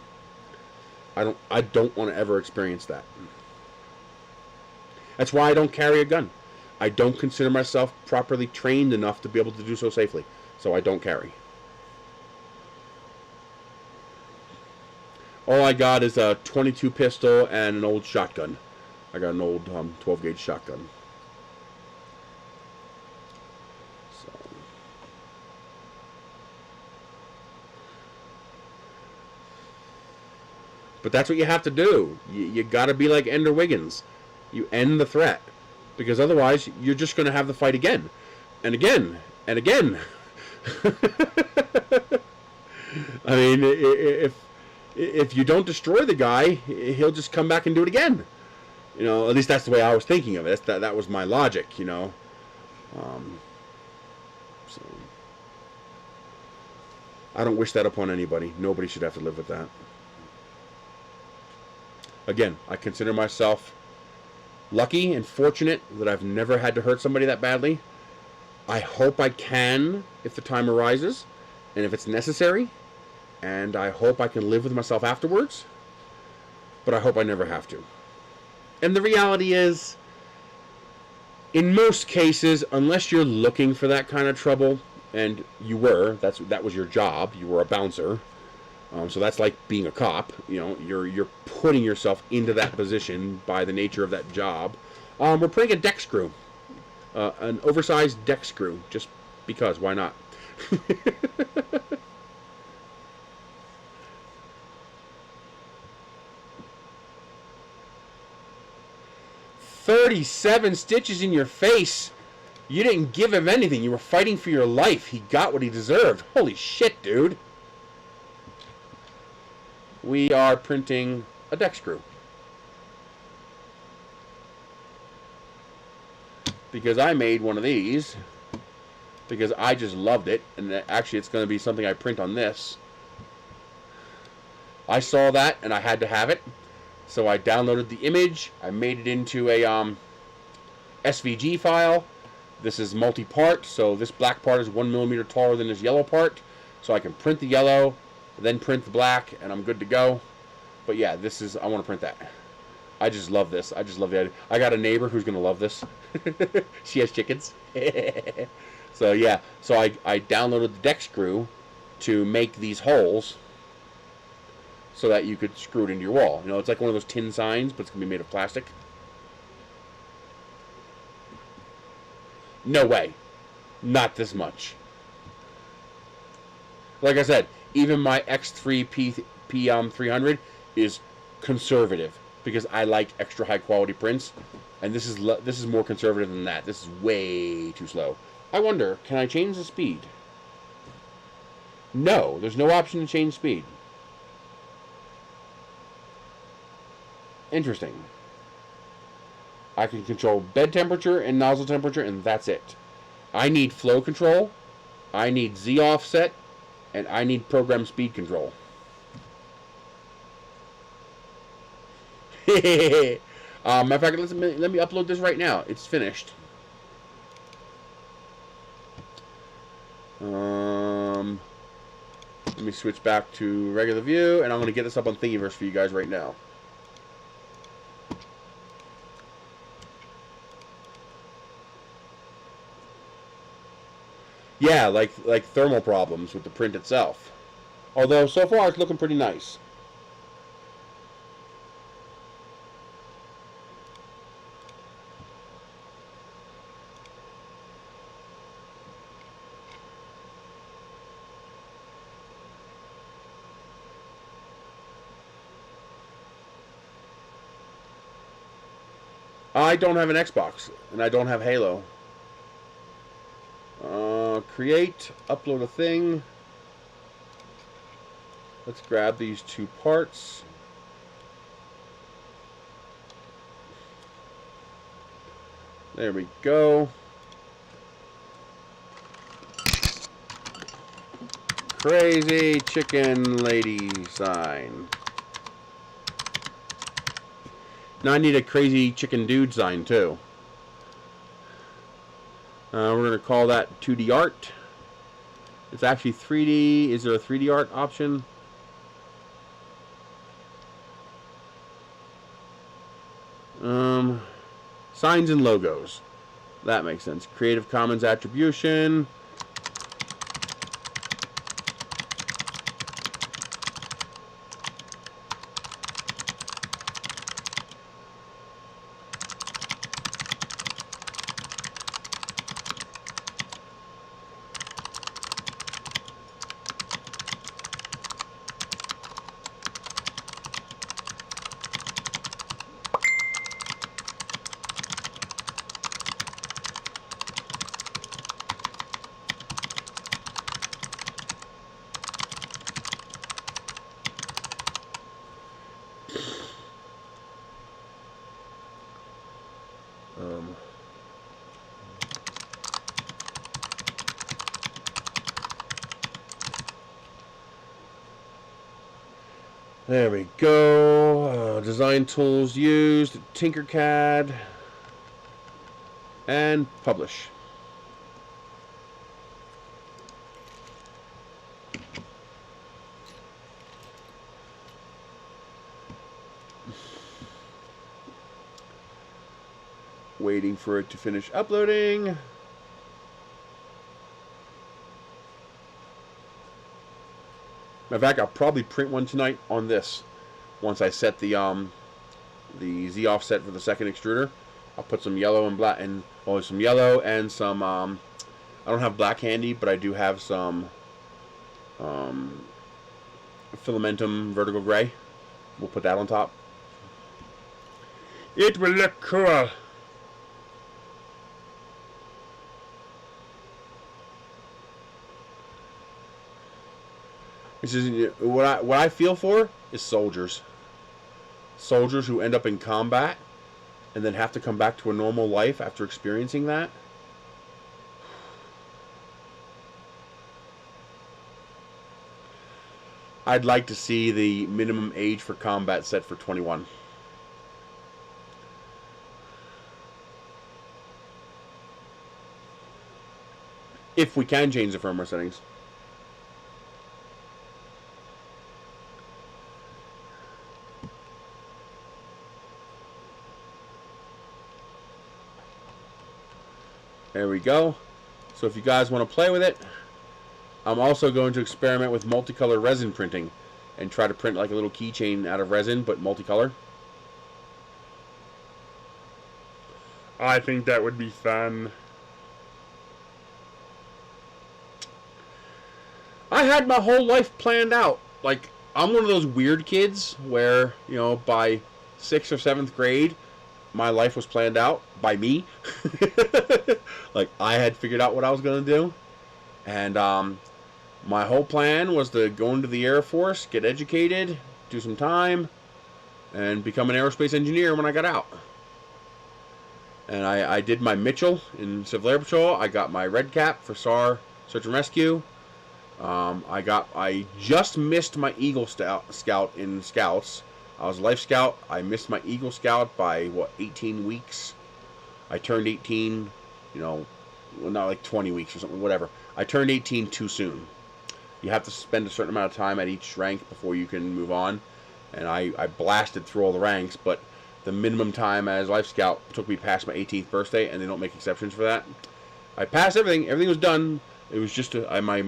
I don't want to ever experience that. That's why I don't carry a gun. I don't consider myself properly trained enough to be able to do so safely, so I don't carry. All I got is a .22 pistol and an old shotgun. I got an old 12 gauge shotgun. So. But that's what you have to do. You got to be like Ender Wiggins. You end the threat. Because otherwise, you're just going to have the fight again. And again. And again. I mean, if you don't destroy the guy, he'll just come back and do it again. You know, at least that's the way I was thinking of it. That was my logic, you know. So I don't wish that upon anybody. Nobody should have to live with that. Again, I consider myself lucky and fortunate that I've never had to hurt somebody that badly. I hope I can if the time arises and if it's necessary. And I hope I can live with myself afterwards. But I hope I never have to. And the reality is, in most cases, unless you're looking for that kind of trouble, and you were, that was your job, you were a bouncer, so that's like being a cop, you know, you're putting yourself into that position by the nature of that job. We're putting a deck screw, an oversized deck screw, just because, why not? 37 stitches in your face. You didn't give him anything. You were fighting for your life. He got what he deserved. Holy shit, dude. We are printing a deck screw. Because I made one of these. Because I just loved it. And actually, it's going to be something I print on this. I saw that, and I had to have it. So I downloaded the image. I made it into a SVG file. This is multi-part, so this black part is 1 millimeter taller than this yellow part. So I can print the yellow, then print the black, and I'm good to go. But yeah, this is, I want to print that. I just love this. I just love the idea. I got a neighbor who's going to love this. She has chickens. So yeah, so I downloaded the deck screw to make these holes so that you could screw it into your wall. You know, it's like one of those tin signs, but it's going to be made of plastic. No way. Not this much. Like I said, even my X3 P300 is conservative because I like extra high quality prints, and this is more conservative than that. This is way too slow. I wonder, can I change the speed? No, there's no option to change speed. Interesting. I can control bed temperature and nozzle temperature, and that's it. I need flow control, I need Z offset, and I need program speed control. Matter of fact, let me upload this right now. It's finished. Let me switch back to regular view, and I'm going to get this up on Thingiverse for you guys right now. Yeah, like thermal problems with the print itself. Although, so far, it's looking pretty nice. I don't have an Xbox, and I don't have Halo. Create, upload a thing. Let's grab these two parts. There we go. Crazy chicken lady sign. Now I need a crazy chicken dude sign too. We're going to call that 2D art. It's actually 3D. Is there a 3D art option? Signs and logos. That makes sense. Creative Commons attribution. There we go. Design tools used, Tinkercad, and publish. Waiting for it to finish uploading. In fact, I'll probably print one tonight on this. Once I set the Z offset for the second extruder, I'll put some yellow and black, and some yellow and some. I don't have black handy, but I do have some Filamentum vertical gray. We'll put that on top. It will look cool. This is what I feel for is soldiers. Soldiers who end up in combat and then have to come back to a normal life after experiencing that. I'd like to see the minimum age for combat set for 21. If we can change the firmware settings. There we go. So if you guys want to play with it, I'm also going to experiment with multicolor resin printing and try to print like a little keychain out of resin, but multicolor. I think that would be fun. I had my whole life planned out. Like, I'm one of those weird kids where, you know, by 6th or 7th grade, my life was planned out by me. Like, I had figured out what I was going to do. And my whole plan was to go into the Air Force, get educated, do some time, and become an aerospace engineer when I got out. And I did my Mitchell in Civil Air Patrol. I got my red cap for SAR Search and Rescue. I just missed my Eagle Scout in Scouts. I was a Life Scout. I missed my Eagle Scout by, what, 18 weeks? I turned 18, you know, well, not like 20 weeks or something, whatever. I turned 18 too soon. You have to spend a certain amount of time at each rank before you can move on. And I blasted through all the ranks, but the minimum time as Life Scout took me past my 18th birthday, and they don't make exceptions for that. I passed everything. Everything was done. It was just my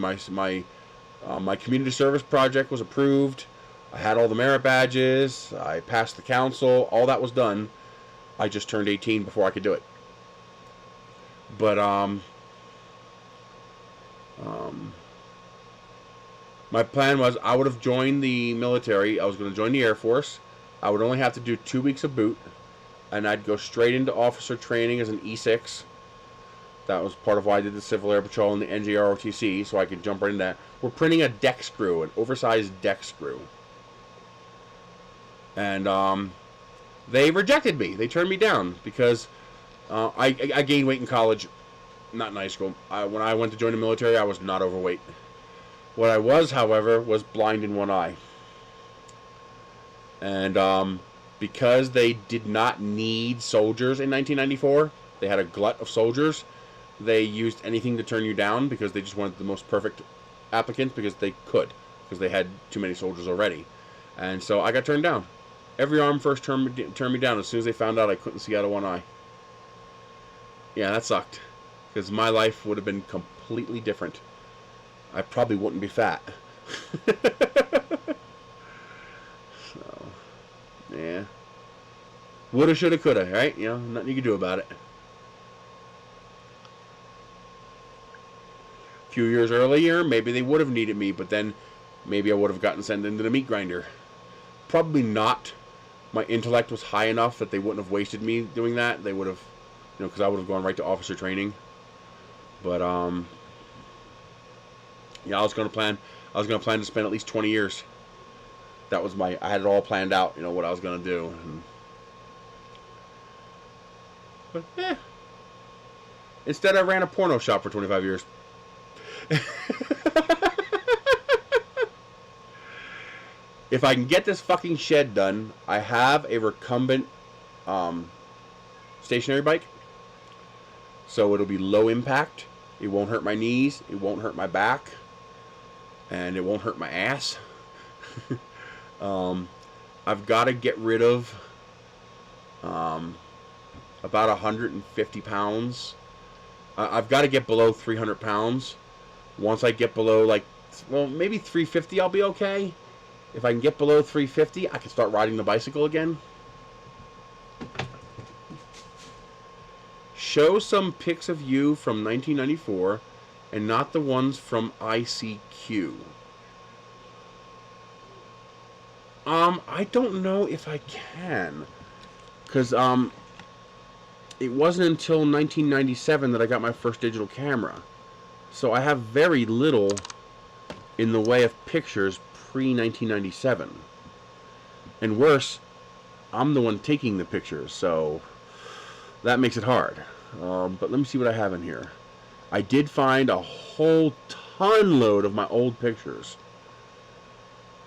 community service project was approved. I had all the merit badges. I passed the council. All that was done. I just turned 18 before I could do it. But my plan was I would have joined the military. I was going to join the Air Force. I would only have to do 2 weeks of boot, and I'd go straight into officer training as an E6. That was part of why I did the Civil Air Patrol and the NJROTC, so I could jump right into that. We're printing a deck screw, an oversized deck screw. And they rejected me. They turned me down because I gained weight in college, not in high school. When I went to join the military, I was not overweight. What I was, however, was blind in one eye. And because they did not need soldiers in 1994, they had a glut of soldiers. They used anything to turn you down because they just wanted the most perfect applicants because they could, because they had too many soldiers already. And so I got turned down. Every arm first turned me down as soon as they found out I couldn't see out of one eye. Yeah, that sucked. Because my life would have been completely different. I probably wouldn't be fat. So, yeah. Woulda, shoulda, coulda, right? You know, nothing you can do about it. A few years earlier, maybe they would have needed me, but then maybe I would have gotten sent into the meat grinder. Probably not. My intellect was high enough that they wouldn't have wasted me doing that. They would have, you know, because I would have gone right to officer training. But yeah, I was gonna plan to spend at least 20 years. That was I had it all planned out, you know, what I was gonna do. And, but instead, I ran a porno shop for 25 years. If I can get this fucking shed done, I have a recumbent stationary bike. So it'll be low impact. It won't hurt my knees. It won't hurt my back. And it won't hurt my ass. I've got to get rid of about 150 pounds. I've got to get below 300 pounds. Once I get below, like, well, maybe 350, I'll be okay. If I can get below 350, I can start riding the bicycle again. Show some pics of you from 1994 and not the ones from ICQ. I don't know if I can. Because, it wasn't until 1997 that I got my first digital camera. So I have very little in the way of pictures pre-1997. And worse, I'm the one taking the pictures, so that makes it hard. But let me see what I have in here. I did find a whole ton load of my old pictures.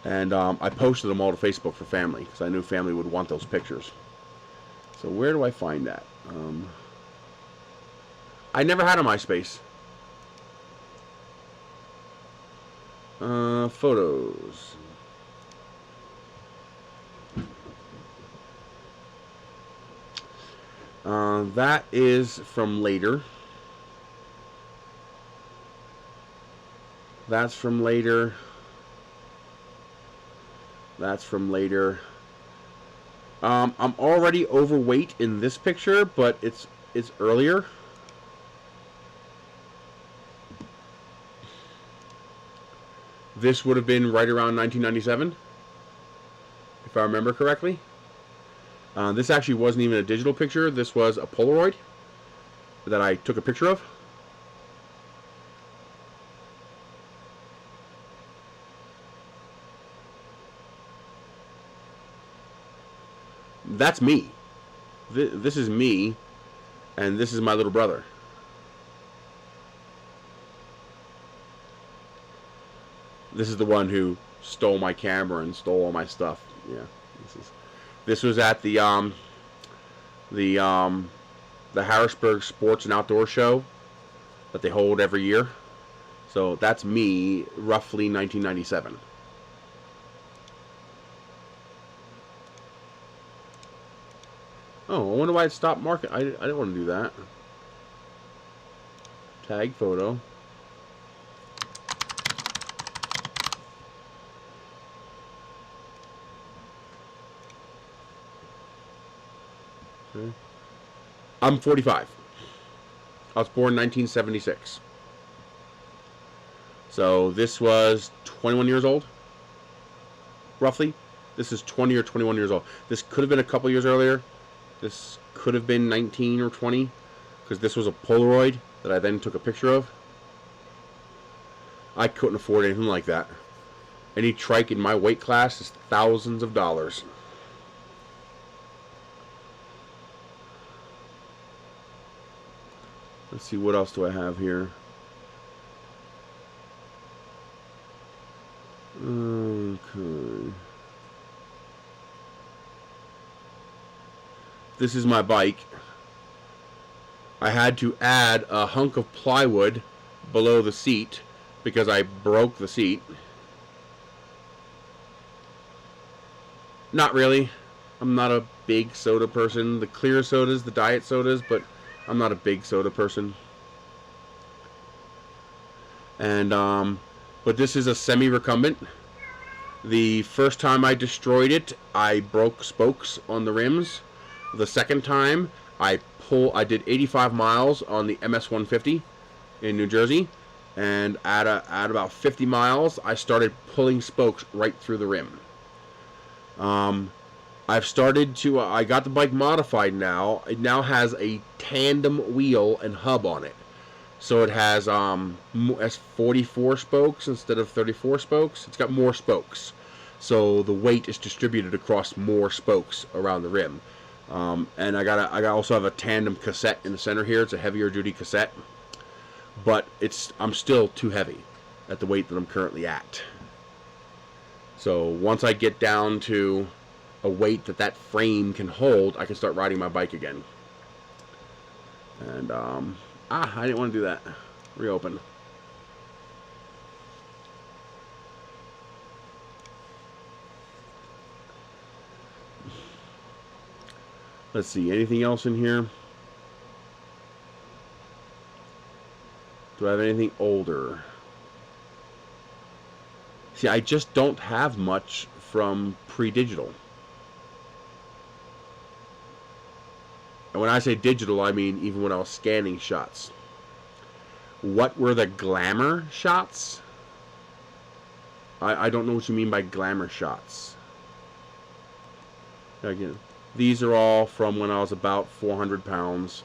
And I posted them all to Facebook for family, because I knew family would want those pictures. So where do I find that? I never had a MySpace. Photos. That is from later. That's from later. That's from later. I'm already overweight in this picture, but it's earlier. This would have been right around 1997, if I remember correctly. This actually wasn't even a digital picture. This was a Polaroid that I took a picture of. That's me. This is me, and this is my little brother. This is the one who stole my camera and stole all my stuff. Yeah, this was at the Harrisburg Sports and Outdoor Show that they hold every year. So that's me, roughly 1997. Oh, I wonder why it stopped marking. I didn't want to do that. Tag photo. Okay. I'm 45. I was born in 1976. So this was 21 years old, roughly. This is 20 or 21 years old. This could have been a couple years earlier. This could have been 19 or 20, because this was a Polaroid that I then took a picture of. I couldn't afford anything like that. Any trike in my weight class is thousands of dollars. Let's see, what else do I have here? Okay. this is my bike. I had to add a hunk of plywood below the seat because I broke the seat. Not really. I'm not a big soda person. The clear sodas, the diet sodas, but I'm not a big soda person. And but this is a semi-recumbent. The first time I destroyed it, I broke spokes on the rims. The second time, I did 85 miles on the MS-150 in New Jersey, and at about 50 miles, I started pulling spokes right through the rim. I've started to, I got the bike modified now. It now has a tandem wheel and hub on it. So it has 44 spokes instead of 34 spokes. It's got more spokes. So the weight is distributed across more spokes around the rim. And I also have a tandem cassette in the center here. It's a heavier duty cassette. But I'm still too heavy at the weight that I'm currently at. So once I get down to a weight that frame can hold, I can start riding my bike again. And I didn't want to do that. Reopen. Let's see, anything else in here? Do I have anything older? See, I just don't have much from pre-digital. And when I say digital, I mean even when I was scanning shots. What were the glamour shots? I don't know what you mean by glamour shots. Again, these are all from when I was about 400 pounds.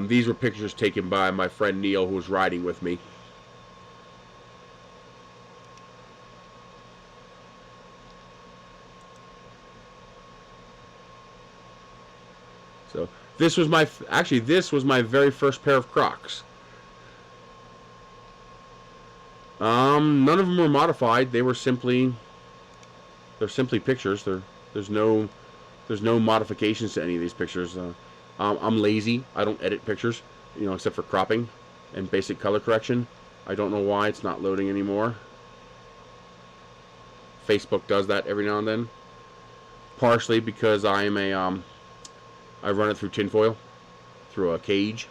These were pictures taken by my friend Neil, who was riding with me. So this was this was my very first pair of Crocs. None of them were modified. They're simply pictures. There's no modifications to any of these pictures. I'm lazy. I don't edit pictures, except for cropping and basic color correction. I don't know why it's not loading anymore. Facebook does that every now and then. Partially because I run it through tinfoil, through a cage.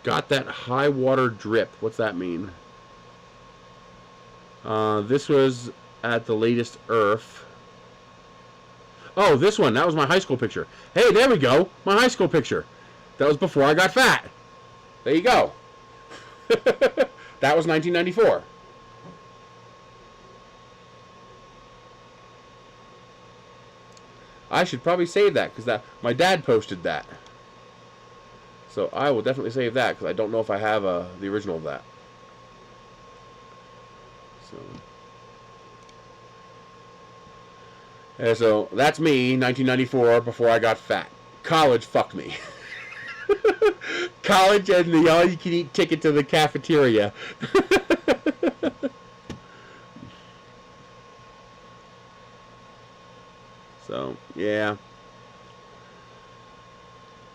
Got that high water drip. What's that mean? This was at the latest Earth. Oh, this one. That was my high school picture. Hey, there we go. My high school picture. That was before I got fat. There you go. That was 1994. I should probably save that because my dad posted that. So I will definitely save that because I don't know if I have the original of that. So that's me, 1994, before I got fat. College fucked me. College and the all-you-can-eat ticket to the cafeteria. So, yeah.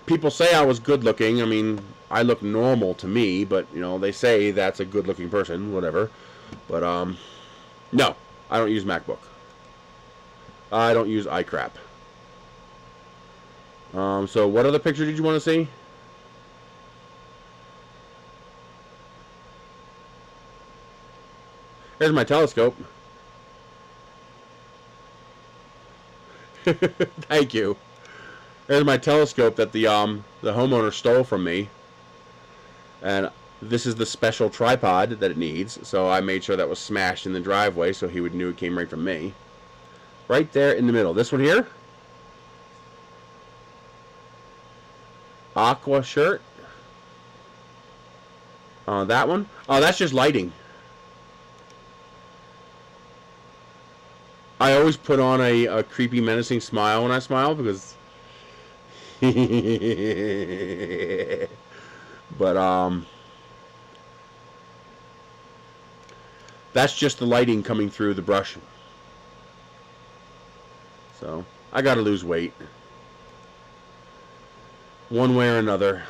People say I was good looking. I mean, I look normal to me, but, they say that's a good looking person, whatever. But, no, I don't use MacBook. I don't use iCrap. So what other picture did you want to see? Here's my telescope. Thank you. There's my telescope that the homeowner stole from me. And this is the special tripod that it needs. So I made sure that was smashed in the driveway so he would knew it came right from me. Right there in the middle. This one here. Aqua shirt. That one. Oh, that's just lighting. I always put on a creepy, menacing smile when I smile because... But, That's just the lighting coming through the brush. So, I gotta lose weight. One way or another.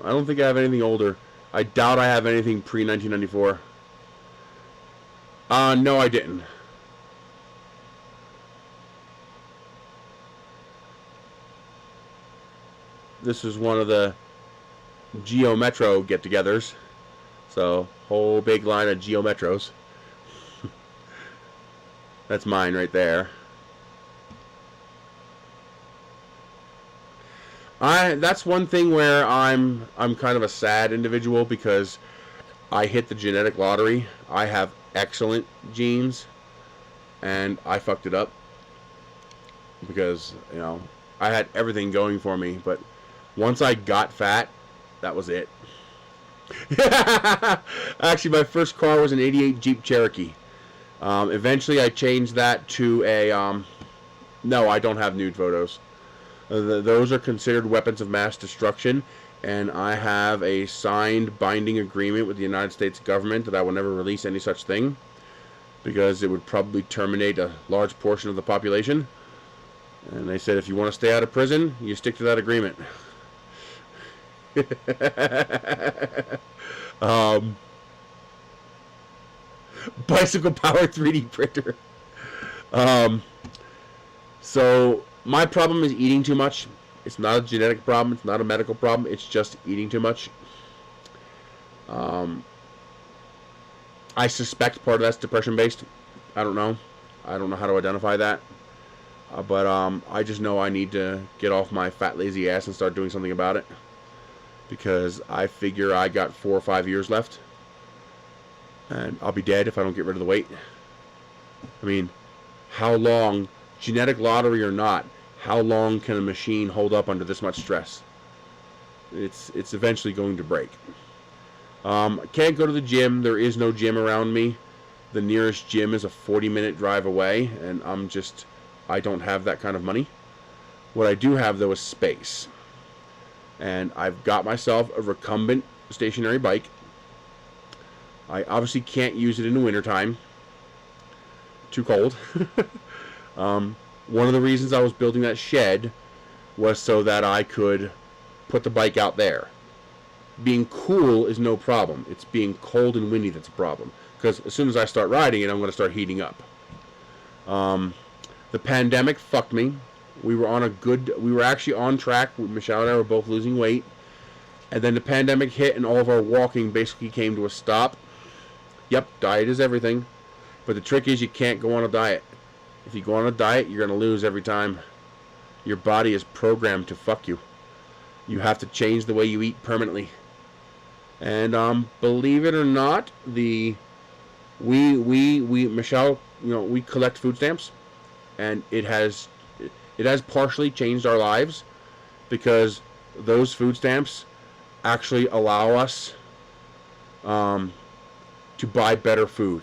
I don't think I have anything older. I doubt I have anything pre-1994. No, I didn't. This is one of the Geo Metro get-togethers. So, whole big line of Geo Metros. That's mine right there. That's one thing where I'm kind of a sad individual because I hit the genetic lottery. I have excellent genes, and I fucked it up because, you know, I had everything going for me, but once I got fat, that was it. Actually, my first car was an '88 Jeep Cherokee. Eventually, I changed that to a. No, I don't have nude photos. Those are considered weapons of mass destruction, and I have a signed binding agreement with the United States government that I will never release any such thing because it would probably terminate a large portion of the population. And they said if you want to stay out of prison, you stick to that agreement. Bicycle power 3D printer. So my problem is eating too much. It's not a genetic problem. It's not a medical problem. It's just eating too much. I suspect part of that's depression based. I don't know. I don't know how to identify that. But I just know I need to get off my fat lazy ass and start doing something about it. Because I figure I got 4 or 5 years left. And I'll be dead if I don't get rid of the weight. I mean, how long, genetic lottery or not, how long can a machine hold up under this much stress? It's eventually going to break. I can't go to the gym. There is no gym around me. The nearest gym is a 40-minute drive away, and I don't have that kind of money. What I do have, though, is space. And I've got myself a recumbent stationary bike. I obviously can't use it in the wintertime. Too cold. One of the reasons I was building that shed was so that I could put the bike out there. Being cool is no problem. It's being cold and windy that's a problem. Because as soon as I start riding it, I'm going to start heating up. The pandemic fucked me. We were actually on track. Michelle and I were both losing weight. And then the pandemic hit and all of our walking basically came to a stop. Yep, diet is everything. But the trick is you can't go on a diet. If you go on a diet, you're going to lose every time. Your body is programmed to fuck you. You have to change the way you eat permanently. And believe it or not, Michelle, we collect food stamps, and it has partially changed our lives because those food stamps actually allow us to buy better food.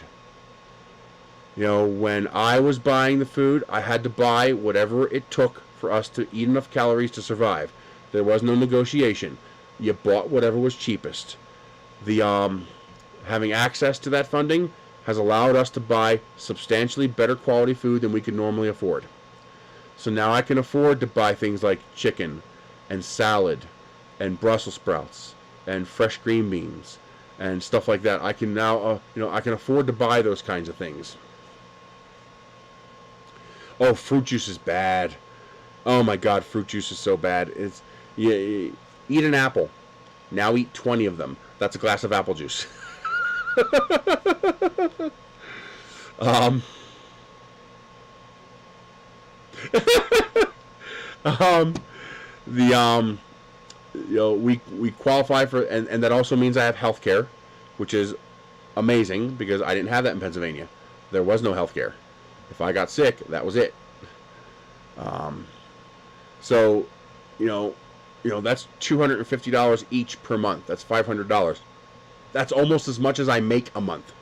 When I was buying the food, I had to buy whatever it took for us to eat enough calories to survive. There was no negotiation. You bought whatever was cheapest. Having access to that funding has allowed us to buy substantially better quality food than we could normally afford. So now I can afford to buy things like chicken and salad and Brussels sprouts and fresh green beans and stuff like that. I can now, I can afford to buy those kinds of things. Oh, fruit juice is bad. Oh my God, fruit juice is so bad. Eat an apple. Now eat 20 of them. That's a glass of apple juice. We qualify for, and that also means I have health care, which is amazing because I didn't have that in Pennsylvania. There was no health care. If I got sick, that was it. So, that's $250 each per month. That's $500. That's almost as much as I make a month.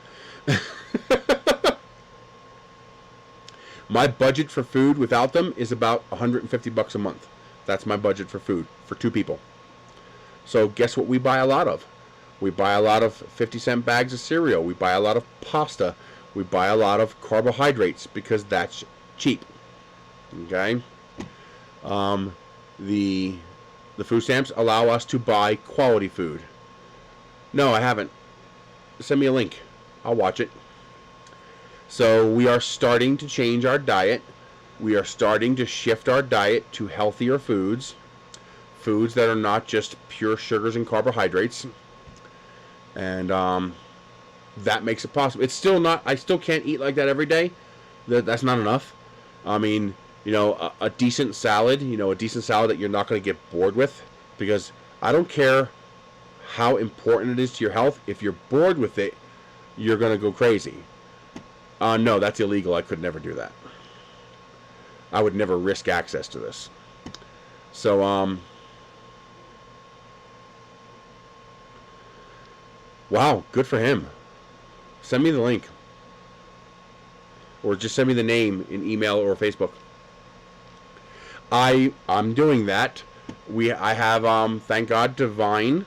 My budget for food without them is about $150 a month. That's my budget for food for 2 people. So guess what we buy a lot of? We buy a lot of 50-cent bags of cereal. We buy a lot of pasta. We buy a lot of carbohydrates because that's cheap. Okay? The food stamps allow us to buy quality food. No, I haven't. Send me a link. I'll watch it. So we are starting to change our diet. We are starting to shift our diet to healthier foods. Foods that are not just pure sugars and carbohydrates. And that makes it possible. It's still not, I still can't eat like that every day. That's not enough. I mean, you know, a decent salad, you know, a decent salad that you're not going to get bored with. Because I don't care how important it is to your health. If you're bored with it, you're going to go crazy. No, that's illegal. I could never do that. I would never risk access to this. So, wow, good for him. Send me the link. Or just send me the name in email or Facebook. I'm doing that. I have, thank God, Divine.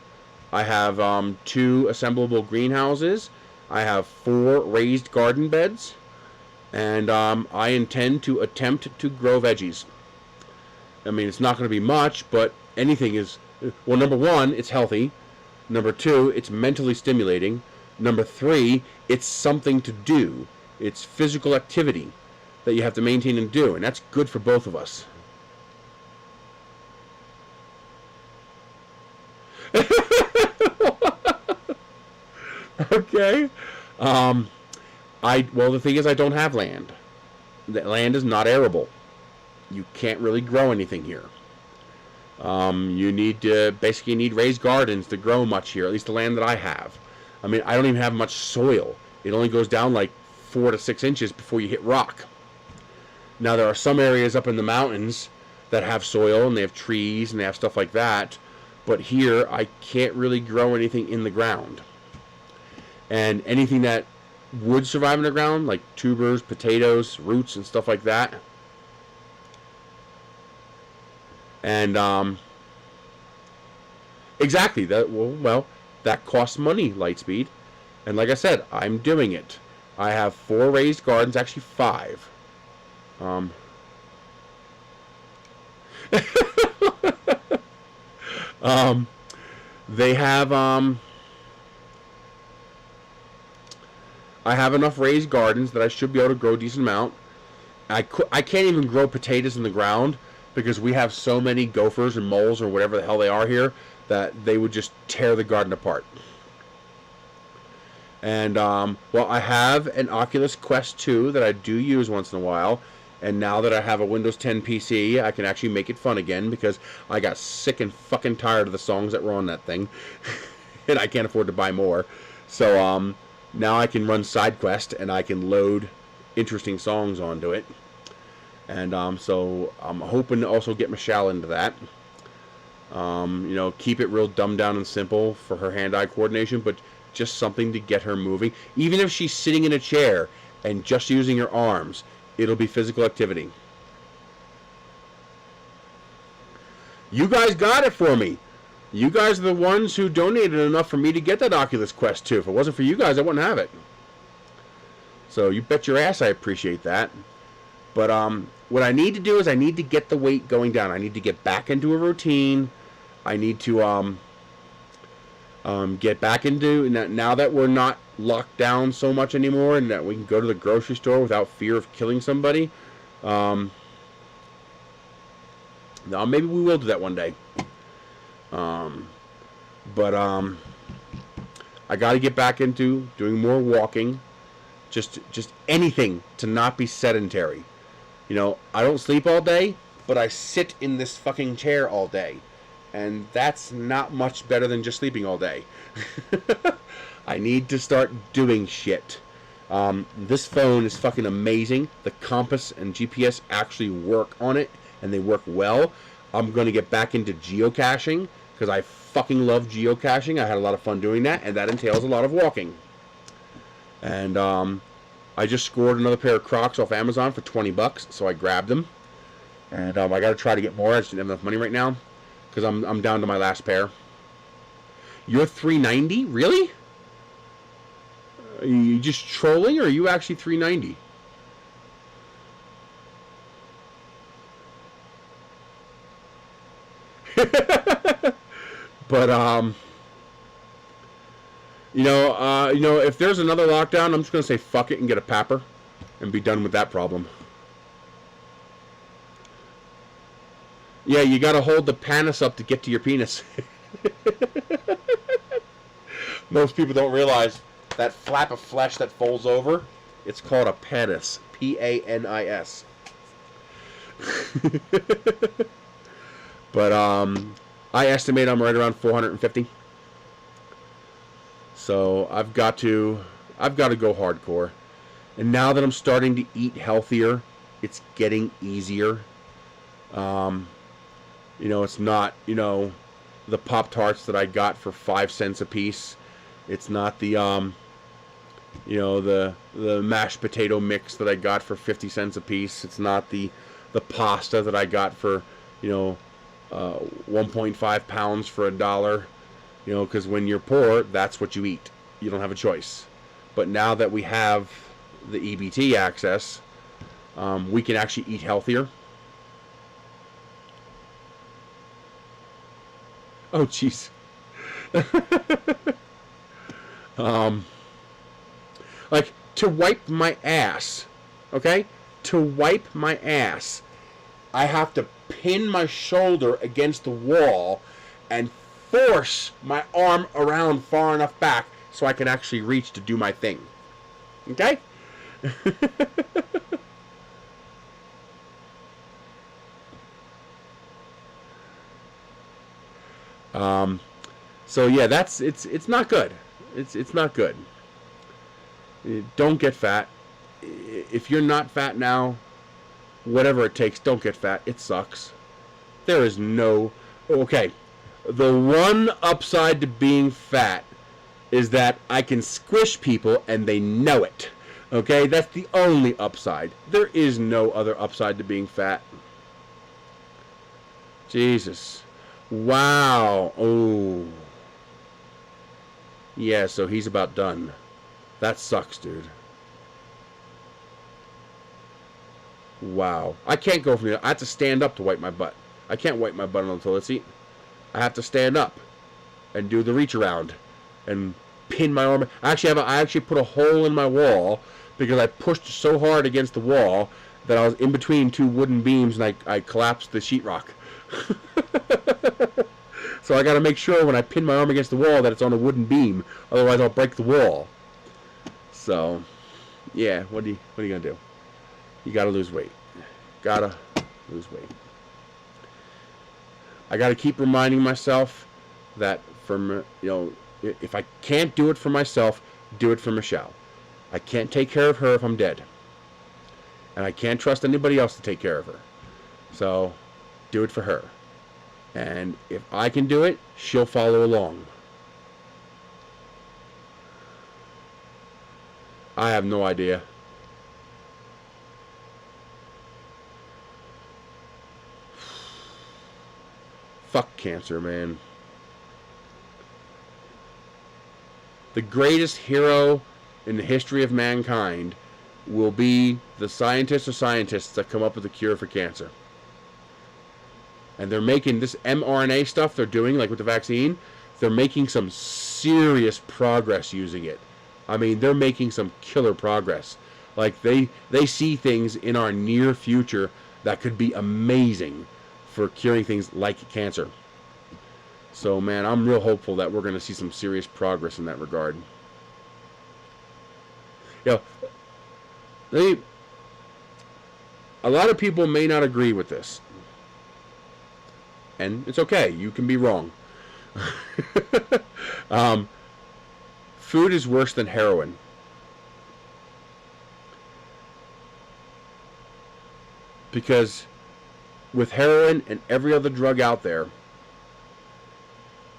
I have 2 assemblable greenhouses. I have 4 raised garden beds. And I intend to attempt to grow veggies. I mean, it's not going to be much, but anything is... Well, number 1, it's healthy. Number 2, it's mentally stimulating. Number 3, it's something to do. It's physical activity that you have to maintain and do. And that's good for both of us. Okay. Well, the thing is, I don't have land. The land is not arable. You can't really grow anything here. You need basically need raised gardens to grow much here, at least the land that I have. I mean, I don't even have much soil. It only goes down like 4 to 6 inches before you hit rock. Now, there are some areas up in the mountains that have soil, and they have trees, and they have stuff like that. But here, I can't really grow anything in the ground. And anything that would survive in the ground, like tubers, potatoes, roots, and stuff like that. And, exactly, well, that costs money, Lightspeed. And like I said, I'm doing it. I have 4 raised gardens, actually 5. They have, I have enough raised gardens that I should be able to grow a decent amount. I can't even grow potatoes in the ground because we have so many gophers and moles or whatever the hell they are here that they would just tear the garden apart. And, well, I have an Oculus Quest 2 that I do use once in a while. And now that I have a Windows 10 PC, I can actually make it fun again because I got sick and fucking tired of the songs that were on that thing. And I can't afford to buy more. So, now I can run SideQuest and I can load interesting songs onto it. And so I'm hoping to also get Michelle into that. You know, keep it real dumbed down and simple for her hand-eye coordination, but just something to get her moving. Even if she's sitting in a chair and just using her arms, it'll be physical activity. You guys got it for me. You guys are the ones who donated enough for me to get that Oculus Quest 2. If it wasn't for you guys, I wouldn't have it. So you bet your ass I appreciate that. But what I need to do is I need to get the weight going down. I need to get back into a routine. I need to get back into, now that we're not locked down so much anymore and that we can go to the grocery store without fear of killing somebody. Now maybe we will do that one day. But I got to get back into doing more walking, just anything to not be sedentary. You know, I don't sleep all day, but I sit in this fucking chair all day, and that's not much better than just sleeping all day. I need to start doing shit. This phone is fucking amazing. The compass and GPS actually work on it, and they work well. I'm going to get back into geocaching, because I fucking love geocaching. I had a lot of fun doing that, and that entails a lot of walking. And I just scored another pair of Crocs off Amazon for $20, so I grabbed them. And I got to try to get more. I just didn't have enough money right now because I'm down to my last pair. You're $390? Really? Are you just trolling, or are you actually $390? But you know, if there's another lockdown, I'm just gonna say fuck it and get a papper, and be done with that problem. Yeah, you gotta hold the panis up to get to your penis. Most people don't realize that flap of flesh that folds over, it's called a panis. P-A-N-I-S. But I estimate I'm right around 450. So I've got to go hardcore. And now that I'm starting to eat healthier, it's getting easier. You know, it's not, you know, the Pop-Tarts that I got for 5 cents a piece. It's not the you know, the mashed potato mix that I got for 50 cents a piece. It's not the pasta that I got for, you know, 1.5 pounds for $1. You know, because when you're poor, that's what you eat. You don't have a choice. But now that we have the EBT access, we can actually eat healthier. Oh, jeez. Like, to wipe my ass, okay? To wipe my ass, I have to pin my shoulder against the wall and force my arm around far enough back so I can actually reach to do my thing. Okay? So yeah, it's not good. It's not good. Don't get fat. If you're not fat now, whatever it takes, don't get fat. It sucks. There is no... Okay. The one upside to being fat is that I can squish people and they know it. Okay? That's the only upside. There is no other upside to being fat. Jesus. Wow. Oh. Yeah, so he's about done. That sucks, dude. Wow. I can't go from here. I have to stand up to wipe my butt. I can't wipe my butt on the toilet seat. I have to stand up and do the reach around and pin my arm. I actually put a hole in my wall because I pushed so hard against the wall that I was in between two wooden beams and I collapsed the sheetrock. So I got to make sure when I pin my arm against the wall that it's on a wooden beam, otherwise I'll break the wall. So, yeah, what are you gonna do? You gotta lose weight. Gotta lose weight. I gotta keep reminding myself that if I can't do it for myself, do it for Michelle. I can't take care of her if I'm dead. And I can't trust anybody else to take care of her. So, do it for her. And if I can do it, she'll follow along. I have no idea. Fuck cancer, man. The greatest hero in the history of mankind will be the scientists that come up with a cure for cancer. And they're making this mRNA stuff they're doing, like with the vaccine, they're making some serious progress using it. I mean, they're making some killer progress. Like, they see things in our near future that could be amazing for curing things like cancer. So, man, I'm real hopeful that we're going to see some serious progress in that regard. You know, a lot of people may not agree with this. And it's okay. You can be wrong. Food is worse than heroin. Because with heroin and every other drug out there,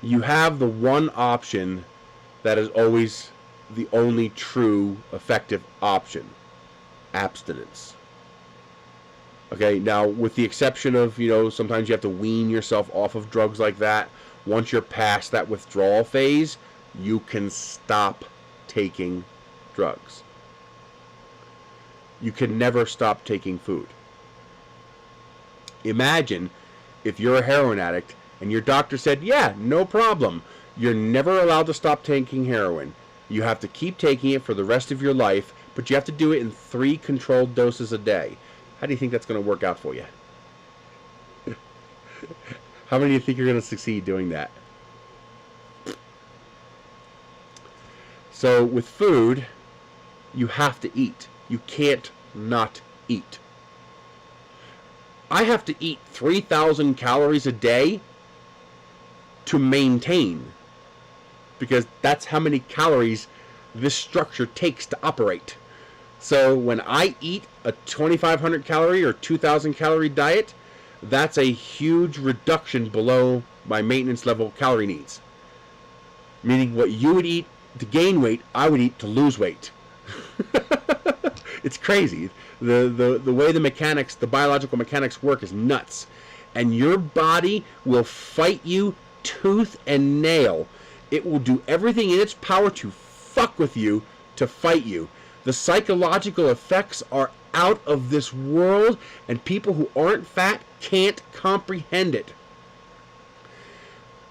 you have the one option that is always the only true effective option. Abstinence. Okay, now with the exception of, sometimes you have to wean yourself off of drugs like that. Once you're past that withdrawal phase, you can stop taking drugs. You can never stop taking food. Imagine if you're a heroin addict and your doctor said, yeah, no problem. You're never allowed to stop taking heroin. You have to keep taking it for the rest of your life, but you have to do it in 3 controlled doses a day. How do you think that's going to work out for you? How many do you think you're going to succeed doing that? So with food, you have to eat. You can't not eat. I have to eat 3,000 calories a day to maintain, because that's how many calories this structure takes to operate. So when I eat a 2,500 calorie or 2,000 calorie diet, that's a huge reduction below my maintenance level calorie needs. Meaning what you would eat to gain weight, I would eat to lose weight. It's crazy. The way the biological mechanics work is nuts. And your body will fight you tooth and nail. It will do everything in its power to fuck with you, to fight you. The psychological effects are out of this world, and people who aren't fat can't comprehend it.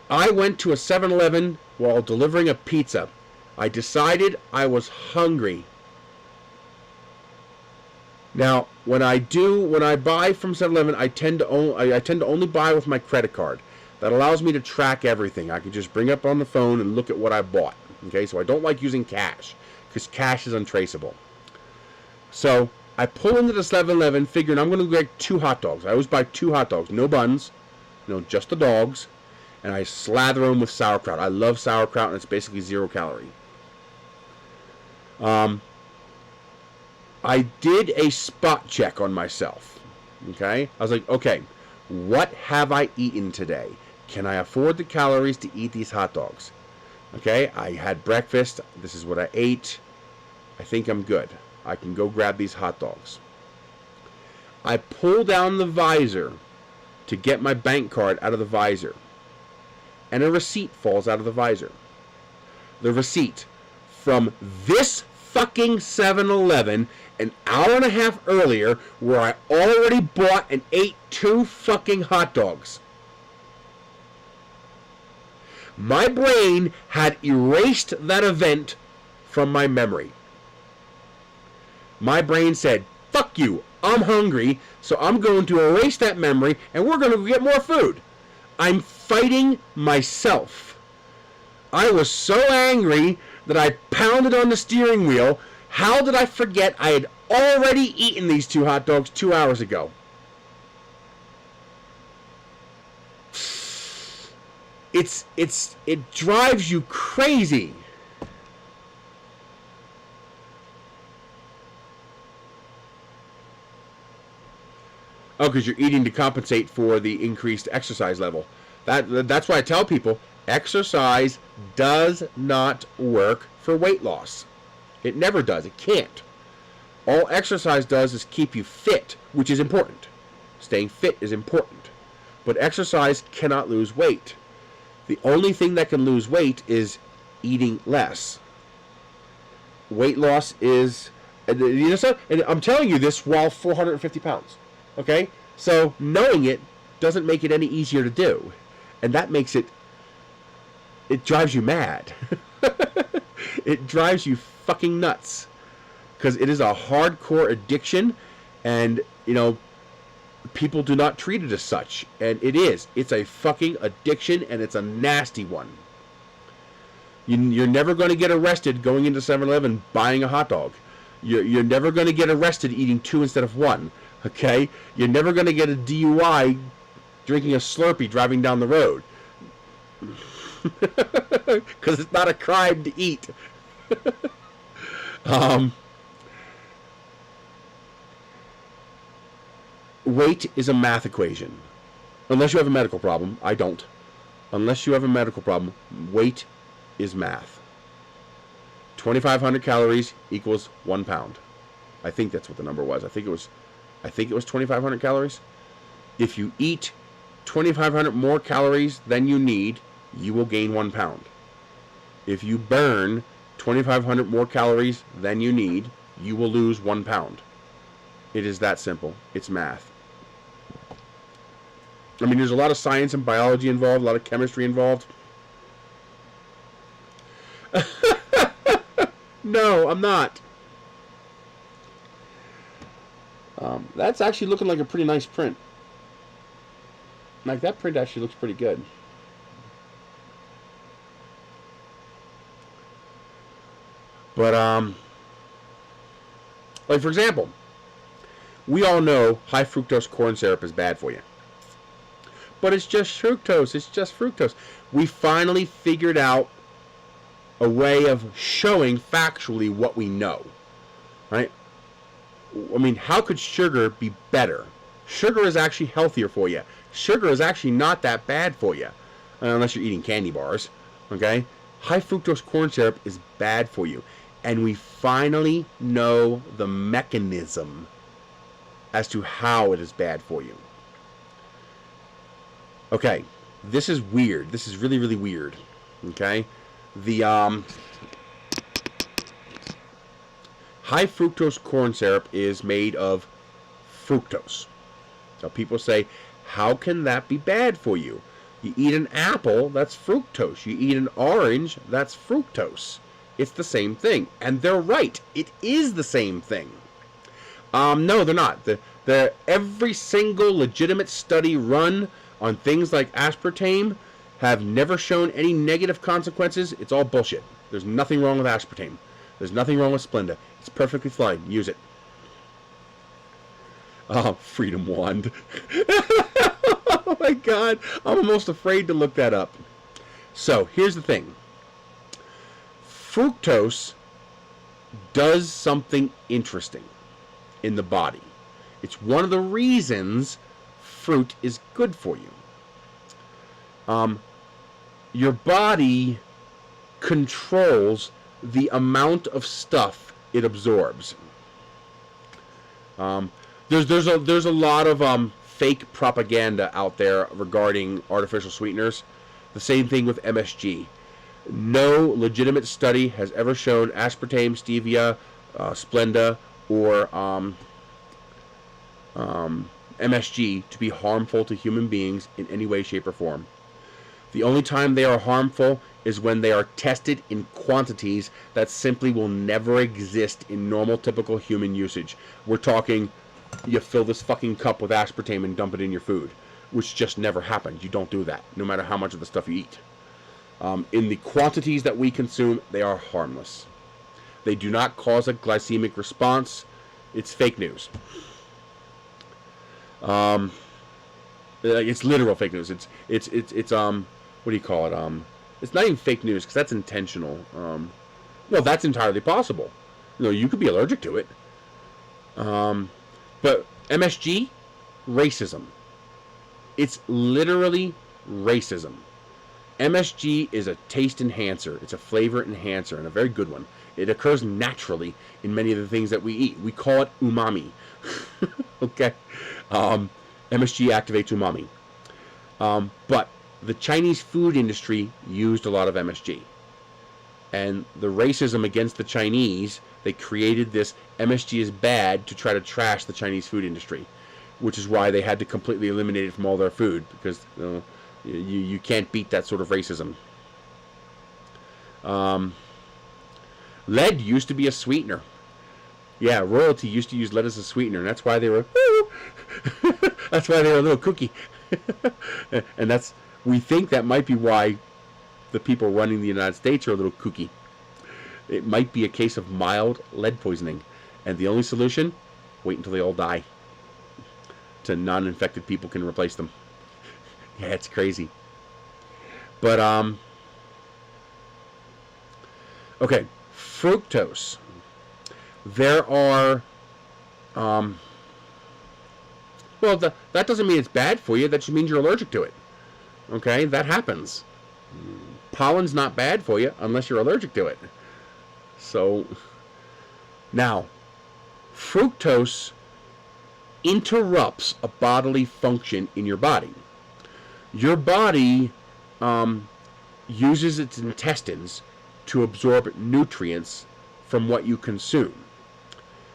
I went to a 7-Eleven while delivering a pizza. I decided I was hungry. Now, when I buy from 7-Eleven, I tend to only buy with my credit card. That allows me to track everything. I can just bring up on the phone and look at what I bought. Okay, so I don't like using cash, because cash is untraceable. So I pull into the 7-Eleven figuring I'm going to get 2 hot dogs. I always buy 2 hot dogs, no buns, just the dogs, and I slather them with sauerkraut. I love sauerkraut, and it's basically 0 calorie. I did a spot check on myself. Okay, I was like, okay, what have I eaten today? Can I afford the calories to eat these hot dogs? Okay, I had breakfast. This is what I ate. I think I'm good. I can go grab these hot dogs. I pull down the visor to get my bank card out of the visor, and a receipt falls out of the visor. The receipt from this fucking 7-Eleven an hour and a half earlier, where I already bought and ate 2 fucking hot dogs. My brain had erased that event from my memory. My brain said, fuck you, I'm hungry, so I'm going to erase that memory and we're going to get more food. I'm fighting myself. I was so angry that I pounded on the steering wheel. How did I forget I had already eaten these 2 hot dogs 2 hours ago? It drives you crazy. Oh, because you're eating to compensate for the increased exercise level. That's why I tell people, exercise does not work for weight loss. It never does. It can't. All exercise does is keep you fit, which is important. Staying fit is important. But exercise cannot lose weight. The only thing that can lose weight is eating less. Weight loss is, and I'm telling you this while 450 pounds. Okay? So knowing it doesn't make it any easier to do. And that makes it drives you mad. It drives you fucking nuts. Because it is a hardcore addiction, and, people do not treat it as such. And it is. It's a fucking addiction, and it's a nasty one. You're never going to get arrested going into 7-Eleven buying a hot dog. You're never going to get arrested eating 2 instead of 1. Okay? You're never going to get a DUI drinking a Slurpee driving down the road. Because it's not a crime to eat. Weight is a math equation. Unless you have a medical problem. I don't. Unless you have a medical problem, weight is math. 2,500 calories equals 1 pound. I think that's what the number was. I think it was 2,500 calories. If you eat 2,500 more calories than you need, you will gain 1 pound. If you burn 2,500 more calories than you need, you will lose 1 pound. It is that simple. It's math. I mean, there's a lot of science and biology involved, a lot of chemistry involved. No, I'm not. That's actually looking like a pretty nice print. Like, that print actually looks pretty good. But, like, for example, we all know high fructose corn syrup is bad for you. But it's just fructose. It's just fructose. We finally figured out a way of showing factually what we know. Right? I mean, how could sugar be better? Sugar is actually healthier for you. Sugar is actually not that bad for you. Unless you're eating candy bars. Okay? High fructose corn syrup is bad for you. And we finally know the mechanism as to how it is bad for you. Okay, this is weird. This is really, really weird. Okay? The high fructose corn syrup is made of fructose. So people say, how can that be bad for you? You eat an apple, that's fructose. You eat an orange, that's fructose. It's the same thing. And they're right. It is the same thing. No, they're not. Every single legitimate study run on things like aspartame have never shown any negative consequences. It's all bullshit. There's nothing wrong with aspartame. There's nothing wrong with Splenda. It's perfectly fine. Use it. Oh, Freedom Wand. Oh my God. I'm almost afraid to look that up. So, here's the thing. Fructose does something interesting in the body. It's one of the reasons fruit is good for you. Your body controls the amount of stuff it absorbs. There's a lot of fake propaganda out there regarding artificial sweeteners. The same thing with MSG. No legitimate study has ever shown aspartame, stevia, Splenda, or MSG to be harmful to human beings in any way, shape, or form. The only time they are harmful is when they are tested in quantities that simply will never exist in normal, typical human usage. We're talking, you fill this fucking cup with aspartame and dump it in your food, which just never happens. You don't do that, no matter how much of the stuff you eat. In the quantities that we consume, they are harmless. They do not cause a glycemic response. It's fake news. It's literal fake news. It's what do you call it? It's not even fake news because that's intentional. Well, that's entirely possible. You know, you could be allergic to it. But MSG, racism. It's literally racism. MSG is a taste enhancer. It's a flavor enhancer, and a very good one. It occurs naturally in many of the things that we eat. We call it umami. Okay? MSG activates umami. But the Chinese food industry used a lot of MSG. And the racism against the Chinese, they created this MSG is bad to try to trash the Chinese food industry, which is why they had to completely eliminate it from all their food, because you can't beat that sort of racism. Lead used to be a sweetener. Yeah, royalty used to use lead as a sweetener, and that's why they were that's why they were a little kooky. And we think that might be why the people running the United States are a little kooky. It might be a case of mild lead poisoning, and the only solution, wait until they all die, so non-infected people can replace them. Yeah, it's crazy. But okay, fructose. There are well, that doesn't mean it's bad for you. That just means you're allergic to it. Okay, that happens. Pollen's not bad for you unless you're allergic to it. So, now, fructose interrupts a bodily function in your body. Your body uses its intestines to absorb nutrients from what you consume.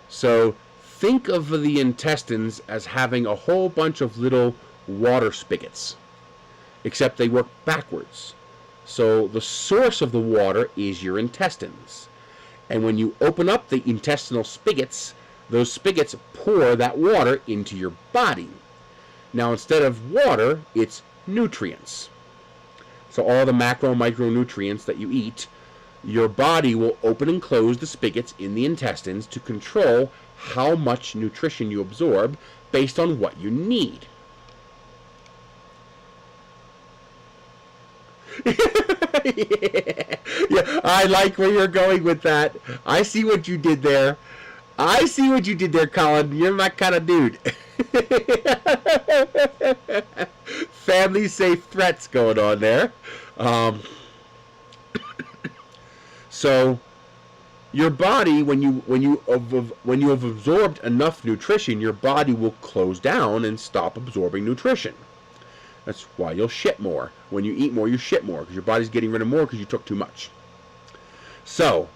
So think of the intestines as having a whole bunch of little water spigots, except they work backwards. So the source of the water is your intestines. And when you open up the intestinal spigots, those spigots pour that water into your body. Now instead of water, it's nutrients. So all the macro and micronutrients that you eat, your body will open and close the spigots in the intestines to control how much nutrition you absorb based on what you need. Yeah, I like where you're going with that. I see what you did there. I see what you did there, Colin. You're my kind of dude. Family safe threats going on there. So your body, when you have absorbed enough nutrition, your body will close down and stop absorbing nutrition. That's why you'll shit more. When you eat more, you shit more because your body's getting rid of more because you took too much. So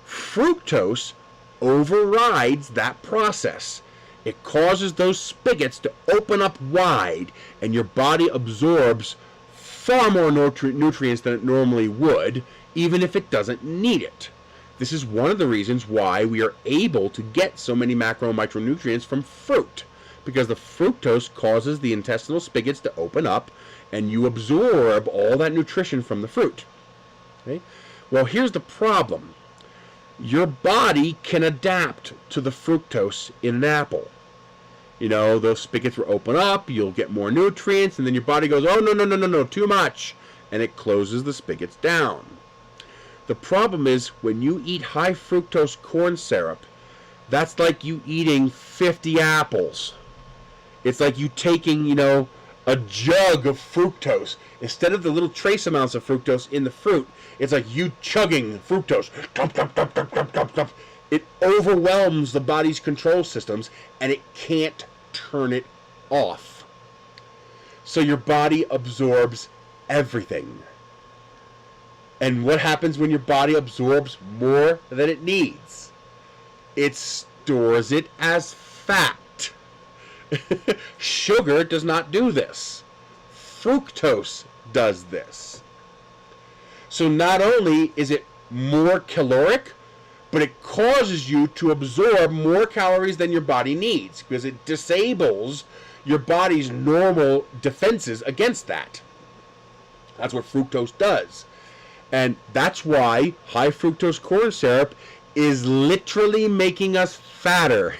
fructose overrides that process. It causes those spigots to open up wide, and your body absorbs far more nutrients than it normally would, even if it doesn't need it. This is one of the reasons why we are able to get so many macro and micronutrients from fruit, because the fructose causes the intestinal spigots to open up, and you absorb all that nutrition from the fruit. Okay? Well, here's the problem. Your body can adapt to the fructose in an apple. You know, those spigots will open up, you'll get more nutrients, and then your body goes, oh, no, too much, and it closes the spigots down. The problem is, when you eat high fructose corn syrup, that's like you eating 50 apples. It's like you taking, you know, a jug of fructose. Instead of the little trace amounts of fructose in the fruit, it's like you chugging fructose. It overwhelms the body's control systems, and it can't turn it off. So your body absorbs everything. And what happens when your body absorbs more than it needs? It stores it as fat. Sugar does not do this. Fructose does this. So not only is it more caloric, but it causes you to absorb more calories than your body needs, because it disables your body's normal defenses against that. That's what fructose does. And that's why high fructose corn syrup is literally making us fatter.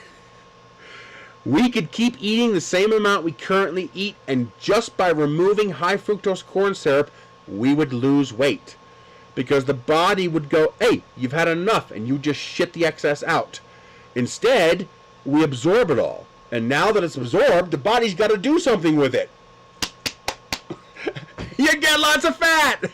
We could keep eating the same amount we currently eat, and just by removing high fructose corn syrup, we would lose weight. Because the body would go, hey, you've had enough, and you just shit the excess out. Instead, we absorb it all. And now that it's absorbed, the body's got to do something with it. You get lots of fat!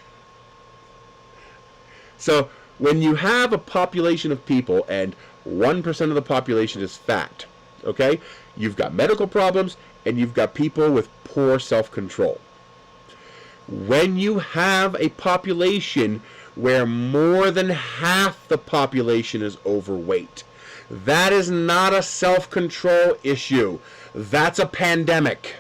So, when you have a population of people, and 1% of the population is fat, okay? You've got medical problems, and you've got people with poor self-control. When you have a population where more than half the population is overweight, that is not a self-control issue. That's a pandemic.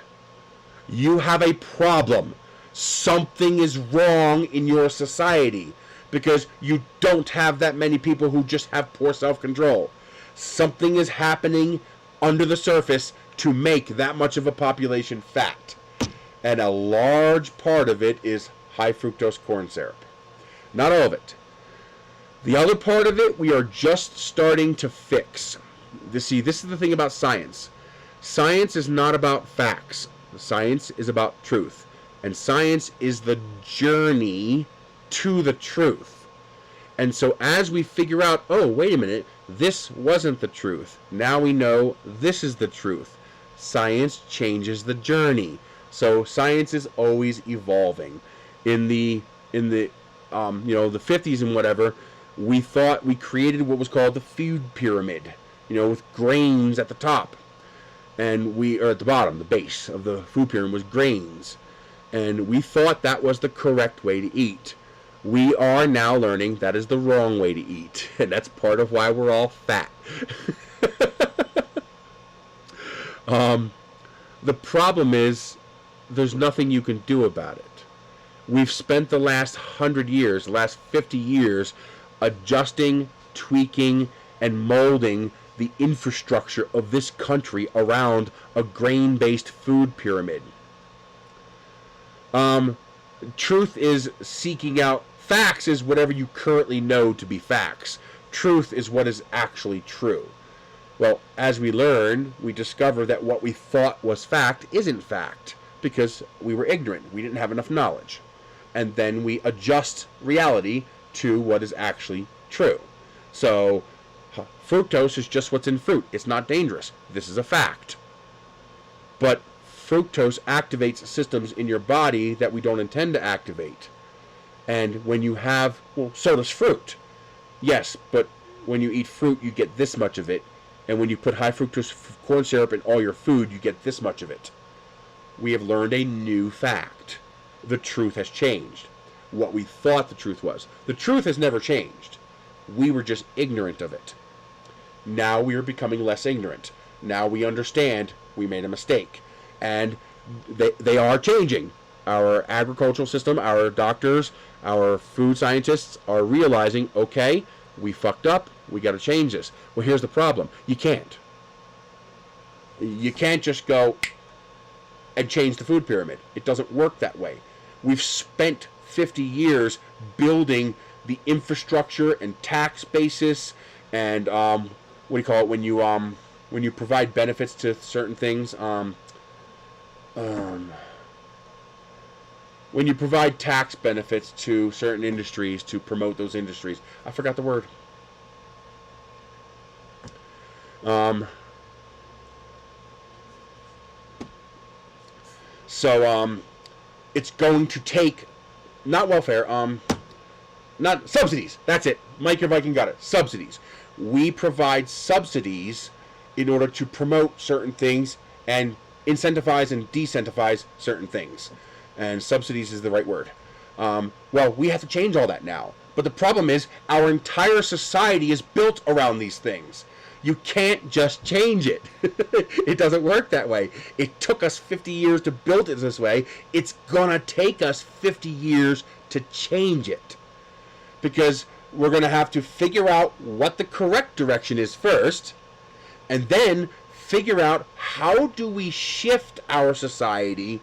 You have a problem. Something is wrong in your society because you don't have that many people who just have poor self-control. Something is happening under the surface to make that much of a population fat. And a large part of it is high fructose corn syrup. Not all of it. The other part of it we are just starting to fix. See, this is the thing about science. Science is not about facts. Science is about truth. And science is the journey to the truth. And so as we figure out, oh, wait a minute, this wasn't the truth. Now we know this is the truth. Science changes the journey. So science is always evolving. In the 50s and whatever, we thought we created what was called the food pyramid, with grains at the top. And or at the bottom, the base of the food pyramid was grains. And we thought that was the correct way to eat. We are now learning that is the wrong way to eat. And that's part of why we're all fat. The problem is, there's nothing you can do about it. We've spent the last 100 years, the last 50 years, adjusting, tweaking, and molding the infrastructure of this country around a grain-based food pyramid. Truth is seeking out facts is whatever you currently know to be facts. Truth is what is actually true. Well, as we learn, we discover that what we thought was fact isn't fact because we were ignorant. We didn't have enough knowledge. And then we adjust reality to what is actually true. So, fructose is just what's in fruit. It's not dangerous. This is a fact. But fructose activates systems in your body that we don't intend to activate. And when you have, so does fruit. Yes, but when you eat fruit, you get this much of it. And when you put high fructose corn syrup in all your food, you get this much of it. We have learned a new fact. The truth has changed. What we thought the truth was. The truth has never changed. We were just ignorant of it. Now we are becoming less ignorant. Now we understand we made a mistake. And they are changing. Our agricultural system, our doctors, our food scientists are realizing, okay, we fucked up. We got to change this. Well, here's the problem. You can't. You can't just go and change the food pyramid. It doesn't work that way. We've spent 50 years building the infrastructure and tax basis and what do you call it when you provide benefits to certain things? When you provide tax benefits to certain industries to promote those industries. I forgot the word. So it's going to take, not welfare, not subsidies. That's it. Mike your Viking got it. Subsidies. We provide subsidies in order to promote certain things and incentivize and decentivize certain things. And subsidies is the right word. Well, we have to change all that now. But the problem is our entire society is built around these things. You can't just change it. It doesn't work that way. It took us 50 years to build it this way. It's gonna take us 50 years to change it. Because we're gonna have to figure out what the correct direction is first, and then figure out how do we shift our society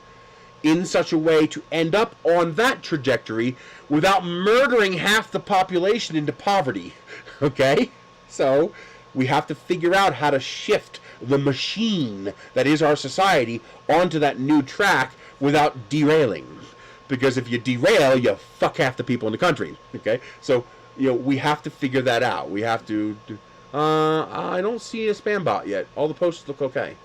in such a way to end up on that trajectory without murdering half the population into poverty. Okay? So we have to figure out how to shift the machine that is our society onto that new track without derailing. Because if you derail, you fuck half the people in the country. Okay? So, we have to figure that out. We have to... I don't see a spam bot yet. All the posts look okay.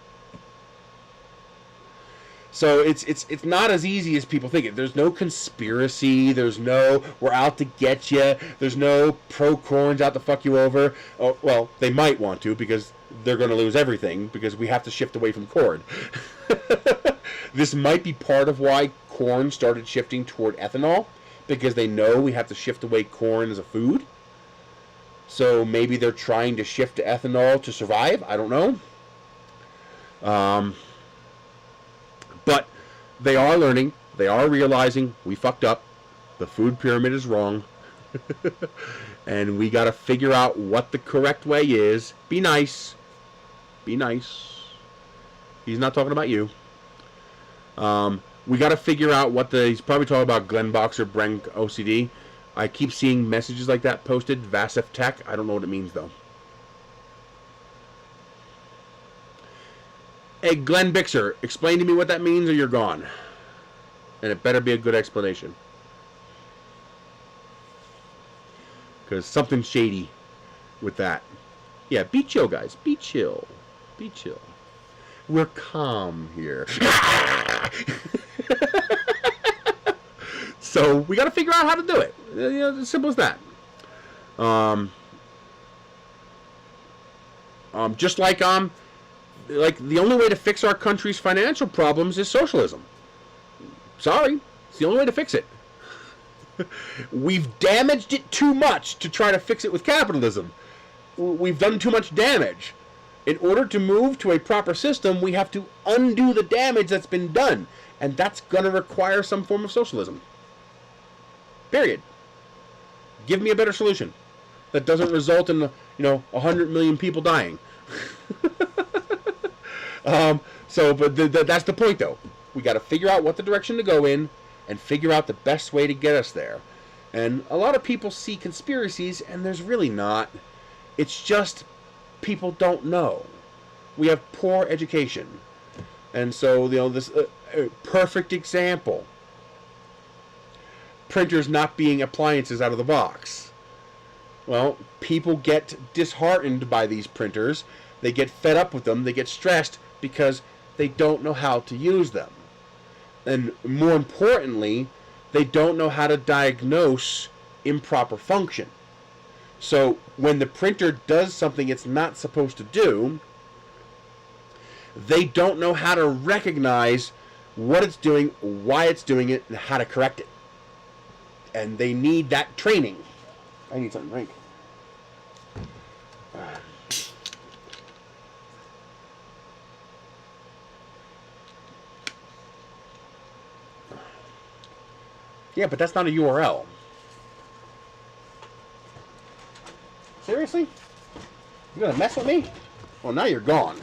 So it's not as easy as people think it. There's no conspiracy. There's no we're out to get you. There's no pro-corns out to fuck you over. Oh, well, they might want to because they're going to lose everything because we have to shift away from corn. This might be part of why corn started shifting toward ethanol because they know we have to shift away corn as a food. So maybe they're trying to shift to ethanol to survive. I don't know. But they are learning. They are realizing we fucked up. The food pyramid is wrong. And we got to figure out what the correct way is. Be nice. Be nice. He's not talking about you. We got to figure out what he's probably talking about Glenn Boxer, Brenk, OCD. I keep seeing messages like that posted. Vasef Tech. I don't know what it means, though. Hey, Glenn Bixer, explain to me what that means or you're gone. And it better be a good explanation. Because something's shady with that. Yeah, be chill, guys. Be chill. Be chill. We're calm here. So we got to figure out how to do it. As simple as that. Just like the only way to fix our country's financial problems is socialism. Sorry, it's the only way to fix it. We've damaged it too much to try to fix it with capitalism. We've done too much damage. In order to move to a proper system, we have to undo the damage that's been done. And that's going to require some form of socialism. Period. Give me a better solution that doesn't result in, 100 million people dying. But that's the point, though. We got to figure out what the direction to go in and figure out the best way to get us there. And a lot of people see conspiracies, and there's really not. It's just people don't know. We have poor education. And so, this perfect example. Printers not being appliances out of the box. Well, people get disheartened by these printers. They get fed up with them. They get stressed because they don't know how to use them. And more importantly, they don't know how to diagnose improper function. So when the printer does something it's not supposed to do, they don't know how to recognize what it's doing, why it's doing it, and how to correct it. And they need that training. I need something to drink. Yeah, but that's not a URL. Seriously? You gonna mess with me? Well, now you're gone.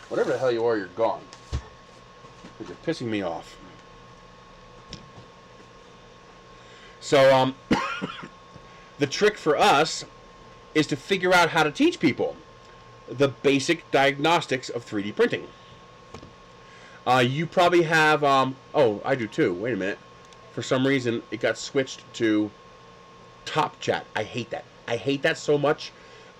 Whatever the hell you are, you're gone. You're pissing me off. So, the trick for us is to figure out how to teach people the basic diagnostics of 3D printing. You probably have, oh, I do too. Wait a minute. For some reason, it got switched to Top Chat. I hate that. I hate that so much.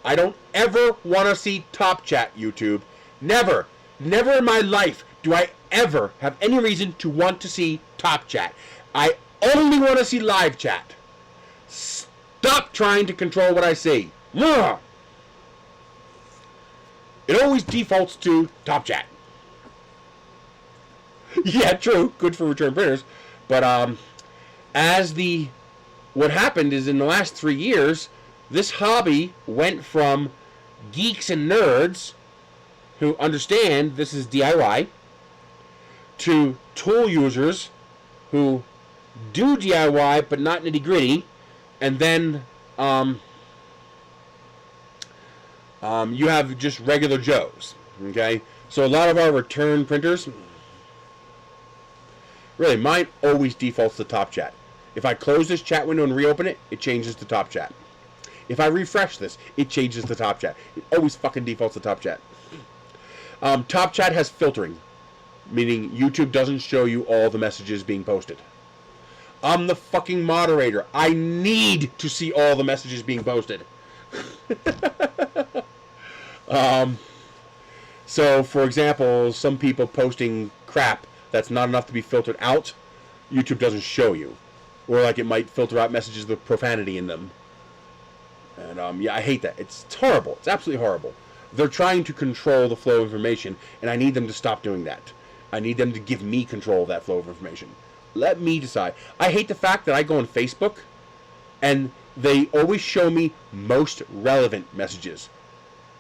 I don't ever want to see Top Chat, YouTube. Never. Never in my life do I ever have any reason to want to see Top Chat. I only want to see Live Chat. Stop trying to control what I see. Ugh. It always defaults to Top Chat. Yeah, true. Good for return printers. But what happened is in the last 3 years, this hobby went from geeks and nerds who understand this is DIY to tool users who do DIY but not nitty gritty, and then you have just regular Joes. Okay, so a lot of our return printers. Really, mine always defaults to Top Chat. If I close this chat window and reopen it, it changes to Top Chat. If I refresh this, it changes to Top Chat. It always fucking defaults to Top Chat. Top Chat has filtering, meaning YouTube doesn't show you all the messages being posted. I'm the fucking moderator. I need to see all the messages being posted. So, for example, some people posting crap that's not enough to be filtered out, YouTube doesn't show you. Or like it might filter out messages with profanity in them. And yeah, I hate that. It's horrible. It's absolutely horrible. They're trying to control the flow of information, and I need them to stop doing that. I need them to give me control of that flow of information. Let me decide. I hate the fact that I go on Facebook, and they always show me most relevant messages.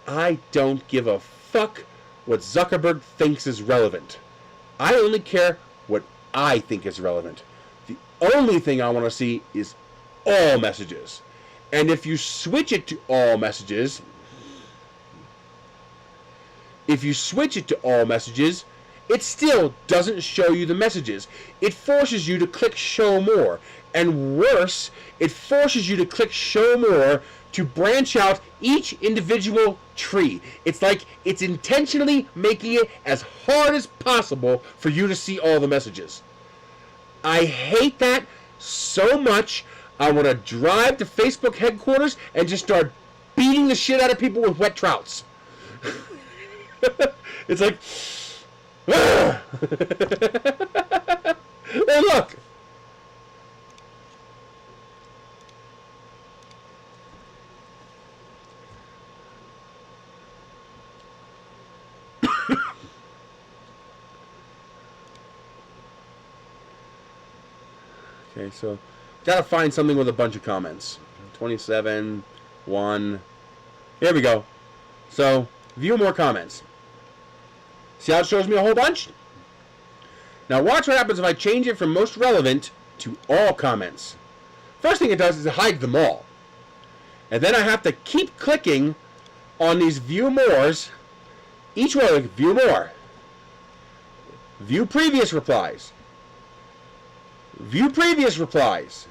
I don't give a fuck what Zuckerberg thinks is relevant. I only care what I think is relevant. The only thing I want to see is all messages. And if you switch it to all messages, it still doesn't show you the messages. It forces you to click show more. And worse, it forces you to click show more to branch out each individual tree. It's like it's intentionally making it as hard as possible for you to see all the messages. I hate that so much. I want to drive to Facebook headquarters and just start beating the shit out of people with wet trouts. It's like, hey, look. Okay, so gotta find something with a bunch of comments. 27, 1. Here we go. So, view more comments. See how it shows me a whole bunch? Now watch what happens if I change it from most relevant to all comments. First thing it does is hide them all. And then I have to keep clicking on these view mores. Each one, like, view more. View previous replies. View previous replies.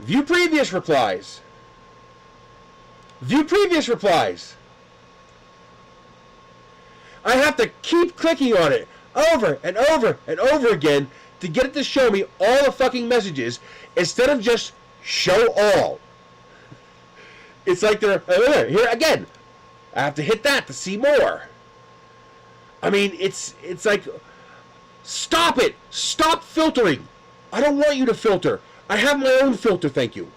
View previous replies. View previous replies. I have to keep clicking on it over and over and over again to get it to show me all the fucking messages instead of just show all. It's like they're here again. I have to hit that to see more. I mean, it's like, stop it. Stop filtering. I don't want you to filter. I have my own filter, thank you.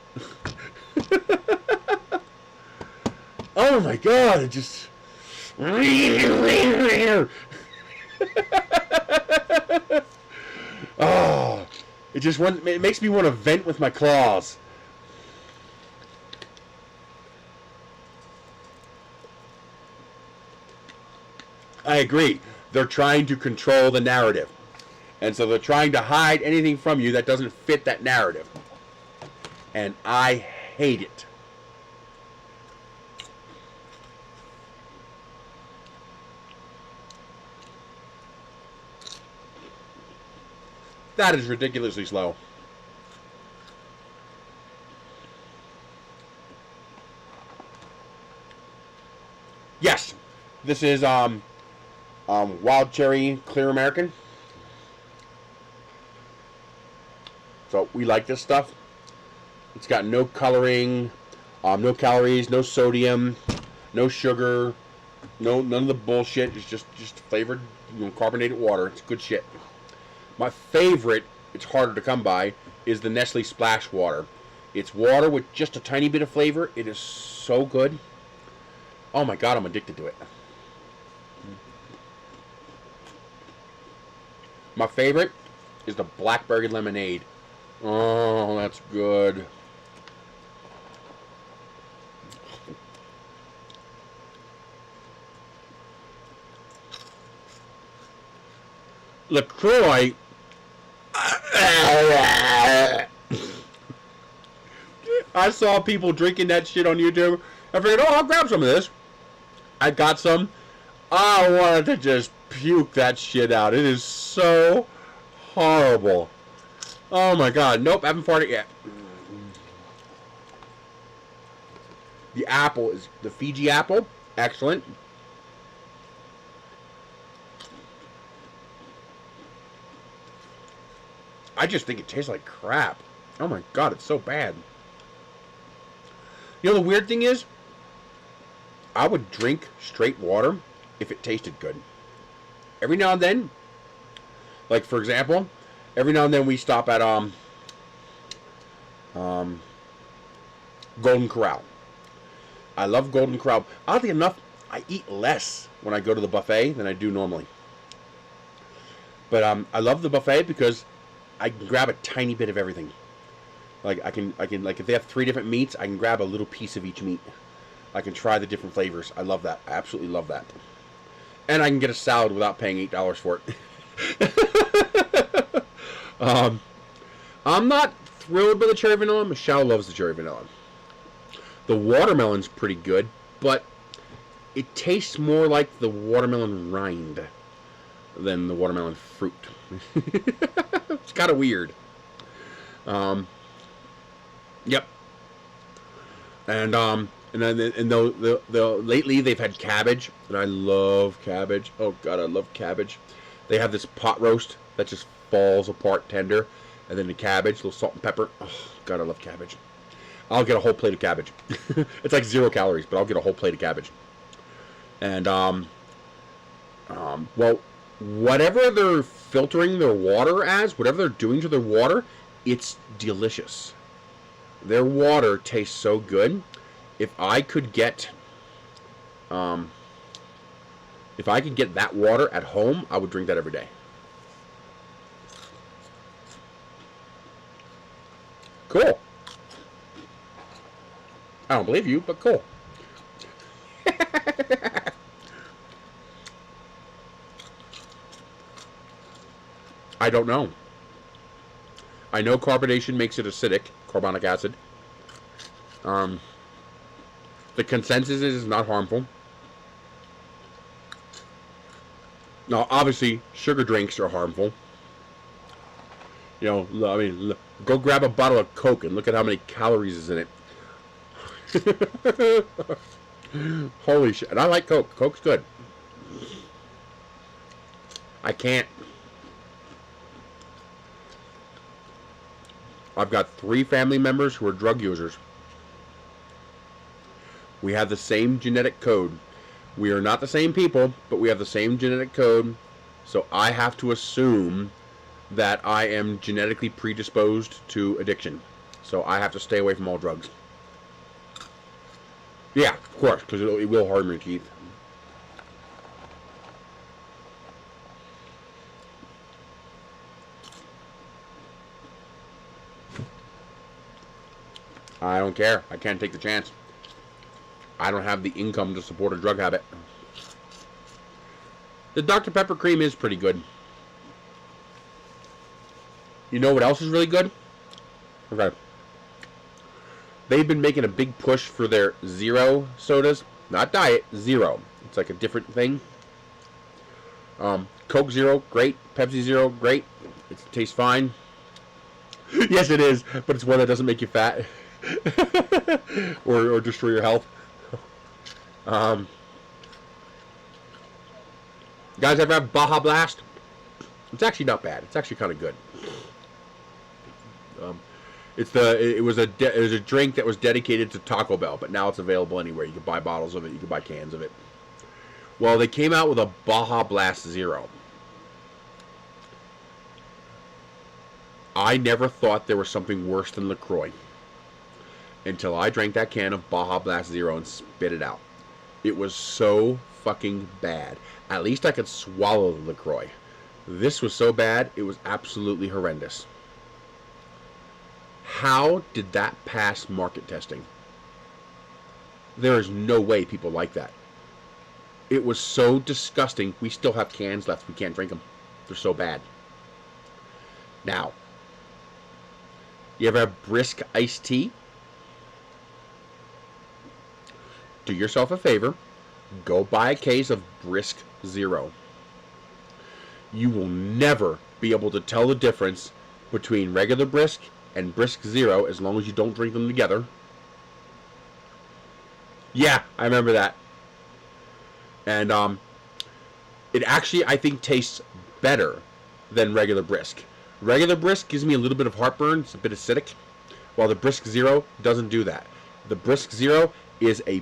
Oh my god, it just... Oh, it makes me want to vent with my claws. I agree. They're trying to control the narrative. And so they're trying to hide anything from you that doesn't fit that narrative. And I hate it. That is ridiculously slow. Yes, this is Wild Cherry Clear American. So we like this stuff. It's got no coloring, no calories, no sodium, no sugar, none of the bullshit. It's just flavored, carbonated water. It's good shit. My favorite, it's harder to come by, is the Nestle Splash Water. It's water with just a tiny bit of flavor. It is so good. Oh my god, I'm addicted to it. My favorite is the Blackberry Lemonade. Oh, that's good. LaCroix. I saw people drinking that shit on YouTube. I figured, oh, I'll grab some of this. I got some. I wanted to just puke that shit out. It is so horrible. Oh my god. Nope, haven't farted yet. The apple is the Fiji apple. Excellent. I just think it tastes like crap. Oh my god, it's so bad. You know, the weird thing is, I would drink straight water if it tasted good. Every now and then, like for example, every now and then we stop at Golden Corral. I love Golden Corral. Oddly enough, I eat less when I go to the buffet than I do normally. But I love the buffet because I can grab a tiny bit of everything. Like I can like if they have 3 different meats, I can grab a little piece of each meat. I can try the different flavors. I love that. I absolutely love that. And I can get a salad without paying $8 for it. I'm not thrilled by the cherry vanilla. Michelle loves the cherry vanilla. The watermelon's pretty good, but it tastes more like the watermelon rind than the watermelon fruit. It's kind of weird. Yep. And lately they've had cabbage, and I love cabbage. Oh god, I love cabbage. They have this pot roast that just falls apart tender, and then the cabbage, little salt and pepper. Oh god, I love cabbage. I'll get a whole plate of cabbage. It's like 0 calories, but I'll get a whole plate of cabbage. And well, whatever they're filtering their water as, whatever they're doing to their water, it's delicious. Their water tastes so good. If I could get that water at home, I would drink that every day. Cool. I don't believe you, but cool. I don't know. I know carbonation makes it acidic, carbonic acid. The consensus is it's not harmful. Now, obviously, sugar drinks are harmful. You know, I mean, go grab a bottle of Coke and look at how many calories is in it. Holy shit. And I like Coke. Coke's good. I can't. I've got 3 family members who are drug users. We have the same genetic code. We are not the same people, but we have the same genetic code. So I have to assume that I am genetically predisposed to addiction. So I have to stay away from all drugs. Yeah, of course, because it will harm your teeth. I don't care. I can't take the chance. I don't have the income to support a drug habit. The Dr. Pepper cream is pretty good. You know what else is really good? Okay. They've been making a big push for their zero sodas. Not diet, zero. It's like a different thing. Coke Zero, great. Pepsi Zero, great. It tastes fine. Yes, it is, but it's one that doesn't make you fat. or destroy your health. Guys ever have Baja Blast? It's actually not bad. It's actually kind of good. It was a drink that was dedicated to Taco Bell, but now it's available anywhere. You can buy bottles of it. You can buy cans of it. Well, they came out with a Baja Blast Zero. I never thought there was something worse than LaCroix until I drank that can of Baja Blast Zero and spit it out. It was so fucking bad. At least I could swallow the LaCroix. This was so bad, it was absolutely horrendous. How did that pass market testing? There is no way people like that. It was so disgusting. We still have cans left. We can't drink them. They're so bad. Now, you ever have brisk iced tea? Do yourself a favor. Go buy a case of Brisk Zero. You will never be able to tell the difference between regular Brisk and Brisk Zero as long as you don't drink them together. Yeah, I remember that. And it actually, I think, tastes better than regular Brisk. Regular Brisk gives me a little bit of heartburn. It's a bit acidic. While the Brisk Zero doesn't do that. The Brisk Zero is a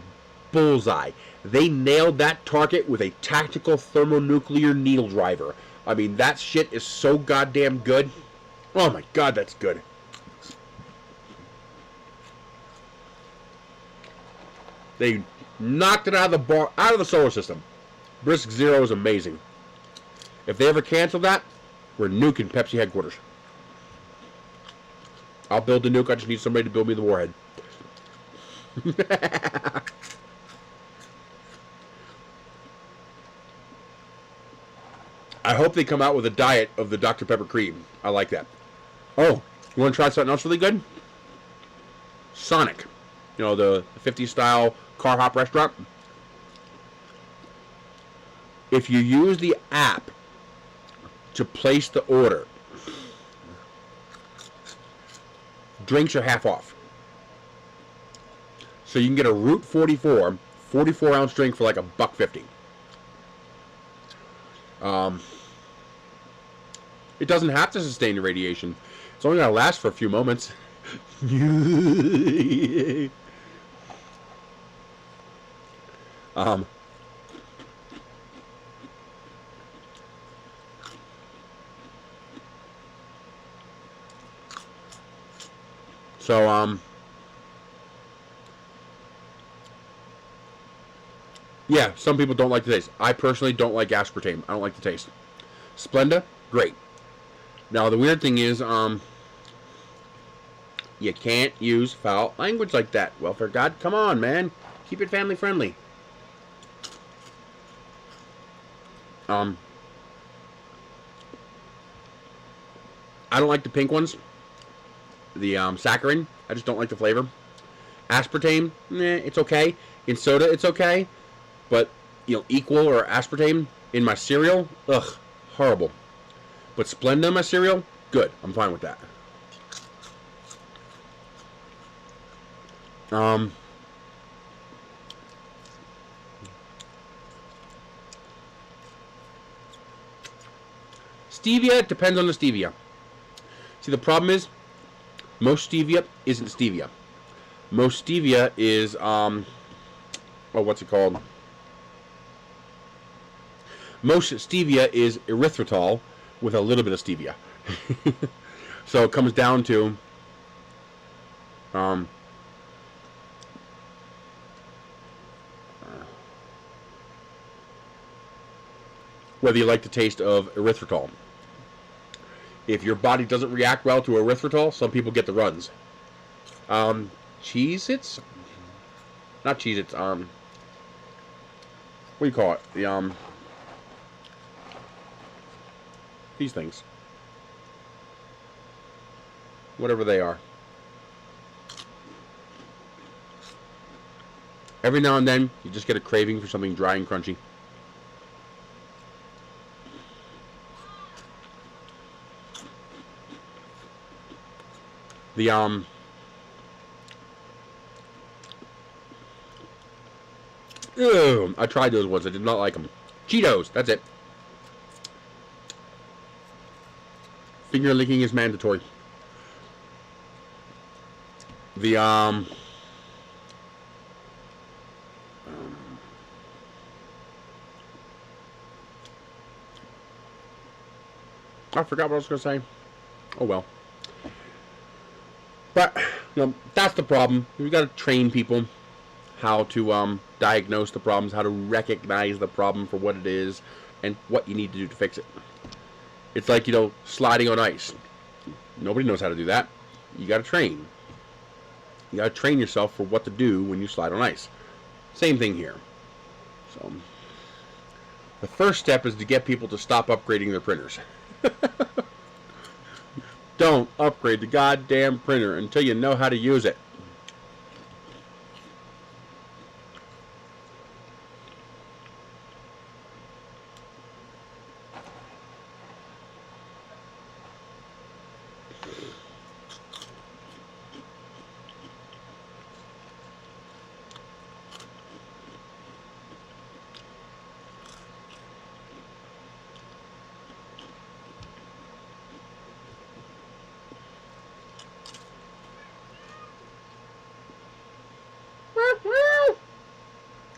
bullseye. They nailed that target with a tactical thermonuclear needle driver. I mean, that shit is so goddamn good. Oh my god, that's good. They knocked it out of the solar system. Brisk Zero is amazing. If they ever cancel that, we're nuking Pepsi headquarters. I'll build the nuke. I just need somebody to build me the warhead. I hope they come out with a diet of the Dr. Pepper cream. I like that. Oh, you want to try something else really good? Sonic. You know, the 50s style car hop restaurant. If you use the app to place the order, drinks are half off. So you can get a Route 44 44-ounce drink for like $1.50. It doesn't have to sustain the radiation. It's only going to last for a few moments. Yeah, some people don't like the taste. I personally don't like aspartame. I don't like the taste. Splenda, great. Now, the weird thing is, You can't use foul language like that. Well, for God, come on, man. Keep it family friendly. I don't like the pink ones. The saccharin, I just don't like the flavor. Aspartame, it's okay. In soda, it's okay. But, Equal or aspartame in my cereal, ugh, horrible. But Splenda in my cereal, good. I'm fine with that. Stevia, it depends on the stevia. See, the problem is, most stevia isn't stevia. Most stevia is, what's it called? Most stevia is erythritol with a little bit of stevia. So it comes down to, whether you like the taste of erythritol. If your body doesn't react well to erythritol, some people get the runs. Cheez-Its? Not Cheez-Its, what do you call it? These things. Whatever they are. Every now and then, you just get a craving for something dry and crunchy. I tried those ones. I did not like them. Cheetos, that's it. Finger licking is mandatory. I forgot what I was going to say. Oh well. But, that's the problem. We've got to train people how to diagnose the problems, how to recognize the problem for what it is, and what you need to do to fix it. It's like, sliding on ice. Nobody knows how to do that. You got to train. You got to train yourself for what to do when you slide on ice. Same thing here. So, the first step is to get people to stop upgrading their printers. Don't upgrade the goddamn printer until you know how to use it.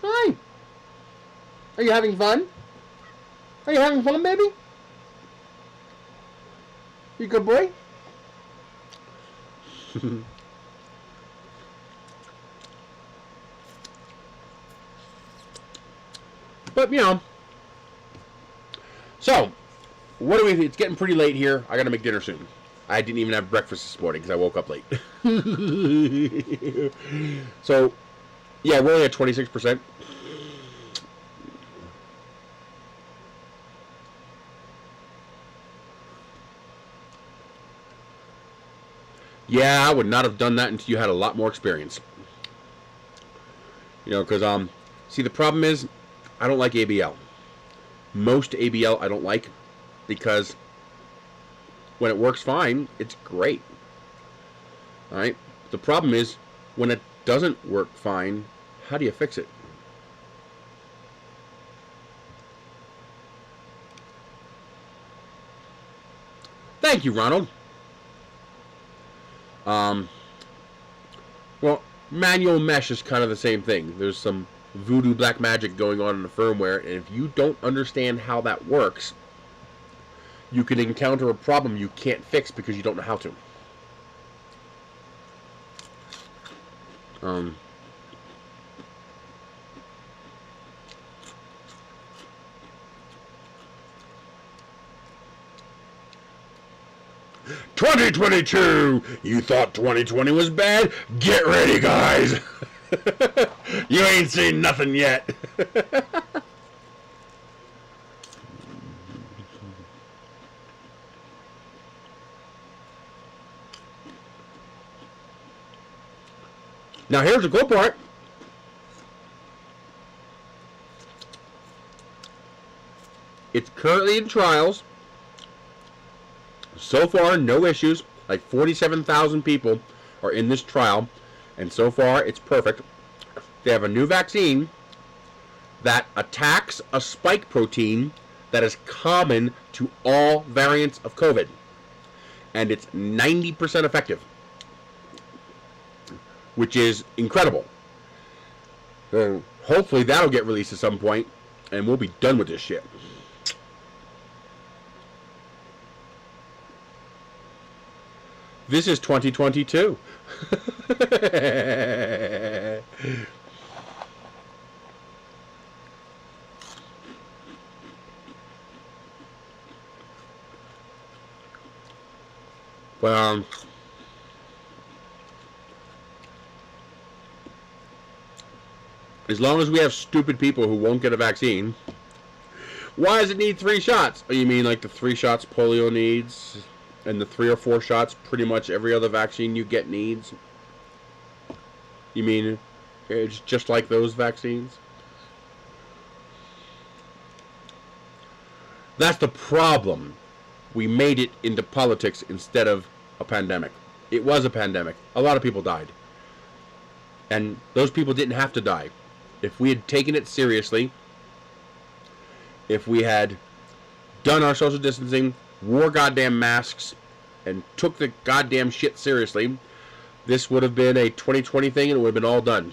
Hi. Are you having fun? Are you having fun, baby? You a good boy? But, so, what do we think? It's getting pretty late here. I gotta make dinner soon. I didn't even have breakfast this morning because I woke up late. So, yeah, we're only at 26%. Yeah, I would not have done that until you had a lot more experience. Because, see, the problem is, I don't like ABL. Most ABL I don't like because when it works fine, it's great. Alright? The problem is, when it doesn't work fine, how do you fix it? Thank you, Ronald. Well, manual mesh is kind of the same thing. There's some voodoo black magic going on in the firmware, and if you don't understand how that works, you can encounter a problem you can't fix because you don't know how to. 2022! You thought 2020 was bad? Get ready, guys! You ain't seen nothing yet. Now here's the cool part. It's currently in trials. So far, no issues. Like 47,000 people are in this trial, and so far it's perfect. They have a new vaccine that attacks a spike protein that is common to all variants of COVID, and it's 90% effective, which is incredible. Hopefully that'll get released at some point, and we'll be done with this shit. This is 2022. Well, as long as we have stupid people who won't get a vaccine. Why does it need 3 shots? Oh, you mean like the 3 shots polio needs? And the 3 or 4 shots pretty much every other vaccine you get needs? You mean it's just like those vaccines? That's the problem. We made it into politics instead of a pandemic. It was a pandemic. A lot of people died. And those people didn't have to die. If we had taken it seriously, if we had done our social distancing, wore goddamn masks, and took the goddamn shit seriously, this would have been a 2020 thing and it would have been all done.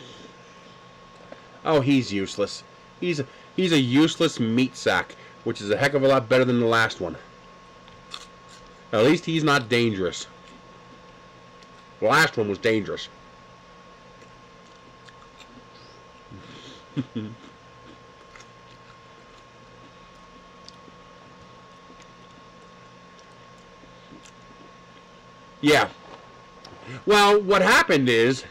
Oh, he's useless. He's a useless meat sack, which is a heck of a lot better than the last one. At least he's not dangerous. The last one was dangerous. Yeah. Well, what happened is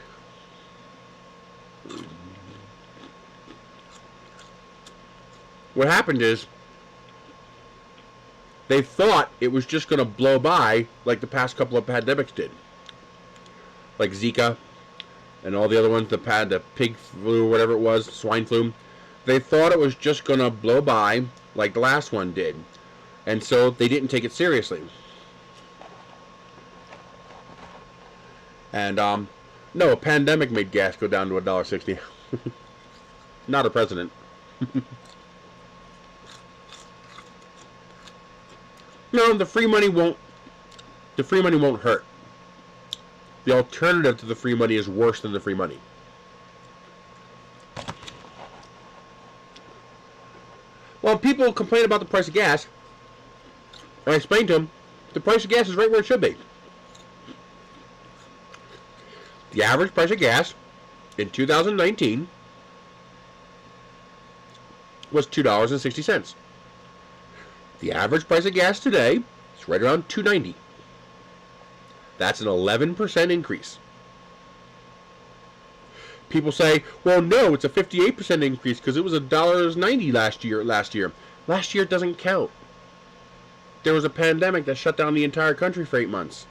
they thought it was just going to blow by like the past couple of pandemics did. Like Zika and all the other ones, the pig flu, whatever it was, swine flu. They thought it was just going to blow by like the last one did. And so they didn't take it seriously. And, no, a pandemic made gas go down to $1.60. Not a president. No, the free money won't hurt. The alternative to the free money is worse than the free money. Well, people complain about the price of gas. I explained to them, the price of gas is right where it should be. The average price of gas in 2019 was $2.60. The average price of gas today is right around $2.90. That's an 11% increase. People say, well, no, it's a 58% increase because it was $1.90 last year. Last year doesn't count. There was a pandemic that shut down the entire country for 8 months.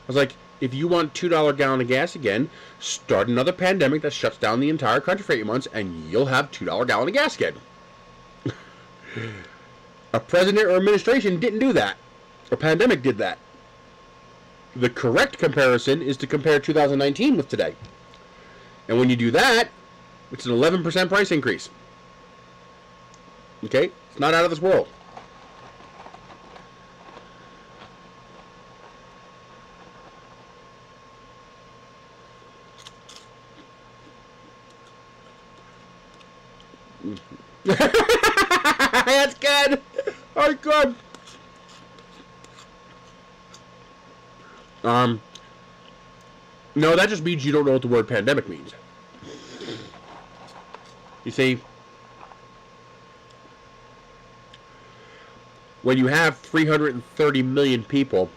I was like, if you want $2 gallon of gas again, start another pandemic that shuts down the entire country for 8 months, and you'll have $2 gallon of gas again. A president or administration didn't do that. A pandemic did that. The correct comparison is to compare 2019 with today. And when you do that, it's an 11% price increase. Okay? It's not out of this world. That's good. Oh, good. No, that just means you don't know what the word pandemic means. You see, when you have 330 million people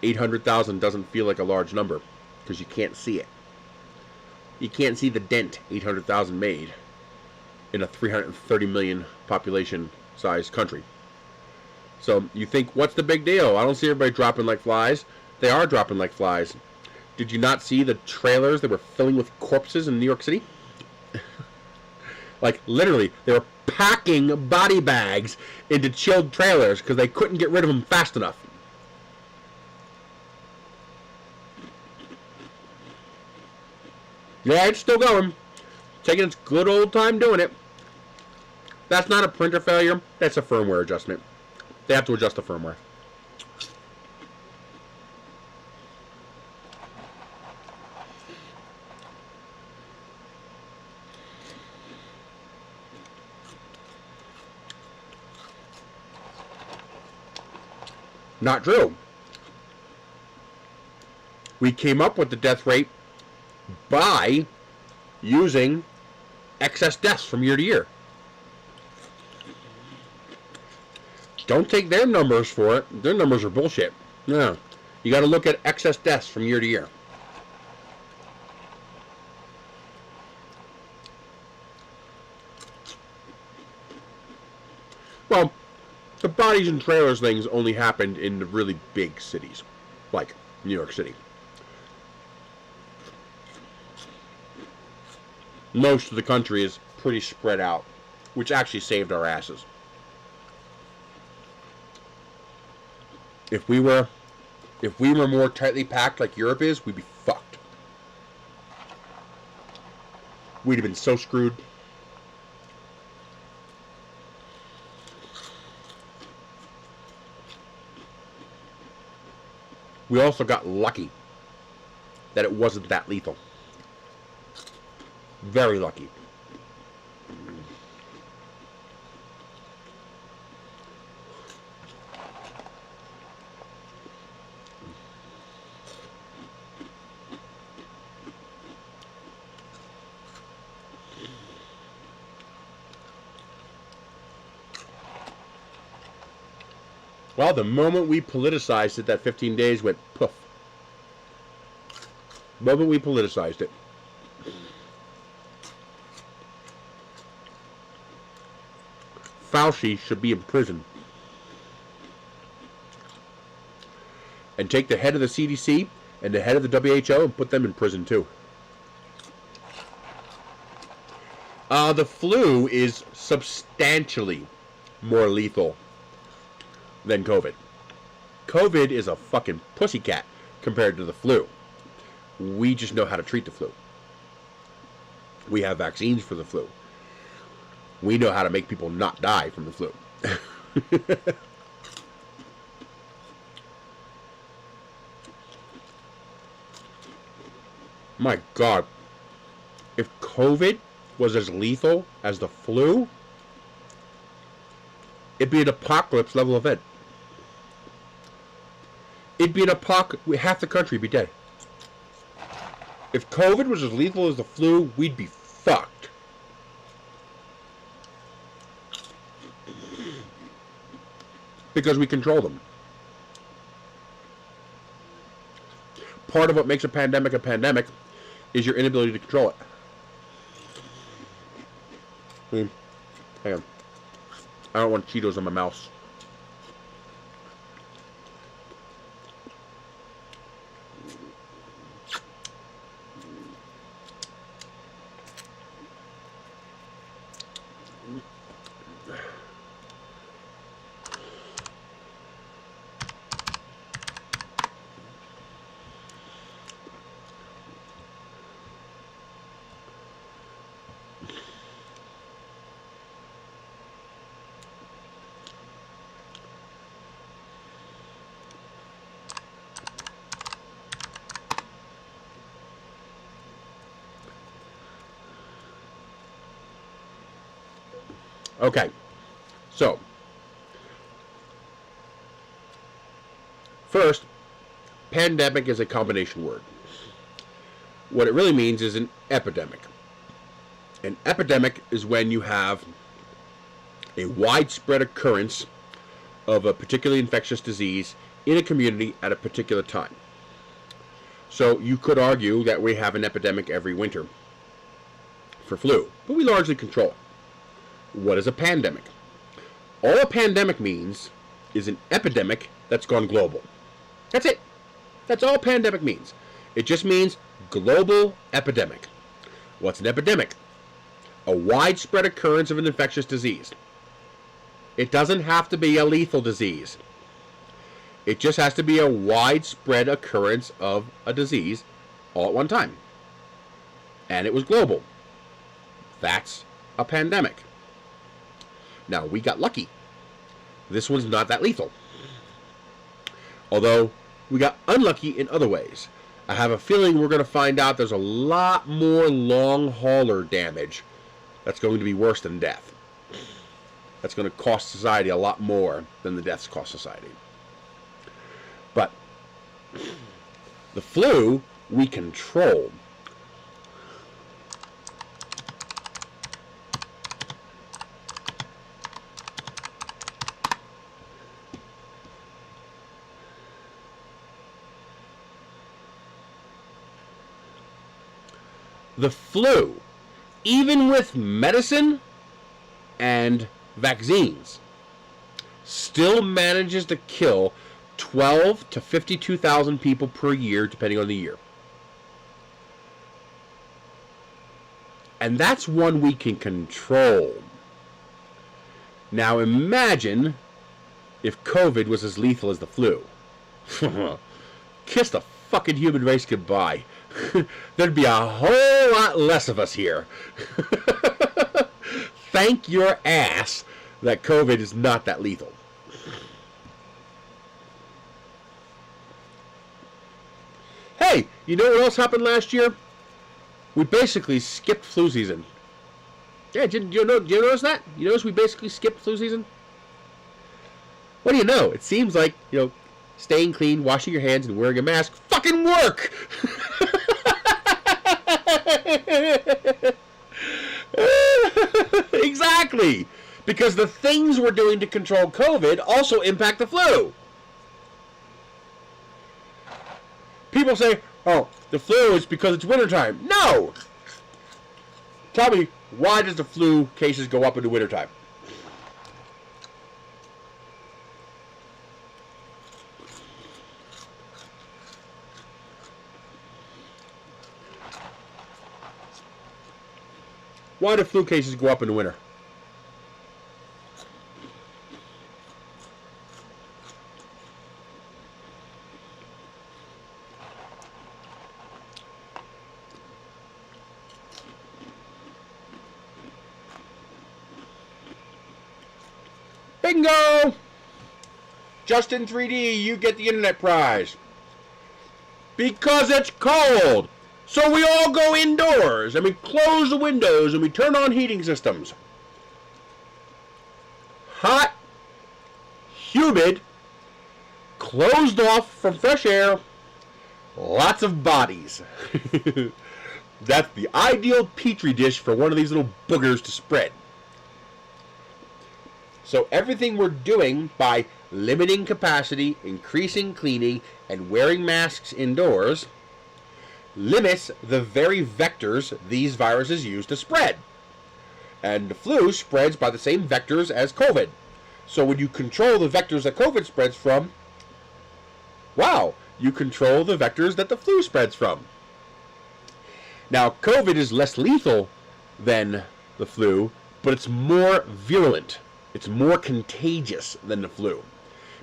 800,000 doesn't feel like a large number because you can't see it. You can't see the dent 800,000 made in a 330 million population sized country. So you think, what's the big deal? I don't see everybody dropping like flies. They are dropping like flies. Did you not see the trailers that were filling with corpses in New York City? Like, literally, they were packing body bags into chilled trailers because they couldn't get rid of them fast enough. Yeah, it's still going. Taking its good old time doing it. That's not a printer failure. That's a firmware adjustment. They have to adjust the firmware. Not true. We came up with the death rate by using excess deaths from year to year. Don't take their numbers for it. Their numbers are bullshit. No. You got to look at excess deaths from year to year. Well, the bodies and trailers things only happened in the really big cities, like New York City. Most of the country is pretty spread out, which actually saved our asses. If we were more tightly packed like Europe is, we'd be fucked. We'd have been so screwed. We also got lucky that it wasn't that lethal. Very lucky. Well, the moment we politicized it, that 15 days went poof. The moment we politicized it. Fauci should be in prison. And take the head of the CDC and the head of the WHO and put them in prison too. The flu is substantially more lethal than COVID. COVID is a fucking pussycat compared to the flu. We just know how to treat the flu. We have vaccines for the flu. We know how to make people not die from the flu. My God. If COVID was as lethal as the flu, it'd be an apocalypse level event. It'd be an apocalypse. Half the country would be dead. If COVID was as lethal as the flu, we'd be fucked. Because we control them. Part of what makes a pandemic is your inability to control it. Hang on. I don't want Cheetos on my mouse. Okay, so first, pandemic is a combination word. What it really means is an epidemic. An epidemic is when you have a widespread occurrence of a particularly infectious disease in a community at a particular time. So you could argue that we have an epidemic every winter for flu, but we largely control it. What is a pandemic? All a pandemic means is an epidemic that's gone global. That's it. That's all pandemic means. It just means global epidemic. What's an epidemic? A widespread occurrence of an infectious disease. It doesn't have to be a lethal disease. It just has to be a widespread occurrence of a disease all at one time. And it was global. That's a pandemic. Now, we got lucky. This one's not that lethal. Although, we got unlucky in other ways. I have a feeling we're going to find out there's a lot more long-hauler damage that's going to be worse than death. That's going to cost society a lot more than the deaths cost society. But the flu, we control. The flu, even with medicine and vaccines, still manages to kill 12 to 52,000 people per year, depending on the year. And that's one we can control. Now imagine if COVID was as lethal as the flu. Kiss the fucking human race goodbye. There'd be a whole lot less of us here. Thank your ass that COVID is not that lethal. Hey, you know what else happened last year? We basically skipped flu season. Yeah, did you notice that? You notice we basically skipped flu season? What do you know? It seems like, staying clean, washing your hands, and wearing a mask fucking work! Exactly! Because the things we're doing to control COVID also impact the flu. People say, oh, the flu is because it's wintertime. No! Tell me, why does the flu cases go up in the wintertime? Why do flu cases go up in the winter? Bingo! Justin 3D, you get the internet prize. Because it's cold. So we all go indoors and we close the windows and we turn on heating systems. Hot, humid, closed off from fresh air, lots of bodies. That's the ideal petri dish for one of these little boogers to spread. So everything we're doing by limiting capacity, increasing cleaning, and wearing masks indoors limits the very vectors these viruses use to spread. And the flu spreads by the same vectors as COVID. So when you control the vectors that COVID spreads from, wow, you control the vectors that the flu spreads from. Now, COVID is less lethal than the flu, but it's more virulent. It's more contagious than the flu.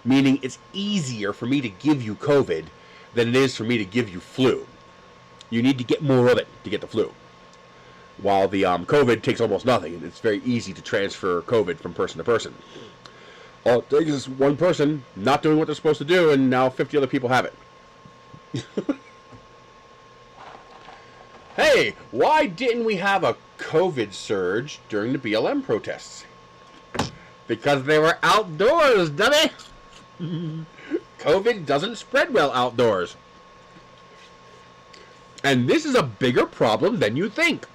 Meaning it's easier for me to give you COVID than it is for me to give you flu. You need to get more of it to get the flu. While the COVID takes almost nothing, and it's very easy to transfer COVID from person to person. All it takes is one person not doing what they're supposed to do, and now 50 other people have it. Hey, why didn't we have a COVID surge during the BLM protests? Because they were outdoors, dummy! COVID doesn't spread well outdoors. And this is a bigger problem than you think.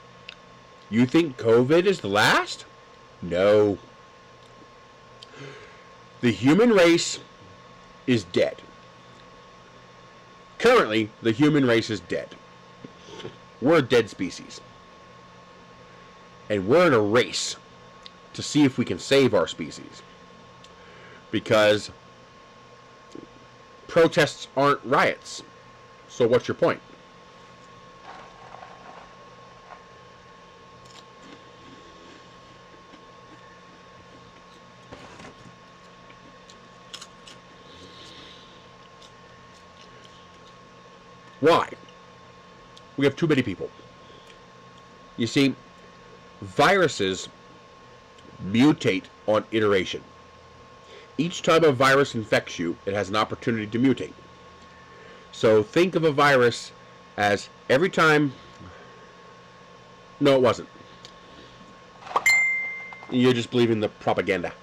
You think COVID is the last? No. The human race is dead. Currently, the human race is dead. We're a dead species. And we're in a race to see if we can save our species. Because protests aren't riots. So what's your point? Why? We have too many people. You see, viruses mutate on iteration. Each time a virus infects you, it has an opportunity to mutate. So think of a virus as every time... No, it wasn't. You're just believing the propaganda.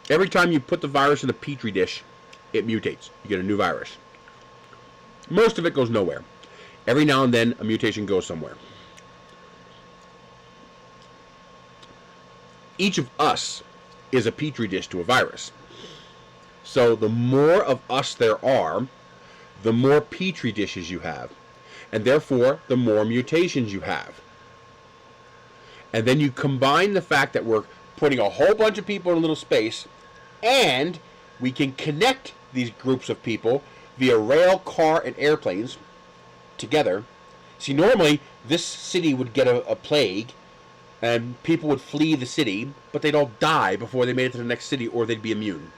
Every time you put the virus in a petri dish, it mutates. You get a new virus. Most of it goes nowhere. Every now and then, a mutation goes somewhere. Each of us is a petri dish to a virus. So the more of us there are, the more petri dishes you have. And therefore, the more mutations you have. And then you combine the fact that we're putting a whole bunch of people in a little space, and we can connect these groups of people via rail, car, and airplanes together. See, normally, this city would get a plague, and people would flee the city, but they'd all die before they made it to the next city, or they'd be immune.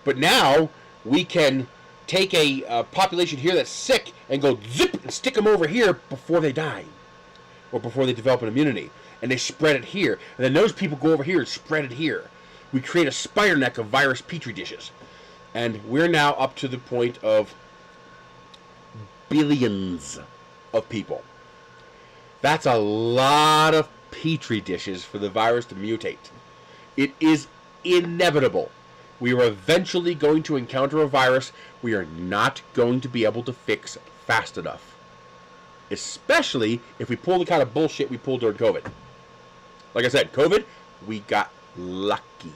But now, we can take a population here that's sick and go zip and stick them over here before they die, or before they develop an immunity, and they spread it here. And then those people go over here and spread it here. We create a spider neck of virus petri dishes. And we're now up to the point of billions of people. That's a lot of petri dishes for the virus to mutate. It is inevitable. We are eventually going to encounter a virus we are not going to be able to fix fast enough. Especially if we pull the kind of bullshit we pulled during COVID. Like I said, COVID, we got lucky.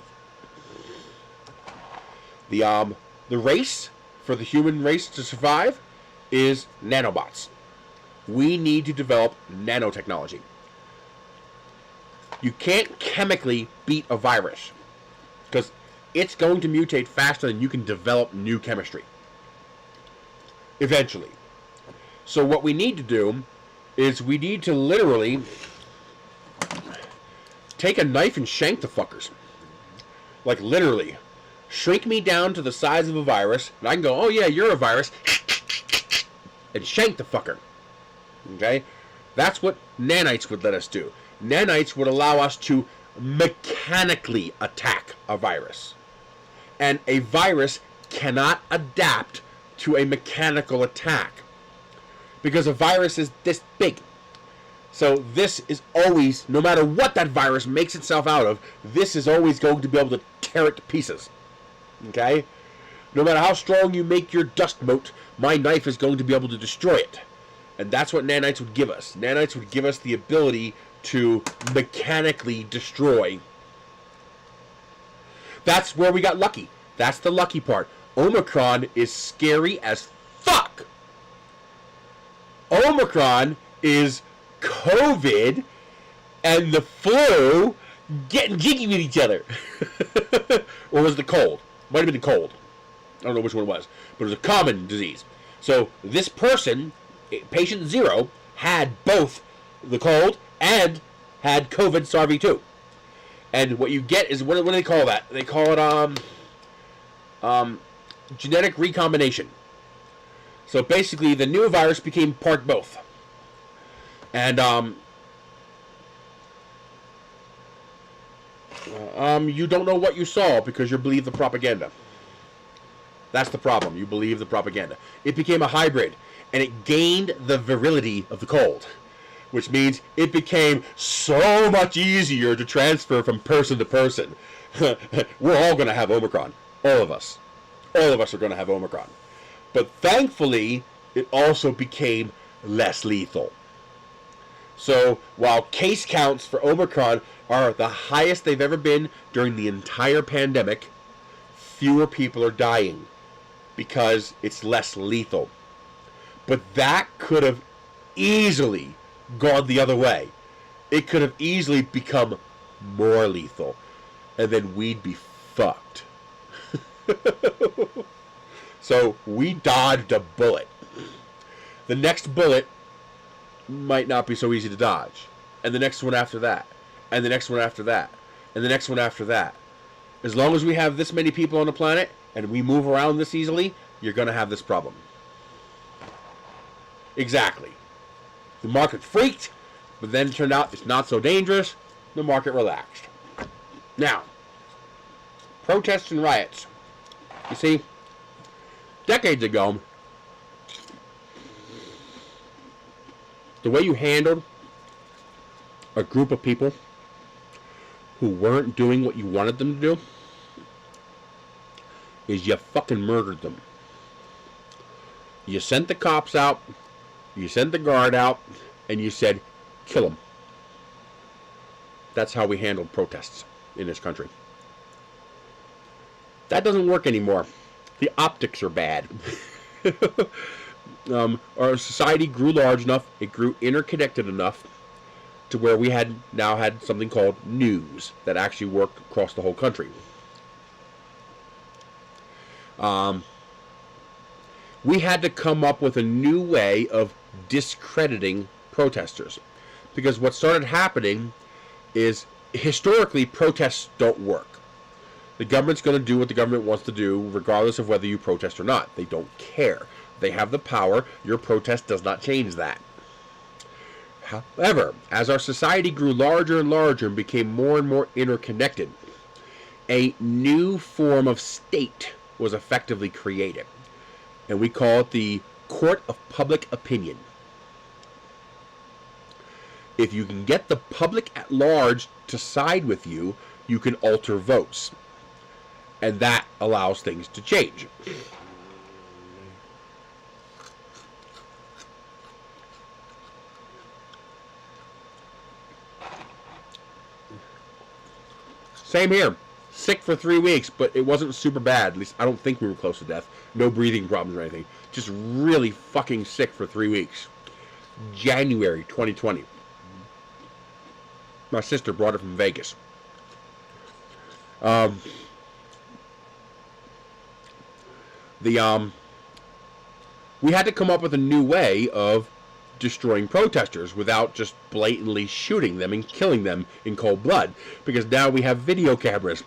The race for the human race to survive is nanobots. We need to develop nanotechnology. You can't chemically beat a virus because it's going to mutate faster than you can develop new chemistry. Eventually. So what we need to do is we need to literally take a knife and shank the fuckers. Like literally. Shrink me down to the size of a virus, and I can go, oh yeah, you're a virus, and shank the fucker. Okay? That's what nanites would let us do. Nanites would allow us to mechanically attack a virus. And a virus cannot adapt to a mechanical attack. Because a virus is this big. So this is always, no matter what that virus makes itself out of, this is always going to be able to tear it to pieces. Okay? No matter how strong you make your dust moat, my knife is going to be able to destroy it. And that's what nanites would give us. Nanites would give us the ability to mechanically destroy. That's where we got lucky. That's the lucky part. Omicron is scary as fuck. Omicron is COVID and the flu getting jiggy with each other. Or was it the cold? Might have been the cold. I don't know which one it was. But it was a common disease. So this person, patient 0, had both the cold and had COVID SARS-CoV-2. And what you get is, what do they call that? They call it genetic recombination. So basically the new virus became part both. And you don't know what you saw because you believe the propaganda. That's the problem. You believe the propaganda. It became a hybrid, and it gained the virility of the cold, which means it became so much easier to transfer from person to person. We're all going to have Omicron. All of us. All of us are going to have Omicron. But thankfully, it also became less lethal. So while case counts for Omicron are the highest they've ever been during the entire pandemic, fewer people are dying because it's less lethal. But that could have easily gone the other way. It could have easily become more lethal, and then we'd be fucked. So we dodged a bullet. The next bullet might not be so easy to dodge, and the next one after that, and the next one after that, and the next one after that. As long as we have this many people on the planet and we move around this easily, you're going to have this problem. Exactly. The market freaked, but then it turned out it's not so dangerous. The market relaxed. Now, protests and riots. You see, decades ago, the way you handled a group of people who weren't doing what you wanted them to do is you fucking murdered them. You sent the cops out, you sent the guard out, and you said, kill them. That's how we handled protests in this country. That doesn't work anymore. The optics are bad. Our society grew large enough, it grew interconnected enough to where we now had something called news that actually worked across the whole country. We had to come up with a new way of discrediting protesters, because what started happening is, historically, protests don't work. The government's going to do what the government wants to do regardless of whether you protest or not. They don't care. They have the power. Your protest does not change that. However, as our society grew larger and larger and became more and more interconnected, a new form of state was effectively created. And we call it the court of public opinion. If you can get the public at large to side with you, you can alter votes. And that allows things to change. Same here. Sick for 3 weeks, but it wasn't super bad. At least I don't think we were close to death. No breathing problems or anything. Just really fucking sick for 3 weeks. January 2020. My sister brought it from Vegas. We had to come up with a new way of destroying protesters without just blatantly shooting them and killing them in cold blood, because now we have video cameras,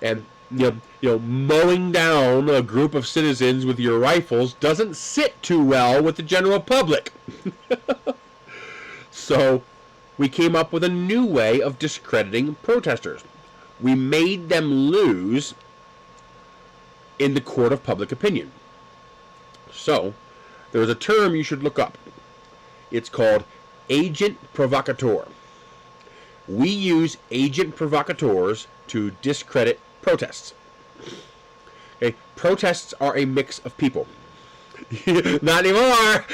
and you know mowing down a group of citizens with your rifles doesn't sit too well with the general public. So we came up with a new way of discrediting protesters. We made them lose in the court of public opinion. So there's a term you should look up. It's called agent provocateur. We use agent provocateurs to discredit protests. Okay, protests are a mix of people. Not anymore.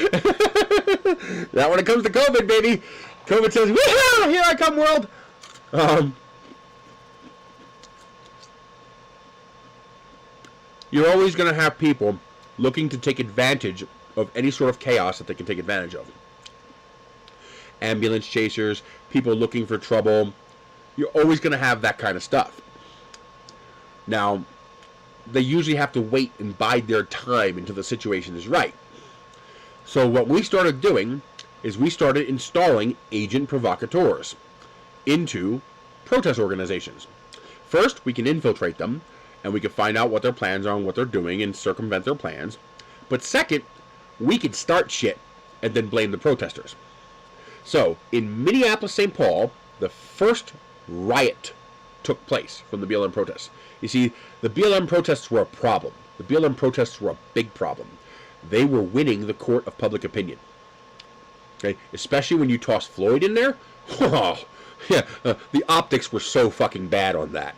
Not when it comes to COVID, baby. COVID says, "Woo-hoo! Here I come, world." You're always going to have people looking to take advantage of any sort of chaos that they can take advantage of. Ambulance chasers, people looking for trouble. You're always going to have that kind of stuff. Now, they usually have to wait and bide their time until the situation is right. So what we started doing is we started installing agent provocateurs into protest organizations. First, we can infiltrate them, and we can find out what their plans are and what they're doing and circumvent their plans. But second, we can start shit and then blame the protesters. So, in Minneapolis, St. Paul, the first riot took place from the BLM protests. You see, the BLM protests were a problem. The BLM protests were a big problem. They were winning the court of public opinion. Okay? Especially when you toss Floyd in there. Oh, yeah, the optics were so fucking bad on that.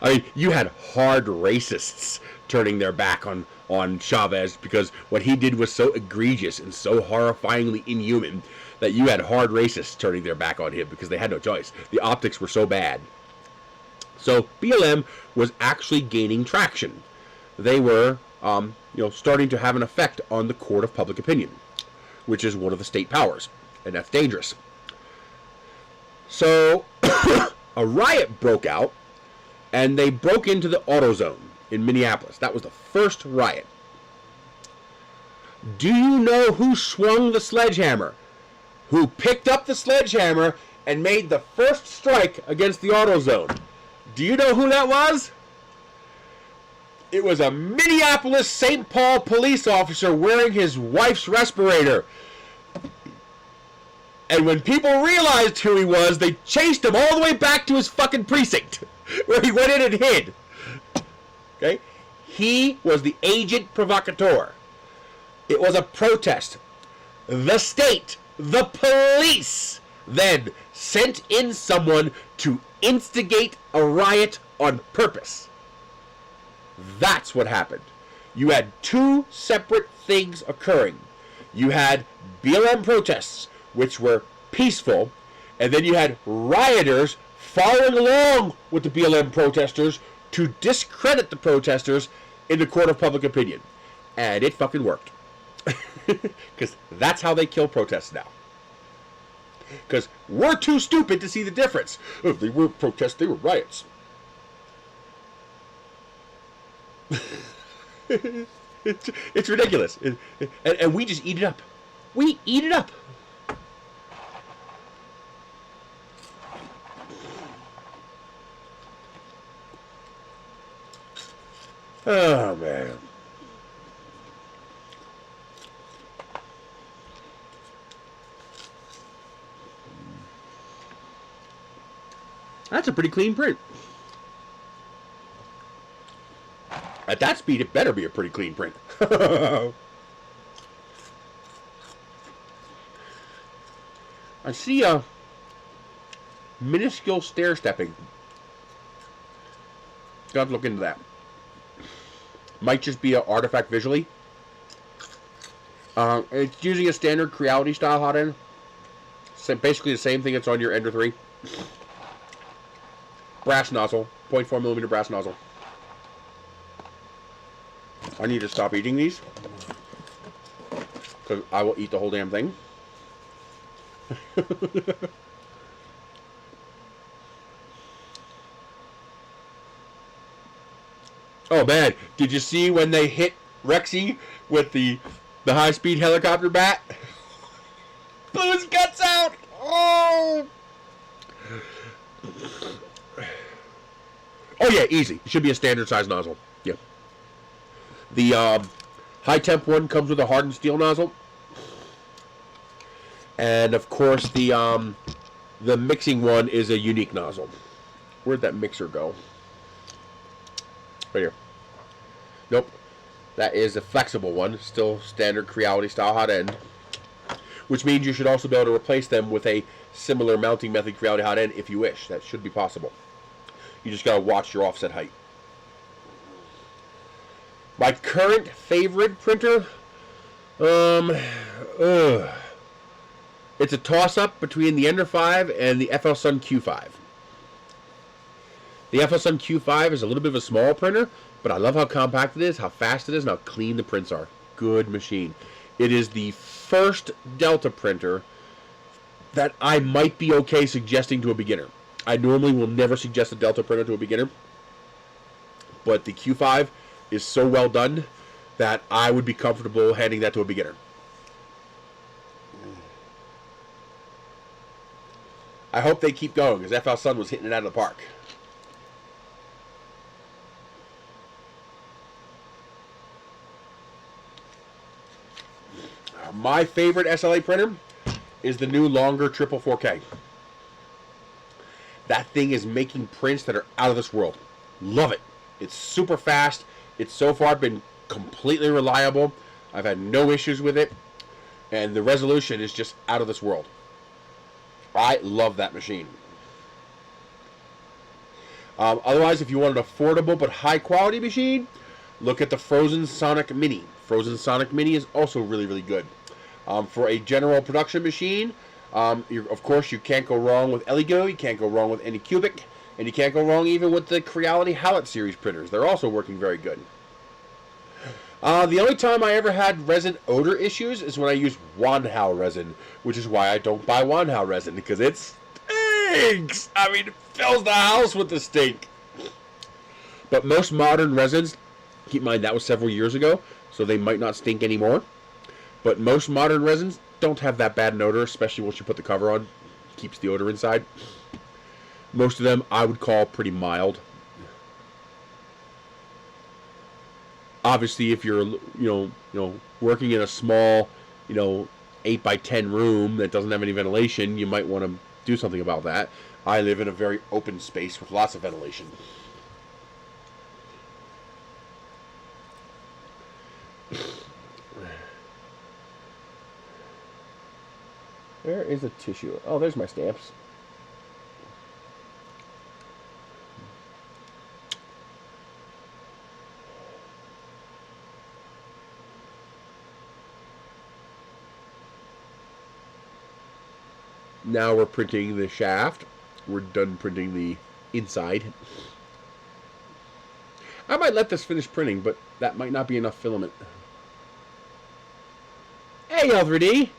I mean, you had hard racists turning their back on on Chavez because what he did was so egregious and so horrifyingly inhuman that you had hard racists turning their back on him because they had no choice. The optics were so bad. So BLM was actually gaining traction. They were, starting to have an effect on the court of public opinion, which is one of the state powers, and that's dangerous. So a riot broke out, and they broke into the AutoZone in Minneapolis. That was the first riot. Do you know who swung the sledgehammer? Who picked up the sledgehammer and made the first strike against the AutoZone? Do you know who that was? It was a Minneapolis St. Paul police officer wearing his wife's respirator. And when people realized who he was, they chased him all the way back to his fucking precinct, where he went in and hid. Okay? He was the agent provocateur. It was a protest. The state, the police, then sent in someone to instigate a riot on purpose. That's what happened. You had two separate things occurring. You had BLM protests, which were peaceful, and then you had rioters following along with the BLM protesters to discredit the protesters in the court of public opinion. And it fucking worked. Because that's how they kill protests now. Because we're too stupid to see the difference. Oh, they weren't protests, they were riots. It's ridiculous. And we just eat it up. We eat it up. Oh, man. That's a pretty clean print. At that speed, it better be a pretty clean print. I see a minuscule stair-stepping. Got to look into that. Might just be an artifact visually. It's using a standard Creality style hot end. So basically the same thing that's on your Ender 3. Brass nozzle, 0.4mm brass nozzle. I need to stop eating these because I will eat the whole damn thing. Oh man, did you see when they hit Rexy with the high-speed helicopter bat? Blew his guts out! Oh! Oh yeah, easy. It should be a standard size nozzle. Yeah. The high temp one comes with a hardened steel nozzle. And of course the mixing one is a unique nozzle. Where'd that mixer go? Right here. Nope. That is a flexible one. Still standard Creality style hot end. Which means you should also be able to replace them with a similar mounting method Creality hot end if you wish. That should be possible. You just gotta watch your offset height. My current favorite printer, it's a toss-up between the Ender 5 and the FL Sun Q5. The FL Sun Q5 is a little bit of a small printer, but I love how compact it is, how fast it is, and how clean the prints are. Good machine. It is the first Delta printer that I might be okay suggesting to a beginner. I normally will never suggest a Delta printer to a beginner, but the Q5 is so well done that I would be comfortable handing that to a beginner. I hope they keep going, because FL Sun was hitting it out of the park. My favorite SLA printer is the new longer triple 4K. That thing is making prints that are out of this world. Love it. It's super fast. It's so far been completely reliable. I've had no issues with it. And the resolution is just out of this world. I love that machine. Otherwise, if you want an affordable but high quality machine, look at the Frozen Sonic Mini. Frozen Sonic Mini is also really, really good. For a general production machine, of course, you can't go wrong with Eligo, you can't go wrong with Anycubic, and you can't go wrong even with the Creality Hallett series printers. They're also working very good. The only time I ever had resin odor issues is when I used Wanhao resin, which is why I don't buy Wanhao resin, because it stinks! I mean, it fills the house with the stink. But most modern resins, keep in mind that was several years ago, so they might not stink anymore. But most modern resins don't have that bad an odor, especially once you put the cover on. Keeps the odor inside. Most of them I would call pretty mild. Obviously, if you're working in a small 8x10 room that doesn't have any ventilation, you might want to do something about that. I live in a very open space with lots of ventilation. Where is a tissue? Oh, there's my stamps. Now we're printing the shaft. We're done printing the inside. I might let this finish printing, but that might not be enough filament. Hey, L3D!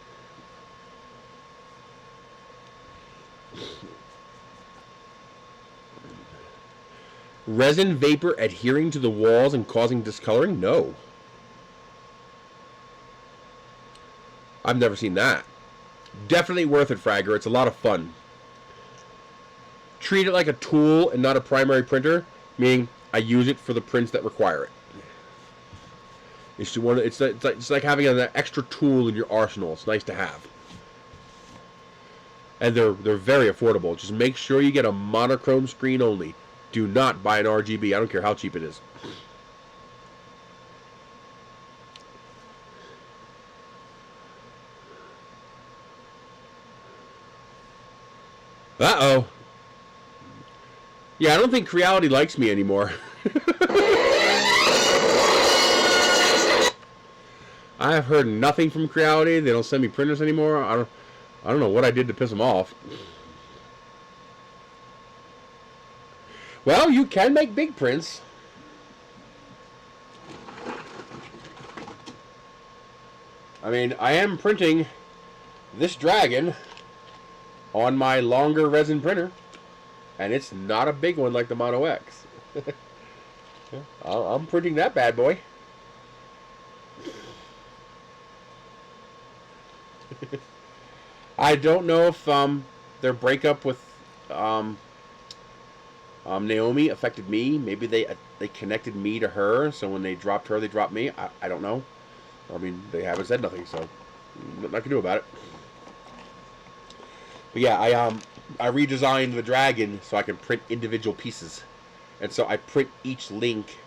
Resin vapor adhering to the walls and causing discoloring? No. I've never seen that. Definitely worth it, Fragger. It's a lot of fun. Treat it like a tool and not a primary printer, meaning I use it for the prints that require it. It's like having an extra tool in your arsenal. It's nice to have. And they're very affordable. Just make sure you get a monochrome screen only. Do not buy an RGB. I don't care how cheap it is. Uh-oh. Yeah, I don't think Creality likes me anymore. I have heard nothing from Creality. They don't send me printers anymore. I don't know what I did to piss them off. Well, you can make big prints. I mean, I am printing this dragon on my longer resin printer, and it's not a big one like the Mono X. I'm printing that bad boy. I don't know if their breakup with Naomi affected me. Maybe they connected me to her, so when they dropped her, they dropped me. I don't know. I mean, they haven't said nothing, so nothing I can do about it. But yeah, I redesigned the dragon so I can print individual pieces, and so I print each link.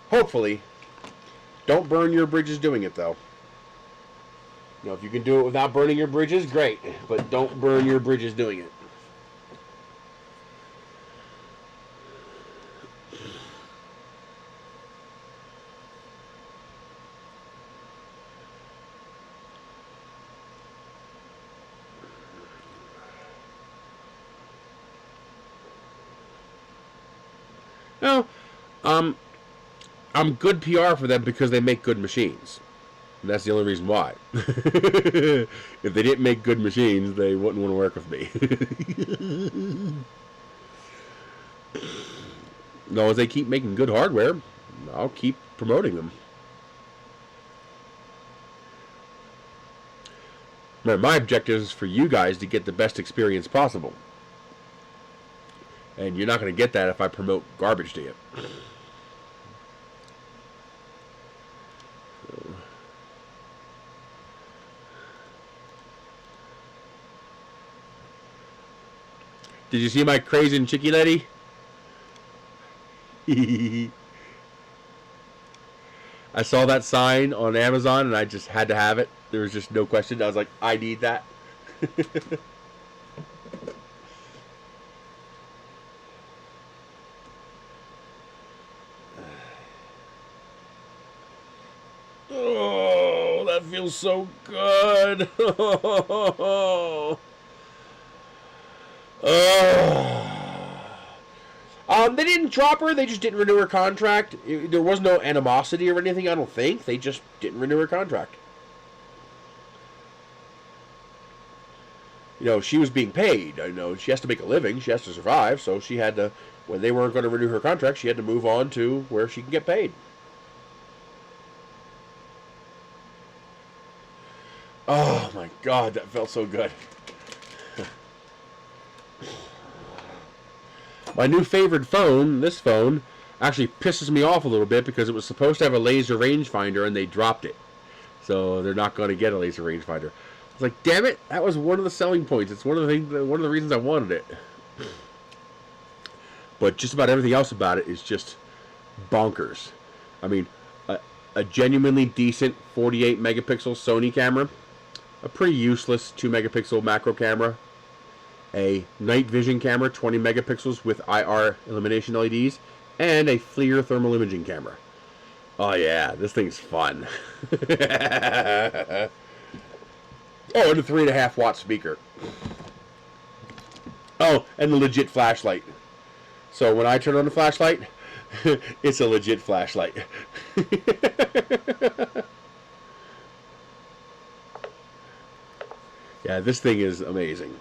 Hopefully, don't burn your bridges doing it though. You know, if you can do it without burning your bridges, great, but don't burn your bridges doing it. No, I'm good PR for them because they make good machines. And that's the only reason why. If they didn't make good machines, they wouldn't want to work with me. As long as they keep making good hardware, I'll keep promoting them. My objective is for you guys to get the best experience possible. And you're not going to get that if I promote garbage to you. Did you see my craze in Stickeryeti? I saw that sign on Amazon and I just had to have it. There was just no question. I was like, I need that. that feels so good. They didn't drop her. They just didn't renew her contract. There was no animosity or anything, I don't think. They just didn't renew her contract. You know, she was being paid. I know she has to make a living. She has to survive. So she had to, when they weren't going to renew her contract, she had to move on to where she can get paid. Oh my God, that felt so good. My new favorite phone, this phone, actually pisses me off a little bit because it was supposed to have a laser rangefinder and they dropped it. So they're not going to get a laser rangefinder. I was like, damn it, that was one of the selling points. It's one of the reasons I wanted it. But just about everything else about it is just bonkers. I mean, a genuinely decent 48 megapixel Sony camera, a pretty useless 2 megapixel macro camera, a night vision camera 20 megapixels with IR illumination LEDs, and a FLIR thermal imaging camera. Oh yeah, this thing's fun. Oh, and a 3.5 watt speaker. Oh, and the legit flashlight. So when I turn on the flashlight, it's a legit flashlight. Yeah, this thing is amazing.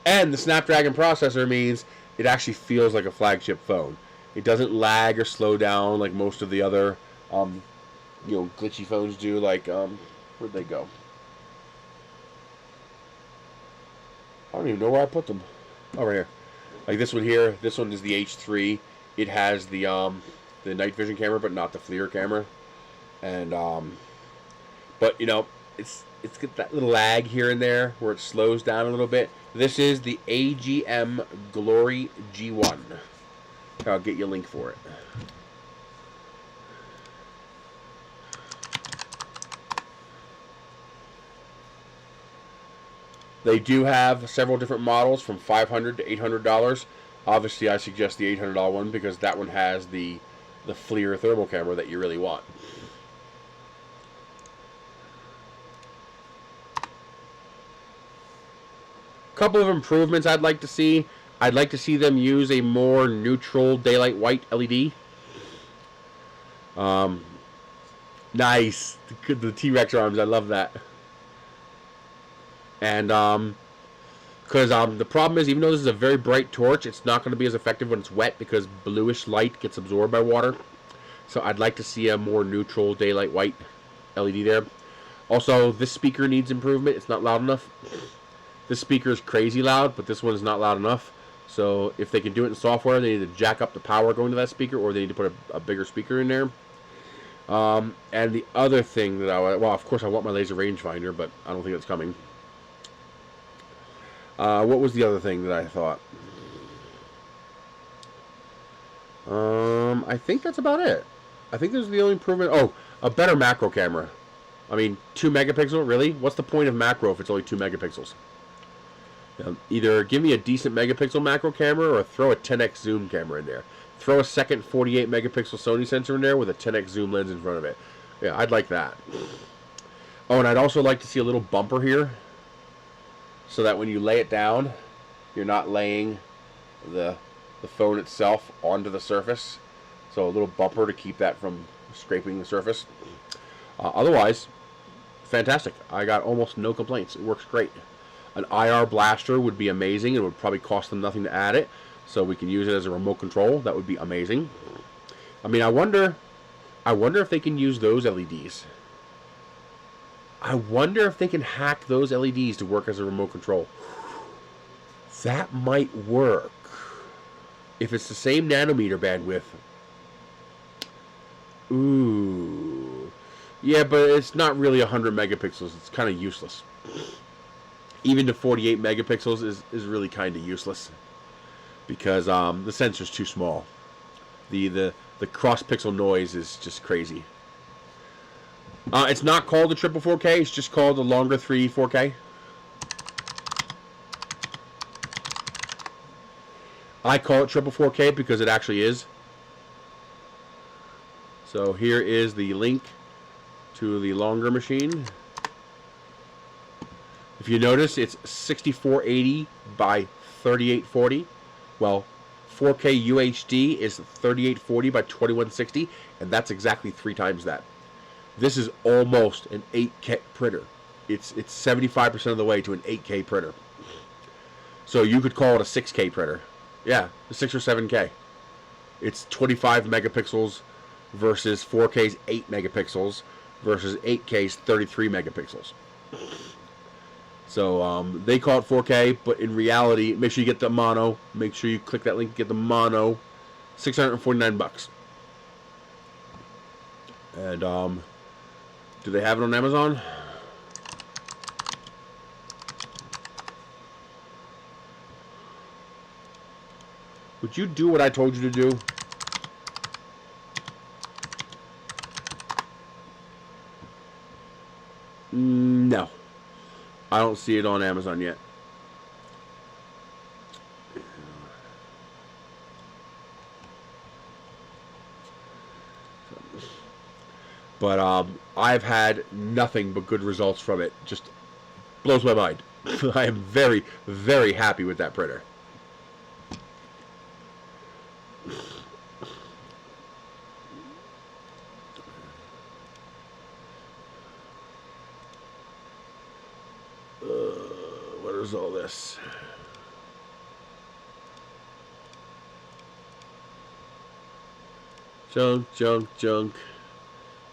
And the Snapdragon processor means it actually feels like a flagship phone. It doesn't lag or slow down like most of the other, glitchy phones do. Like, where'd they go? I don't even know where I put them. Oh, right here. Like this one here. This one is the H3. It has the night vision camera, but not the FLIR camera. And but you know, it's got that little lag here and there where it slows down a little bit. This is the AGM Glory G1. I'll get you a link for it. They do have several different models from $500 to $800. Obviously, I suggest the $800 one because that one has the FLIR thermal camera that you really want. Couple of improvements I'd like to see. I'd like to see them use a more neutral daylight white LED. Nice. The T-Rex arms, I love that. And because the problem is, even though this is a very bright torch, it's not going to be as effective when it's wet because bluish light gets absorbed by water. So I'd like to see a more neutral daylight white LED there. Also, this speaker needs improvement. It's not loud enough. This speaker is crazy loud, but this one is not loud enough. So if they can do it in software, they need to jack up the power going to that speaker, or they need to put a bigger speaker in there. And the other thing that well, of course I want my laser rangefinder, but I don't think that's coming. What was the other thing that I thought? I think that's about it. I think this is the only improvement. Oh, a better macro camera. I mean, 2 megapixel, really? What's the point of macro if it's only 2 megapixels? Either give me a decent megapixel macro camera or throw a 10x zoom camera in there. Throw a second 48 megapixel Sony sensor in there with a 10x zoom lens in front of it. Yeah, I'd like that. Oh, and I'd also like to see a little bumper here so that when you lay it down, you're not laying the phone itself onto the surface. So a little bumper to keep that from scraping the surface. Otherwise, fantastic. I got almost no complaints. It works great. An IR blaster would be amazing. It would probably cost them nothing to add it, so we can use it as a remote control. That would be amazing. I mean, I wonder if they can use those LEDs. I wonder if they can hack those LEDs to work as a remote control. That might work. If it's the same nanometer bandwidth. Ooh. Yeah, but it's not really 100 megapixels. It's kind of useless. Even to 48 megapixels is really kind of useless because the sensor's too small. The cross pixel noise is just crazy. It's not called the triple 4K. It's just called the longer 3D 4K. I call it triple 4K because it actually is. So here is the link to the longer machine. If you notice, it's 6480 by 3840. Well, 4K UHD is 3840 by 2160, and that's exactly 3 times that. This is almost an 8K printer. It's 75% of the way to an 8K printer. So you could call it a 6K printer. Yeah, a 6 or 7K. It's 25 megapixels versus 4K's 8 megapixels versus 8K's 33 megapixels. So they call it 4K, but in reality, make sure you get the mono. Make sure you click that link, get the mono. $649. And do they have it on Amazon? Would you do what I told you to do? No. I don't see it on Amazon yet. But I've had nothing but good results from it. Just blows my mind. I am very, very happy with that printer. What is all this? Junk, junk, junk.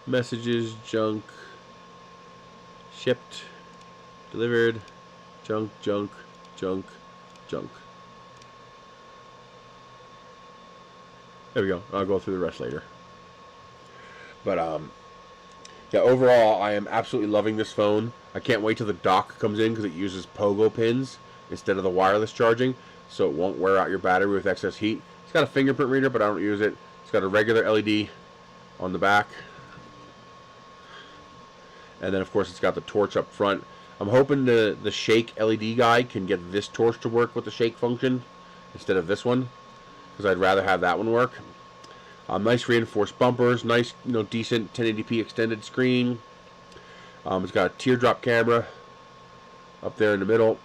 Messages, junk. Shipped. Delivered. Junk, junk, junk, junk. There we go. I'll go through the rest later. But yeah, overall, I am absolutely loving this phone. I can't wait till the dock comes in because it uses pogo pins instead of the wireless charging, so it won't wear out your battery with excess heat. It's got a fingerprint reader, but I don't use it. It's got a regular LED on the back. And then, of course, it's got the torch up front. I'm hoping the shake LED guy can get this torch to work with the shake function instead of this one, because I'd rather have that one work. Nice reinforced bumpers, nice, decent 1080p extended screen. It's got a teardrop camera up there in the middle,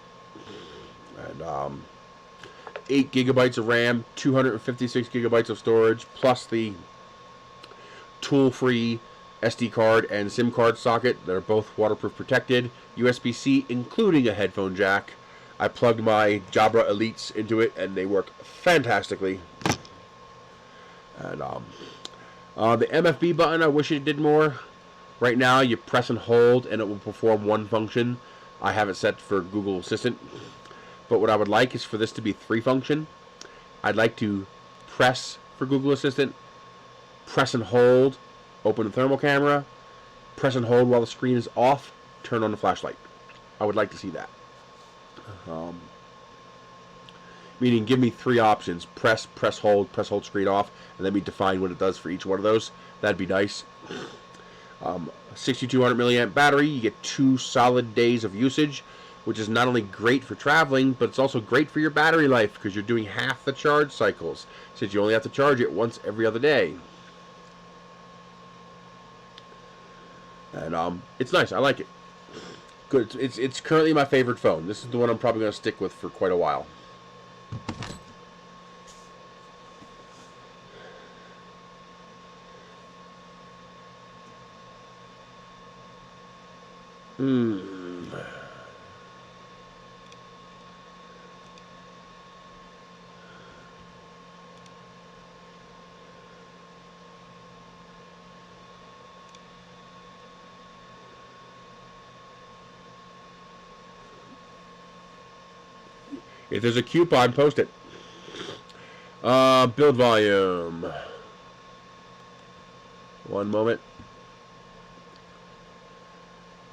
and 8 gigabytes of RAM, 256 gigabytes of storage, plus the tool-free SD card and SIM card socket. They're both waterproof protected. USB-C, including a headphone jack. I plugged my Jabra Elites into it, and they work fantastically. And the MFB button, I wish it did more. Right now, you press and hold, and it will perform one function. I have it set for Google Assistant. But what I would like is for this to be 3 function. I'd like to press for Google Assistant, press and hold, open the thermal camera, press and hold while the screen is off, turn on the flashlight. I would like to see that. Meaning, give me 3 options: press, hold screen off, and let me define what it does for each one of those. That'd be nice. 6200 milliamp battery. You get 2 solid days of usage, which is not only great for traveling, but it's also great for your battery life because you're doing half the charge cycles, since you only have to charge it once every other day. And it's nice. I like it. Good. It's currently my favorite phone. This is the one I'm probably going to stick with for quite a while. If there's a coupon, post it. Build volume. One moment.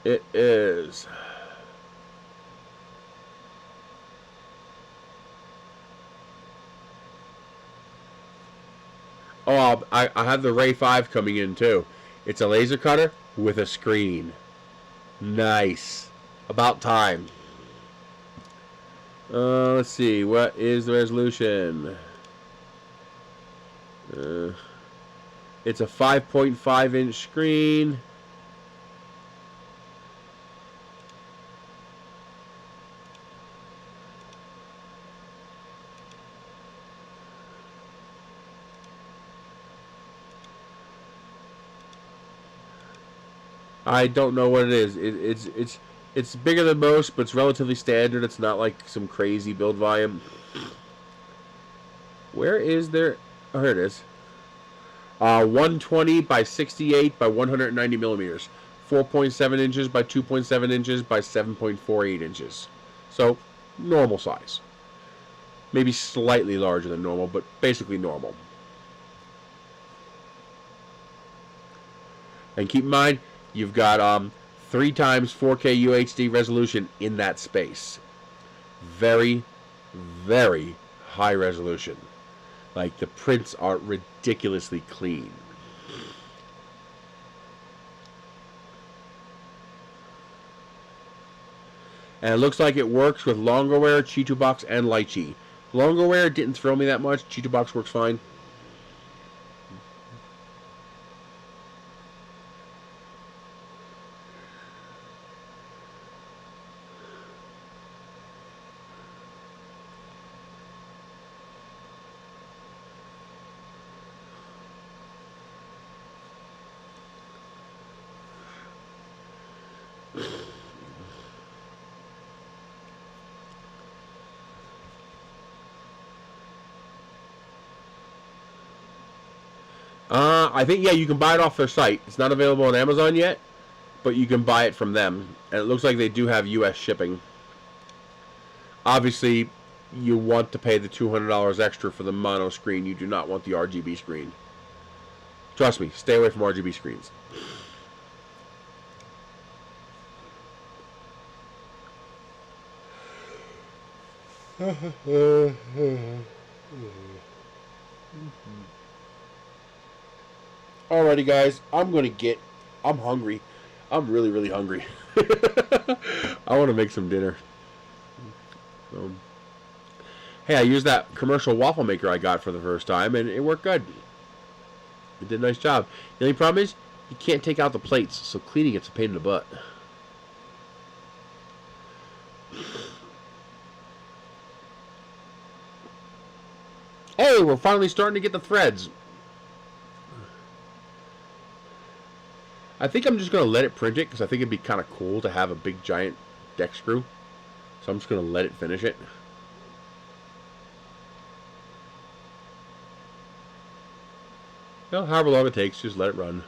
It is. Oh, I have the Ray 5 coming in too. It's a laser cutter with a screen. Nice. About time. Let's see. What is the resolution? It's a 5.5 inch screen. I don't know what it is. It's bigger than most, but it's relatively standard. It's not like some crazy build volume. Where is there? Oh, here it is. 120 by 68 by 190 millimeters. 4.7 inches by 2.7 inches by 7.48 inches. So, normal size. Maybe slightly larger than normal, but basically normal. And keep in mind, you've got 3 times 4K UHD resolution in that space. Very, very high resolution. Like, the prints are ridiculously clean. And it looks like it works with Longerware, Chitubox, and Lychee. Longerware didn't throw me that much. Chitubox works fine. I think, yeah, you can buy it off their site. It's not available on Amazon yet, but you can buy it from them. And it looks like they do have U.S. shipping. Obviously, you want to pay the $200 extra for the mono screen. You do not want the RGB screen. Trust me, stay away from RGB screens. Alrighty, guys, I'm hungry. I'm really, really hungry. I want to make some dinner. Hey, I used that commercial waffle maker I got for the first time, and it worked good. It did a nice job. The only problem is, you can't take out the plates, so cleaning it's a pain in the butt. Hey, we're finally starting to get the threads. I think I'm just going to let it print it, because I think it'd be kind of cool to have a big giant deck screw. So I'm just going to let it finish it. Well, however long it takes, just let it run.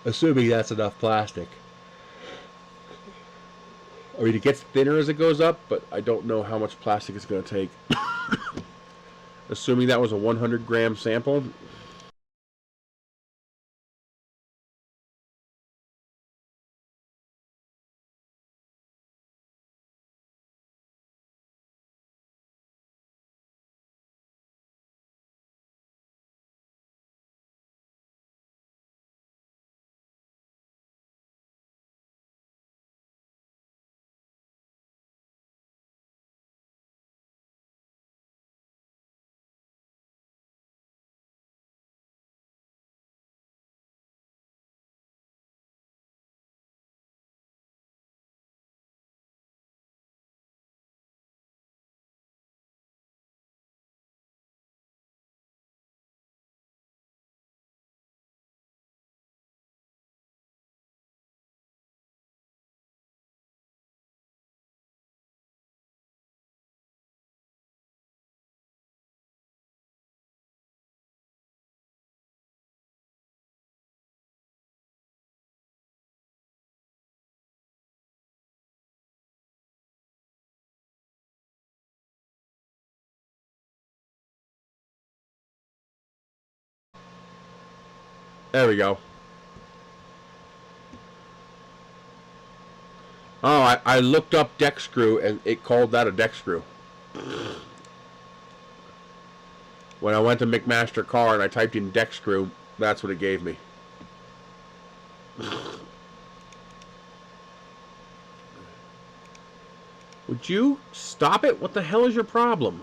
Assuming that's enough plastic. I mean, it gets thinner as it goes up, but I don't know how much plastic it's going to take. Assuming that was a 100-gram sample. There we go. Oh, I looked up deck screw, and it called that a deck screw. When I went to McMaster Car and I typed in deck screw, that's what it gave me. Would you stop it? What the hell is your problem?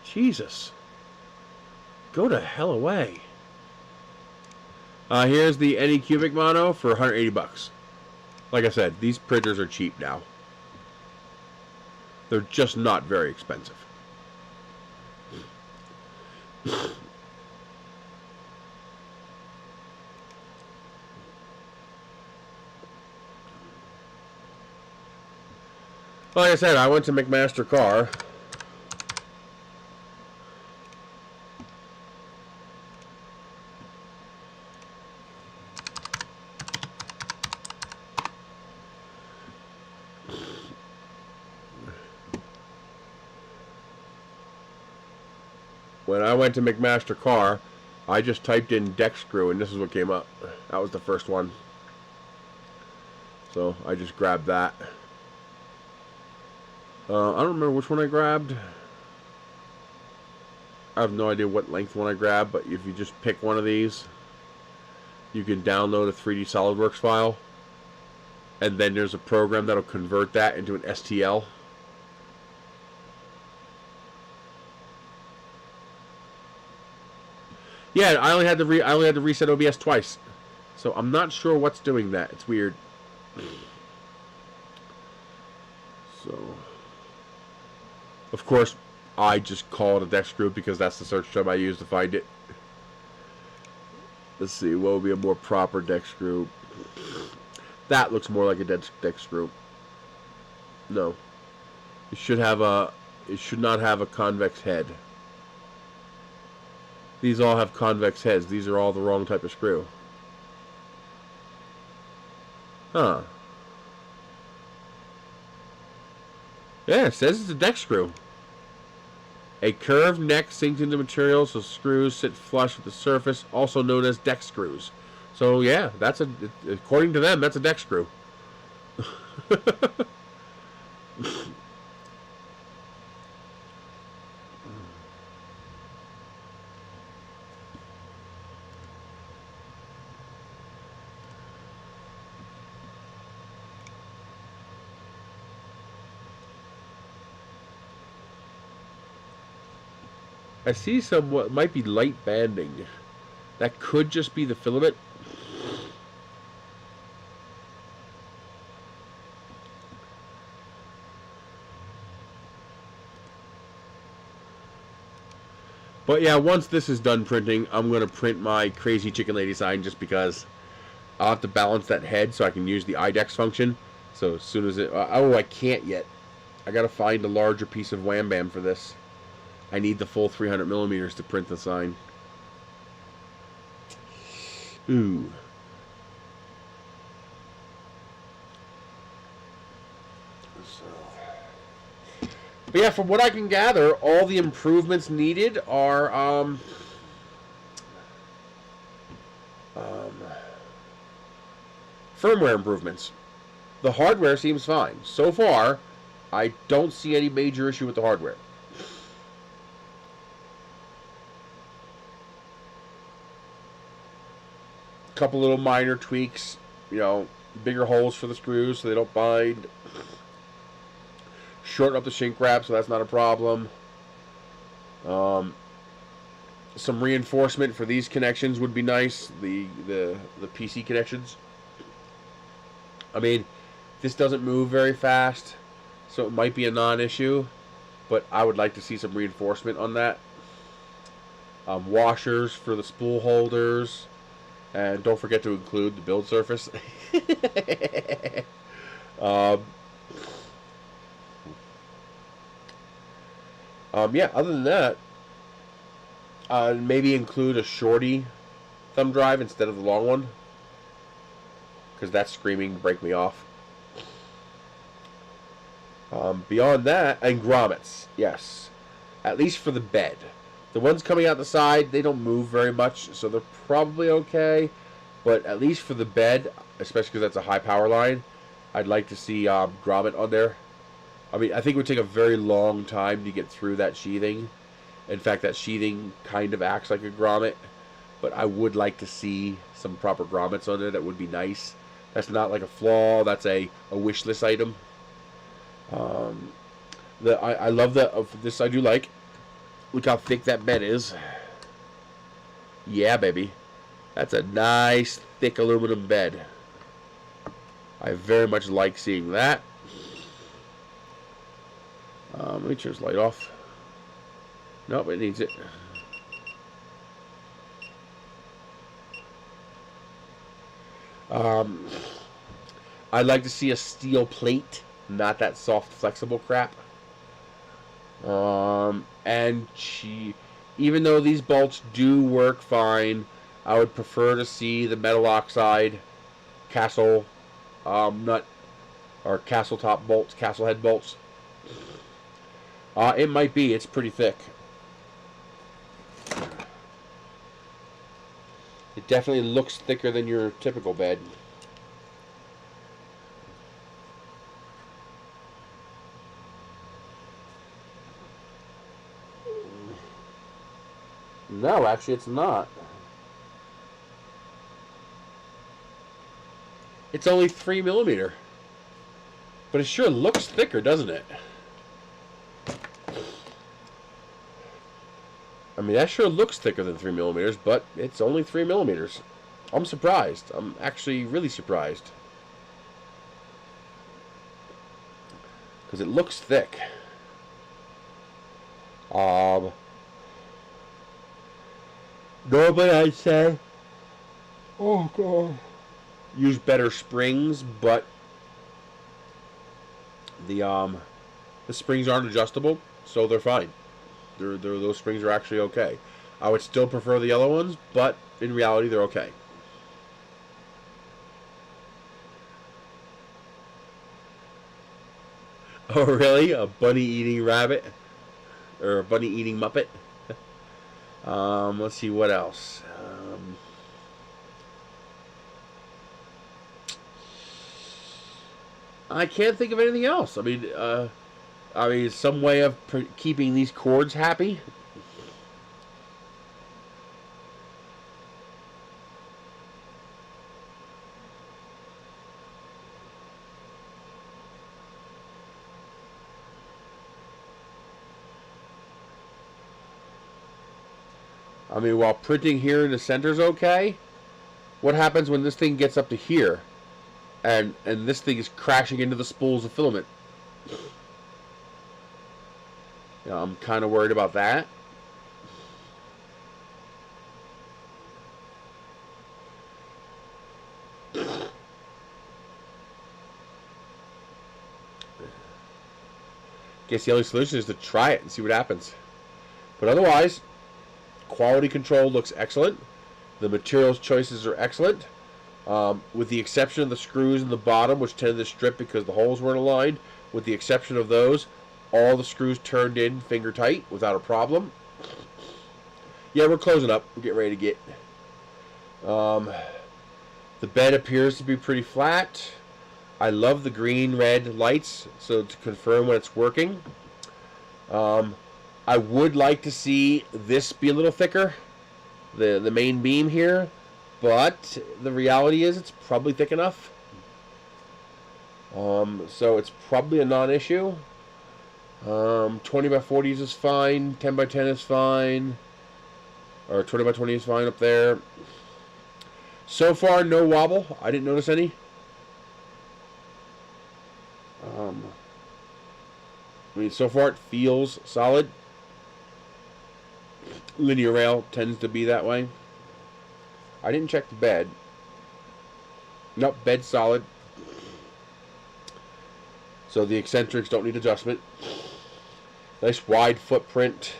Jesus. Go to hell away. Here's the Anycubic mono for 180 bucks. Like I said, these printers are cheap now. They're just not very expensive. Like I said, I went to McMaster Car. When I went to McMaster Car, I just typed in deck screw, and this is what came up. That was the first one. So I just grabbed that. I don't remember which one I grabbed. I have no idea what length one I grabbed, but if you just pick one of these, you can download a 3D SolidWorks file, and then there's a program that'll convert that into an STL. Yeah, I only had to reset OBS twice, so I'm not sure what's doing that. It's weird. So, of course, I just call it a deck screw because that's the search term I use to find it. Let's see, what would be a more proper deck screw? That looks more like a deck screw. No, it should have a. It should not have a convex head. These all have convex heads. These are all the wrong type of screw. Huh. Yeah, it says it's a deck screw. A curved neck sinks into material so screws sit flush with the surface, also known as deck screws. So yeah, that's according to them, that's a deck screw. I see some what might be light banding. That could just be the filament. But yeah, once this is done printing, I'm going to print my crazy chicken lady sign just because I'll have to balance that head so I can use the Idex function. So as soon as it... oh, I can't yet. I got to find a larger piece of Wham Bam for this. I need the full 300 millimeters to print the sign. Ooh. But yeah, from what I can gather, all the improvements needed are firmware improvements. The hardware seems fine. So far, I don't see any major issue with the hardware. Couple little minor tweaks, you know, bigger holes for the screws so they don't bind. Shorten up the shrink wrap so that's not a problem. Some reinforcement for these connections would be nice. The PC connections. I mean, this doesn't move very fast, so it might be a non-issue, but I would like to see some reinforcement on that. Washers for the spool holders. And don't forget to include the build surface. Yeah, other than that, maybe include a shorty thumb drive instead of the long one. Because that's screaming to break me off. Beyond that, and grommets, yes. At least for the bed. The ones coming out the side, they don't move very much, so they're probably okay. But at least for the bed, especially because that's a high power line, I'd like to see grommet on there. I mean, I think it would take a very long time to get through that sheathing. In fact, that sheathing kind of acts like a grommet. But I would like to see some proper grommets on there. That would be nice. That's not like a flaw. That's a wish list item. I love that. This I do like. Look how thick that bed is. Yeah, baby. That's a nice, thick aluminum bed. I very much like seeing that. Let me turn this light off. Nope, it needs it. I'd like to see a steel plate not that soft, flexible crap. And even though these bolts do work fine, I would prefer to see the metal oxide castle nut or castle top bolts, castle head bolts. It might be. It's pretty thick. It definitely looks thicker than your typical bed. No, actually it's not. It's only 3mm. But it sure looks thicker, doesn't it? I mean, that sure looks thicker than 3mm, but it's only 3mm. I'm surprised. I'm actually really surprised. Because it looks thick. Normally I'd say, oh god, use better springs, but the springs aren't adjustable, so they're fine. Those springs are actually okay. I would still prefer the yellow ones, but in reality they're okay. Oh really? A bunny eating rabbit? Or a bunny eating Muppet? Let's see what else. I can't think of anything else. I mean, some way of keeping these cords happy. I mean, while printing here in the center's okay, what happens when this thing gets up to here and this thing is crashing into the spools of filament? You know, I'm kind of worried about that. Guess the only solution is to try it and see what happens. But otherwise, quality control looks excellent. The materials choices are excellent. With the exception of the screws in the bottom, which tended to strip because the holes weren't aligned. With the exception of those, all the screws turned in finger tight without a problem. Yeah, we're closing up. We're getting ready to get. The bed appears to be pretty flat. I love the green-red lights, so to confirm when it's working. I would like to see this be a little thicker, the main beam here, but the reality is it's probably thick enough. So it's probably a non-issue. 20 by 40s is fine, 10 by 10 is fine, or 20 by 20 is fine up there. So far, no wobble. I didn't notice any. I mean, so far it feels solid. Linear rail tends to be that way. I didn't check the bed. Nope, bed's solid. So the eccentrics don't need adjustment. Nice wide footprint.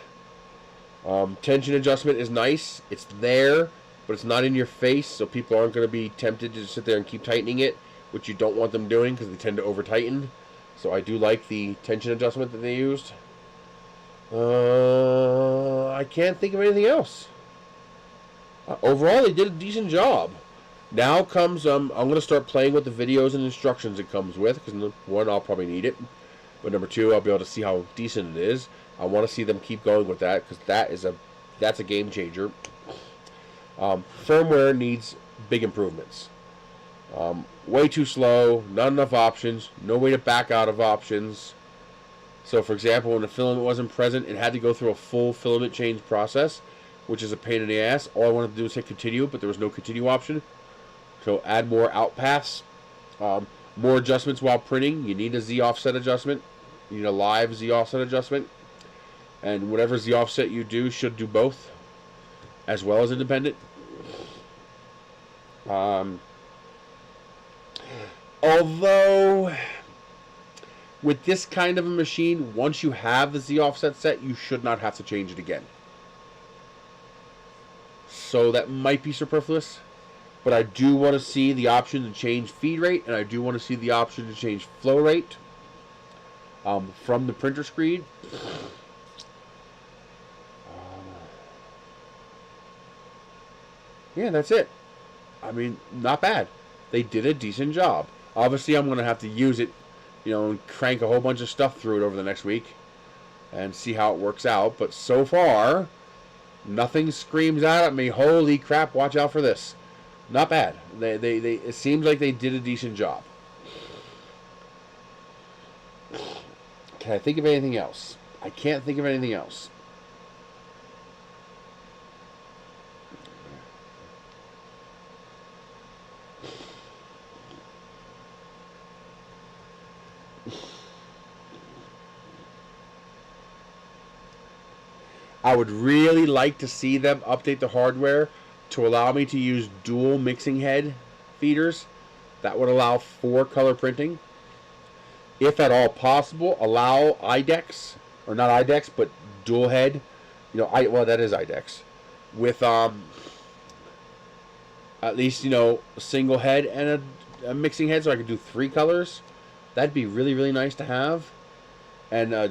Tension adjustment is nice. It's there, but it's not in your face, so people aren't going to be tempted to just sit there and keep tightening it, which you don't want them doing because they tend to over-tighten. So I do like the tension adjustment that they used. I can't think of anything else. Overall, they did a decent job. Now comes, I'm going to start playing with the videos and instructions it comes with, because one, I'll probably need it, but number two, I'll be able to see how decent it is. I want to see them keep going with that, because that's a game changer. Firmware needs big improvements. Way too slow, not enough options, no way to back out of options. So for example, when the filament wasn't present, it had to go through a full filament change process, which is a pain in the ass. All I wanted to do was hit continue, but there was no continue option. So add more out paths, more adjustments while printing. You need a Z offset adjustment. You need a live Z offset adjustment. And whatever Z offset you do should do both, as well as independent. Although with this kind of a machine, once you have the Z offset set, you should not have to change it again. So that might be superfluous, but I do want to see the option to change feed rate, and I do want to see the option to change flow rate from the printer screen. Yeah, that's it. I mean, not bad. They did a decent job. Obviously, I'm going to have to use it, you know, and crank a whole bunch of stuff through it over the next week and see how it works out. But so far, nothing screams out at me, holy crap, watch out for this. Not bad. It seems like they did a decent job. Can I think of anything else? I can't think of anything else. I would really like to see them update the hardware to allow me to use dual mixing head feeders. That would allow 4-color printing. If at all possible, allow Idex, or not Idex, but dual head. You know, well, that is Idex. With at least, you know, a single head and a mixing head, so I could do 3 colors. That'd be really, really nice to have. And a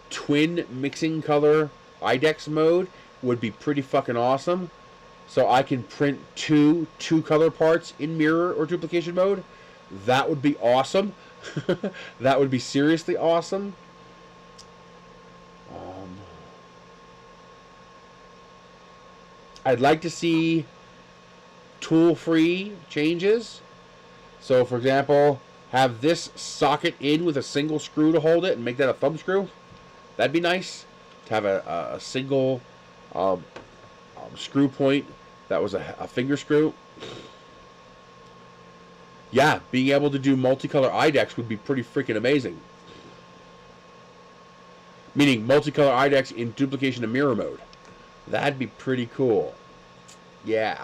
twin mixing color Idex mode would be pretty fucking awesome. So I can print 2 color parts in mirror or duplication mode. That would be awesome. That would be seriously awesome. I'd like to see tool-free changes. So, for example, have this socket in with a single screw to hold it and make that a thumb screw. That'd be nice. To have a single screw point that was a finger screw. Yeah, being able to do multicolor Idex would be pretty freaking amazing. Meaning multicolor Idex in duplication and mirror mode. That'd be pretty cool. Yeah.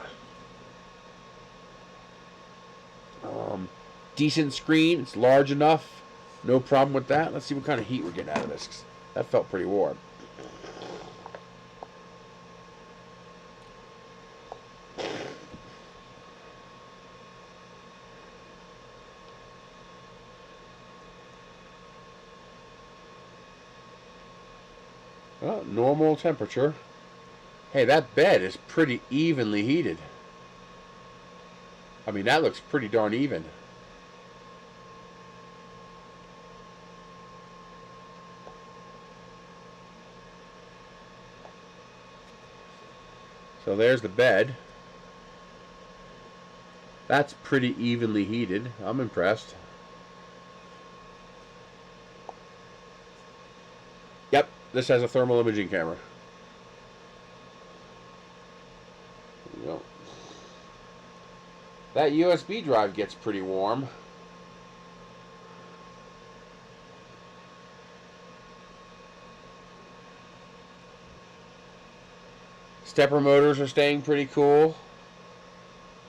Decent screen. It's large enough. No problem with that. Let's see what kind of heat we're getting out of this. That felt pretty warm. Well, normal temperature. Hey, that bed is pretty evenly heated. I mean, that looks pretty darn even. So there's the bed. That's pretty evenly heated. I'm impressed. Yep, this has a thermal imaging camera. There you go. That USB drive gets pretty warm. Stepper motors are staying pretty cool.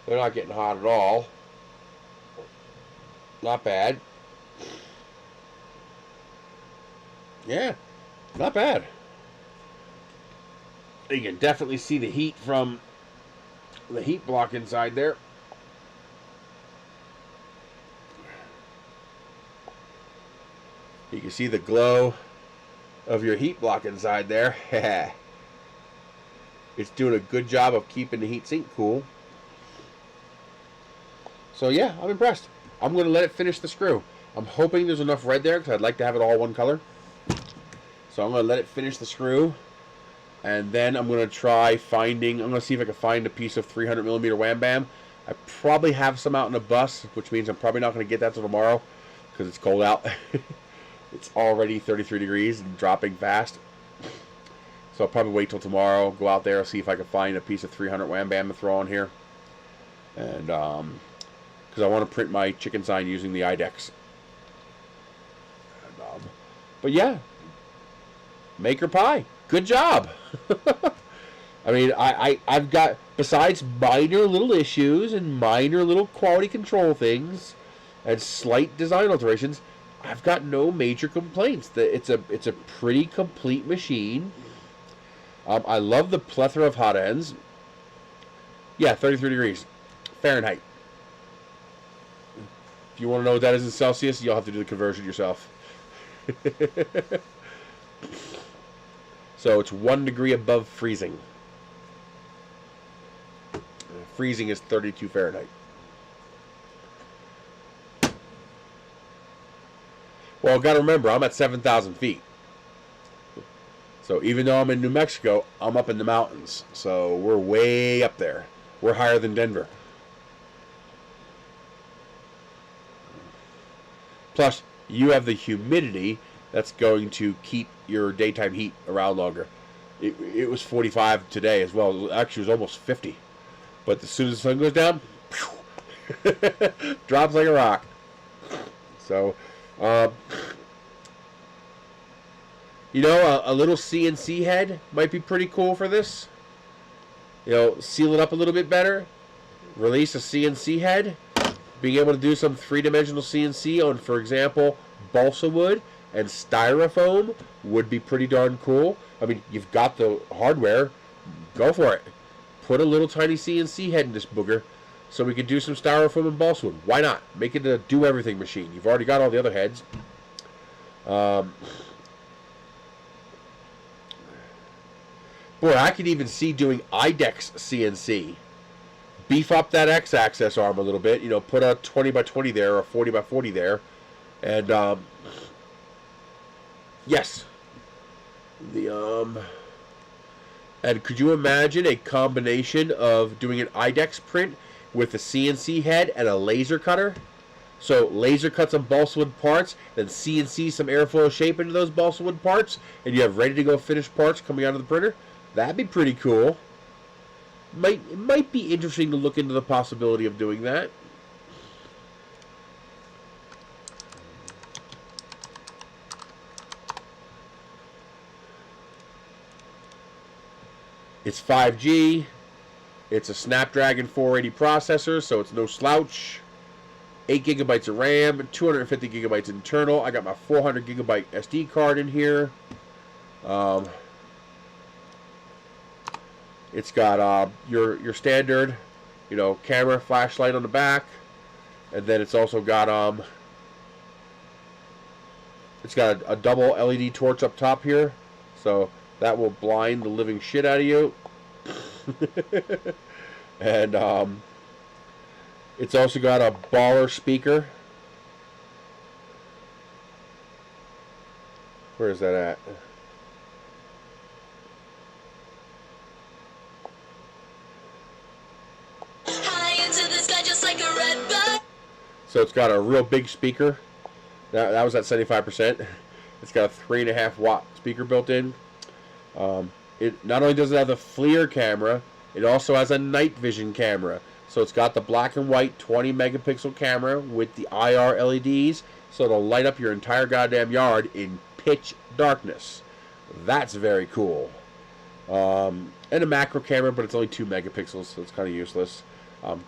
They're not getting hot at all. Not bad. Yeah, not bad. You can definitely see the heat from the heat block inside there. You can see the glow of your heat block inside there. It's doing a good job of keeping the heat sink cool. So yeah, I'm impressed. I'm going to let it finish the screw. I'm hoping there's enough red there because I'd like to have it all one color. So I'm going to let it finish the screw. And then I'm going to try finding, I'm going to see if I can find a piece of 300mm Wham Bam. I probably have some out in a bus, which means I'm probably not going to get that till tomorrow because it's cold out. It's already 33 degrees and dropping fast. So I'll probably wait till tomorrow, go out there, see if I can find a piece of 300 Wham Bam to throw on here. And, because I want to print my chicken sign using the Idex. And, but yeah, MakerPi, good job. I mean, I've got, besides minor little issues and minor little quality control things and slight design alterations, I've got no major complaints. It's a pretty complete machine. I love the plethora of hot ends. Yeah, 33 degrees Fahrenheit. If you want to know what that is in Celsius, you'll have to do the conversion yourself. So it's 1 degree above freezing. Freezing is 32 Fahrenheit. Well, got to remember, I'm at 7,000 feet. So even though I'm in New Mexico, I'm up in the mountains. So we're way up there. We're higher than Denver. Plus, you have the humidity that's going to keep your daytime heat around longer. It was 45 today as well. Actually, it was almost 50. But as soon as the sun goes down, drops like a rock. So, you know, a little CNC head might be pretty cool for this. You know, seal it up a little bit better. Release a CNC head. Being able to do some three-dimensional CNC on, for example, balsa wood and styrofoam would be pretty darn cool. I mean, you've got the hardware. Go for it. Put a little tiny CNC head in this booger so we can do some styrofoam and balsa wood. Why not? Make it a do-everything machine. You've already got all the other heads. Boy, I could even see doing Idex CNC. Beef up that X-axis arm a little bit. You know, put a 20 by 20 there or a 40 by 40 there. And, yes. And could you imagine a combination of doing an Idex print with a CNC head and a laser cutter? So laser cut some balsa wood parts, then CNC some airfoil shape into those balsa wood parts, and you have ready to go finished parts coming out of the printer. That'd be pretty cool. It might be interesting to look into the possibility of doing that. It's 5G. It's a Snapdragon 480 processor, so it's no slouch. 8 gigabytes of RAM, 250 gigabytes internal. I got my 400 gigabyte SD card in here. It's got your standard, you know, camera, flashlight on the back, and then it's also got it's got a double LED torch up top here, so that will blind the living shit out of you. And it's also got a baller speaker. Where is that at? So it's got a real big speaker. That was at 75%. It's got a 3.5 watt speaker built in. It not only does it have the FLIR camera, it also has a night vision camera. So it's got the black and white 20 megapixel camera with the IR LEDs, so it'll light up your entire goddamn yard in pitch darkness. That's very cool. And a macro camera, but it's only 2 megapixels, so it's kind of useless.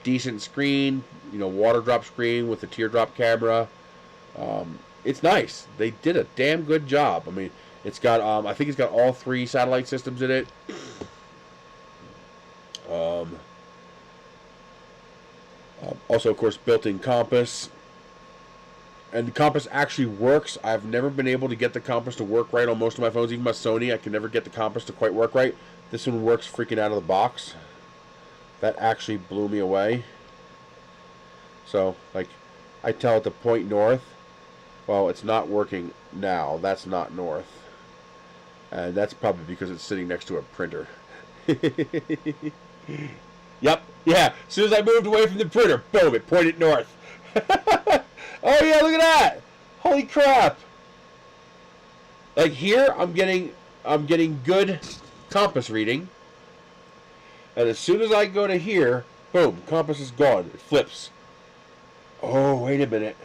Decent screen, you know, water drop screen with the teardrop camera. It's nice. They did a damn good job. I mean, it's got, I think it's got all 3 satellite systems in it. Also, of course, built-in compass. And the compass actually works. I've never been able to get the compass to work right on most of my phones. Even my Sony, I can never get the compass to quite work right. This one works freaking out of the box. That actually blew me away. So, like, I tell it to point north. Well, it's not working now. That's not north. And that's probably because it's sitting next to a printer. Yep, yeah. As soon as I moved away from the printer, boom, it pointed north. Oh yeah, look at that! Holy crap! Like here, I'm getting good compass reading. And as soon as I go to here, boom, compass is gone. It flips. Oh, wait a minute.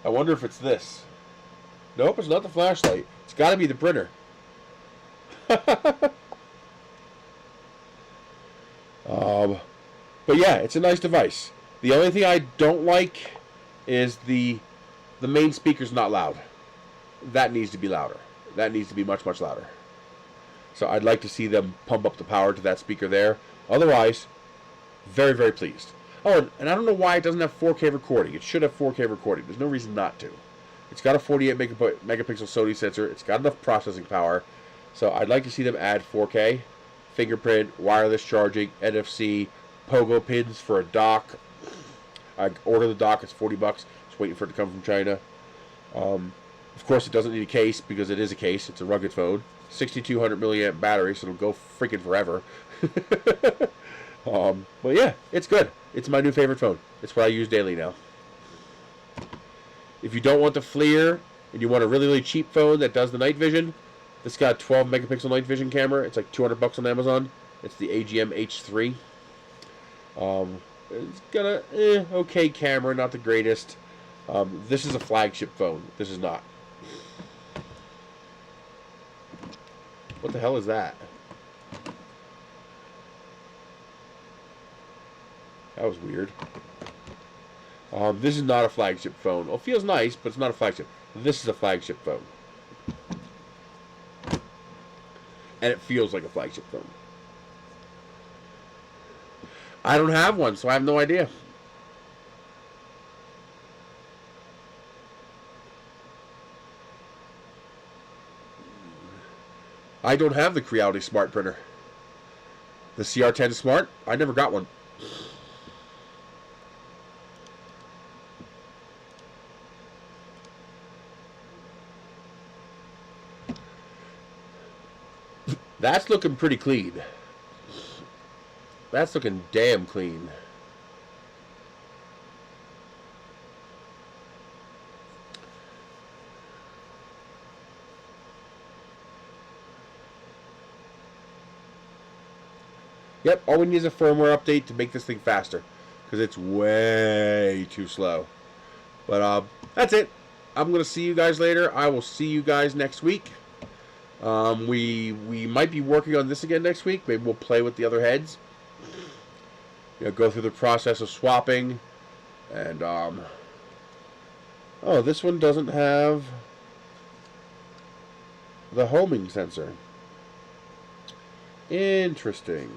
I wonder if it's this. Nope, it's not the flashlight. It's got to be the printer. But yeah, it's a nice device. The only thing I don't like is the main speaker's not loud. That needs to be louder. That needs to be much, much louder. So I'd like to see them pump up the power to that speaker there. Otherwise, very, very pleased. Oh, and I don't know why it doesn't have 4K recording. It should have 4K recording. There's no reason not to. It's got a 48 megapixel Sony sensor. It's got enough processing power. So I'd like to see them add 4K, fingerprint, wireless charging, NFC, pogo pins for a dock. I ordered the dock. It's $40. Just waiting for it to come from China. Of course, it doesn't need a case because it is a case. It's a rugged phone. 6,200 milliamp battery, so it'll go freaking forever. But yeah, it's good. It's my new favorite phone. It's what I use daily now. If you don't want the FLIR and you want a really, really cheap phone that does the night vision, this got a 12 megapixel night vision camera. It's like $200 on Amazon. It's the AGM H3. It's got a okay camera, not the greatest. This is a flagship phone. This is not. What the hell is that? That was weird. This is not a flagship phone. Well, it feels nice, but it's not a flagship. This is a flagship phone. And it feels like a flagship phone. I don't have one, so I have no idea. I don't have the Creality Smart Printer. The CR10 Smart? I never got one. That's looking pretty clean. That's looking damn clean. Yep, all we need is a firmware update to make this thing faster, because it's way too slow. But that's it. I'm going to see you guys later. I will see you guys next week. We might be working on this again next week. Maybe we'll play with the other heads. You know, go through the process of swapping. And, oh, this one doesn't have the homing sensor. Interesting.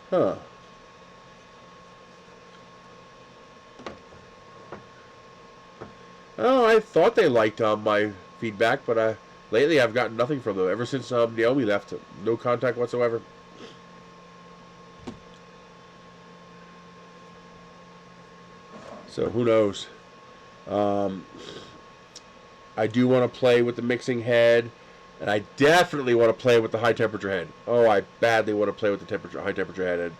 Huh. Oh, I thought they liked my feedback, but lately I've gotten nothing from them. Ever since Naomi left, no contact whatsoever. So who knows? I do want to play with the mixing head, and I definitely want to play with the high temperature head. Oh, I badly want to play with the high temperature head.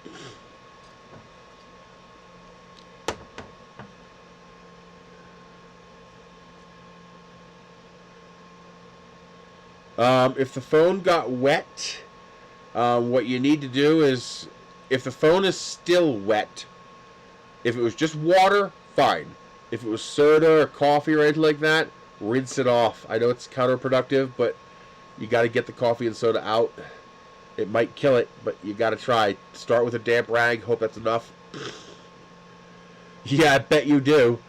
If the phone got wet, what you need to do is, if the phone is still wet, if it was just water, fine. If it was soda or coffee or anything like that, rinse it off. I know it's counterproductive, but you got to get the coffee and soda out. It might kill it, but you got to try. Start with a damp rag. Hope that's enough. Yeah, I bet you do.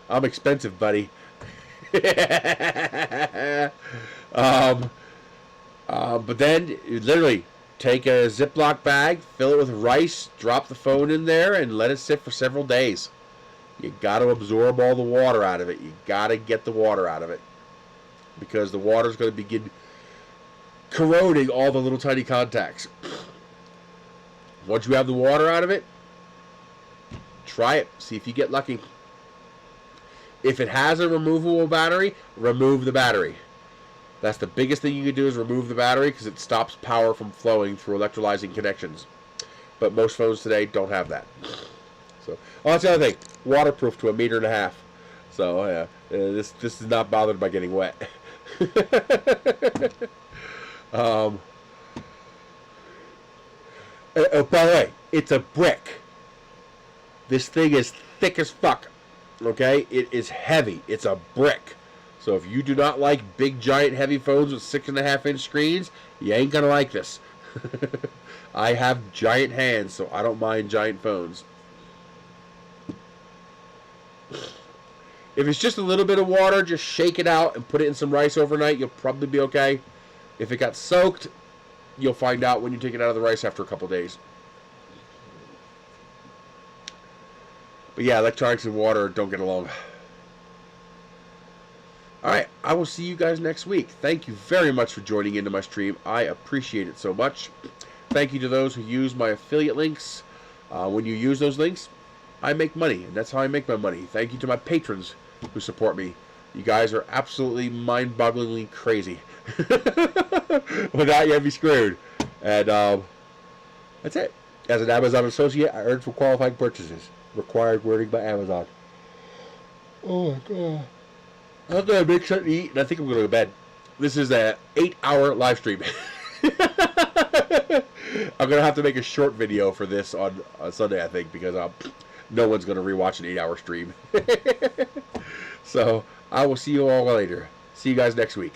I'm expensive, buddy. But then you literally take a Ziploc bag, fill it with rice, drop the phone in there, and let it sit for several days. You got to absorb all the water out of it. You got to get the water out of it, because the water is going to begin corroding all the little tiny contacts. Once you have the water out of it, try it. See if you get lucky. If it has a removable battery, remove the battery. That's the biggest thing you can do, is remove the battery, because it stops power from flowing through electrolyzing connections. But most phones today don't have that. So, oh, that's the other thing. Waterproof to 1.5 meters. So, this is not bothered by getting wet. Oh, by the way, it's a brick. This thing is thick as fuck. Okay? It is heavy. It's a brick. So if you do not like big, giant, heavy phones with 6.5-inch screens, you ain't gonna like this. I have giant hands, so I don't mind giant phones. If it's just a little bit of water, just shake it out and put it in some rice overnight. You'll probably be okay. If it got soaked, you'll find out when you take it out of the rice after a couple days. But yeah, electronics and water don't get along. Alright, I will see you guys next week. Thank you very much for joining into my stream. I appreciate it so much. Thank you to those who use my affiliate links. When you use those links, I make money, and that's how I make my money. Thank you to my patrons who support me. You guys are absolutely mind-bogglingly crazy. Without you, I'd be screwed. And that's it. As an Amazon associate, I earn for qualified purchases. Required wording by Amazon. Oh my god. I'm going to make something to eat, and I think I'm going to go to bed. This is an 8-hour live stream. I'm going to have to make a short video for this on Sunday, I think, because no one's going to rewatch an 8-hour stream. So, I will see you all later. See you guys next week.